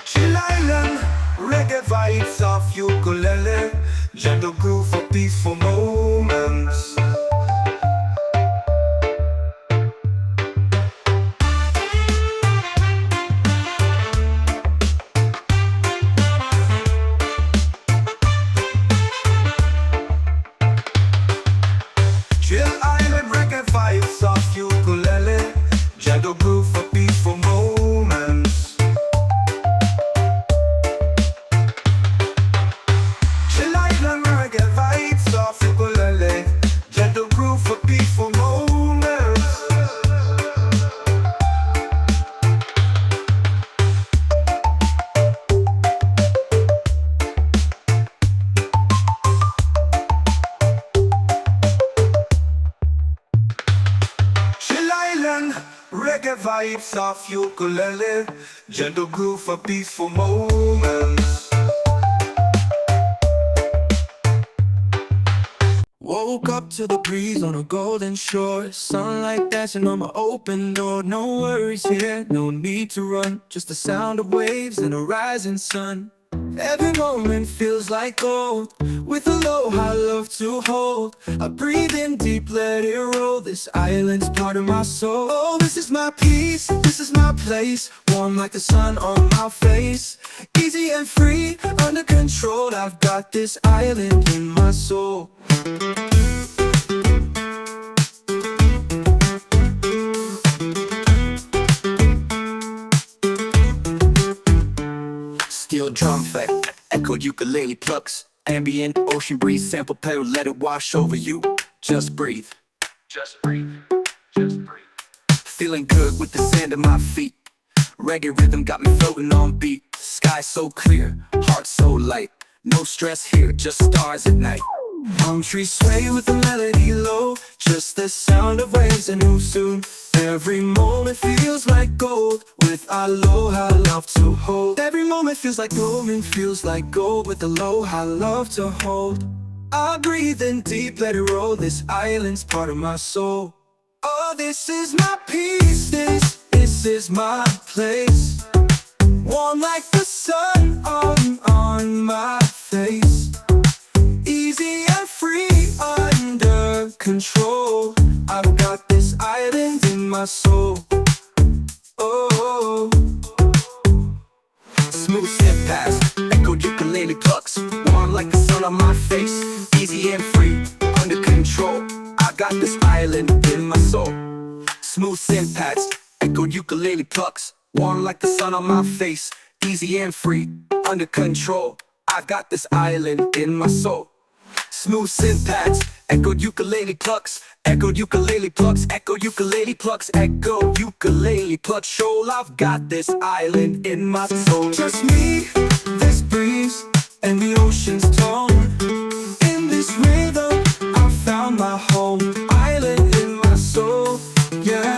Chill Island, reggae vibes off ukulele, gentle groove for peaceful moments. Chill Island, reggae vibes off ukulele, gentle groove for peaceful moments. Chill Island, reggae vibes off ukulele, gentle groove for peaceful moments. Chill Island, reggae vibes off ukulele, gentle groove for peaceful moments. Woke up to the breeze on a golden shore, sunlight dancing on my open door. No worries here, no need to run, just the sound of waves and a rising sun. Every moment feels like gold, with a low high love to hold. I breathe in deep, let it roll, this island's part of my soul. Oh, this is my peace, this is my place, warm like the sun on my face. Easy and free, under control, I've got this island in my soul. Steel drum effect, echoed ukulele plucks, ambient ocean breeze, sample pedal, let it wash over you. Just breathe, just breathe, just breathe. Feeling good with the sand at my feet, reggae rhythm got me floating on beat. Sky so clear, heart so light, no stress here, just stars at night. Palm trees sway with the melody low, just the sound of waves and who soon. Every moment feels like gold, with aloha love to hold. Every moment feels like golden, feels like gold, with aloha love to hold. I breathe in deep, let it roll, this island's part of my soul. Oh, this is my peace, this is my place, warm like the sun on my face. Easy and free, under control, I've got this island in my soul. Oh, smooth step past, echoed ukulele plucks, warm like the sun on my face. Easy and free, under control, I got this island in my soul. Smooth synth pads, echoed ukulele plucks, warm like the sun on my face. Easy and free, under control, I got this island in my soul. Smooth synth pads, echoed ukulele plucks, echoed ukulele plucks, echoed ukulele plucks, echoed ukulele plucks. Shoal, I've got this island in my soul. Just me, this breeze, and the ocean's tone. In this rhythm, I found my home. Island in my soul, yeah.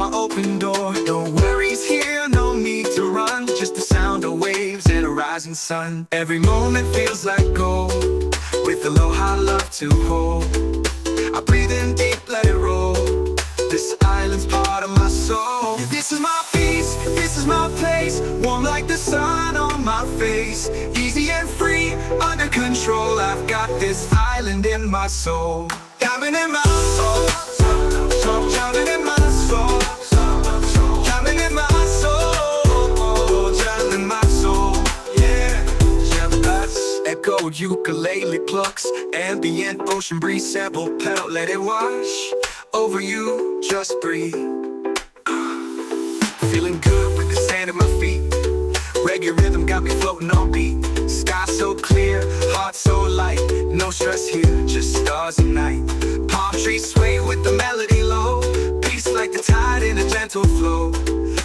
my open door. No worries here, no need to run, just the sound of waves and a rising sun. Every moment feels like gold, with aloha love to hold. I breathe in deep, let it roll. This island's part of my soul. This is my peace, this is my place. Warm like the sun on my face. Easy and free, under control. I've got this island in my soul. Diamond in my soul, diamond in my soul, diamond in my soul, diamond in my soul. Yeah, echo ukulele plucks, ambient ocean breeze, sample pedal, let it wash over you, just breathe. Feeling good with the sand at my feet. Reggae rhythm got me floating on beat. Sky so clear, heart so light. No stress here, just stars and night. Palm trees sway with the melody low. Peace like the tide in a gentle flow.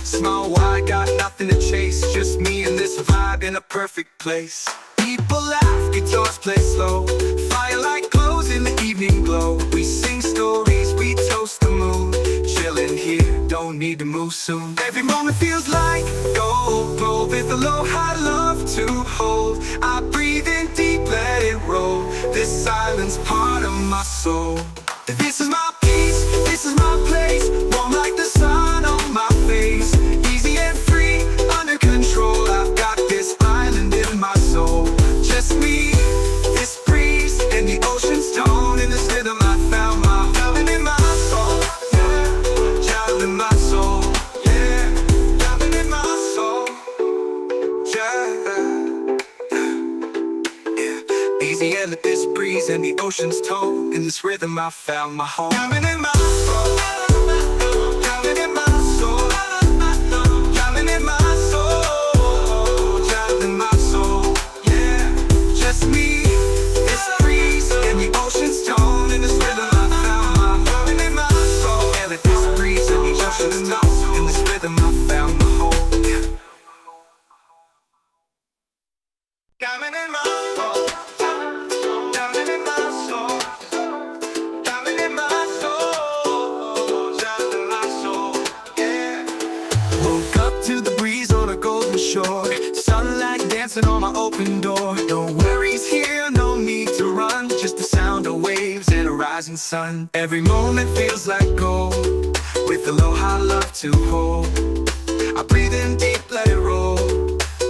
Small wide, got nothing to chase. Just me and this vibe in a perfect place. People laugh, guitars play slow. Firelight glows in the evening glow. We sing stories, we toast the moon. Chilling here, don't need to move soon. Every moment feels like gold, gold with aloha love to hold. I breathe in deep, let it roll. This island's part of my soul. This is my peace, this is my place. Warm like the sun on my face. Easy and free, under control. I've got this island in my soul. Just me, this breeze, and the ocean's tone. In this rhythm I found my diamond in my soul. Yeah, diamond in my soul. Yeah, diamond in my soul. Yeah. Easy and this breeze and the ocean's tone. In this rhythm I found my home. Diamond in my soul. Diamond in my soul. Diamond in my soul. Diamond in my soul. Yeah, just me, this breeze and the ocean's tone. In this rhythm I found my diamond in my soul. Yeah, this breeze and the ocean's tone. In this rhythm I found my home. Yeah. Diamond in my soul. Diamond in my soul. Diamond in my soul. Diamond in my soul. Yeah. Woke up to the breeze on a golden shore. Sunlight dancing on my open door. No worries here, no need to run, just the sound of waves and a rising sun. Every moment feels like gold, with aloha love to hold. I breathe in deep, let it roll.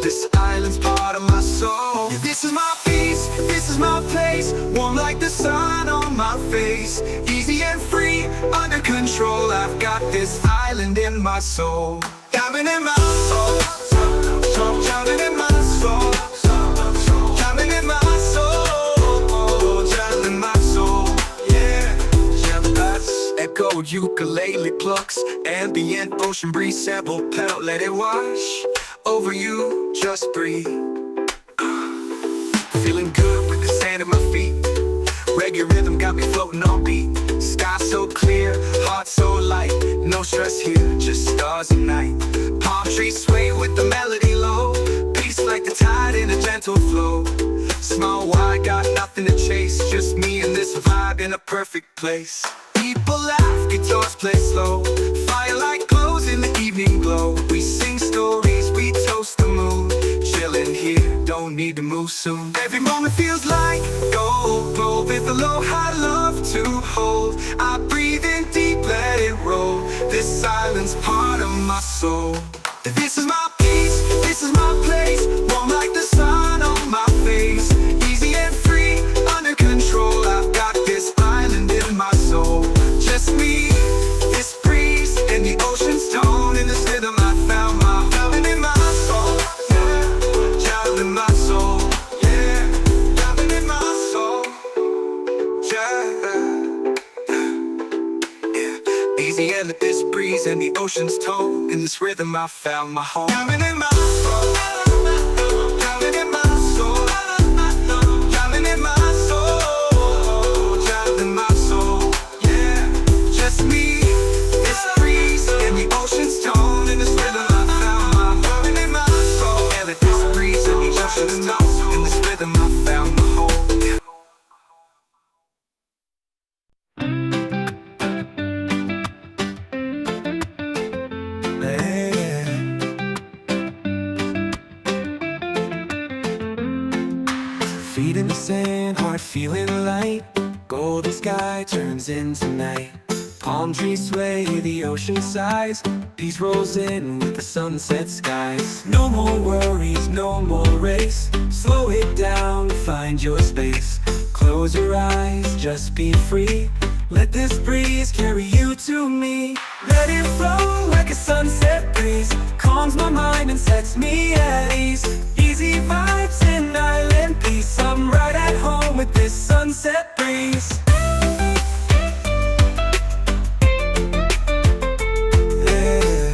This island's part of my soul. Yeah, this is my peace, this is my place. Warm like the sun on my face. Easy and free, under control. I've got this island in my soul. Diamond in my soul. Diamond in my soul. Diamond in my soul. Diamond in my soul. Yeah. Echo ukulele plucks, ambient ocean breeze, sample pedal, let it wash over you, just breathe. Feeling good with the sand at my feet. Reggae rhythm got me floating on beat. Sky so clear, heart so light. No stress here, just stars and night. Palm trees sway with the melody low. Peace like the tide in a gentle flow. Small wide, got nothing to chase. Just me and this vibe in a perfect place. People laugh, guitars play slow. Firelight glows in the evening glow. We sing stories, we toast the moon. Chilling here, don't need to move soon. Every moment feels like gold, gold with aloha love to hold. I breathe in deep, let it roll. This island's part of my soul. This is my peace, this is my place. Warm like the sun on my face. Easy and free, under control. I've got this island in my soul. Just me, this breeze, and the ocean's tone. In this rhythm I found my diamond in my soul. Yeah, diamond in my soul. Yeah, diamond in my soul. Yeah. Easy and this breeze and the ocean's tone. In this rhythm I found my home. Diamond in my soul. Diamond in my soul. Diamond in my soul. Diamond in my soul. Yeah, just me, this breeze and the ocean's tone. In this rhythm I found my diamond in my soul. Yeah, this breeze and the ocean's tone. In this rhythm I found my home. Yeah. Feet in the sand, heart feeling light. Golden sky turns into night. Palm trees sway, the ocean sighs. Peace rolls in with the sunset skies. No more worries, no more race. Slow it down, find your space. Close your eyes, just be free. Let this breeze carry you to me. Let it flow like a sunset breeze. Calms my mind and sets me at ease. Easy vibes and island peace. I'm right at home with this sunset breeze. Yeah.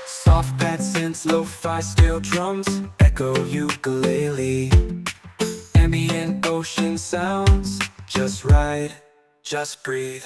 Soft bad synths, lo-fi steel drums, echo ukulele. Ambient ocean sounds, just ride, just breathe.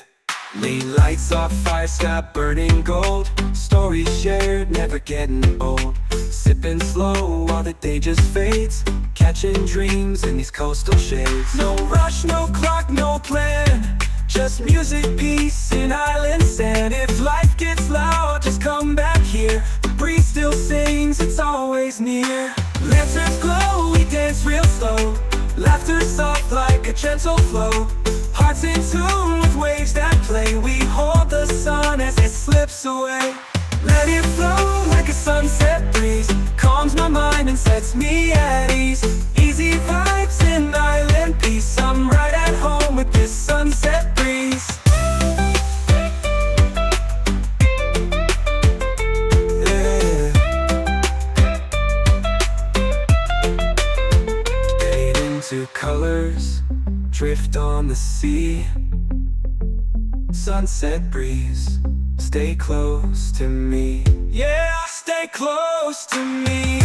Lean lights off, fire sky burning gold. Stories shared, never getting old. Sipping slow while the day just fades. Catching dreams in these coastal shades. No rush, no clock, no plan. Just music, peace, and island sand. If life gets loud, just come back here. The breeze still sings, it's always near. Lanterns glow, we dance real slow. Laughter soft like a gentle flow. Hearts in tune with waves that play. We hold the sun as it slips away. Let it flow like a sunset breeze. Calms my mind and sets me at ease. Easy vibes and island peace. I'm right at home with this sunset breeze. Yeah. Fade into colors, drift on the sea. Sunset breeze, stay close to me. Yeah, stay close to me.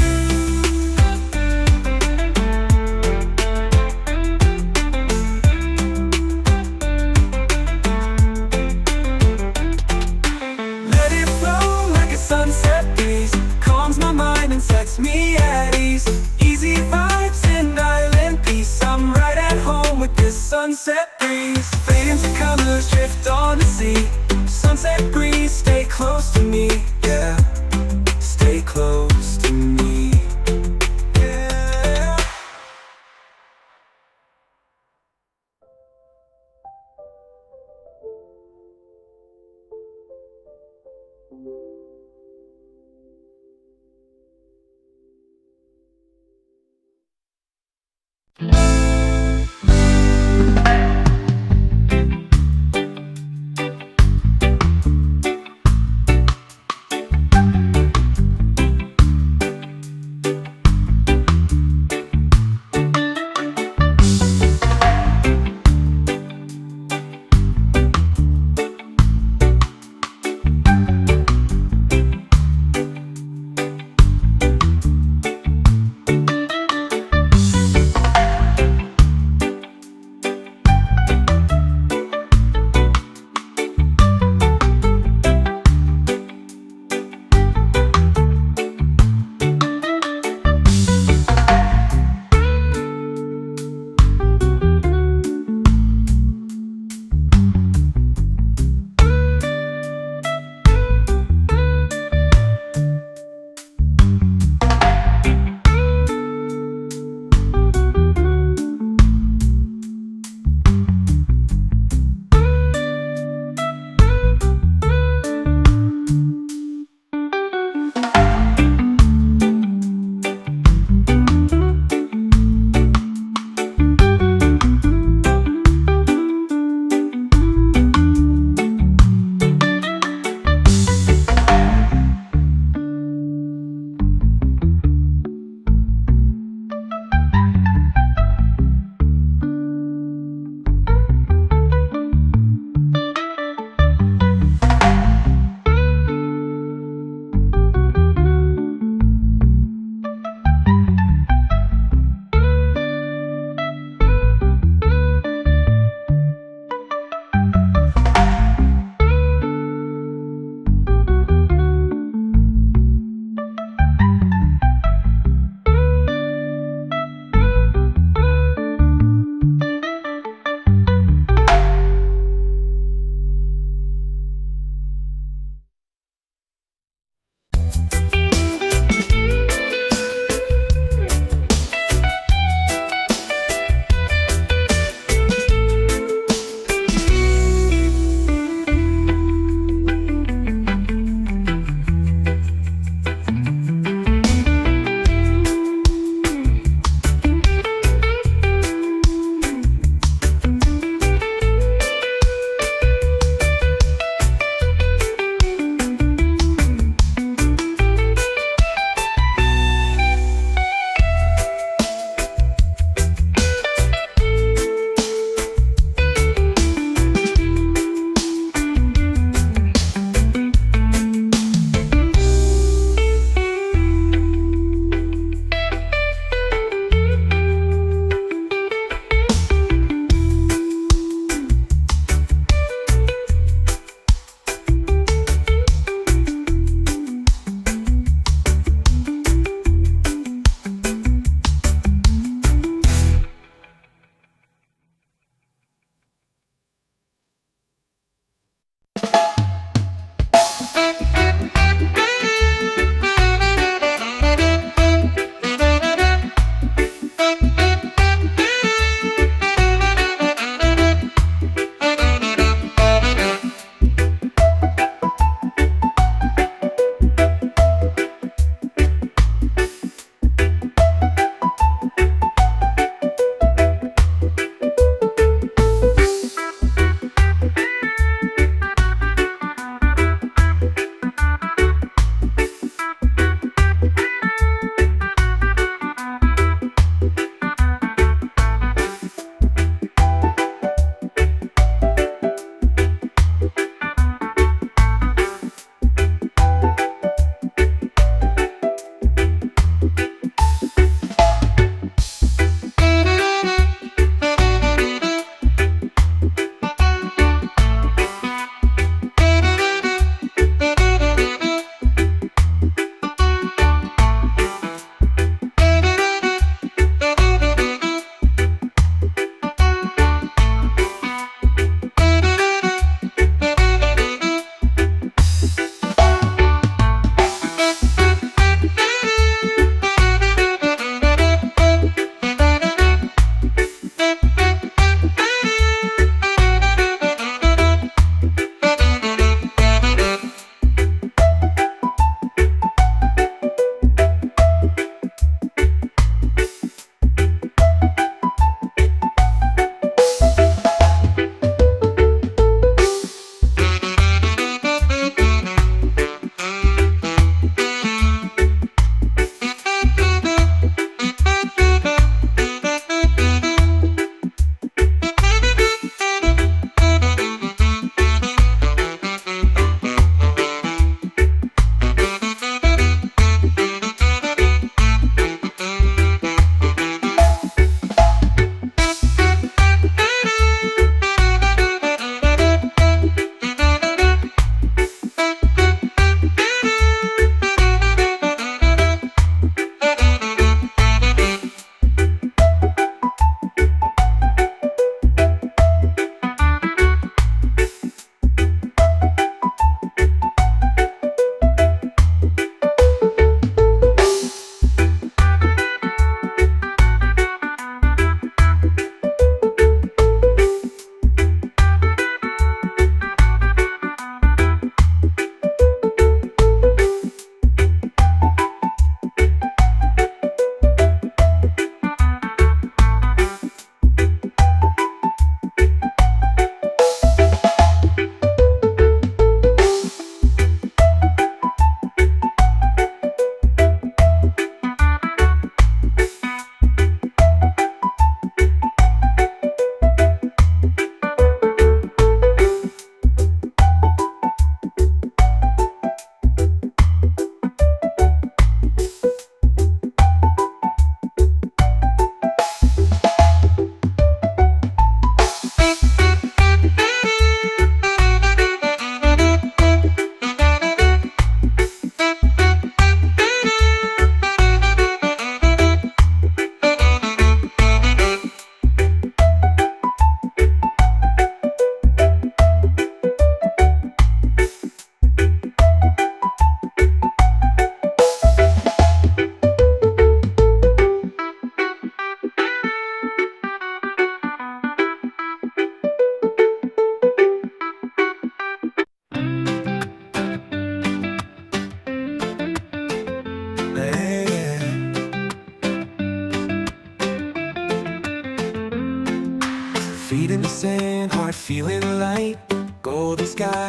Let it flow like a sunset breeze. Calms my mind and sets me at ease. Easy vibes and island peace. I'm right at home with this sunset breeze. Fade into colors, drift on the sea. Sunset breeze, stay close to me. Yeah, stay close to me. Yeah.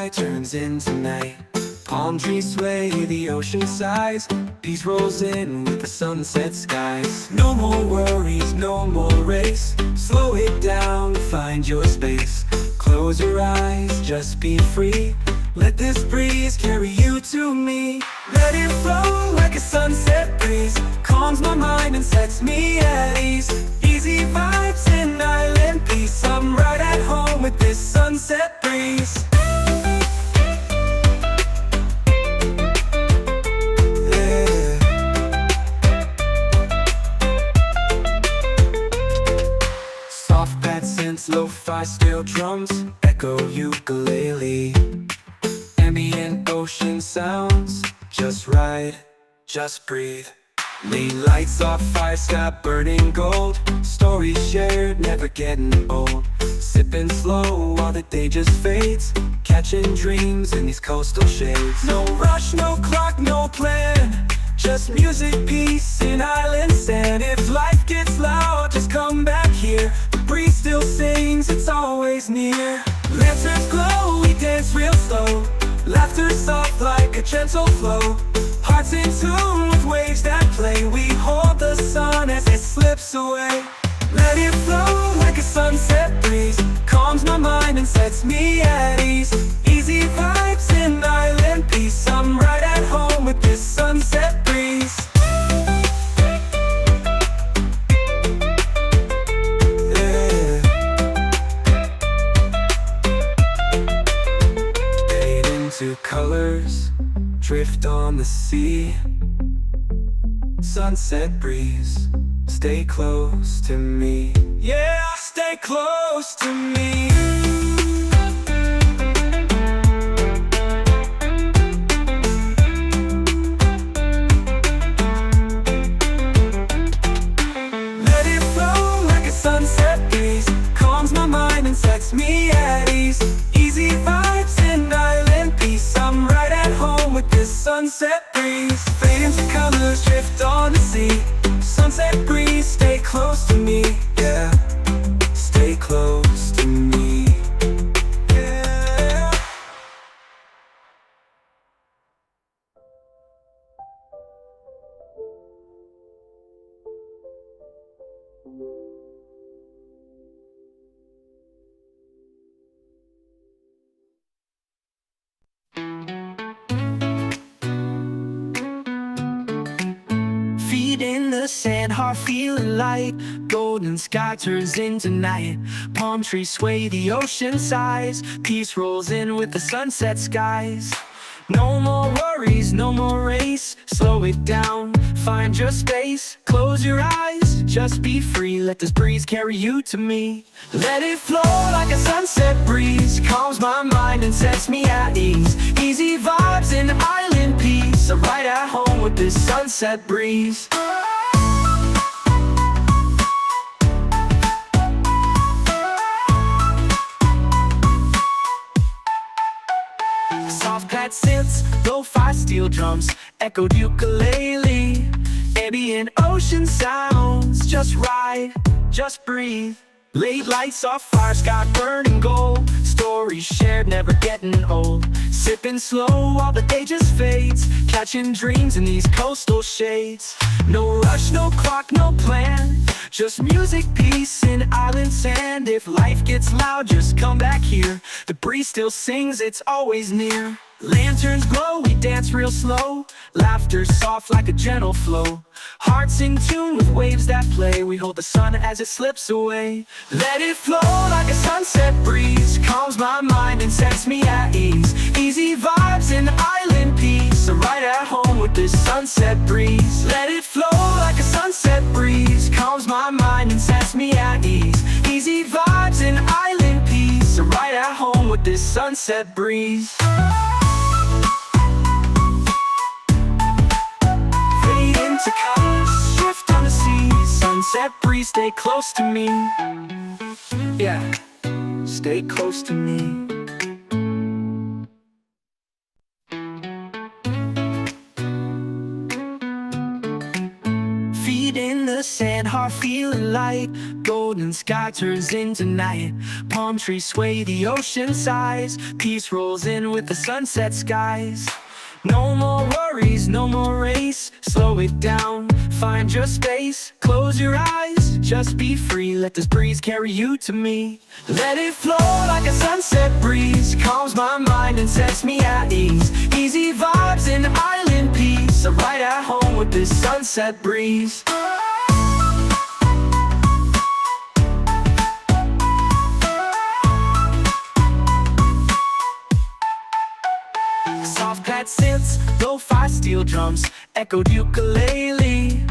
sky turns into night. Palm trees sway, the ocean sighs. Peace rolls in with the sunset skies. No more worries, no more race. Slow it down, find your space. Close your eyes, just be free. Let this breeze carry you to me. Let it flow like a sunset breeze. Calms my mind and sets me at ease. Easy vibes and island peace. I'm right at home with this sunset breeze. Yeah. Soft pad synths, lo-fi steel drums, echo ukulele. Ambient ocean sounds, just right, just breathe. Lean lights off, fire sky burning gold. Stories shared, never getting old. Sipping slow while the day just fades. Catching dreams in these coastal shades. No rush, no clock, no plan. Just music, peace, and island sand. If life gets loud, just come back here. The breeze still sings, it's always near. Lanterns glow, we dance real slow. Laughter soft like a gentle flow. Hearts in tune with waves that play. We hold the sun as it slips away. Let it flow like a sunset breeze. Calms my mind and sets me at ease. Easy vibes and island peace. I'm right at home with this sunset breeze. Yeah. Fade into colors, drift on the sea. Sunset breeze, stay close to me. Yeah, stay close to me. Let it flow like a sunset breeze. Calms my mind and sets me at ease. Easy vibes and island peace. I'm right at home with this sunset breeze. Fade into colors, drift on the sea. Sunset breeze, stay close to me. Yeah, stay close to me. Yeah. Feet in the sand, heart feeling light. Golden sky turns into night. Palm trees sway, the ocean sighs. Peace rolls in with the sunset skies. No more worries, no more race. Slow it down, find your space. Close your eyes, just be free. Let this breeze carry you to me. Let it flow like a sunset breeze. Calms my mind and sets me at ease. Easy vibes and island peace. I'm right at home with this sunset breeze. Soft pad synths, lo-fi steel drums, echoed ukulele. Ambient ocean sounds, just right, just breathe. Late lights off, fire sky burning gold. Stories shared, never getting old. Sipping slow while the day just fades. Catching dreams in these coastal shades. No rush, no clock, no plan. Just music, peace, and island sand. If life gets loud, just come back here. The breeze still sings, it's always near. Lanterns glow, we dance real slow. Laughter soft like a gentle flow. Hearts in tune with waves that play. We hold the sun as it slips away. Let it flow like a sunset breeze. Calms my mind and sets me at ease. Easy vibes and island peace. I'm right at home with this sunset breeze. Let it flow like a sunset breeze. Calms my mind and sets me at ease. Easy vibes and island peace. I'm right at home with this sunset breeze. To colors, shift on the sea. Sunset breeze, stay close to me. Yeah, stay close to me. Feet in the sand, heart feeling light. Golden sky turns into night. Palm trees sway, the ocean sighs. Peace rolls in with the sunset skies. No more worries, no more race. Slow it down, find your space. Close your eyes, just be free. Let this breeze carry you to me. Let it flow like a sunset breeze. Calms my mind and sets me at ease. Easy vibes and island peace. I'm right at home with this sunset breeze. Soft pad synths, lo-fi steel drums, echoed ukulele.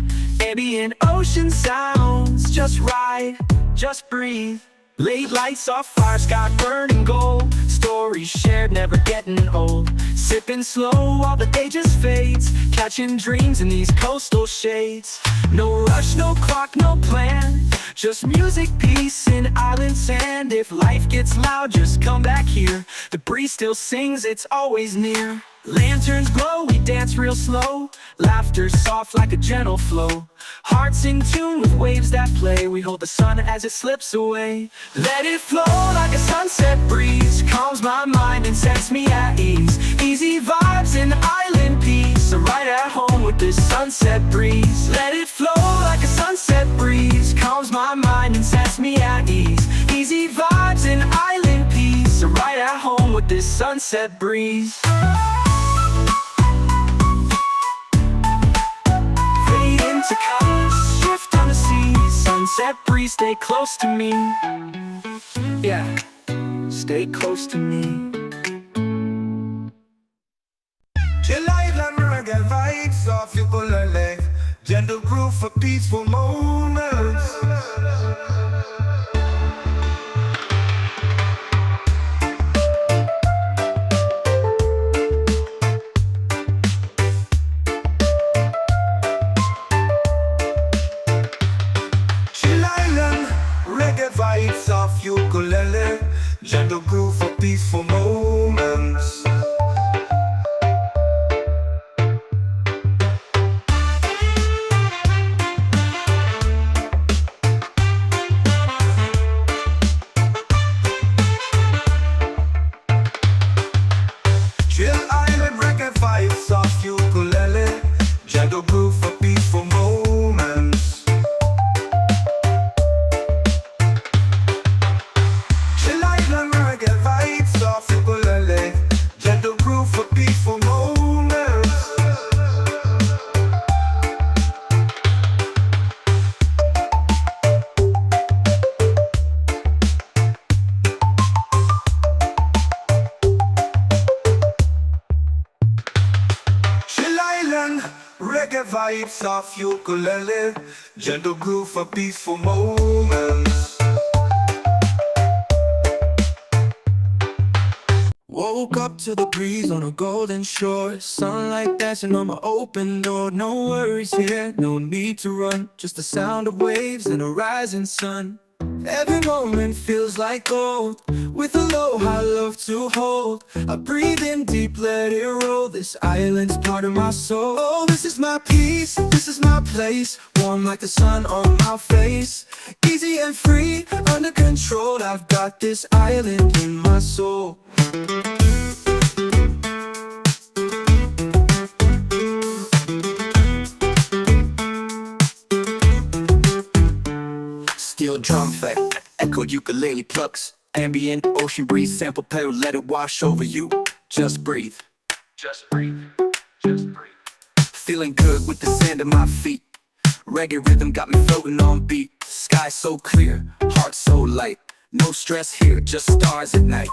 Ambient ocean sounds, just ride, just breathe. Late lights off fire, sky burning gold. Stories shared, never getting old. Sipping slow while the day just fades. Catching dreams in these coastal shades. No rush, no clock, no plan. Just music, peace, and island sand. If life gets loud, just come back here. The breeze still sings, it's always near. Lanterns glow, we dance real slow. Laughter soft like a gentle flow. Hearts in tune with waves that play. We hold the sun as it slips away. Let it flow like a sunset breeze. Calms my mind and sets me at ease. Easy vibes and island peace. I'm right at home with this sunset breeze. Let it flow like a sunset breeze. Calms my mind and sets me at ease. Easy vibes and island peace. I'm right at home with this sunset breeze. To colors, shift on the sea. Sunset breeze, stay close to me. Yeah, stay close to me. Chill island reggae vibes off ukulele. Gentle groove for peaceful moments. Vibes off ukulele, gentle groove for peaceful moments. Chill island reggae vibes off ukulele, gentle groove for peaceful moments. Gentle groove for peaceful moments. Chill island, reggae vibes off ukulele. Gentle groove for peaceful moments. Woke up to the breeze on a golden shore. Sunlight dancing on my open door. No worries here, no need to run. Just the sound of waves and a rising sun. Every moment feels like gold. With aloha love to hold. I breathe in deep, let it roll. This island's part of my soul. Oh, this is my peace, this is my place. Warm like the sun on my face. Easy and free, under control. I've got this island in my soul. Steel drum effect, echoed ukulele plucks. Ambient ocean breeze, sample pedal, let it wash over you. Just breathe, just breathe, just breathe. Feeling good with the sand at my feet. Reggae rhythm got me floating on beat. Sky so clear, heart so light. No stress here, just stars at night.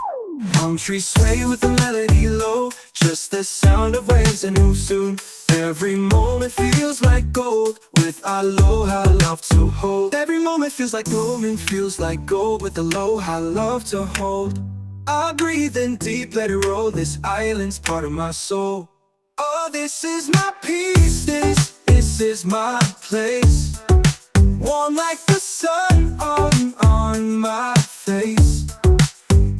Palm trees sway with the melody low. Just the sound of waves and who soon. Every moment feels like gold. With aloha love to hold. Every moment feels like gold and feels like gold. With aloha love to hold. I breathe in deep, let it roll. This island's part of my soul. Oh, this is my peace, this is my place. Warm like the sun on my face.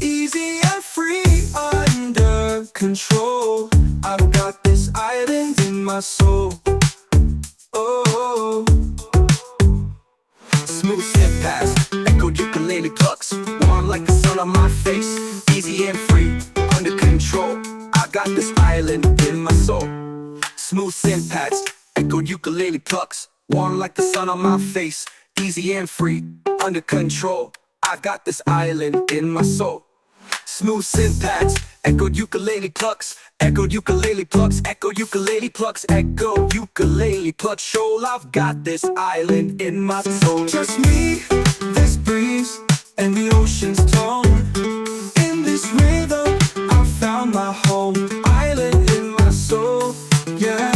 Easy and free, under control. I've got this island in my soul. Oh, oh, oh. face, easy and free, under control. I got this island in my soul. Smooth synth pads, echoed ukulele plucks, warm like the sun on my face, easy and free, under control. I got this island in my soul. Smooth synth pads, echoed ukulele plucks, echoed ukulele plucks, echoed ukulele plucks, echoed ukulele plucks. Shoal, I've got this island in my soul. Just me, this breeze, and the ocean's tone. In this rhythm, I found my home. Island in my soul, yeah.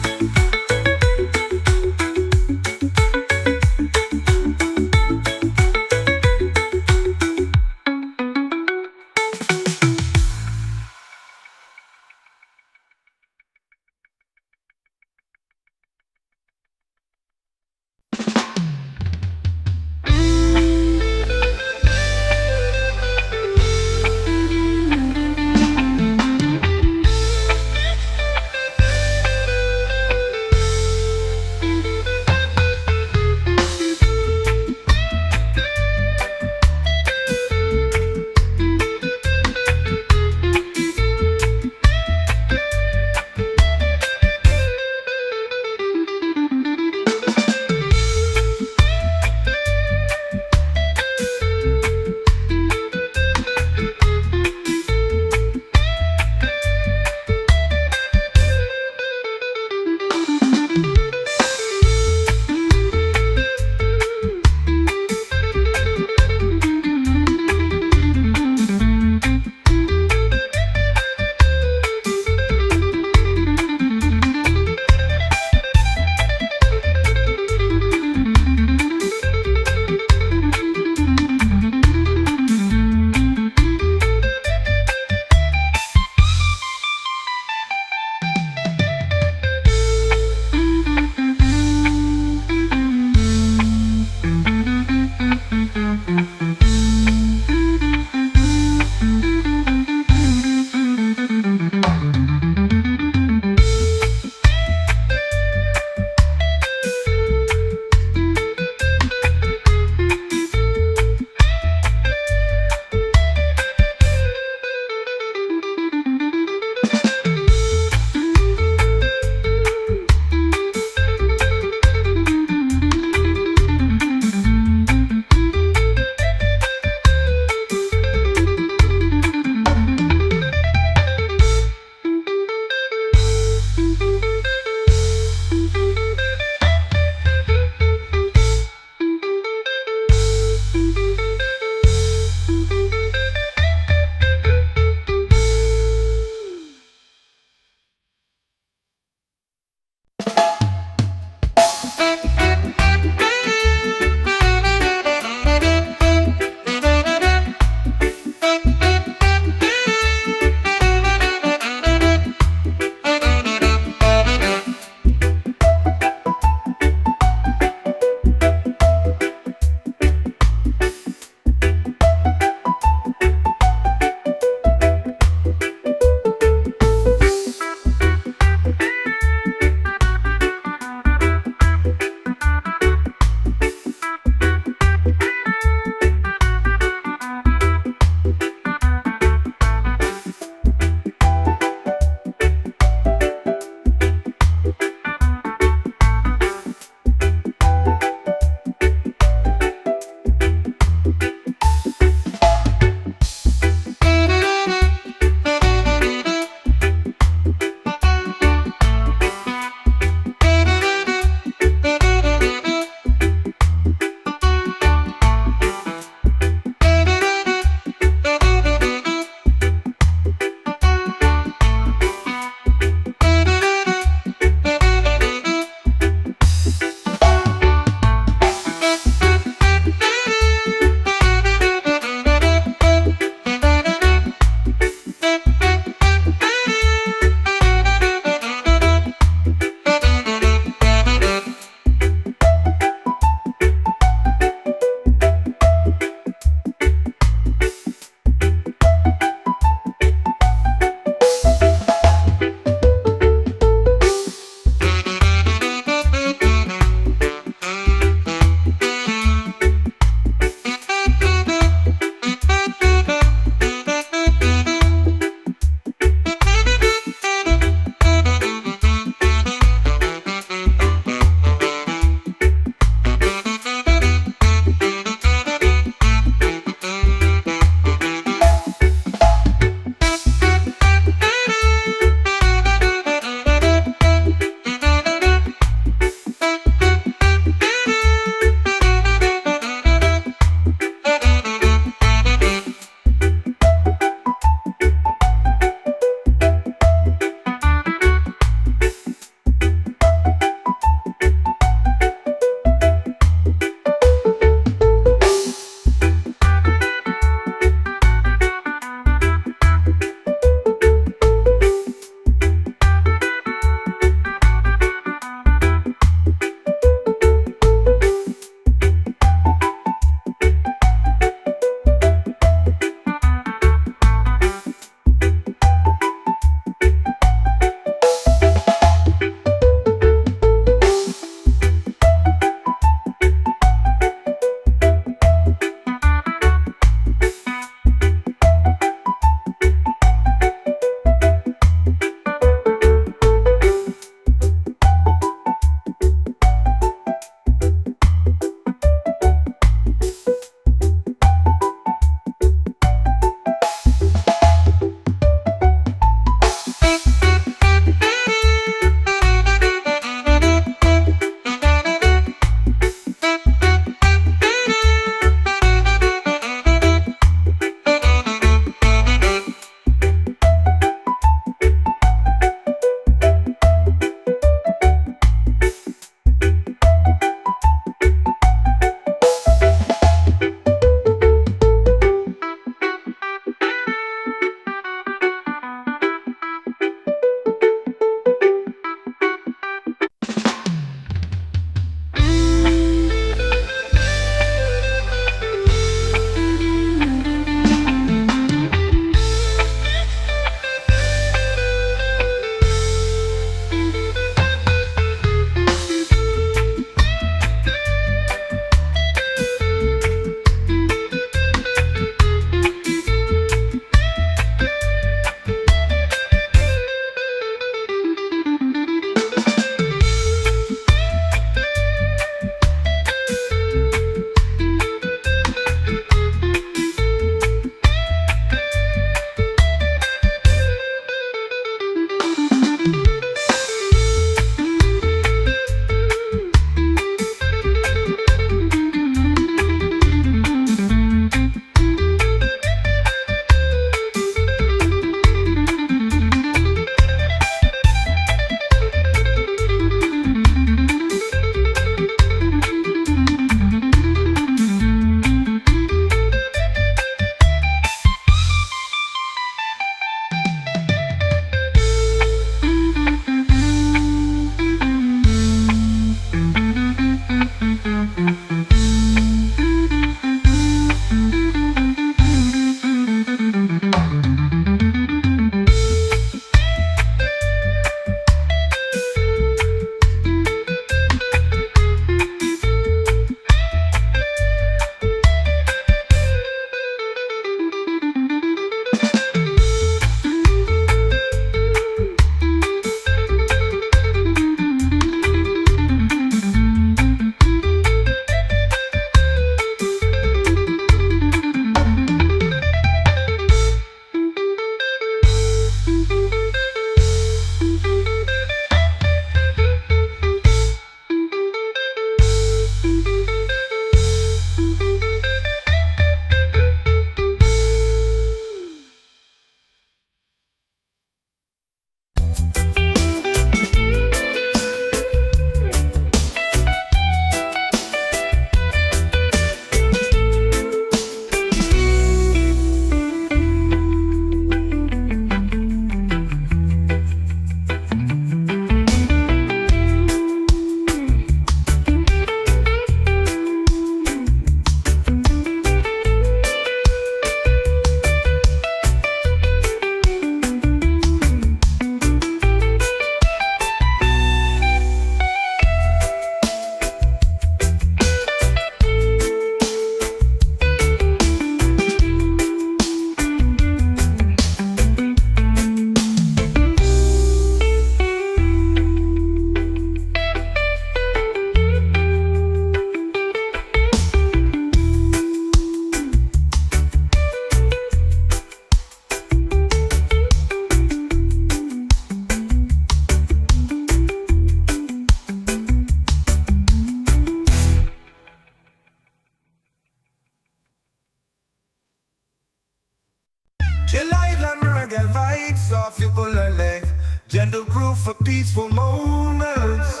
soft ukulele, gentle groove for peaceful moments.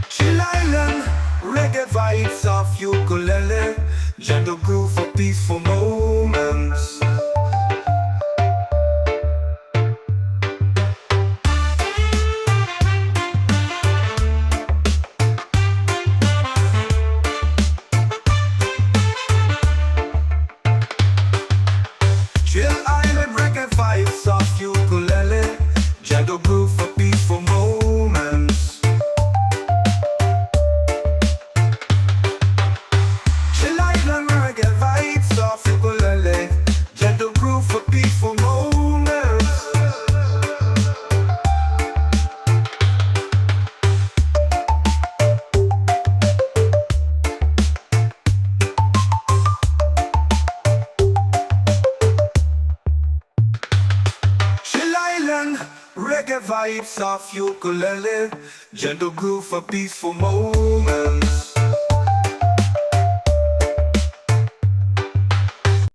Chill Island, reggae vibes of ukulele, gentle groove for peaceful moments. Chill Island, reggae vibes of ukulele, gentle groove for peaceful moments. Chill Island, reggae vibes of ukulele, gentle groove for peaceful moments. Chill Island, reggae vibes of ukulele, gentle groove for peaceful moments.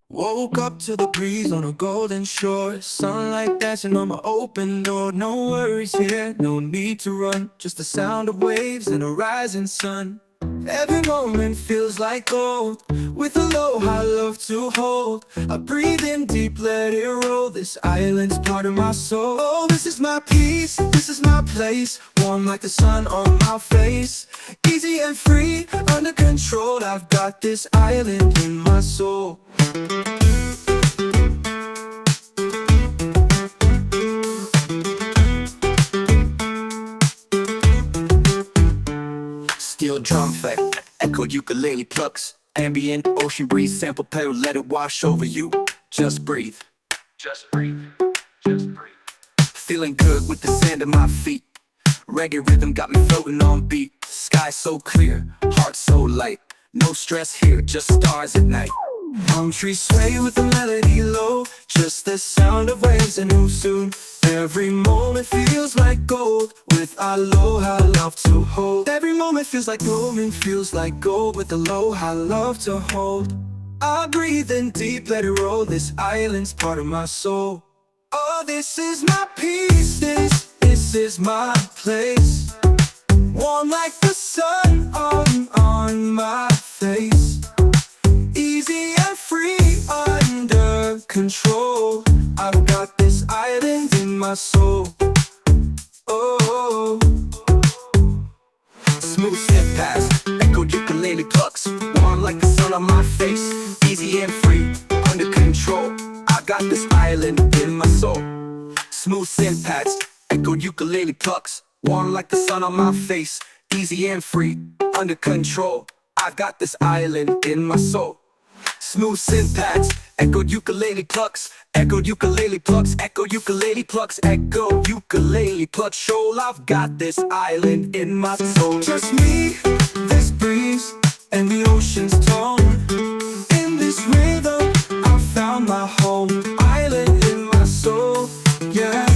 Woke up to the breeze on a golden shore, sunlight dancing on my open door. No worries here, no need to run, just the sound of waves and a rising sun. Every moment feels like gold, with aloha I love to hold. I breathe in deep, let it roll, this island's part of my soul. Oh, this is my peace, this is my place, warm like the sun on my face. Easy and free, under control, I've got this island in my soul. Steel drum effect, echoed ukulele plucks, ambient ocean breeze, sample pedal, let it wash over you. Just breathe, just breathe, just breathe. Feeling good with the sand at my feet, reggae rhythm got me floating on beat. Sky so clear, heart so light, no stress here, just stars at night. Palm trees sway with the melody low, just the sound of waves and who soon. Every moment feels like gold, with aloha love to hold. Every moment feels like gold, with aloha love to hold. I breathe in deep, let it roll, this island's part of my soul. Oh, this is my peace, this is my place, warm like the sun on my face. Easy and free, under control, I've got this island in my soul. Oh, smooth step past, echoed ukulele plucks, warm like the sun on my face. Easy and free, under control, I got this island in my soul. Smooth synth pads, echoed ukulele plucks, warm like the sun on my face. Easy and free, under control, I've got this island in my soul. Smooth synth pads, echoed ukulele plucks, echoed ukulele plucks, echoed ukulele plucks, echoed ukulele plucks. Shoal, I've got this island in my soul. Just me, this breeze, and the ocean's tone. In this rhythm, I found my home. Island in my soul, yeah.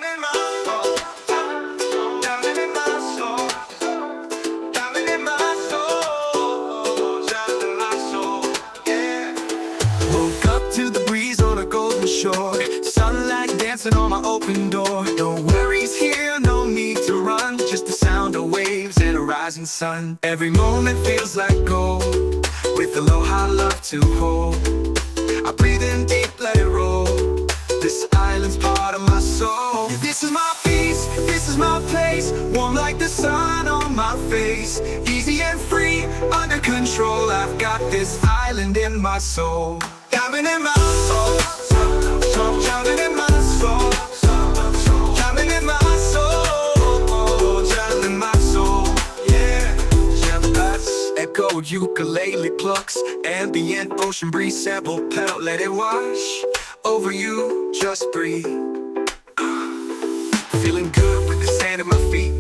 Diamond in my soul, diamond in my soul, diamond in my soul, diamond in my soul, yeah. Woke up to the breeze on a golden shore, sunlight dancing on my open door. No worries here, no need to run, just the sound of waves and a rising sun. Every moment feels like gold, with aloha love to hold. I breathe in deep, let it roll. This island's part of my soul. This is my peace, this is my place, warm like the sun on my face. Easy and free, under control. I've got this island in my soul. Diamond in my soul, diamond in my soul, diamond in my soul, diamond in my soul, yeah. Echoed ukulele plucks, ambient ocean breeze, sample pedal, let it wash over you, just breathe. Feeling good with the sand at my feet.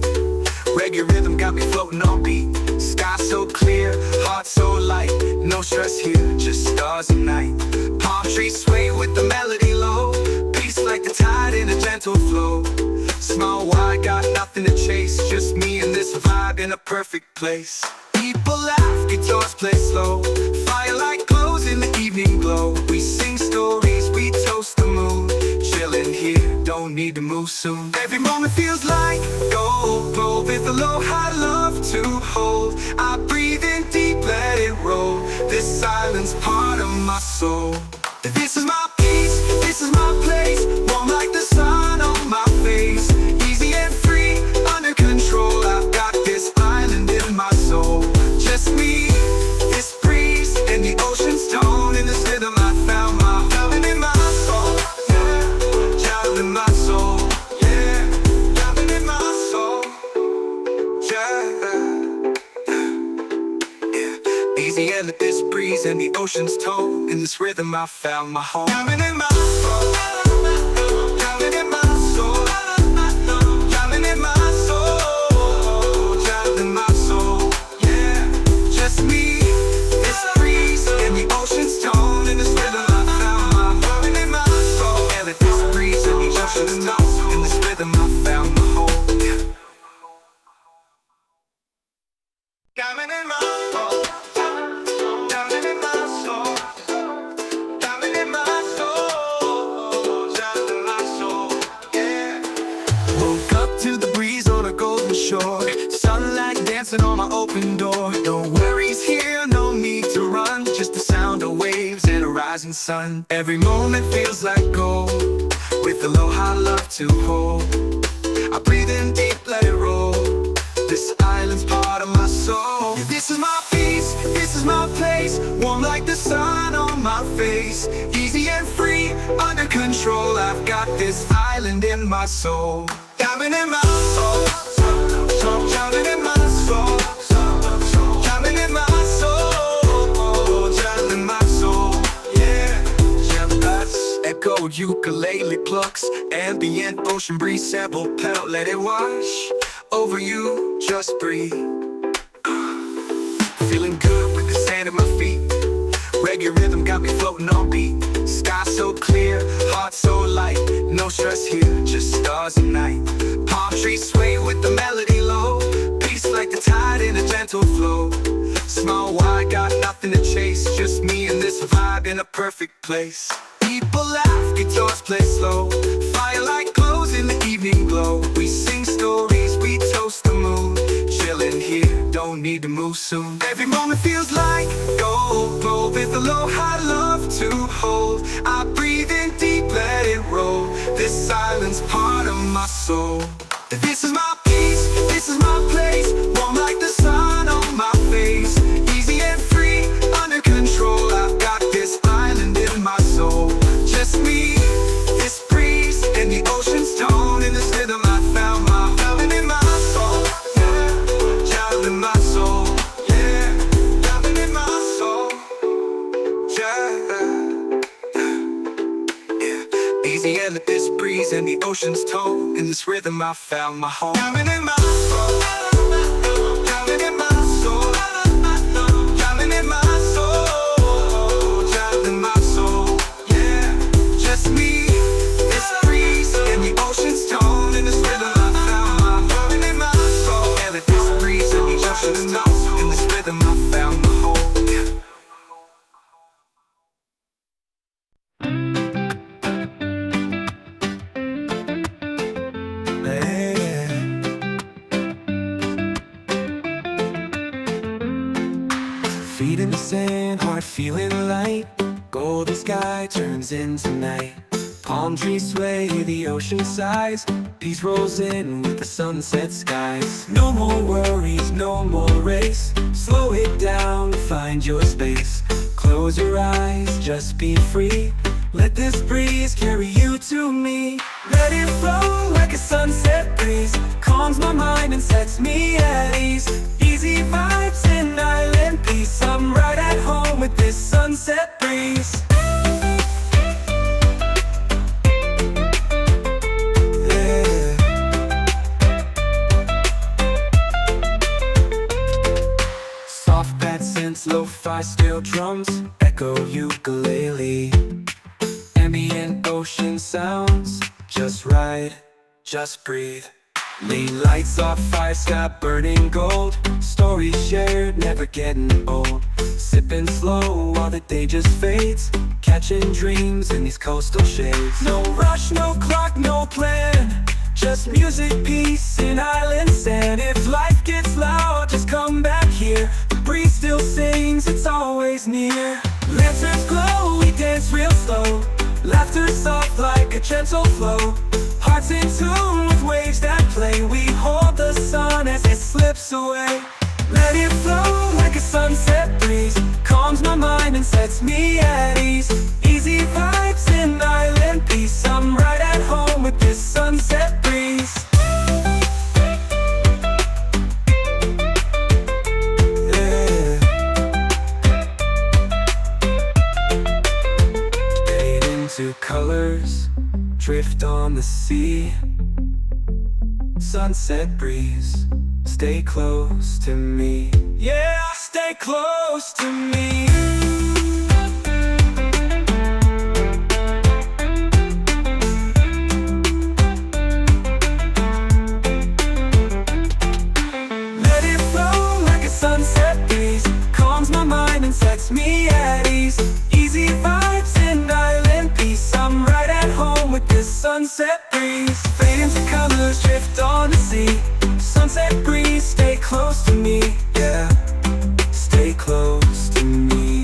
Reggae rhythm got me floating on beat. Sky so clear, heart so light. No stress here, just stars and night. Palm trees sway with the melody low. Peace like the tide in a gentle flow. Small wide, got nothing to chase. Just me and this vibe in a perfect place. People laugh, guitars play slow. Firelight glows in the evening glow. We sing stories, we toast the moon. Chillin' here, don't need to move soon. Every moment feels like gold, gold with aloha love to hold. I breathe in deep, let it roll. This island's part of my soul. This is my peace, this is my place, warm like the sun on my face. Easy and free, under control. I've got this island in my soul. Just me, this breeze, and the ocean's tone. In this rhythm I found my diamond in my soul, yeah. Diamond in my soul, yeah. Diamond in my soul, yeah. Easy and this breeze and the ocean's tone. In this rhythm I found my home. Diamond in my soul, diamond in my soul, diamond in my soul, diamond in my soul, yeah. Just me, this breeze, and the ocean's tone. In this rhythm I found my diamond in my soul. And this breeze and the ocean's tone. In this rhythm I found my home, yeah. Diamond in my soul, diamond in my soul, diamond in my soul, diamond in my soul, yeah. Woke up to the breeze on a golden shore, sunlight dancing on my open door. No worries here, no need to run, just the sound of waves and a rising sun. Every moment feels like gold, with aloha love to hold. I breathe in deep, let it roll. This island's part of my soul. This is my peace, this is my place, warm like the sun on my face. Easy and free, under control. I've got this island in my soul. Diamond in my soul, diamond in my soul, diamond in my soul, diamond in my soul, yeah. Echoed ukulele plucks, ambient ocean breeze, sample pedal, let it wash over you, just breathe. Feeling good with the sand at my feet. Reggae rhythm got me floating on beat. Sky so clear, heart so light. No stress here, just stars and night. Palm trees sway with the melody low. Peace like the tide in a gentle flow. Small wide, got nothing to chase. Just me and this vibe in a perfect place. People laugh, guitars play slow. Firelight glows in the evening glow. We sing stories, we toast the moon. Chillin' here, don't need to move soon. Every moment feels like gold, gold with aloha love to hold. I breathe in deep, let it roll. This island's part of my soul. This is my peace, this is my place, warm like the sun on my face. Easy and free, under control. I've got this island in my soul. Just me, this breeze, and the ocean's tone. In this rhythm I found my diamond in my soul, yeah. Diamond in my soul, yeah. Diamond in my soul, yeah. Easy and this breeze and the ocean's tone. In this rhythm I found my home. Diamond in my soul, diamond in my soul, diamond in my soul, diamond in my soul, yeah. Just me, this breeze and the ocean's tone. feeling light. Golden sky turns into night. Palm trees sway, the ocean sighs. Peace rolls in with the sunset skies. No more worries, no more race. Slow it down, find your space. Close your eyes, just be free. Let this breeze carry you to me. Let it flow like a sunset breeze. Calms my mind and sets me at ease. Easy vibes and island peace. I'm right at home with this sunset breeze. Yeah. Soft bad synths, lo-fi steel drums, echo ukulele. Ambient ocean sounds, just ride, just breathe. Lean lights off, fire sky burning gold. Stories shared, never getting old. Sipping slow while the day just fades. Catching dreams in these coastal shades. No rush, no clock, no plan. Just music, peace, and island sand. If life gets loud, just come back here. The breeze still sings, it's always near. Lanterns glow, we dance real slow. Laughter soft like a gentle flow. Hearts in tune with waves that play. We hold the sun as it slips away. Let it flow like a sunset breeze. Calms my mind and sets me at ease. Easy vibes and island peace. I'm right at home with this sunset breeze. Yeah. Fade into colors, drift on the sea. Sunset breeze, stay close to me. Yeah, stay close to me. Let it flow like a sunset breeze. Calms my mind and sets me at ease. Easy vibes and island peace. I'm right at home with this sunset breeze. Fade into colors, drift on the sea. Sunset breeze, stay close to me. Yeah, stay close to me.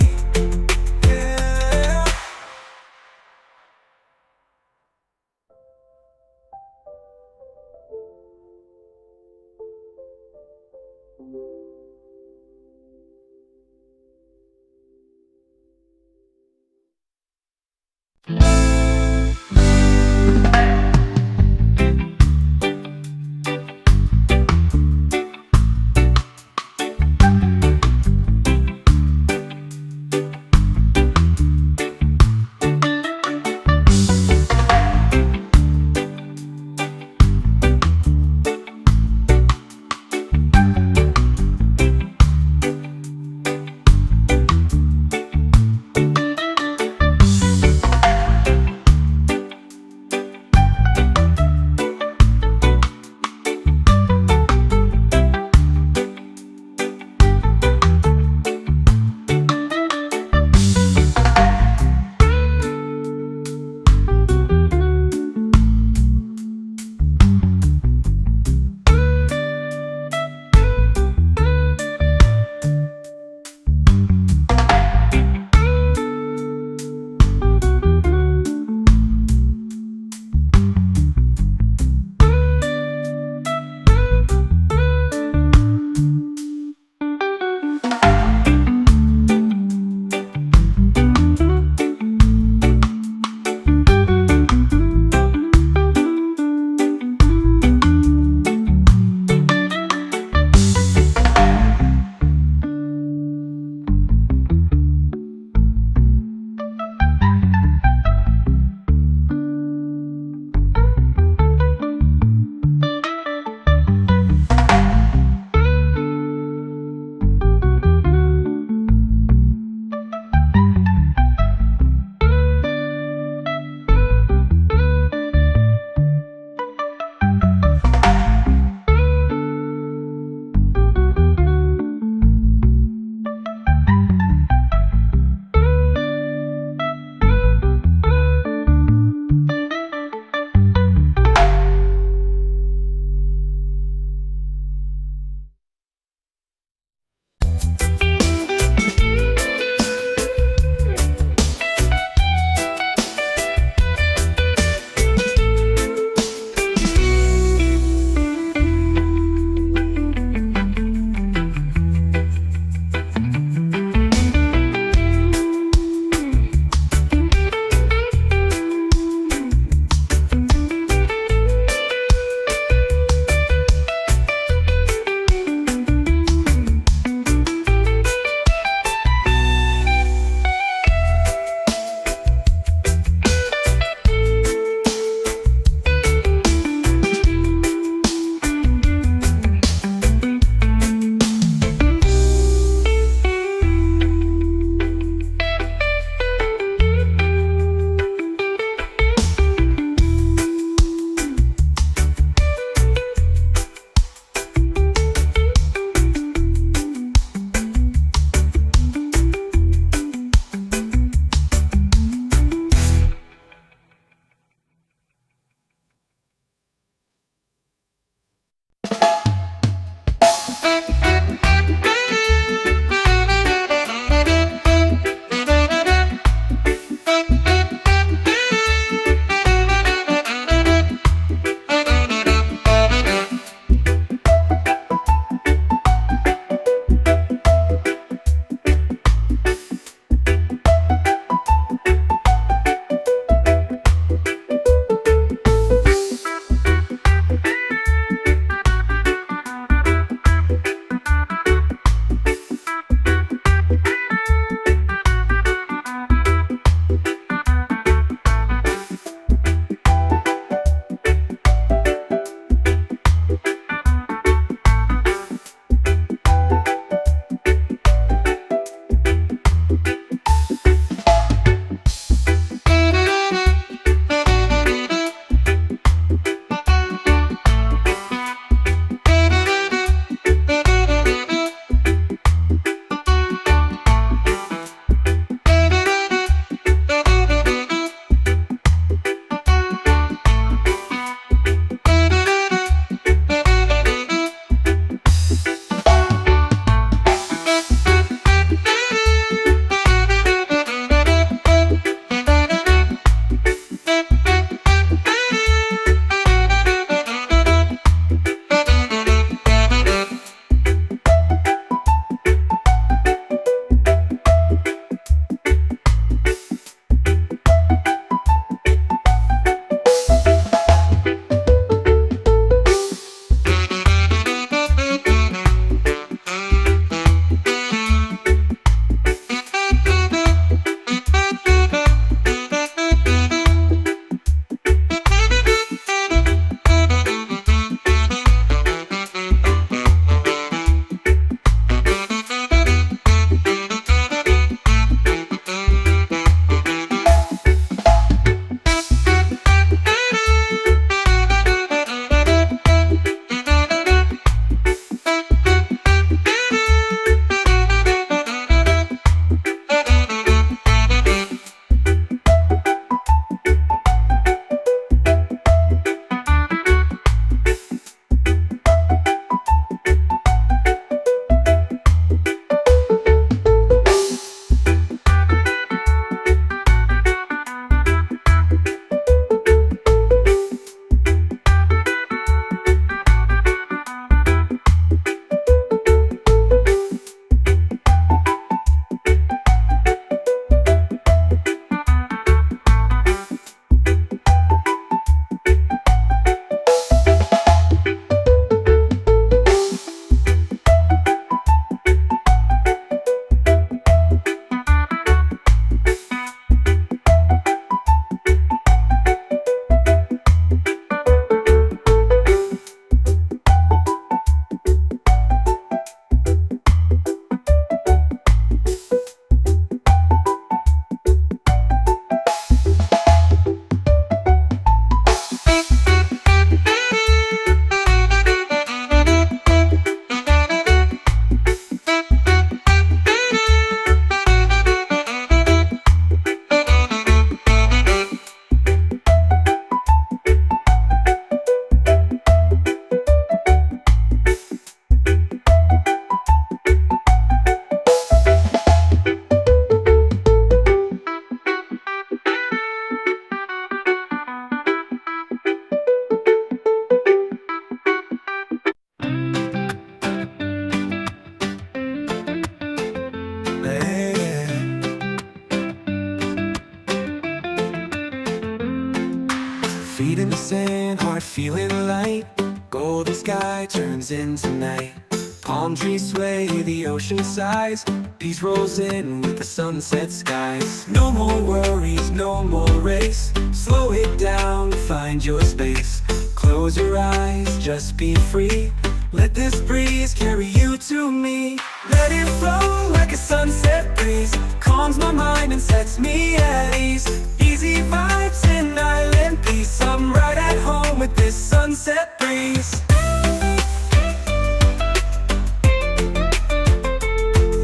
sky turns into night. Palm trees sway, the ocean sighs. Peace rolls in with the sunset skies. No more worries, no more race. Slow it down, find your space. Close your eyes, just be free. Let this breeze carry you to me. Let it flow like a sunset breeze. Calms my mind and sets me at ease. Easy vibes in island peace. I'm right at home with this sunset breeze.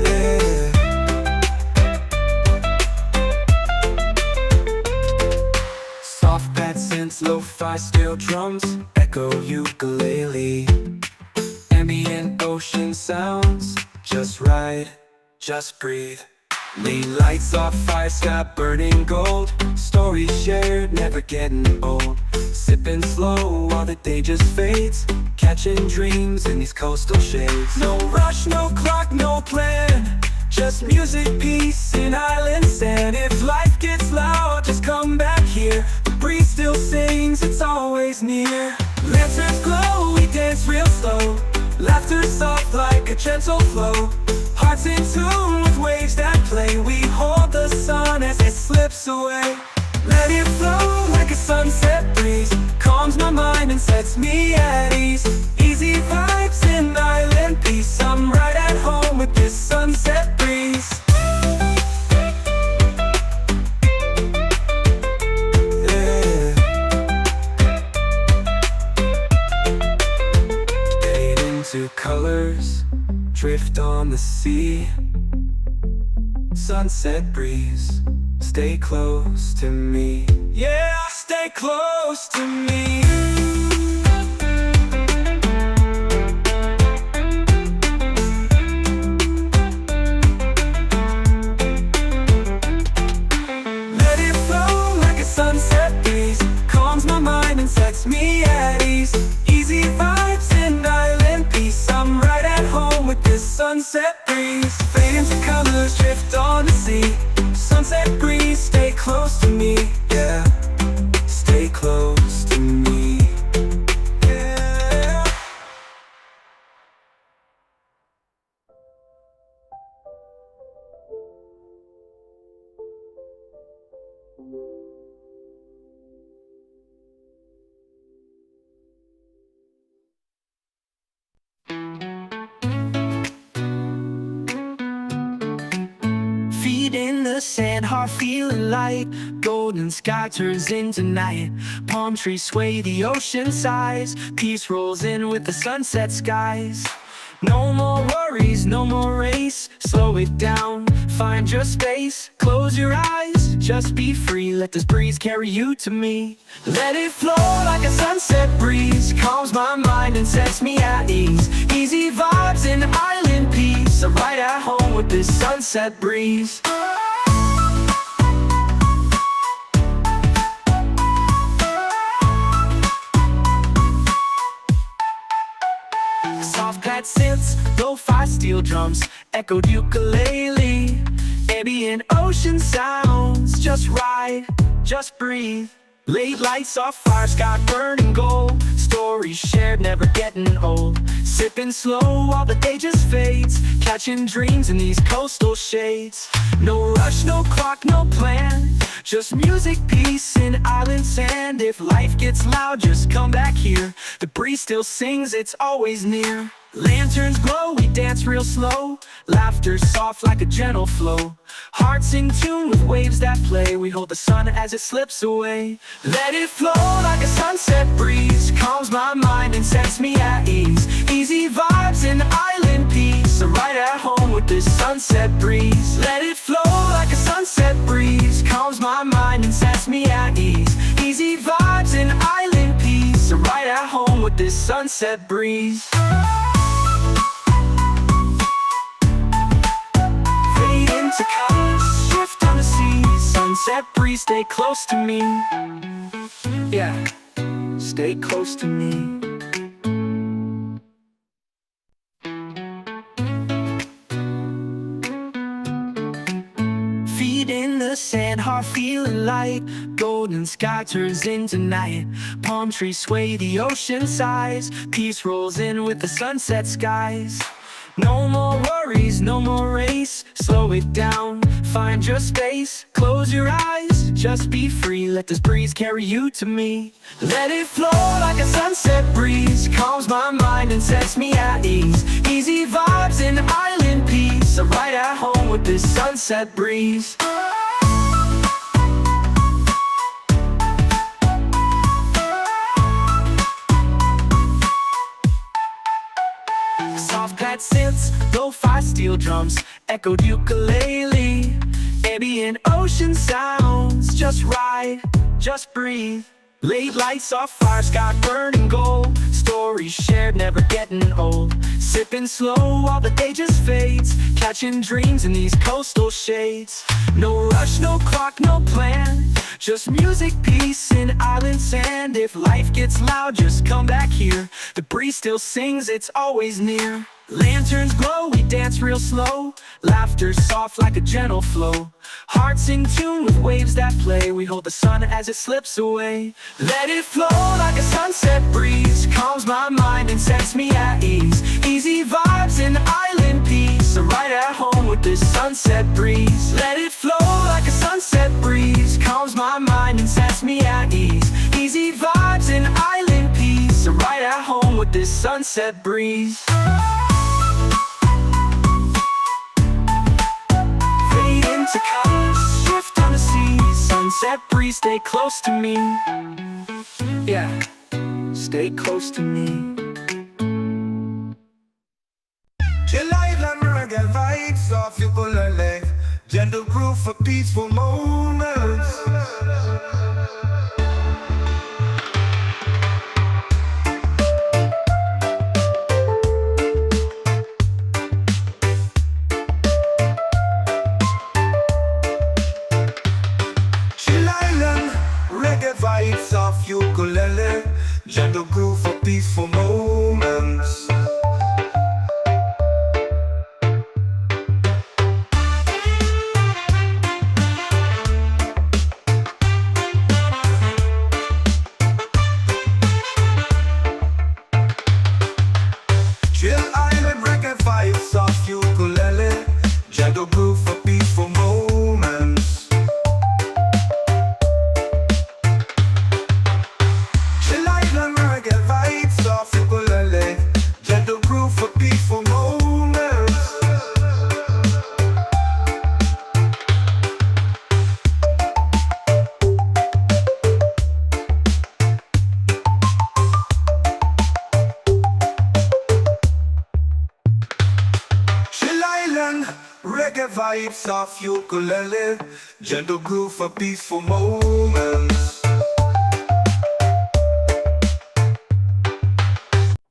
Yeah. Soft pad synths, lo-fi steel drums, echo ukulele. Ambient ocean sounds, just ride, just breathe. Lean lights off, fire sky burning gold. Stories shared, never getting old. Sipping slow while the day just fades. Catching dreams in these coastal shades. No rush, no clock, no plan. Just music, peace, and island sand. If life gets loud, just come back here. The breeze still sings, it's always near. Lanterns glow, we dance real slow. Laughter soft like a gentle flow. Hearts in tune with waves that play. We hold the sun as it slips away. Let it flow like a sunset breeze. Calms my mind and sets me at ease. Easy vibes in island peace. I'm right at home with this sunset breeze. Colors drift on the sea. Sunset breeze, stay close to me. Yeah, stay close to me. Let it flow like a sunset breeze. Calms my mind and sets me at ease. Easy vibes in island peace. I'm right at home with this sunset breeze. Fade into colors, drift on the sea. Sunset breeze, stay close to me. Yeah, stay close to me. Yeah. Feet in the sand, heart feeling light. Golden sky turns into night. Palm trees sway, the ocean sighs. Peace rolls in with the sunset skies. No more worries, no more race. Slow it down, find your space. Close your eyes, just be free. Let this breeze carry you to me. Let it flow like a sunset breeze. Calms my mind and sets me at ease. Easy vibes in island peace. I'm right at home with this sunset breeze. Soft pad synths, lo-fi steel drums, echoed ukulele. Ambient ocean sounds, just ride, just breathe. Late lights off, fire sky burning gold. Stories shared, never getting old. Sipping slow while the day just fades. Catching dreams in these coastal shades. No rush, no clock, no plan. Just music, peace, and island sand. If life gets loud, just come back here. The breeze still sings, it's always near. Lanterns glow, we dance real slow. Laughter soft like a gentle flow. Hearts in tune with waves that play. We hold the sun as it slips away. Let it flow like a sunset breeze. Calms my mind and sets me at ease. Easy vibes in island peace. I'm right at home with this sunset breeze. Let it flow like a sunset breeze. Calms my mind and sets me at ease. Easy vibes in island peace. I'm right at home with this sunset breeze. To colors, shift on the sea. Sunset breeze, stay close to me. Yeah, stay close to me. Feet in the sand, heart feeling light. Golden sky turns into night. Palm trees sway, the ocean sighs. Peace rolls in with the sunset skies. No more worries, no more race. Slow it down, find your space. Close your eyes, just be free. Let this breeze carry you to me. Let it flow like a sunset breeze. Calms my mind and sets me at ease. Easy vibes and island peace. I'm right at home with this sunset breeze. Soft pad synths, lo-fi steel drums, echoed ukulele. Ambient ocean sounds, just ride, just breathe. Late lights off fire, sky burning gold. Stories shared, never getting old. Sipping slow while the day just fades. Catching dreams in these coastal shades. No rush, no clock, no plan. Just music, peace, and island sand. If life gets loud, just come back here. The breeze still sings, it's always near. Lanterns glow, we dance real slow. Laughter soft like a gentle flow. Hearts in tune with waves that play. We hold the sun as it slips away. Let it flow like a sunset breeze. Calms my mind and sets me at ease. Easy vibes and island peace. I'm right at home with this sunset breeze. Let it flow like a sunset breeze. Calms my mind and sets me at ease. Easy vibes and island peace. I'm right at home with this sunset breeze. To colors, shift on the sea. Sunset breeze, stay close to me. Yeah, stay close to me. Chill island reggae vibes off ukulele. Gentle groove for peaceful moments. Vibes off ukulele, gentle groove for peaceful moments. Chill island reggae vibes off ukulele, gentle groove for peaceful moments. Gentle groove for peaceful moments. Chill island reggae vibes off ukulele. Gentle groove for peaceful moments.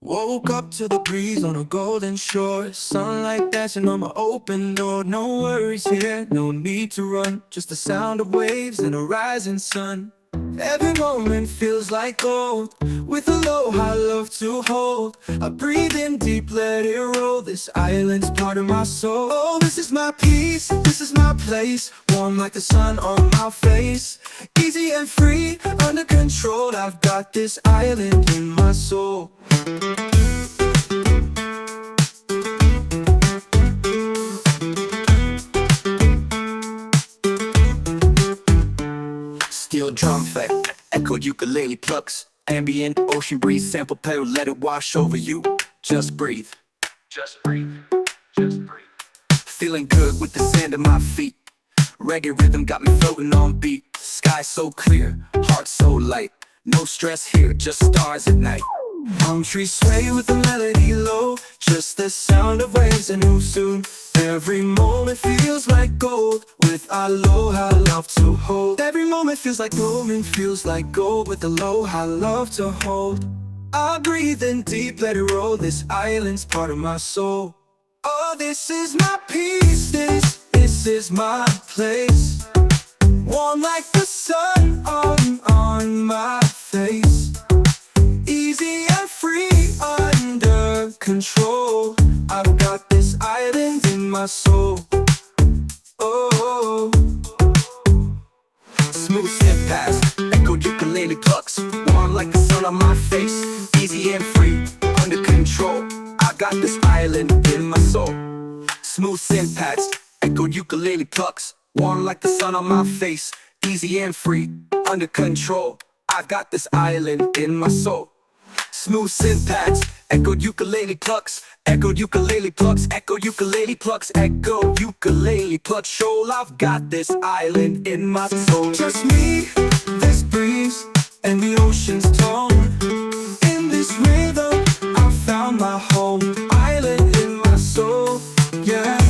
Woke up to the breeze on a golden shore. Sunlight dancing on my open door. No worries here, no need to run. Just the sound of waves and a rising sun. Every moment feels like gold. With aloha love to hold. I breathe in deep, let it roll. This island's part of my soul. Oh, this is my peace, this is my place. Warm like the sun on my face. Easy and free, under control. I've got this island in my soul. Steel drum effect, echoed ukulele plucks. Ambient ocean breeze, sample pedal, let it wash over you. Just breathe, just breathe, just breathe. Feeling good with the sand at my feet. Reggae rhythm got me floating on beat. Sky so clear, heart so light. No stress here, just stars at night. Palm trees sway with the melody low. Just the sound of waves and who soon. Every moment feels like gold. With aloha love to hold. Every moment feels like gold. With aloha love to hold. I breathe in deep, let it roll. This island's part of my soul. Oh, this is my peace. This is my place. Warm like the sun on my face. Easy and free, under control. I've got this island in my soul. Oh, ukulele plucks, warm like the sun on my face, easy and free, under control. I got this island in my soul. Smooth synth pads, echo ukulele plucks, warm like the sun on my face, easy and free, under control. I've got this island in my soul. Smooth synth pads, echo ukulele plucks, echo ukulele plucks, echo ukulele plucks, echo ukulele plucks. Show I've got this island in my soul. Just me, this breeze, and the ocean's tone. In this rhythm, I found my home. Island in my soul, yeah.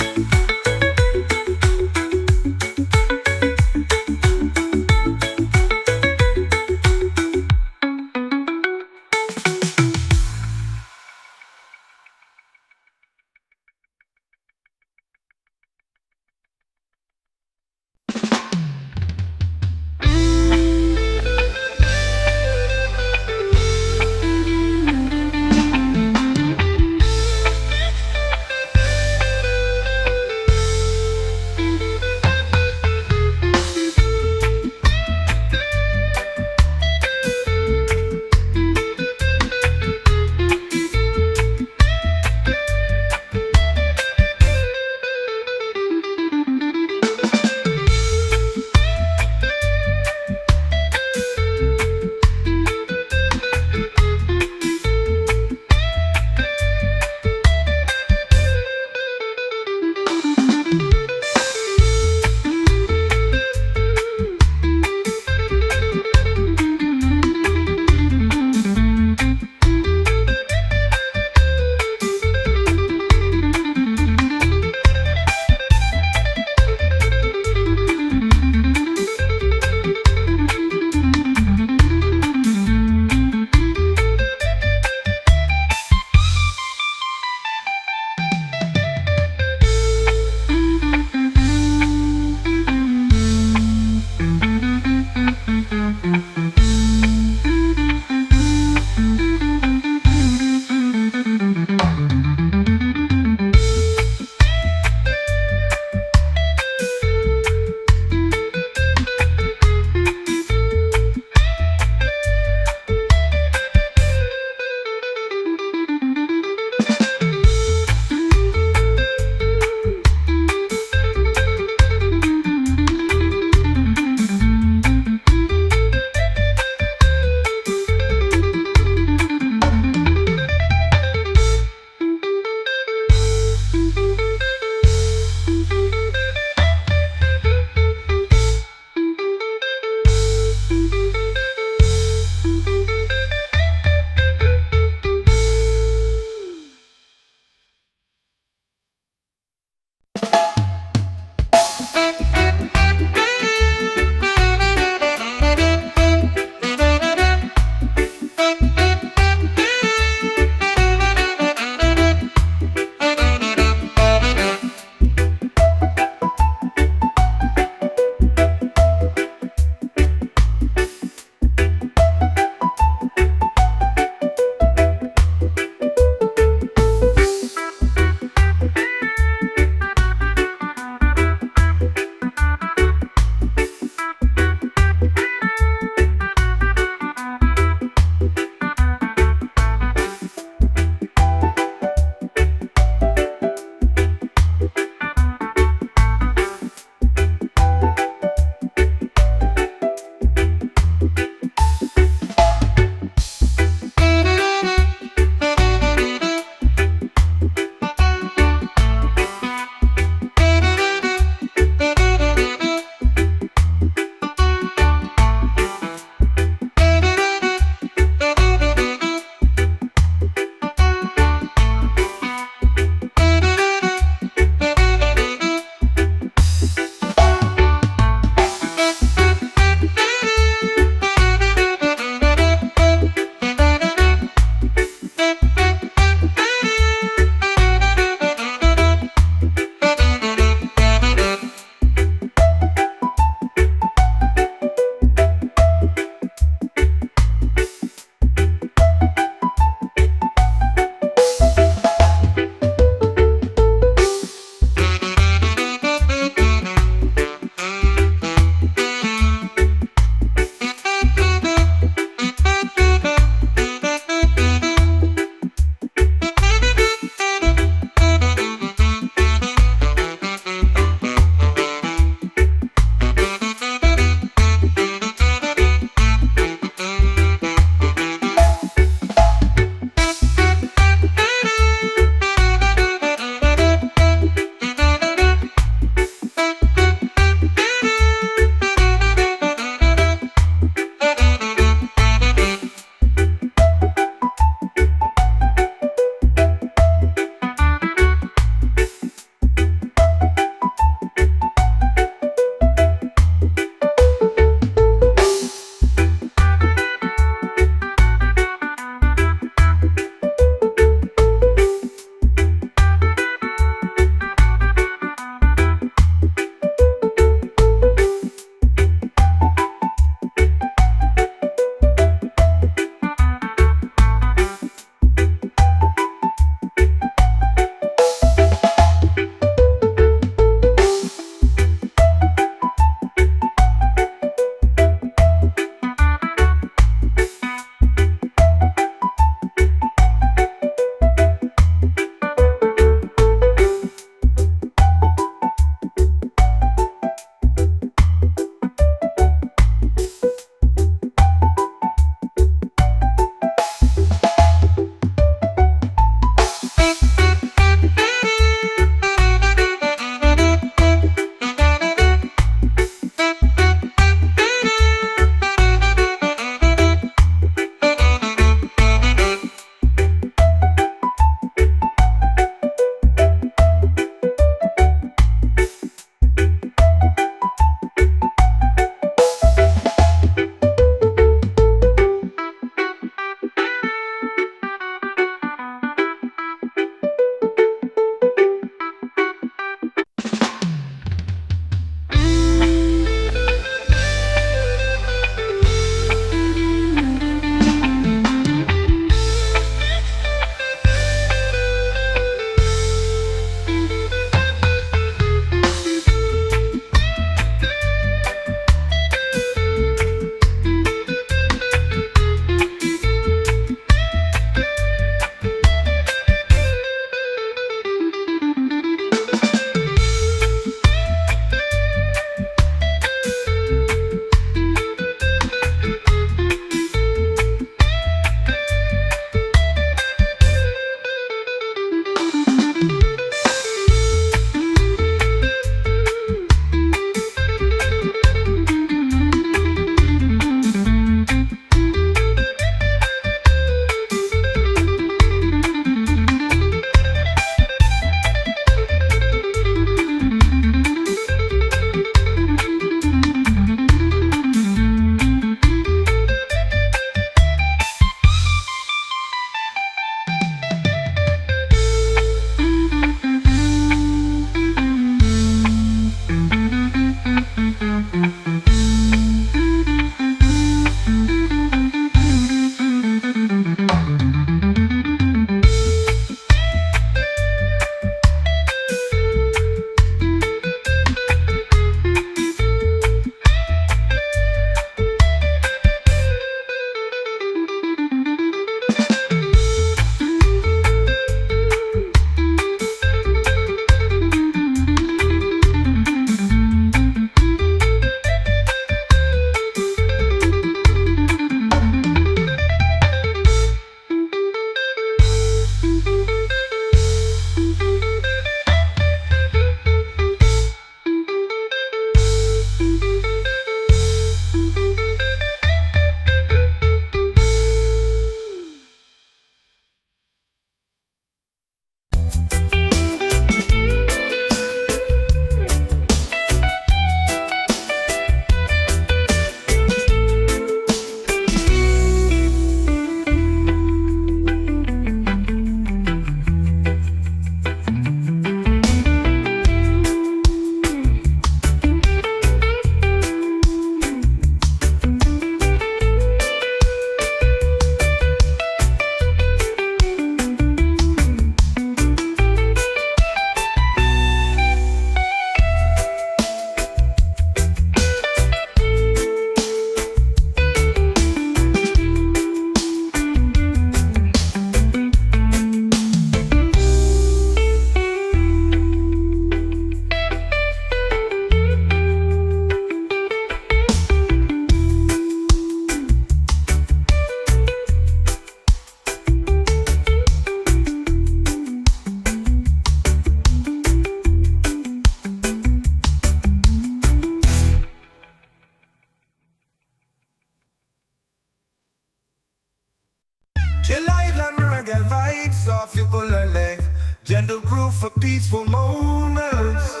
Gentle groove for peaceful moments.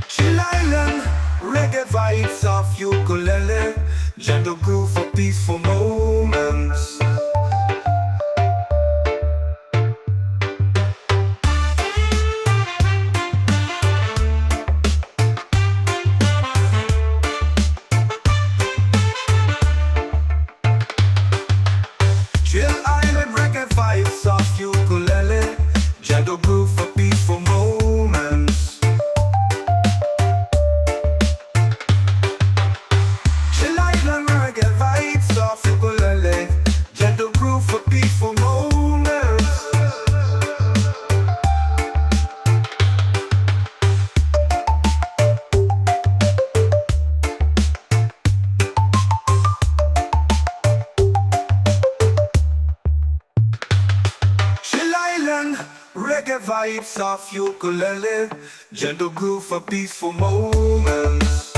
Chill Island, reggae vibes of ukulele. Gentle groove for peaceful moments. Chill Island, reggae vibes of ukulele. Gentle groove for peaceful moments. Chill Island, reggae vibes of ukulele. Gentle groove for peaceful moments. Chill Island, reggae vibes of ukulele. Gentle groove for peaceful moments.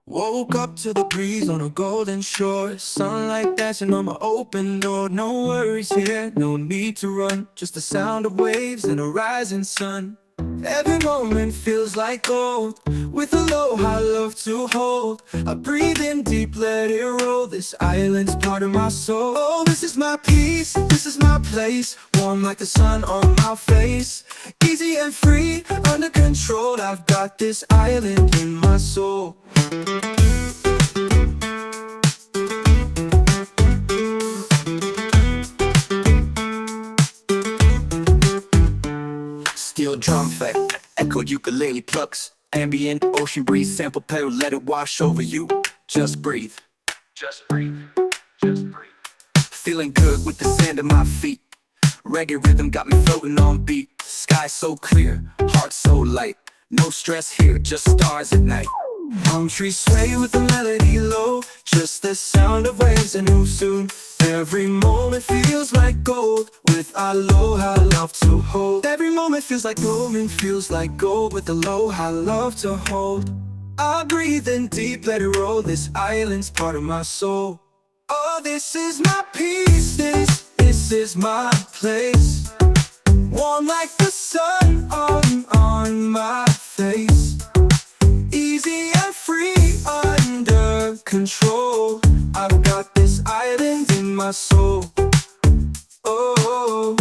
Woke up to the breeze on a golden shore. Sunlight dancing on my open door. No worries here, no need to run. Just the sound of waves and a rising sun. Every moment feels like gold. With aloha, love to hold. I breathe in deep, let it roll. This island's part of my soul. Oh, this is my peace, this is my place. Warm like the sun on my face. Easy and free, under control. I've got this island in my soul. Steel drum effect, echoed ukulele plucks. Ambient ocean breeze, sample pedal, let it wash over you. Just breathe. Just breathe. Just breathe. Feeling good with the sand at my feet. Reggae rhythm got me floating on beat. Sky so clear, heart so light. No stress here, just stars at night. Palm trees sway with the melody low. Just the sound of waves and who soon. Every moment feels like gold. With aloha, love to hold. Every moment feels like gold. With aloha, love to hold. I breathe in deep, let it roll. This island's part of my soul. Oh, this is my peace. This is my place. Warm like the sun on my face. Easy and free, under control. I've got this island in my soul. Oh,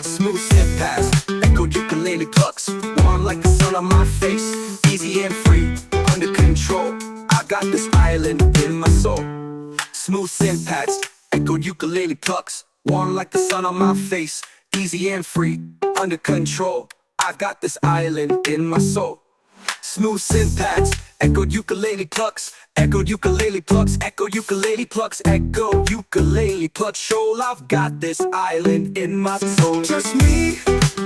smooth step past, echoed ukulele plucks. Warm like the sun on my face. Easy and free, under control. I got this island in my soul. Smooth synth pads, echoed ukulele plucks. Warm like the sun on my face. Easy and free, under control. I got this island in my soul. Smooth synth pads, echoed ukulele plucks. Echoed ukulele plucks, echoed ukulele plucks. Echoed ukulele plucks. Shoal, I've got this island in my soul. Just me,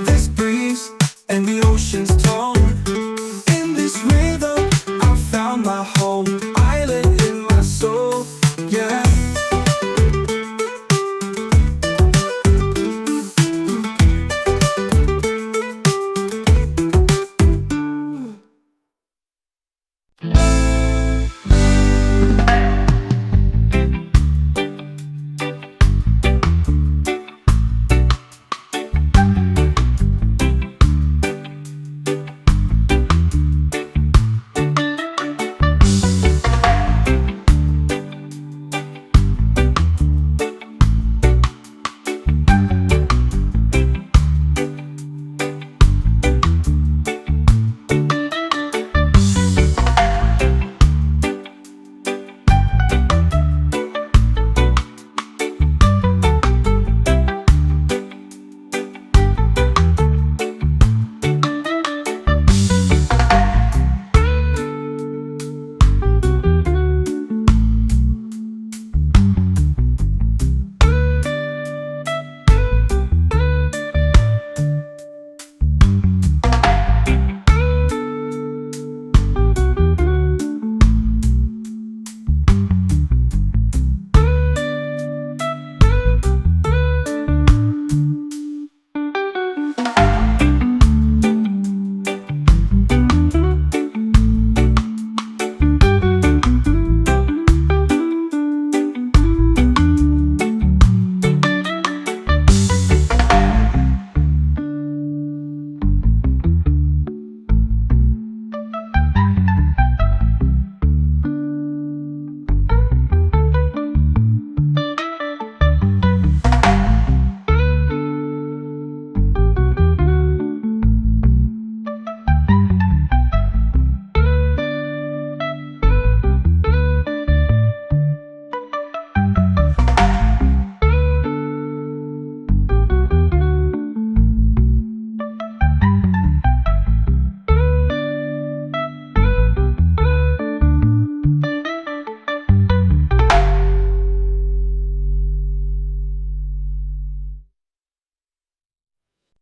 this breeze, and the ocean's tone. In this rhythm, I found my home. Island in my soul, yeah.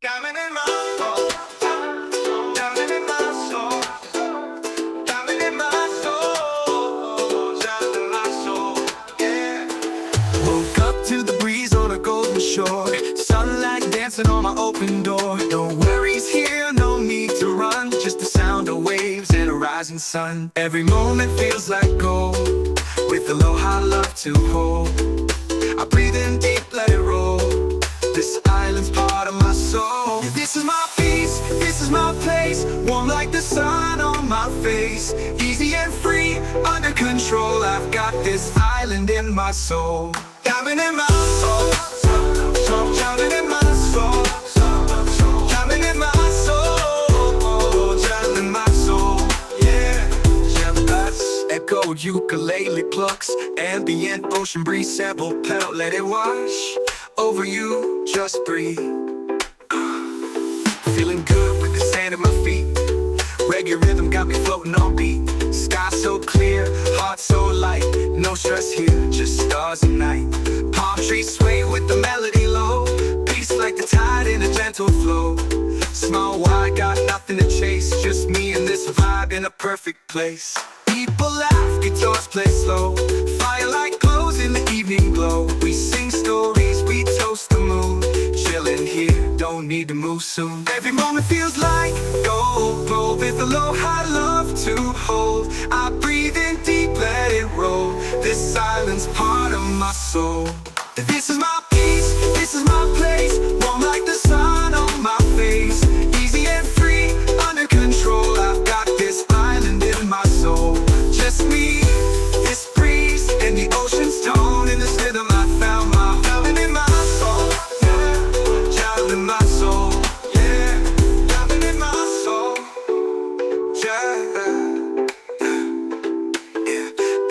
Diamond in my soul, diamond in my soul, diamond in my soul, diamond in my soul, yeah. Woke up to the breeze on a golden shore, sunlight dancing on my open door. No worries here, no need to run, just the sound of waves and a rising sun. Every moment feels like gold, with aloha love to hold. I breathe in deep, let it roll. This island's part of my soul. Yeah, this is my peace, this is my place. Warm like the sun on my face. Easy and free, under control. I've got this island in my soul. Diamond in my soul, diamond in my soul, diamond in my soul, diamond in my soul, yeah. Echoed ukulele plucks, ambient ocean breeze, sample pedal, let it wash over you, just breathe. Feeling good with the sand at my feet. Reggae rhythm got me floating on beat. Sky so clear, heart so light. No stress here, just stars and night. Palm trees sway with the melody low. Peace like the tide in a gentle flow. Small wide, got nothing to chase. Just me and this vibe in a perfect place. People laugh, guitars play slow. Firelight glows in the evening glow. We sing stories, we toast the moon. Chillin' here, don't need to move soon. Every moment feels like gold, glow with aloha love to hold. I breathe in deep, let it roll. This island's part of my soul. This is my peace, this is my place. Warm like the sun on my face. Easy and free, under control. I've got this island in my soul. Just me, this breeze, and the ocean's tone. In this rhythm I found my diamond in my soul, yeah. Diamond in my soul, yeah. Diamond in my soul, yeah.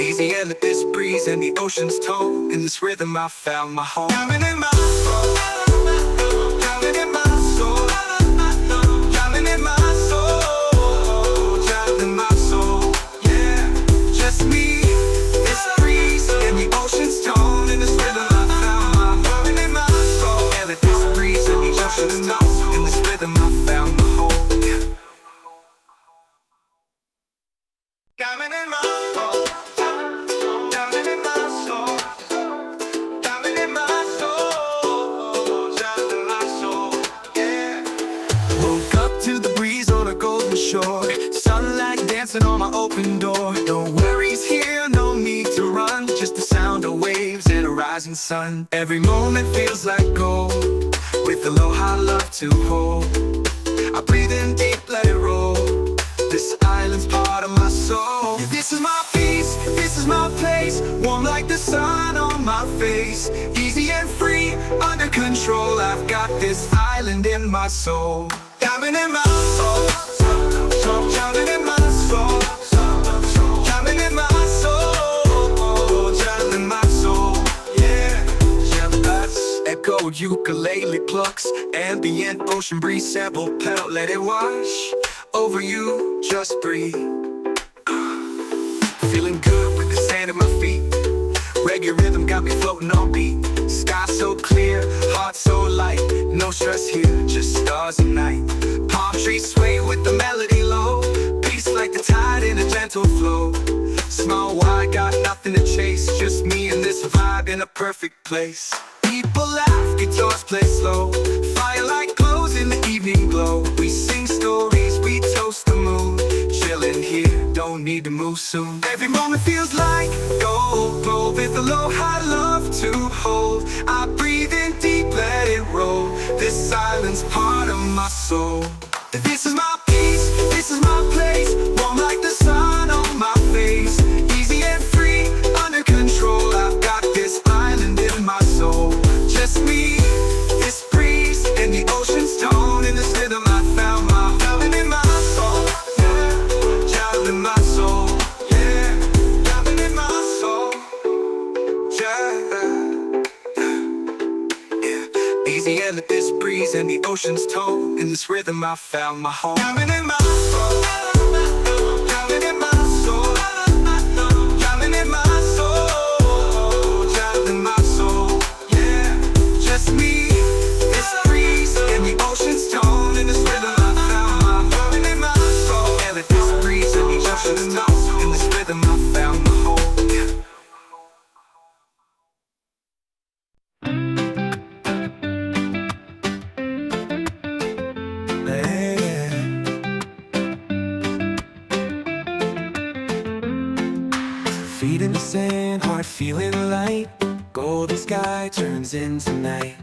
Easy and this breeze and the ocean's tone. In this rhythm I found my home. Diamond in my soul, diamond in my soul, diamond in my soul, diamond in my soul, yeah. Just me, this breeze, and the ocean's tone. In this rhythm I found my diamond in my soul. And this breeze and the ocean's tone. In this rhythm I found my home, yeah. Diamond in my soul, diamond in my soul, diamond in my soul, diamond in my soul, yeah. Woke up to the breeze on a golden shore, sunlight dancing on my open door. No worries here, no need to run, just the sound of waves and a rising sun. Every moment feels like gold, with aloha love to hold. I breathe in deep, let it roll. This island's part of my soul. Yeah, this is my peace, this is my place. Warm like the sun on my face. Easy and free, under control. I've got this island in my soul. Diamond in my soul, diamond in my soul, diamond in my soul, diamond in my soul, yeah. Echoed ukulele plucks, ambient ocean breeze, sample pedal, let it wash over you, just breathe. Feeling good with the sand at my feet. Reggae rhythm got me floating on beat. Sky so clear, heart so light. No stress here, just stars and night. Palm trees sway with the melody low. Peace like the tide in a gentle flow. Small wide, got nothing to chase. Just me and this vibe in a perfect place. People laugh, guitars play slow. Firelight glows in the evening glow. We sing stories, we toast the moon. Chillin' here, don't need to move soon. Every moment feels like gold, glow with aloha love to hold. I breathe in deep, let it roll. This island's part of my soul. This is my peace, this is my place. Warm like the sun on my face. Easy and free, under control. I've got this island in my soul. Just me, this breeze, and the ocean's tone. In this rhythm I found my diamond in my soul, yeah. Diamond in my soul, yeah. Diamond in my soul, yeah. Easy and this breeze and the ocean's tone. In this rhythm I found my home. Diamond in my soul, diamond in my soul, diamond in my soul, diamond in my soul, yeah. Just me, this breeze, and the ocean's Golden sky turns into night.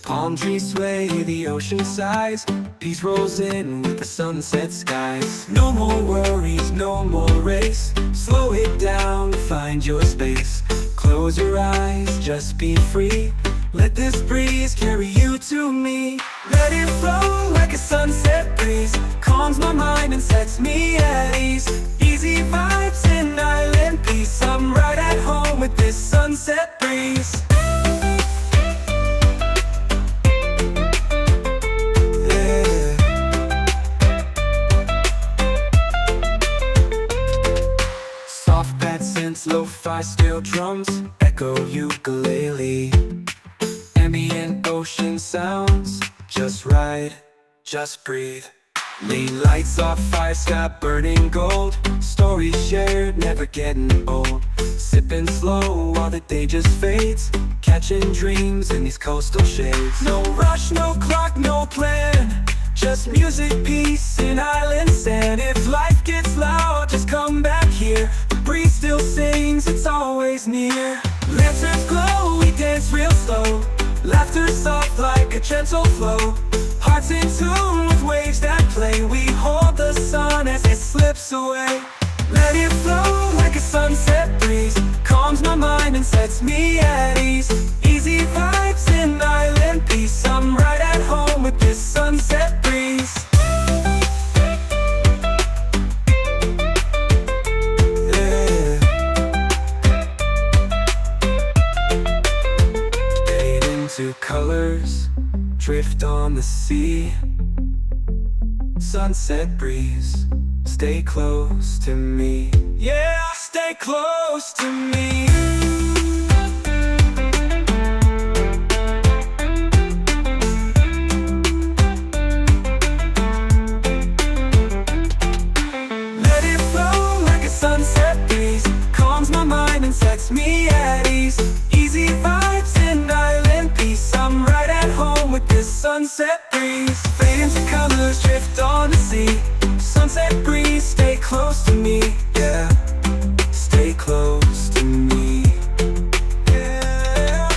Palm trees sway, the ocean sighs. Peace rolls in with the sunset skies. No more worries, no more race. Slow it down, find your space. Close your eyes, just be free. Let this breeze carry you to me. Let it flow like a sunset breeze. Calms my mind and sets me at ease. Easy vibes in island peace. I'm right at home with this sunset breeze. Yeah. Soft pad synths, lo-fi steel drums, echo ukulele. Ambient ocean sounds, just ride, just breathe. Lean lights off, fire sky burning gold. Stories shared, never getting old. Sipping slow while the day just fades. Catching dreams in these coastal shades. No rush, no clock, no plan. Just music, peace, and island sand. If life gets loud, just come back here. The breeze still sings, it's always near. Lanterns glow, we dance real slow. Laughter soft like a gentle flow. Hearts in tune with waves that play. We hold the sun as it slips away. Let it flow like a sunset breeze. Calms my mind and sets me at ease. Easy vibes in island peace. I'm right at home with this sunset breeze. Yeah. Fade into colors, drift on the sea. Sunset breeze, stay close to me. Yeah, stay close to me. Let it flow like a sunset breeze. Calms my mind and sets me at ease. Easy vibes in island peace. I'm right at home with this sunset breeze. Fade into colors, drift on the sea. Sunset breeze, stay close to me. Yeah, stay close to me. Yeah.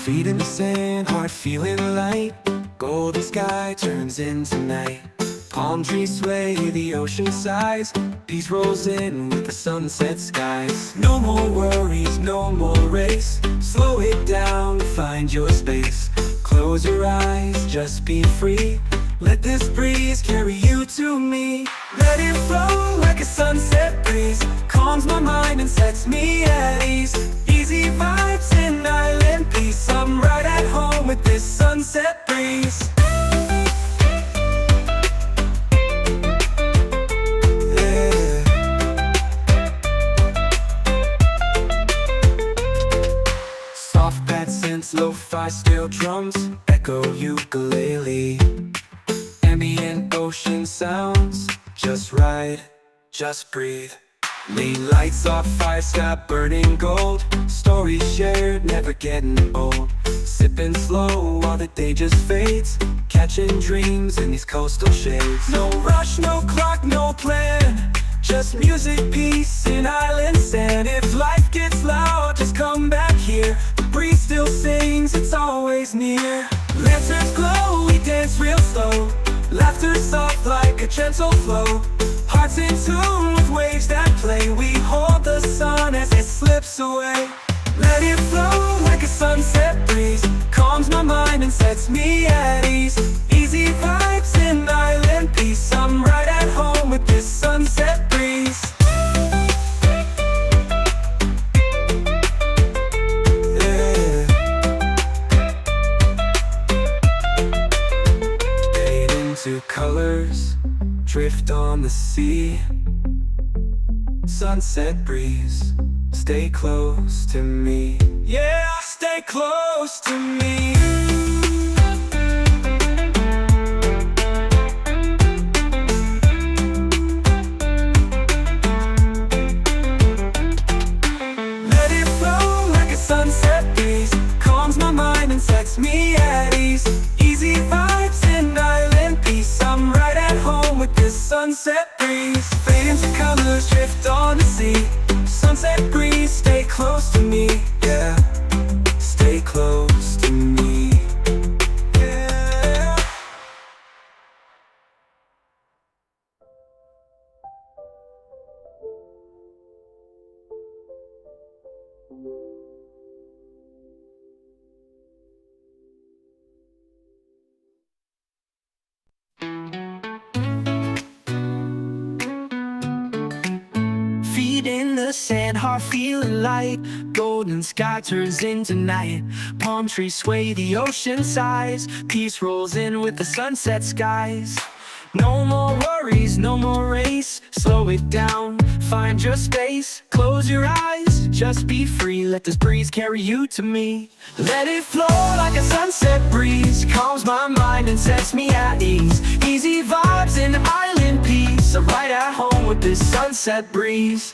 Feet in the sand, heart feeling light. Golden sky turns into night. Palm trees sway, the ocean sighs. Peace rolls in with the sunset skies. No more worries, no more race. Slow it down, find your space. Close your eyes, just be free. Let this breeze carry you to me. Let it flow like a sunset breeze. Calms my mind and sets me at ease. Easy vibes and island peace. I'm right at home with this sunset breeze. Yeah. Soft pad synths, lo-fi steel drums, echo ukulele. Ambient ocean sounds, just right, just breathe. Lean lights off, fire sky burning gold. Stories shared, never getting old. Sipping slow while the day just fades, catching dreams in these coastal shades. No rush, no clock, no plan, just music, peace, and island sand. If life gets loud, just come back here. The breeze still sings, it's always near. Lanterns glow, we dance real slow. Laughter soft like a gentle flow. Hearts in tune with waves that play. We hold the sun as it slips away. Let it flow like a sunset breeze, calms my mind and sets me at ease. Easy vibes in island peace, I'm right at home with this sunset breeze. Yeah. Fade into colors, drift on the sea. Sunset breeze, stay close to me. Yeah, stay close to me. Let it flow like a sunset breeze, calms my mind and sets me at ease. Easy vibes and island peace, I'm right at home with this sunset breeze. Fade into colors, drift on the sea. Sunset breeze, stay close to me. Yeah, stay close to me. Yeah. Feet in the sand, heart feeling light. Golden sky turns into night. Palm trees sway, the ocean sighs. Peace rolls in with the sunset skies. No more worries, no more race. Slow it down, find your space. Close your eyes, just be free. Let this breeze carry you to me. Let it flow like a sunset breeze, calms my mind and sets me at ease. Easy vibes and island peace, I'm right at home with this sunset breeze.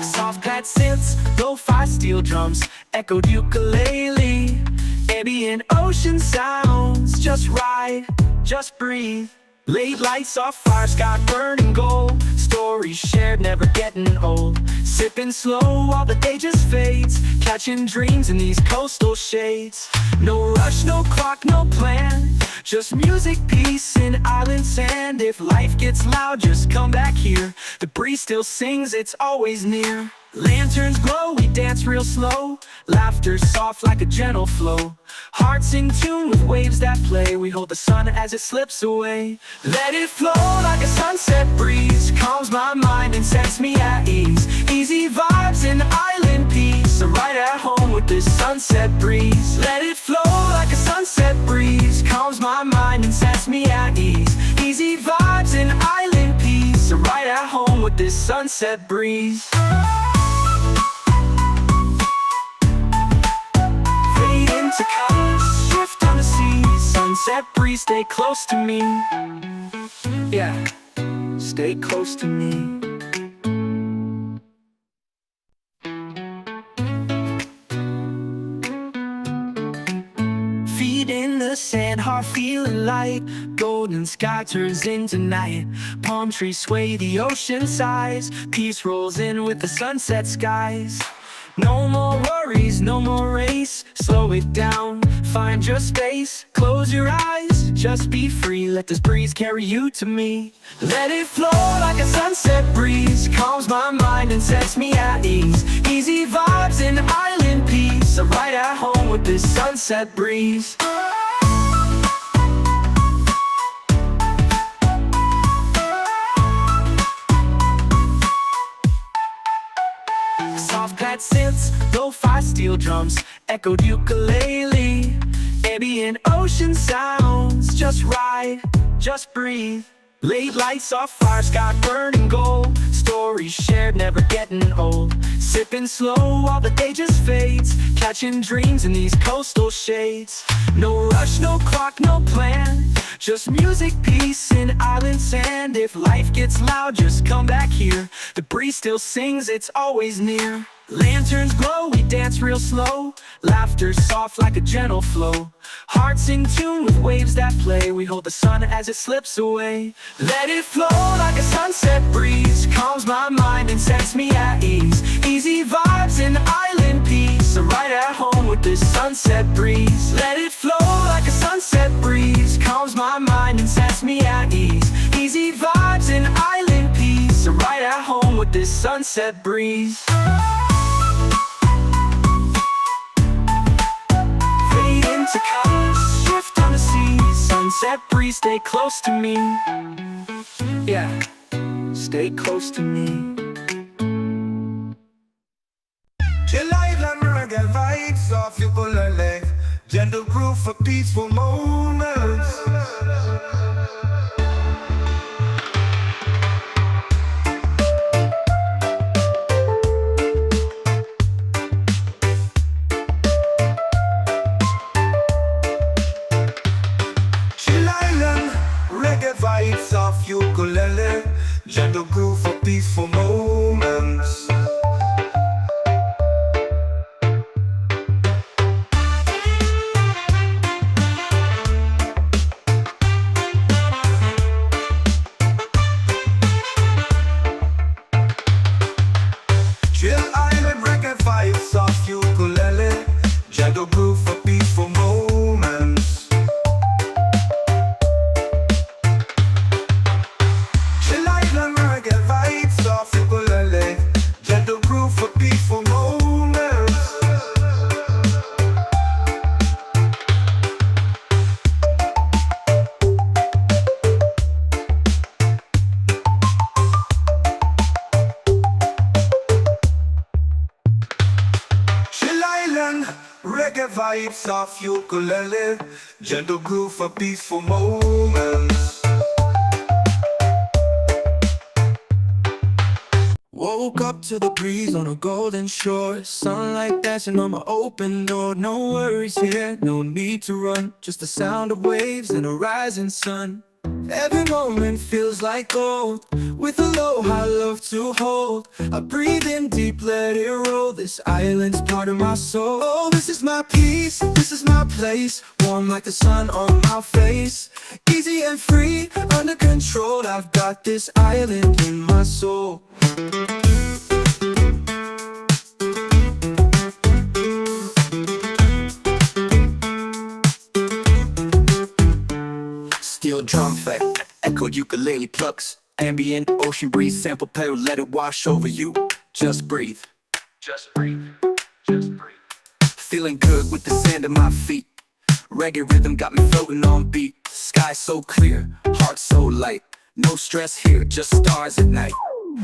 Soft pad synths, lo-fi steel drums, echoed ukulele. Ambient ocean sounds, just right, just breathe. Late lights off, fire sky burning gold. Stories shared, never getting old. Sipping slow while the day just fades, catching dreams in these coastal shades. No rush, no clock, no plan, just music, peace, and island sand. If life gets loud, just come back here. The breeze still sings, it's always near. Lanterns glow, we dance real slow. Laughter soft like a gentle flow. Hearts in tune with waves that play. We hold the sun as it slips away. Let it flow like a sunset breeze, calms my mind and sets me at ease. Easy vibes and island peace, I'm right at home with this sunset breeze. Let it flow like a sunset breeze, calms my mind and sets me at ease. Easy vibes and island peace, I'm right at home with this sunset breeze. To colors, shift on the sea. Sunset breeze, stay close to me. Yeah, stay close to me. Feet in the sand, heart feeling light. Golden sky turns into night. Palm trees sway, the ocean sighs. Peace rolls in with the sunset skies. No more worries, no more race. Slow it down, find your space. Close your eyes, just be free. Let this breeze carry you to me. Let it flow like a sunset breeze, calms my mind and sets me at ease. Easy vibes and island peace, I'm right at home with this sunset breeze. Soft pad synths, lo-fi steel drums, echoed ukulele. Ambient ocean sounds, just right, just breathe. Late lights off, fire sky burning gold. stories shared, never getting old. Sipping slow while the day just fades, catching dreams in these coastal shades. No rush, no clock, no plan, just music, peace, and island sand. If life gets loud, just come back here. The breeze still sings, it's always near. Lanterns glow, we dance real slow. Laughter soft like a gentle flow. Hearts in tune with waves that play. We hold the sun as it slips away. Let it flow like a sunset breeze. Calms my mind and sets me at ease. Easy vibes and island peace. I'm right at home with this sunset breeze. Let it flow like a sunset breeze. Calms my mind and sets me at ease. Easy vibes and island peace. I'm right at home with this sunset breeze. To colors, shift on the sea. Sunset breeze, stay close to me. Yeah, stay close to me. Chill island reggae vibes off your ukulele. Gentle groove for peaceful moments. Vibes off ukulele, gentle groove for peaceful moments. Chill island reggae vibes off ukulele, gentle groove for peaceful moments. Gentle groove for peaceful moments. Chill island reggae vibes off ukulele. Gentle groove for peaceful moments. Woke up to the breeze on a golden shore. Sunlight dancing on my open door. No worries here, no need to run. Just the sound of waves and a rising sun. Every moment feels like gold. With a low I love to hold. I breathe in deep, let it roll. This island's part of my soul. Oh, this is my peace, this is my place. Warm like the sun on my face. Easy and free, under control. I've got this island in my soul. Steel drum effect, echoed ukulele plucks. Ambient ocean breeze, sample pedal, let it wash over you. Just breathe. Just breathe. Just breathe. Feeling good with the sand at my feet. Reggae rhythm got me floating on beat. Sky so clear, heart so light. No stress here, just stars at night.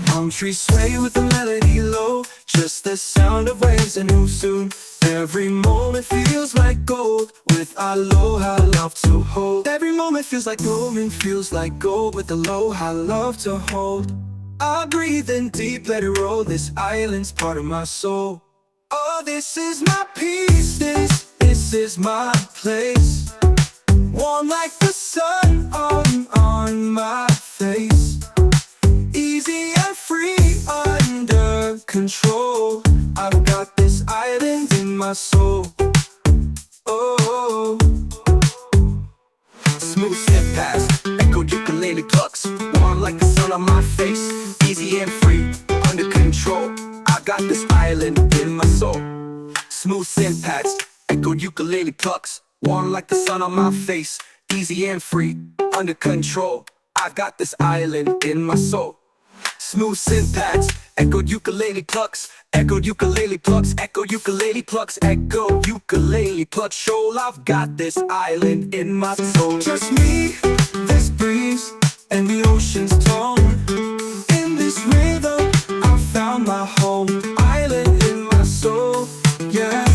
Palm trees sway with the melody low. Just the sound of waves and who soon. Every moment feels like gold. With aloha, love to hold. Every moment feels like golden, feels like gold. With aloha, love to hold. I breathe in deep, let it roll. This island's part of my soul. Oh, this is my peace, this is my place. Warm like the sun on my face. Easy and free, under control. I've got this island in my soul. Oh, smooth step past, echoed ukulele plucks. Warm like the sun on my face. Easy and free, under control. I got this island in my soul. Smooth synth pads, echoed ukulele plucks. Warm like the sun on my face. Easy and free, under control. I've got this island in my soul. Smooth synth pads, echoed ukulele plucks. Echoed ukulele plucks, echoed ukulele plucks. Echo ukulele plucks. Show I've got this island in my soul. Just me, this breeze, and the ocean's tone. In this rhythm, I found my home. Island in my soul, yeah.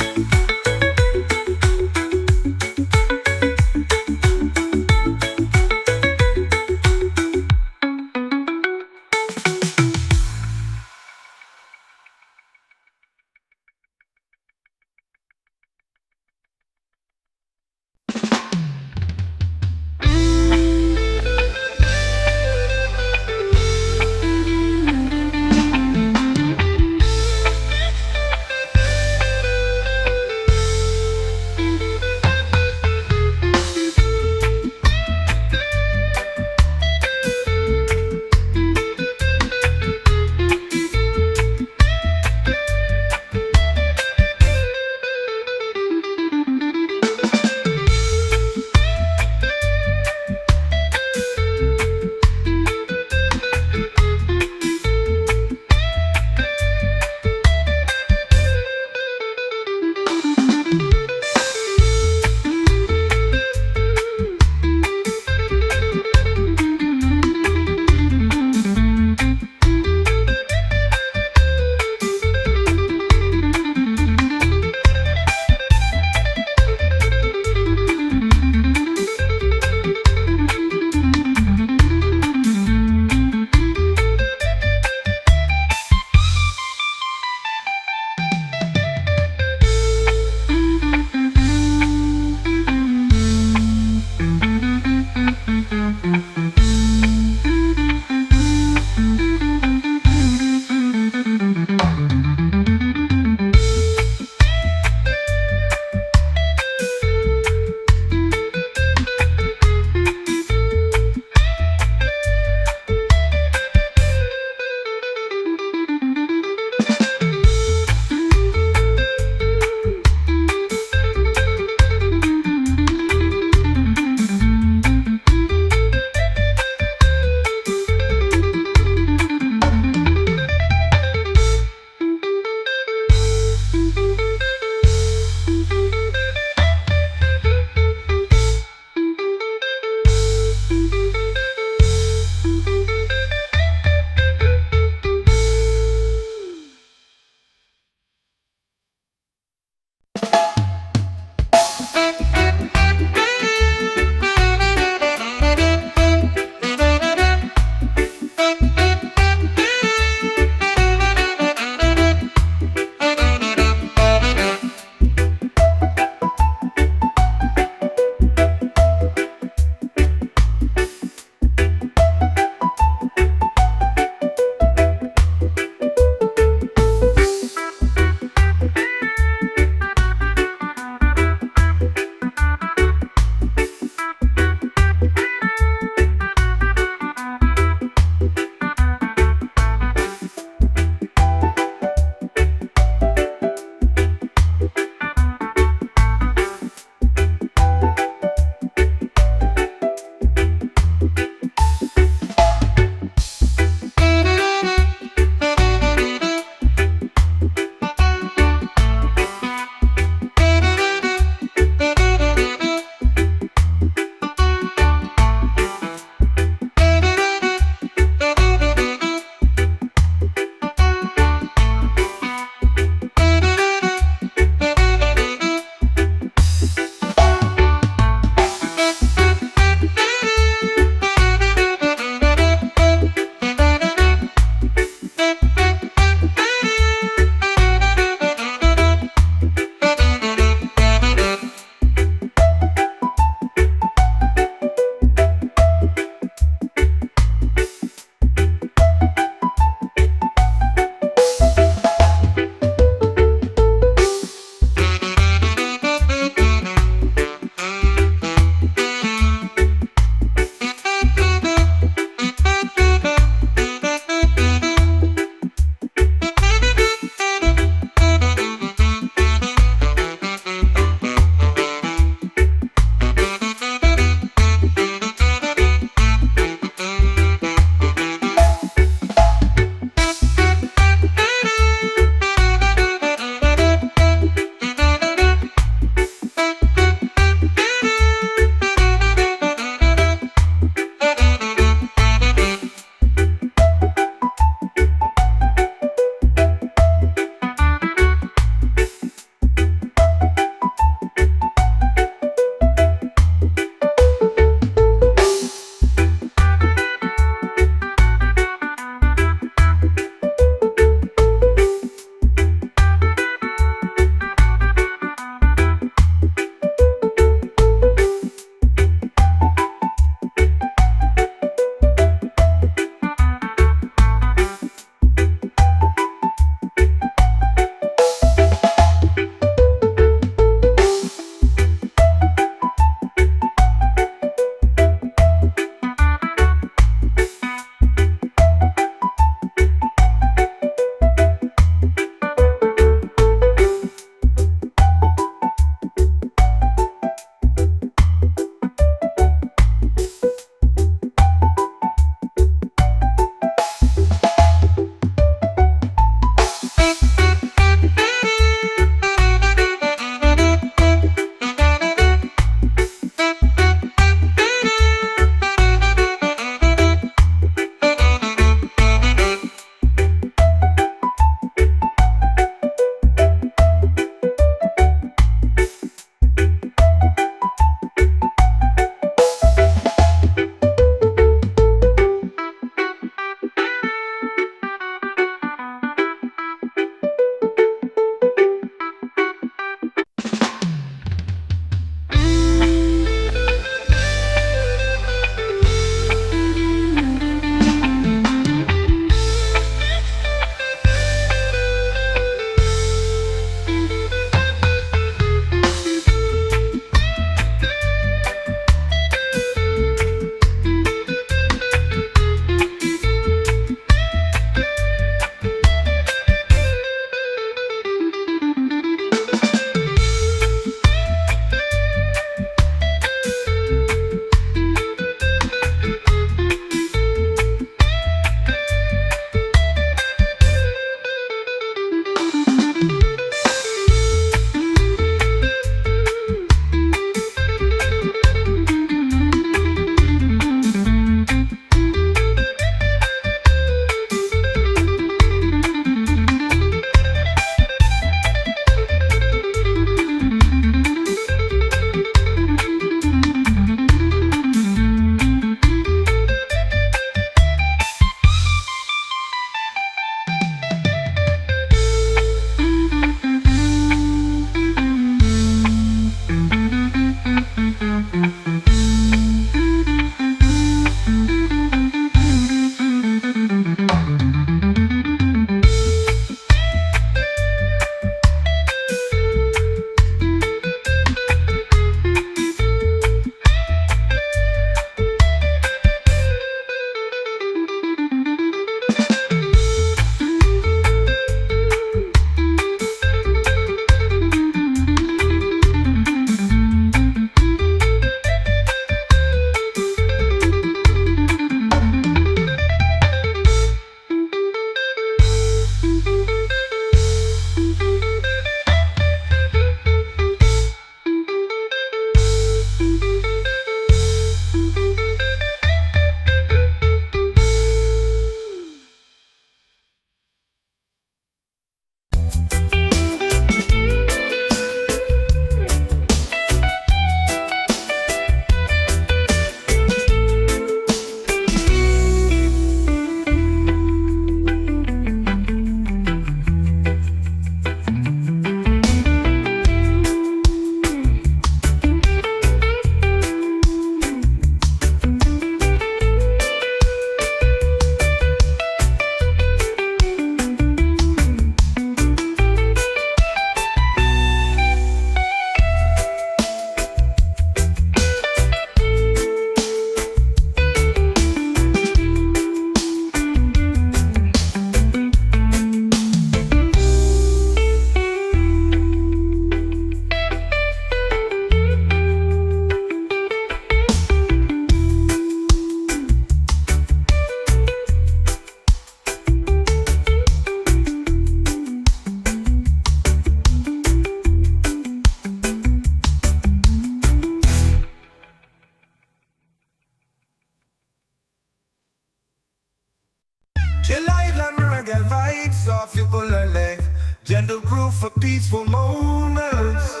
gentle groove for peaceful moments.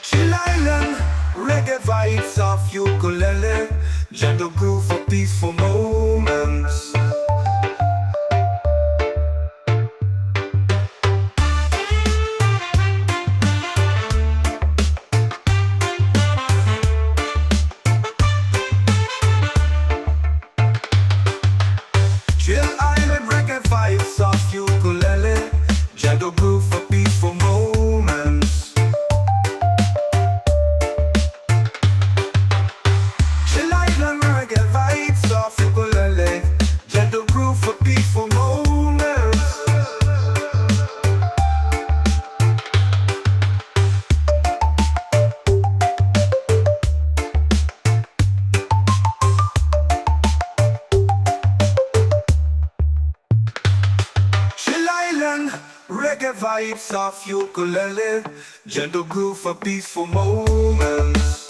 Chill Island, reggae vibes of ukulele, gentle groove for peaceful moments. Chill Island, reggae vibes of ukulele, gentle groove for peaceful moments. Chill Island, reggae vibes of ukulele, gentle groove for peaceful moments. Chill Island, reggae vibes of ukulele, gentle groove for peaceful moments.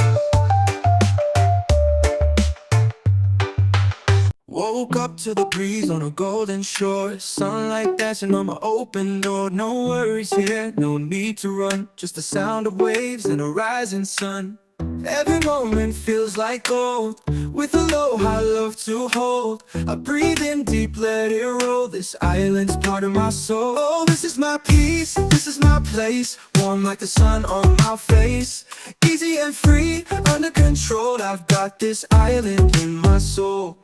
Woke up to the breeze on a golden shore, sunlight dancing on my open door. No worries here, no need to run, just the sound of waves and a rising sun. Every moment feels like gold, with a low high love to hold. I breathe in deep, let it roll. This island's part of my soul. Oh, this is my peace, this is my place, warm like the sun on my face. Easy and free, under control, I've got this island in my soul.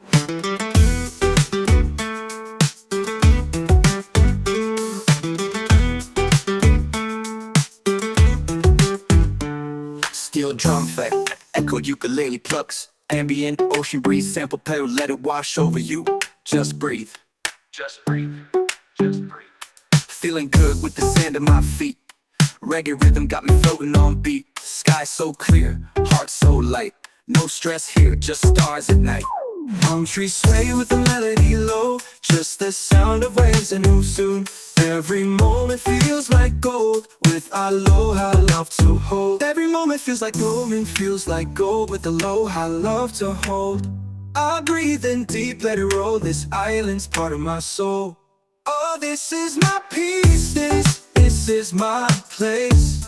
Steel drum effect, echoed ukulele plucks, ambient ocean breeze, sample pedal, let it wash over you. Just breathe, just breathe, just breathe. Feeling good with the sand at my feet. Reggae rhythm got me floating on beat. Sky so clear, heart so light. No stress here, just stars at night. Palm trees sway with the melody low, just the sound of waves and move soon. Every moment feels like gold, with aloha love to hold. Every moment feels like golden, feels like gold, with aloha love to hold. I breathe in deep, let it roll, this island's part of my soul. Oh, this is my peace, this is my place,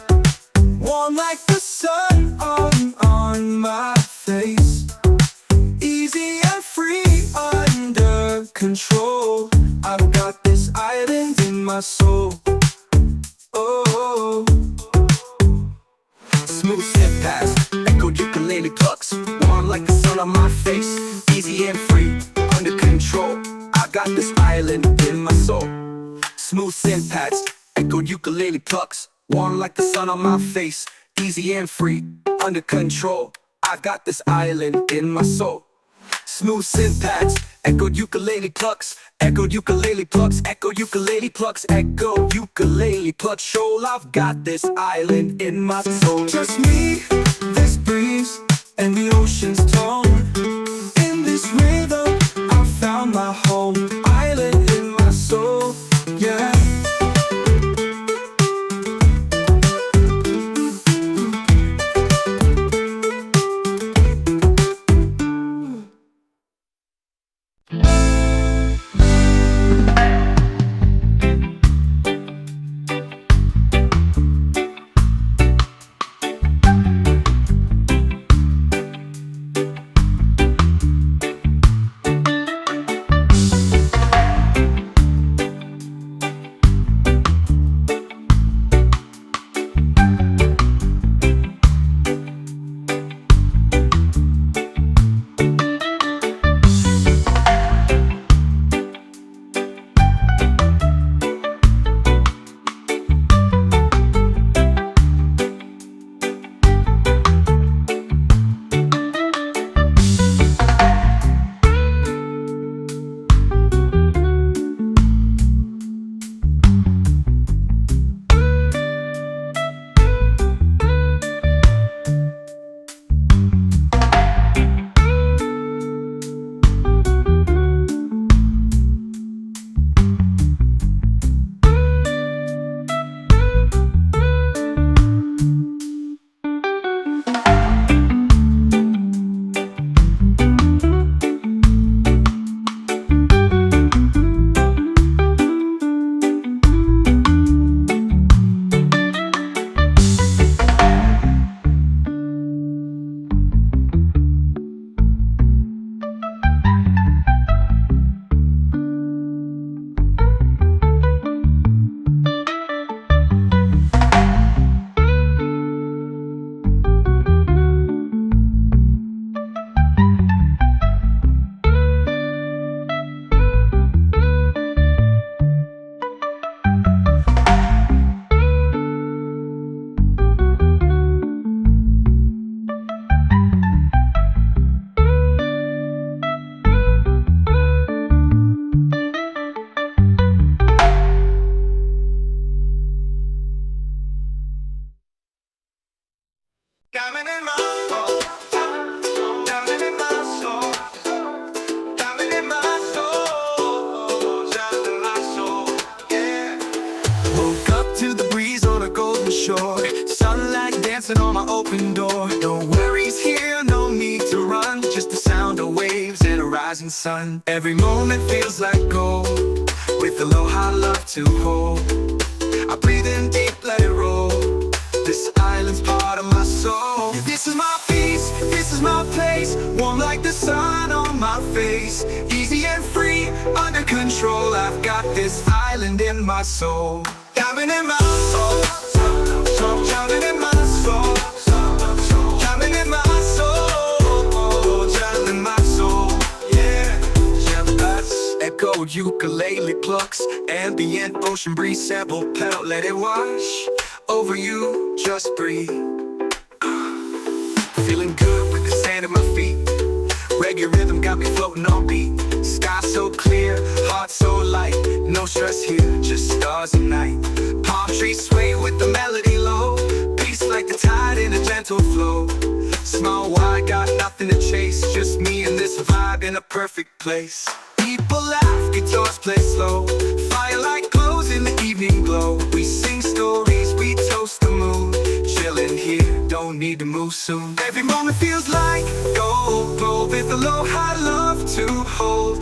warm like the sun on my face. Easy and free, under control, I've got this island in my soul. Oh, smooth step past, echoed ukulele plucks, warm like the sun on my face. Easy and free, under control, I got this island in my soul. Smooth synth pads, echoed ukulele plucks, warm like the sun on my face. Easy and free, under control, I got this island in my soul. Smooth synth pads, echoed ukulele plucks, echoed ukulele plucks, echoed ukulele plucks, echoed ukulele plucks. Shoal, I've got this island in my soul. Just me, this breeze, and the ocean's tone. In this rhythm, I found my home. Island in my soul, yeah. shore. Sunlight dancing on my open door. No worries here, no need to run. Just the sound of waves and a rising sun. Every moment feels like gold, with aloha love to hold. I breathe in deep, let it roll. This island's part of my soul. This is my peace, this is my place. Warm like the sun on my face. Easy and free, under control. I've got this island in my soul. Diving in my soul, drowning in my soul, drowning in my soul, drowning in my soul. Yeah, echoed ukulele plucks, ambient ocean breeze sample pedal, let it wash over you, just breathe. Feeling good with the sand at my feet. Reggae rhythm got me floating on beat. Sky so clear, heart so light. No stress here, just stars and night. Palm trees sway with the melody low. Peace like the tide in a gentle flow. Small wide, got nothing to chase. Just me and this vibe in a perfect place. People laugh, guitars play slow. Firelight glows in the evening glow. We sing stories, we toast the moon. Chilling here, don't need to move soon. Every moment feels like gold, with aloha love to hold.